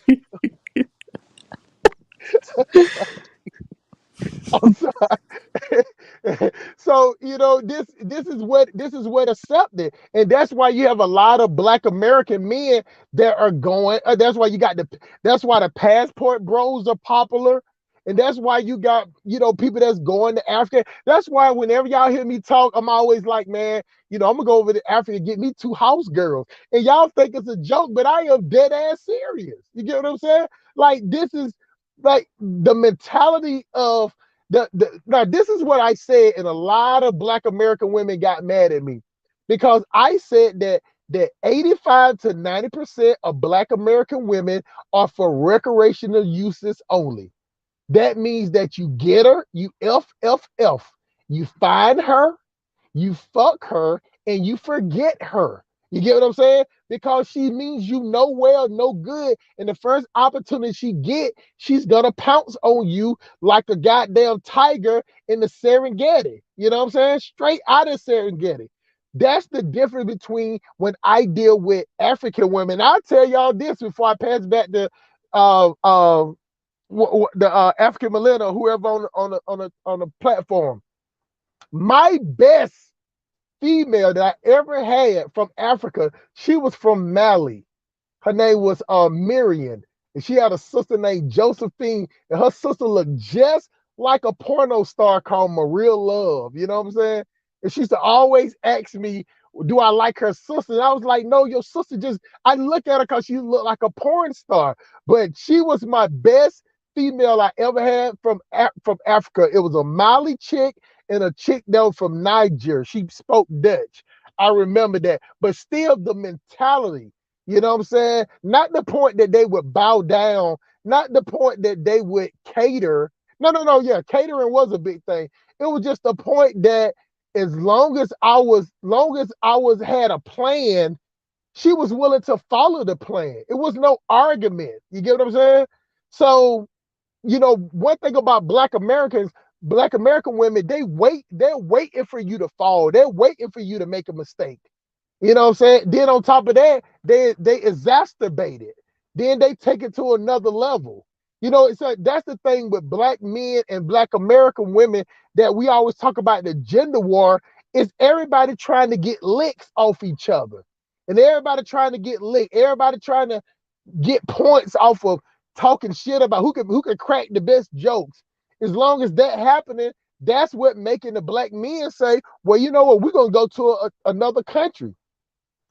I'm sorry. So this is what accepted, and that's why you have a lot of Black American men that are going. That's why the passport bros are popular, and that's why you got people that's going to Africa. That's why whenever y'all hear me talk, I'm always like, man, I'm gonna go over to Africa and get me 2 house girls, and y'all think it's a joke, but I am dead ass serious. You get what I'm saying? Like this is like the mentality of now this is what I said, and a lot of Black American women got mad at me because I said that 85 to 90% of Black American women are for recreational uses only. That means that you get her, you you find her, you fuck her, and you forget her. You get what I'm saying? Because she means you no well, no good. And the first opportunity she get, she's gonna pounce on you like a goddamn tiger in the Serengeti. You know what I'm saying? Straight out of Serengeti. That's the difference between when I deal with African women. I'll tell y'all this before I pass back to the African millennial, whoever on the platform. My best female that I ever had from Africa, she was from Mali. Her name was Miriam, and she had a sister named Josephine, and her sister looked just like a porno star called Maria Love. You know what I'm saying? And she used to always ask me, do I like her sister? And I was like, no, your sister just, I look at her because she looked like a porn star. But she was my best female I ever had from Africa. It was a Mali chick and a chick that was from Niger. She spoke Dutch. I remember that. But still the mentality, you know what I'm saying? Not the point that they would bow down, not the point that they would cater. No, yeah, catering was a big thing. It was just the point that as long as I was had a plan, she was willing to follow the plan. It was no argument. You get what I'm saying? So, one thing about Black Americans, Black American women, they're waiting for you to fall. They're waiting for you to make a mistake. You know what I'm saying? Then on top of that, they exacerbate it. Then they take it to another level. That's the thing with Black men and Black American women that we always talk about the gender war is everybody trying to get licks off each other. And everybody trying to get licked. Everybody trying to get points off of talking shit about who can crack the best jokes. As long as that happening, that's what making the Black men say, well, you know what, we're going to go to another country.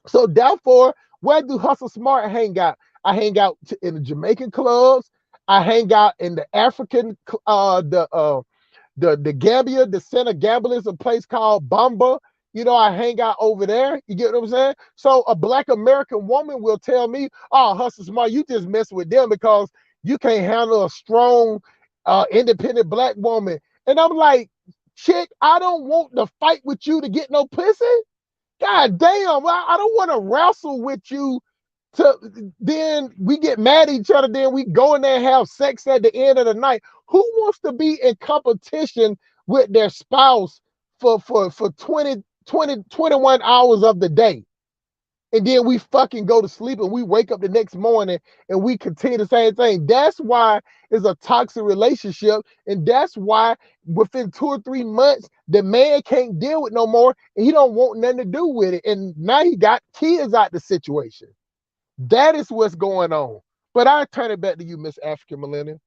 So therefore, where do Hustle Smart hang out? I hang out in the Jamaican clubs. I hang out in the African, the Gambia, the center Gambia is a place called Bamba. I hang out over there. You get what I'm saying? So a Black American woman will tell me, oh, Hustle Smart, you just mess with them because you can't handle a strong, independent Black woman. And I'm like, chick, I don't want to fight with you to get no pussy. God damn, I don't want to wrestle with you. Then we get mad at each other. Then we go in there and have sex at the end of the night. Who wants to be in competition with their spouse for 21 hours of the day? And then we fucking go to sleep and we wake up the next morning and we continue the same thing. That's why it's a toxic relationship. And that's why within 2 or 3 months, the man can't deal with no more and he don't want nothing to do with it. And now he got kids out the situation. That is what's going on. But I turn it back to you, Miss African Millennium.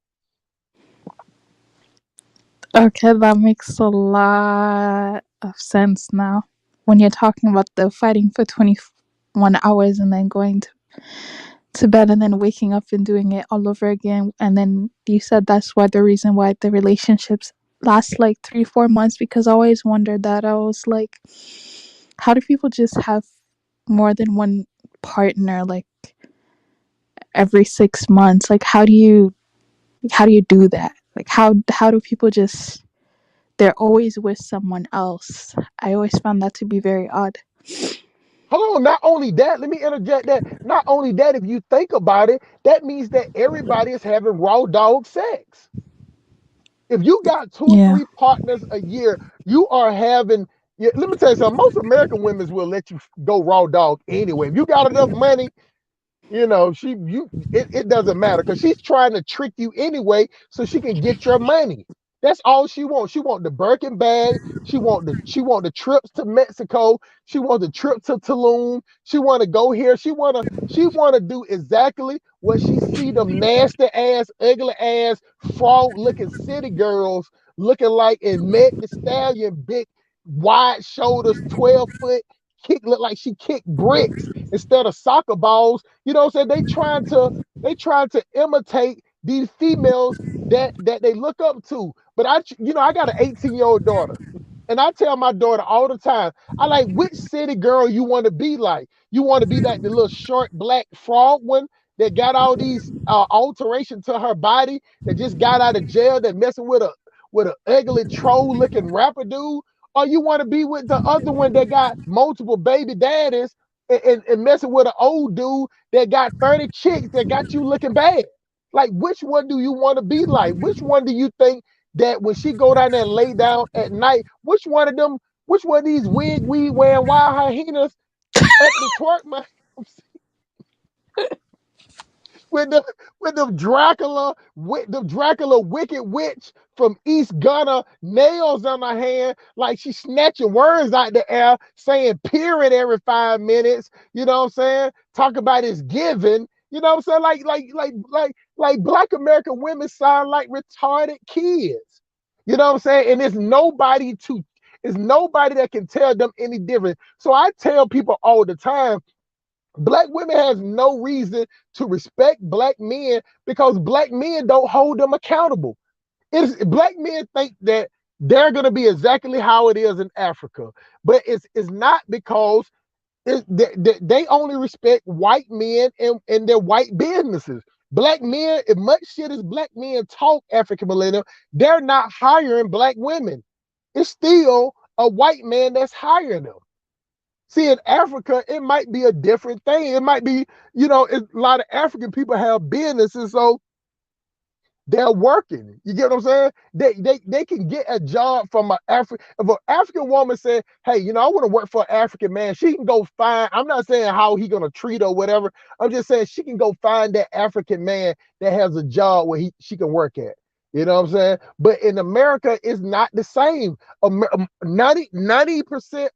Okay, that makes a lot of sense now. When you're talking about the fighting for 21 hours and then going to bed and then waking up and doing it all over again. And then you said that's why the reason why the relationships last like 3-4 months, because I always wondered that. I was like, how do people just have more than one partner like every 6 months? Like how do you do that? Like how do people just, they're always with someone else? I always found that to be very odd. Hold on, not only that, let me interject that. Not only that, if you think about it, that means that everybody is having raw dog sex. If you got 2 or 3 partners a year, you are having, let me tell you something, most American women will let you go raw dog anyway. If you got enough money, you know, it doesn't matter because she's trying to trick you anyway so she can get your money. That's all she wants. She want the Birkin bag. She want the trips to Mexico. She want the trip to Tulum. She want to go here. She want to do exactly what she see them nasty ass, ugly ass, fraud looking city girls looking like in Meg the Stallion, big wide shoulders, 12-foot kick, look like she kicked bricks instead of soccer balls. You know what I'm saying? They trying to imitate these females that they look up to. But I got an 18-year-old daughter. And I tell my daughter all the time, I like, which city girl you want to be like? You want to be like the little short black frog one that got all these alterations to her body, that just got out of jail, that messing with an ugly troll looking rapper dude? Or you want to be with the other one that got multiple baby daddies and messing with an old dude that got 30 chicks that got you looking bad? Like, which one do you want to be like? Which one do you think that when she go down there and lay down at night, which one of these wig weed wearing wild hyenas up the twerk, man? with the Dracula wicked witch from East Gunna, nails on her hand, like she's snatching words out the air, saying period every 5 minutes. You know what I'm saying? Talk about his giving. You know what I'm saying? Like Black American women sound like retarded kids. You know what I'm saying? And it's nobody that can tell them any different. So I tell people all the time, Black women has no reason to respect Black men because Black men don't hold them accountable. Black men think that they're going to be exactly how it is in Africa, but it's not, because they only respect white men and their white businesses. Black men, as much shit as Black men talk African millennial, they're not hiring Black women. It's still a white man that's hiring them. See, in Africa, it might be a different thing. It might be, a lot of African people have businesses, so they're working. You get what I'm saying? They can get a job from if an African woman said, hey, I want to work for an African man, she can go find, I'm not saying how he gonna treat her or whatever. I'm just saying she can go find that African man that has a job where she can work at. You know what I'm saying? But in America, it's not the same. 90%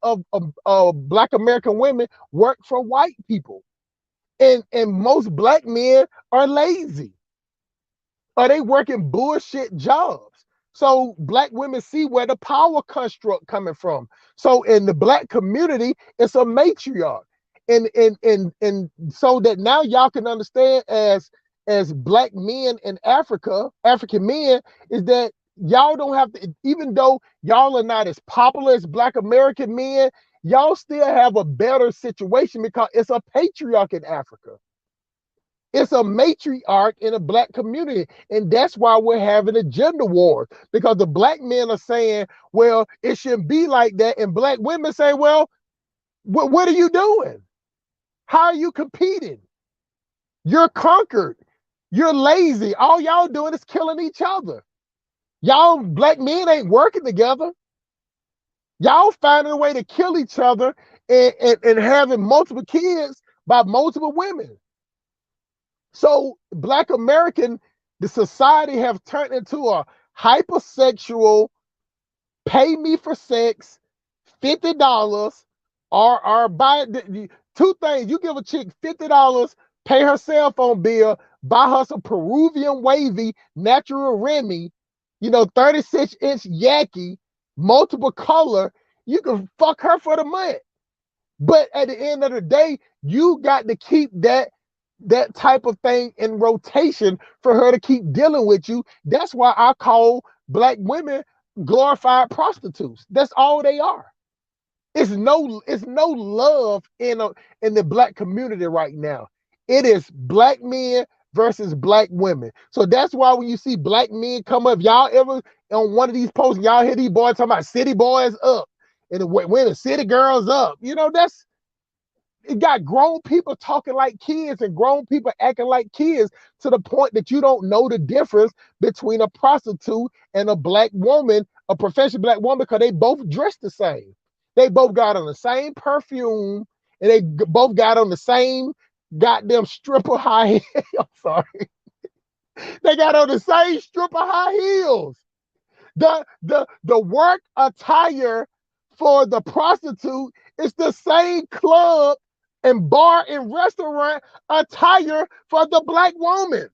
of Black American women work for white people. And most Black men are lazy. Or they working bullshit jobs. So Black women see where the power construct coming from. So in the Black community, it's a matriarch. And so that now y'all can understand as Black men in Africa, African men, is that y'all don't have to, even though y'all are not as popular as Black American men, y'all still have a better situation because it's a patriarch in Africa. It's a matriarch in a Black community. And that's why we're having a gender war, because the Black men are saying, well, it shouldn't be like that. And Black women say, well, what are you doing? How are you competing? You're conquered. You're lazy. All y'all doing is killing each other. Y'all Black men ain't working together. Y'all finding a way to kill each other and having multiple kids by multiple women. So Black American, the society have turned into a hypersexual, pay me for sex, $50, or buy two things. You give a chick $50, pay her cell phone bill, buy her some Peruvian wavy natural Remy, 36-inch Yaki, multiple color. You can fuck her for the month. But at the end of the day, you got to keep that type of thing in rotation for her to keep dealing with you. That's why I call Black women glorified prostitutes. That's all they are. It's no love in the Black community right now. It is Black men versus Black women. So that's why when you see Black men come up, y'all ever on one of these posts, y'all hear these boys talking about city boys up and when the city girls up. It got grown people talking like kids and grown people acting like kids to the point that you don't know the difference between a prostitute and a Black woman, a professional Black woman, because they both dress the same. They both got on the same perfume and they both got on the same goddamn stripper high heels. I'm sorry. They got on the same stripper high heels. The work attire for the prostitute is the same club and bar and restaurant attire for the Black woman.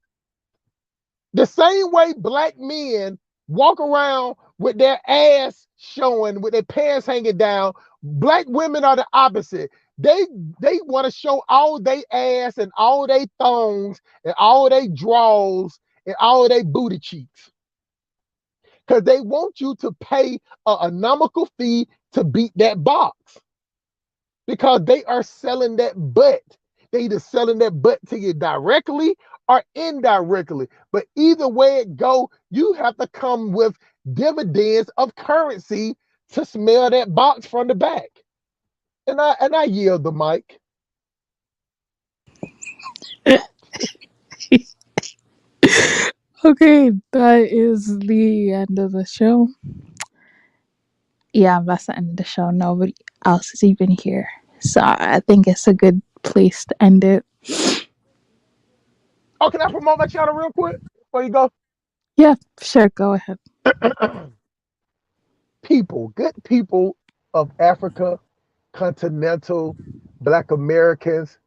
The same way Black men walk around with their ass showing, with their pants hanging down, Black women are the opposite. They want to show all they ass and all they thongs and all they draws and all they booty cheeks. Because they want you to pay a nomical fee to beat that box. Because they are selling that butt. They either selling that butt to you directly or indirectly. But either way it go, you have to come with dividends of currency to smell that box from the back. And I yield the mic. Okay, that is the end of the show. Yeah, that's the end of the show. Nobody else is even here. So I think it's a good place to end it. Oh, can I promote my channel real quick before you go? Yeah, sure. Go ahead. Good people of Africa, continental, Black Americans,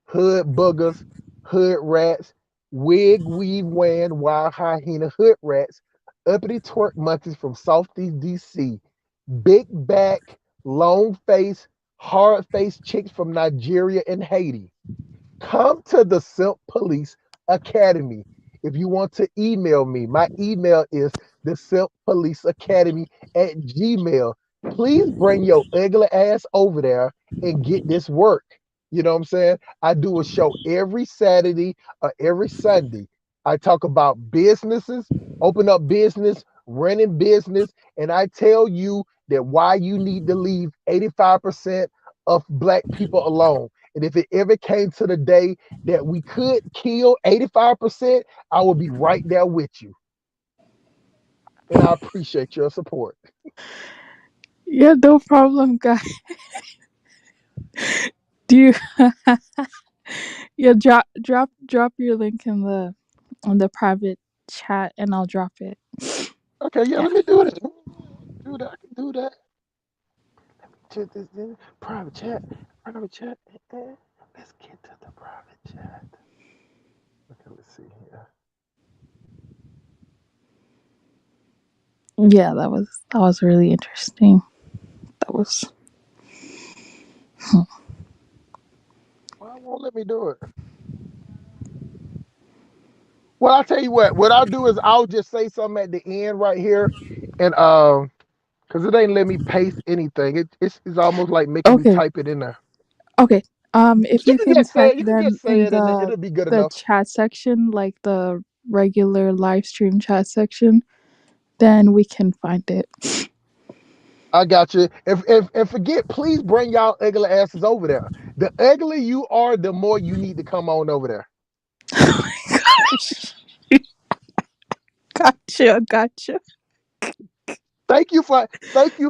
hood boogers, hood rats, wig weave wearing, wild hyena hood rats, uppity twerk monkeys from Southeast DC, big back, long face, hard face chicks from Nigeria and Haiti. Come to the Simp Police Academy. If you want to email me, my email is the Simp Police Academy at Gmail. Please bring your ugly ass over there and get this work. You know what I'm saying? I do a show every Saturday or every Sunday. I talk about businesses, open up business, running business, and I tell you that why you need to leave 85% of Black people alone. And if it ever came to the day that we could kill 85%, I will be right there with you. And I appreciate your support. Yeah, no problem, guys. Do you? Yeah, drop your link in the private chat, and I'll drop it. Okay, yeah, Yeah. let me do that. I can do that. Let me check this in private chat. Private chat. Let's get to the private chat. Okay, let's see here. Yeah, that was really interesting. That was. Why won't let me do it? Well, I'll tell you what I'll do is I'll just say something at the end right here. And because it ain't let me paste anything. It's almost like making me Okay. type it in there. Okay. If You you can can just say type it. You can them just say in it, and it'll be good the enough. chat section, like the regular live stream chat section, then we can find it. I got you. And forget, please bring y'all ugly asses over there. The uglier you are, the more you need to come on over there. Gotcha. Thank you for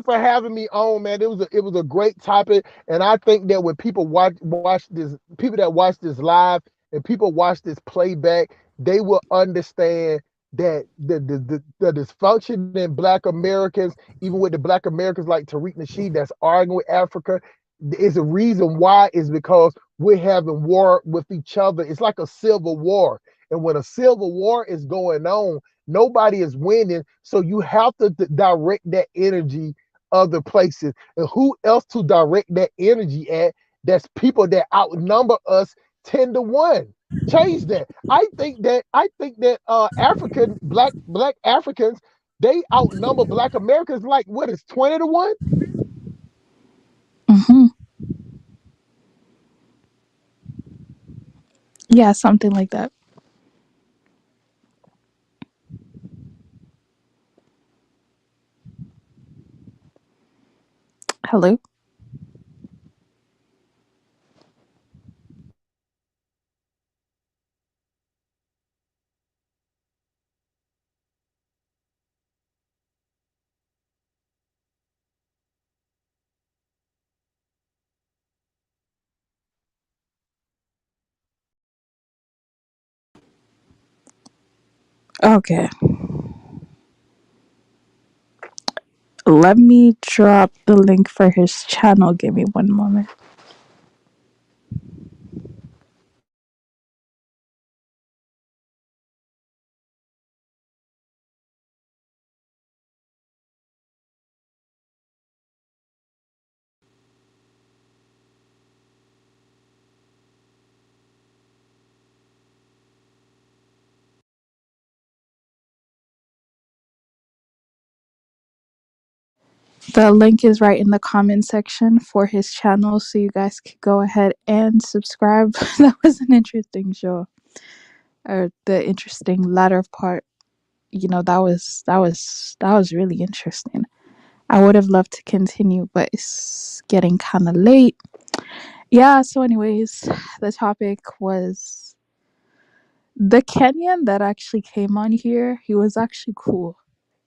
having me on, man. It was a great topic, and I think that when people watch this, people that watch this live and people watch this playback, they will understand that the dysfunction in Black Americans, even with the Black Americans like Tariq Nasheed that's arguing with Africa, is a reason why is because we're having war with each other. It's like a civil war, and when a civil war is going on, nobody is winning, so you have to direct that energy other places. And who else to direct that energy at? That's people that outnumber us 10-1. Change that. I think that African black Africans, they outnumber Black Americans like what is 20-1? Mm-hmm. Yeah, something like that. Hello. Okay. Let me drop the link for his channel. Give me one moment. The link is right in the comment section for his channel, so you guys could go ahead and subscribe. That was an interesting show, or the interesting latter part. You know, that was really interesting. I would have loved to continue, but it's getting kind of late. Yeah. So, anyways, the topic was the Kenyan that actually came on here. He was actually cool.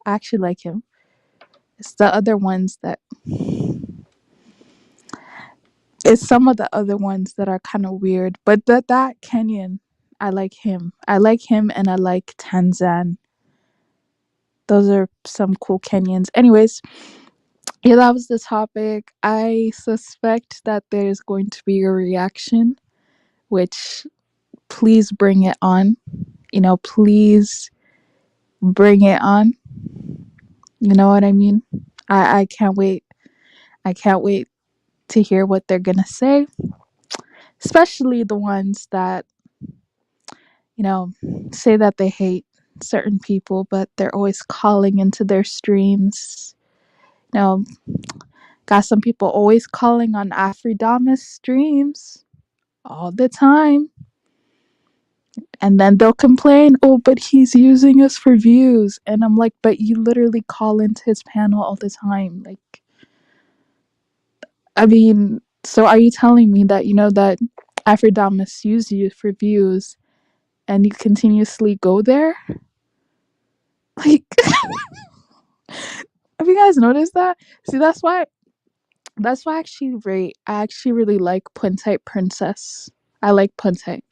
I actually like him. It's the other ones that it's some of the other ones that are kind of weird, but that Kenyan, I like him. I like him, and I like Tanzan. Those are some cool Kenyans. Anyways, yeah, that was the topic. I suspect that there's going to be a reaction, which please bring it on. Please bring it on. You know what I mean? I can't wait. I can't wait to hear what they're gonna say, especially the ones that you know, say that they hate certain people, but they're always calling into their streams. You know, got some people always calling on Afridamus streams all the time. And then they'll complain, oh, but he's using us for views. And I'm like, but you literally call into his panel all the time. Like, I mean, so are you telling me that, that Afridamus uses you for views and you continuously go there? Like, have you guys noticed that? See, that's why I actually really like Puntite Princess. I like Puntite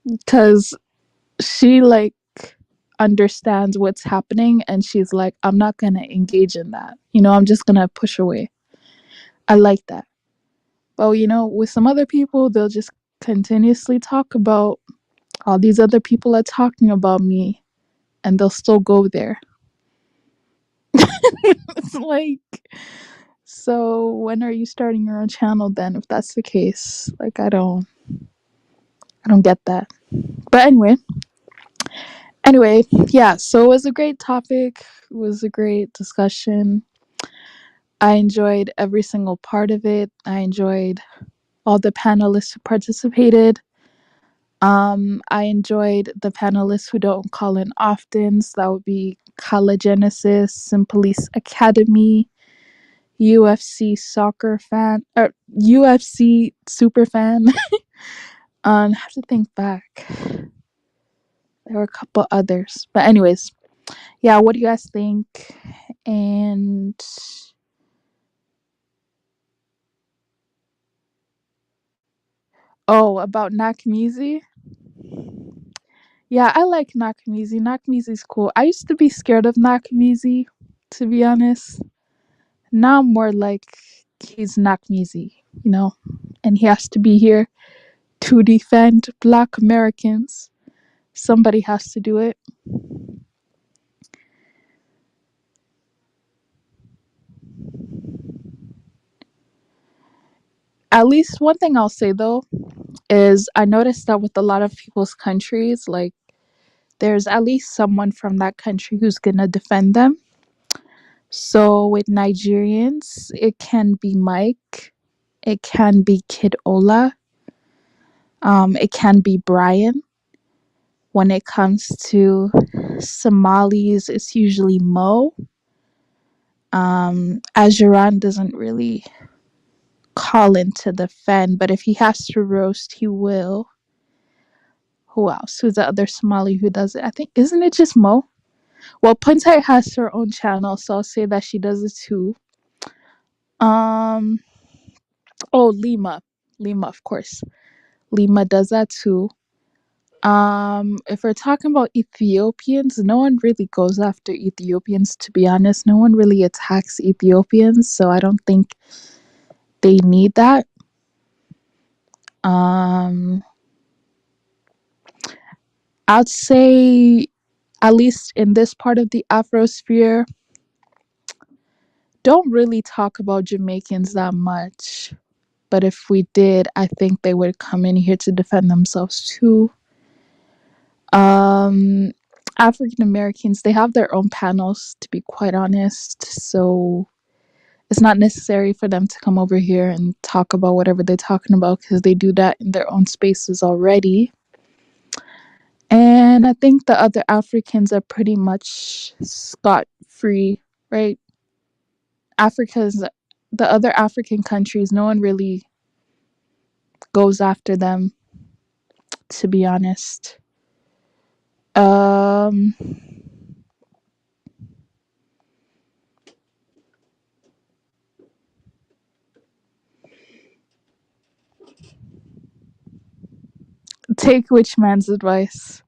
because she understands what's happening, and she's like, I'm not gonna engage in that. I'm just gonna push away. I like that. But with some other people, they'll just continuously talk about all these other people are talking about me, and they'll still go there. It's like, so when are you starting your own channel then, if that's the case? Like, I don't get that. But anyway, yeah, so it was a great topic. It was a great discussion. I enjoyed every single part of it. I enjoyed all the panelists who participated. I enjoyed the panelists who don't call in often. So that would be Collagenesis, Simpolice Academy, UFC soccer fan, or UFC super fan. I have to think back. There were a couple others. But anyways, yeah, what do you guys think? And about Nakamizi. Yeah, I like Nakamizi. Nakamizi's cool. I used to be scared of Nakamizi, to be honest. Now I'm more like he's Nakamizi, and he has to be here to defend Black Americans. Somebody has to do it. At least one thing I'll say though is I noticed that with a lot of people's countries, like there's at least someone from that country who's gonna defend them. So with Nigerians, it can be Mike, it can be Kid Ola, it can be Brian. When it comes to Somalis, it's usually Mo. Ajuran doesn't really call in to defend, but if he has to roast, he will. Who else? Who's the other Somali who does it? I think, isn't it just Mo? Well, Puntai has her own channel, so I'll say that she does it too. Lima. Lima, of course. Lima does that too. If we're talking about Ethiopians, no one really goes after Ethiopians, to be honest. No one really attacks Ethiopians, so I don't think they need that. I'd say, at least in this part of the Afrosphere, don't really talk about Jamaicans that much. But if we did, I think they would come in here to defend themselves too. African Americans, they have their own panels, to be quite honest. So it's not necessary for them to come over here and talk about whatever they're talking about because they do that in their own spaces already. And I think the other Africans are pretty much scot-free, right? The other African countries, no one really goes after them, to be honest. Take which man's advice?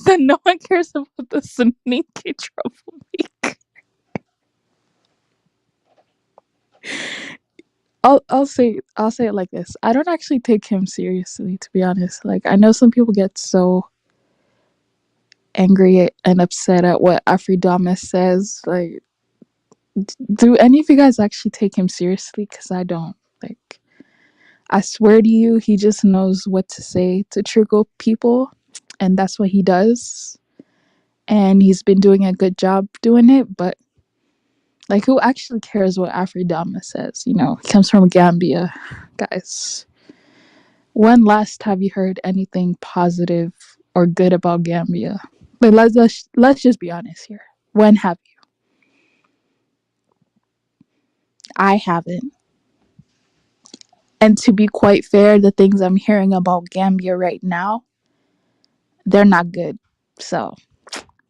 Then no one cares about the sneaky troublemaker. I'll say it like this. I don't actually take him seriously, to be honest. Like I know some people get so angry and upset at what Afridamus says. Like, do any of you guys actually take him seriously? Because I don't. Like, I swear to you, he just knows what to say to trigger people, and that's what he does. And he's been doing a good job doing it, but like, who actually cares what Afridama says? He comes from Gambia, guys. When last have you heard anything positive or good about Gambia? Like, let's just be honest here. When have you? I haven't. And to be quite fair, the things I'm hearing about Gambia right now, they're not good. So,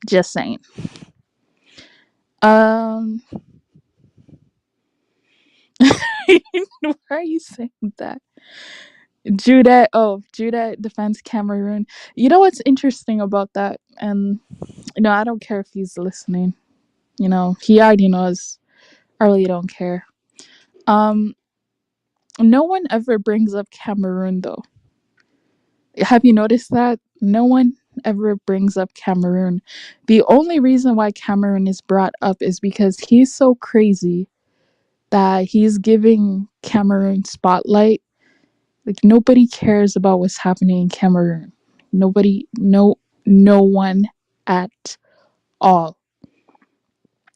just saying. Why are you saying that? Judah defends Cameroon. You know what's interesting about that? And I don't care if he's listening. He already knows. I really don't care. No one ever brings up Cameroon though. Have you noticed that? No one ever brings up Cameroon. The only reason why Cameroon is brought up is because he's so crazy that he's giving Cameroon spotlight. Like nobody cares about what's happening in Cameroon. Nobody, no one at all.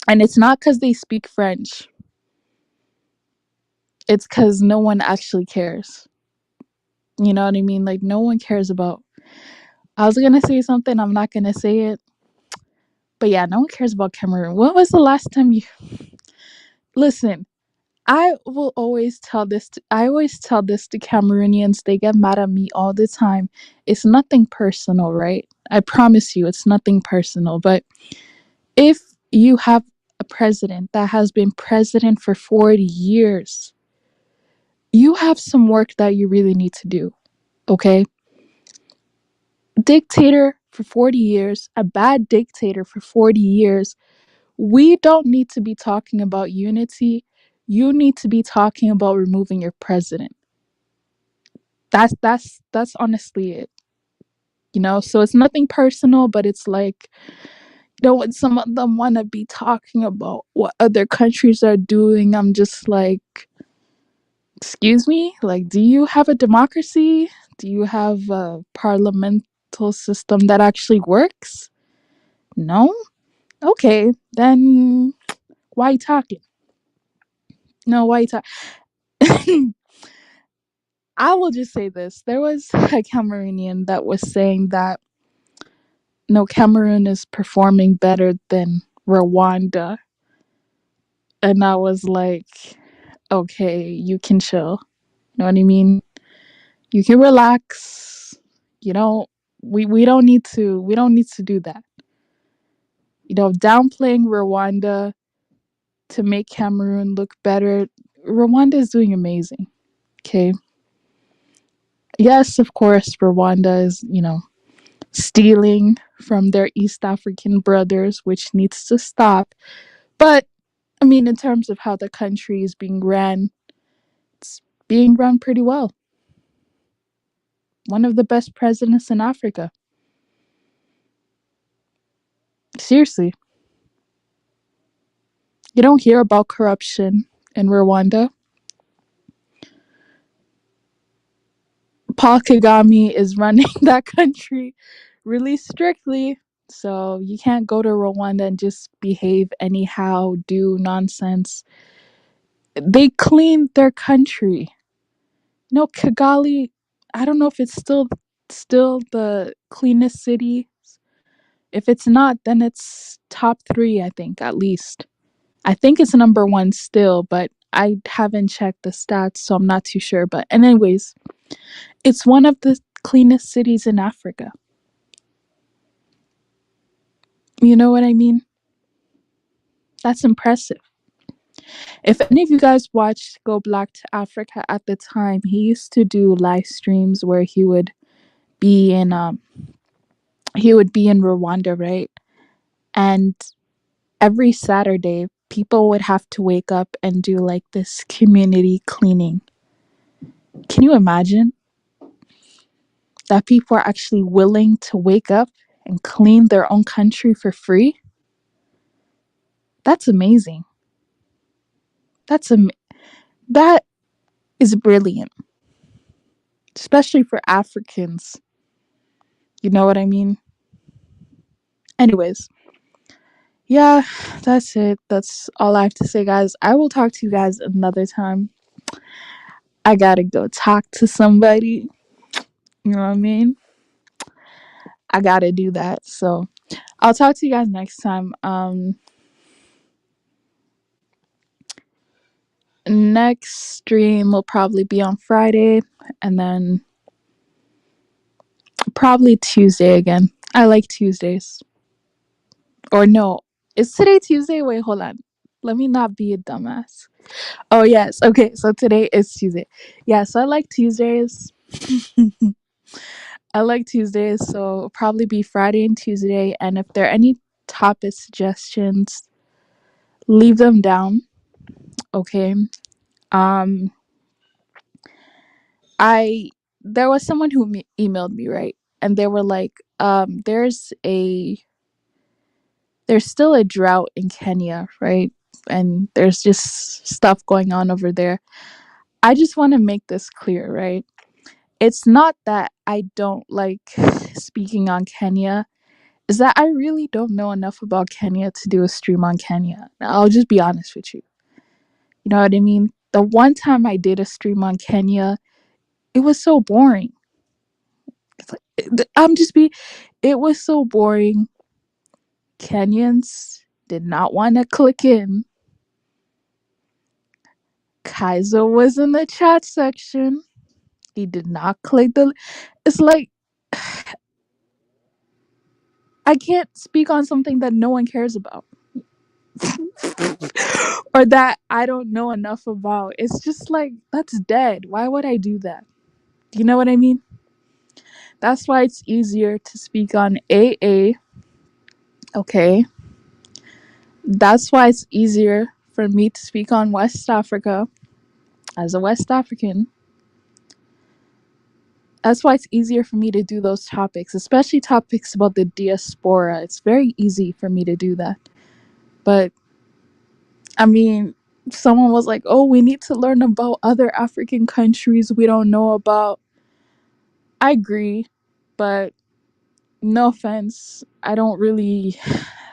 And it's not because they speak French. It's because no one actually cares. You know what I mean? Like no one cares about. I was gonna say something. I'm not gonna say it. But yeah, no one cares about Cameroon. When was the last time you listen? I will always tell this. I always tell this to Cameroonians. They get mad at me all the time. It's nothing personal, right? I promise you, it's nothing personal. But if you have a president that has been president for 40 years, you have some work that you really need to do. Okay? Dictator for 40 years, a bad dictator for 40 years. We don't need to be talking about unity. You need to be talking about removing your president. That's honestly it. So it's nothing personal, but it's like, when some of them want to be talking about what other countries are doing, I'm just like, excuse me, like, do you have a democracy? Do you have a parliamental system that actually works? No. Okay, then why you talking? No, why you talking? I will just say this. There was a Cameroonian that was saying that no, Cameroon is performing better than Rwanda. And I was like, okay, you can chill. You know what I mean? You can relax. You know, we don't need to do that. Downplaying Rwanda to make Cameroon look better. Rwanda is doing amazing. Okay. Yes, of course, Rwanda is, stealing from their East African brothers, which needs to stop. But I mean, in terms of how the country is being ran, it's being run pretty well. One of the best presidents in Africa. Seriously. You don't hear about corruption in Rwanda. Paul Kagame is running that country really strictly. So you can't go to Rwanda and just behave anyhow, do nonsense. They cleaned their country. Kigali, I don't know if it's still the cleanest city. If it's not, then it's top 3, I think, at least. I think it's number 1 still, but I haven't checked the stats, so I'm not too sure. But anyways, it's one of the cleanest cities in Africa. You know what I mean? That's impressive. If any of you guys watched Go Black to Africa at the time, he used to do live streams where he would be in Rwanda, right? And every Saturday, people would have to wake up and do like this community cleaning. Can you imagine that people are actually willing to wake up and clean their own country for free? That's amazing. That is brilliant, especially for Africans. You know what I mean? Anyways, yeah, that's it. That's all I have to say, guys. I will talk to you guys another time. I gotta go talk to somebody. You know what I mean? I gotta do that. So I'll talk to you guys next time. Next stream will probably be on Friday, and then probably Tuesday again. I like Tuesdays. Or no, is today Tuesday? Wait, hold on. Let me not be a dumbass. Oh yes, okay. So today is Tuesday. Yeah, so I like Tuesdays. I like Tuesdays, so it'll probably be Friday and Tuesday. And if there are any topic suggestions, leave them down. Okay. Um, there was someone who emailed me, right, and they were like, there's still a drought in Kenya, right, and there's just stuff going on over there. I just want to make this clear, right? It's not that I don't like speaking on Kenya. Is that I really don't know enough about Kenya to do a stream on Kenya. I'll just be honest with you. You know what I mean? The one time I did a stream on Kenya, it was so boring. It was so boring. Kenyans did not want to click in. Kaiser was in the chat section. He did not click the. It's like I can't speak on something that no one cares about. Or that I don't know enough about. It's just like, that's dead. Why would I do that? Do you know what I mean? That's why it's easier to speak on AA. Okay. That's why it's easier for me to speak on West Africa as a West African. That's why it's easier for me to do those topics, especially topics about the diaspora. It's very easy for me to do that. But, I mean, someone was like, oh, we need to learn about other African countries we don't know about. I agree, but no offense, I don't really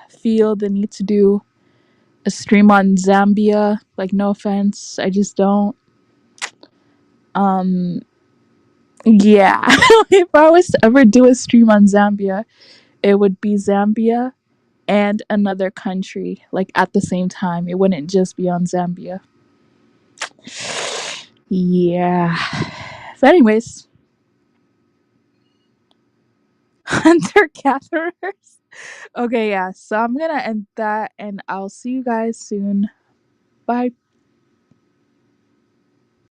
feel the need to do a stream on Zambia. Like, no offense, I just don't. Yeah. If I was to ever do a stream on Zambia, it would be Zambia and another country, like, at the same time. It wouldn't just be on Zambia. Yeah. So anyways, hunter gatherers. Okay, yeah. So I'm gonna end that, and I'll see you guys soon. Bye.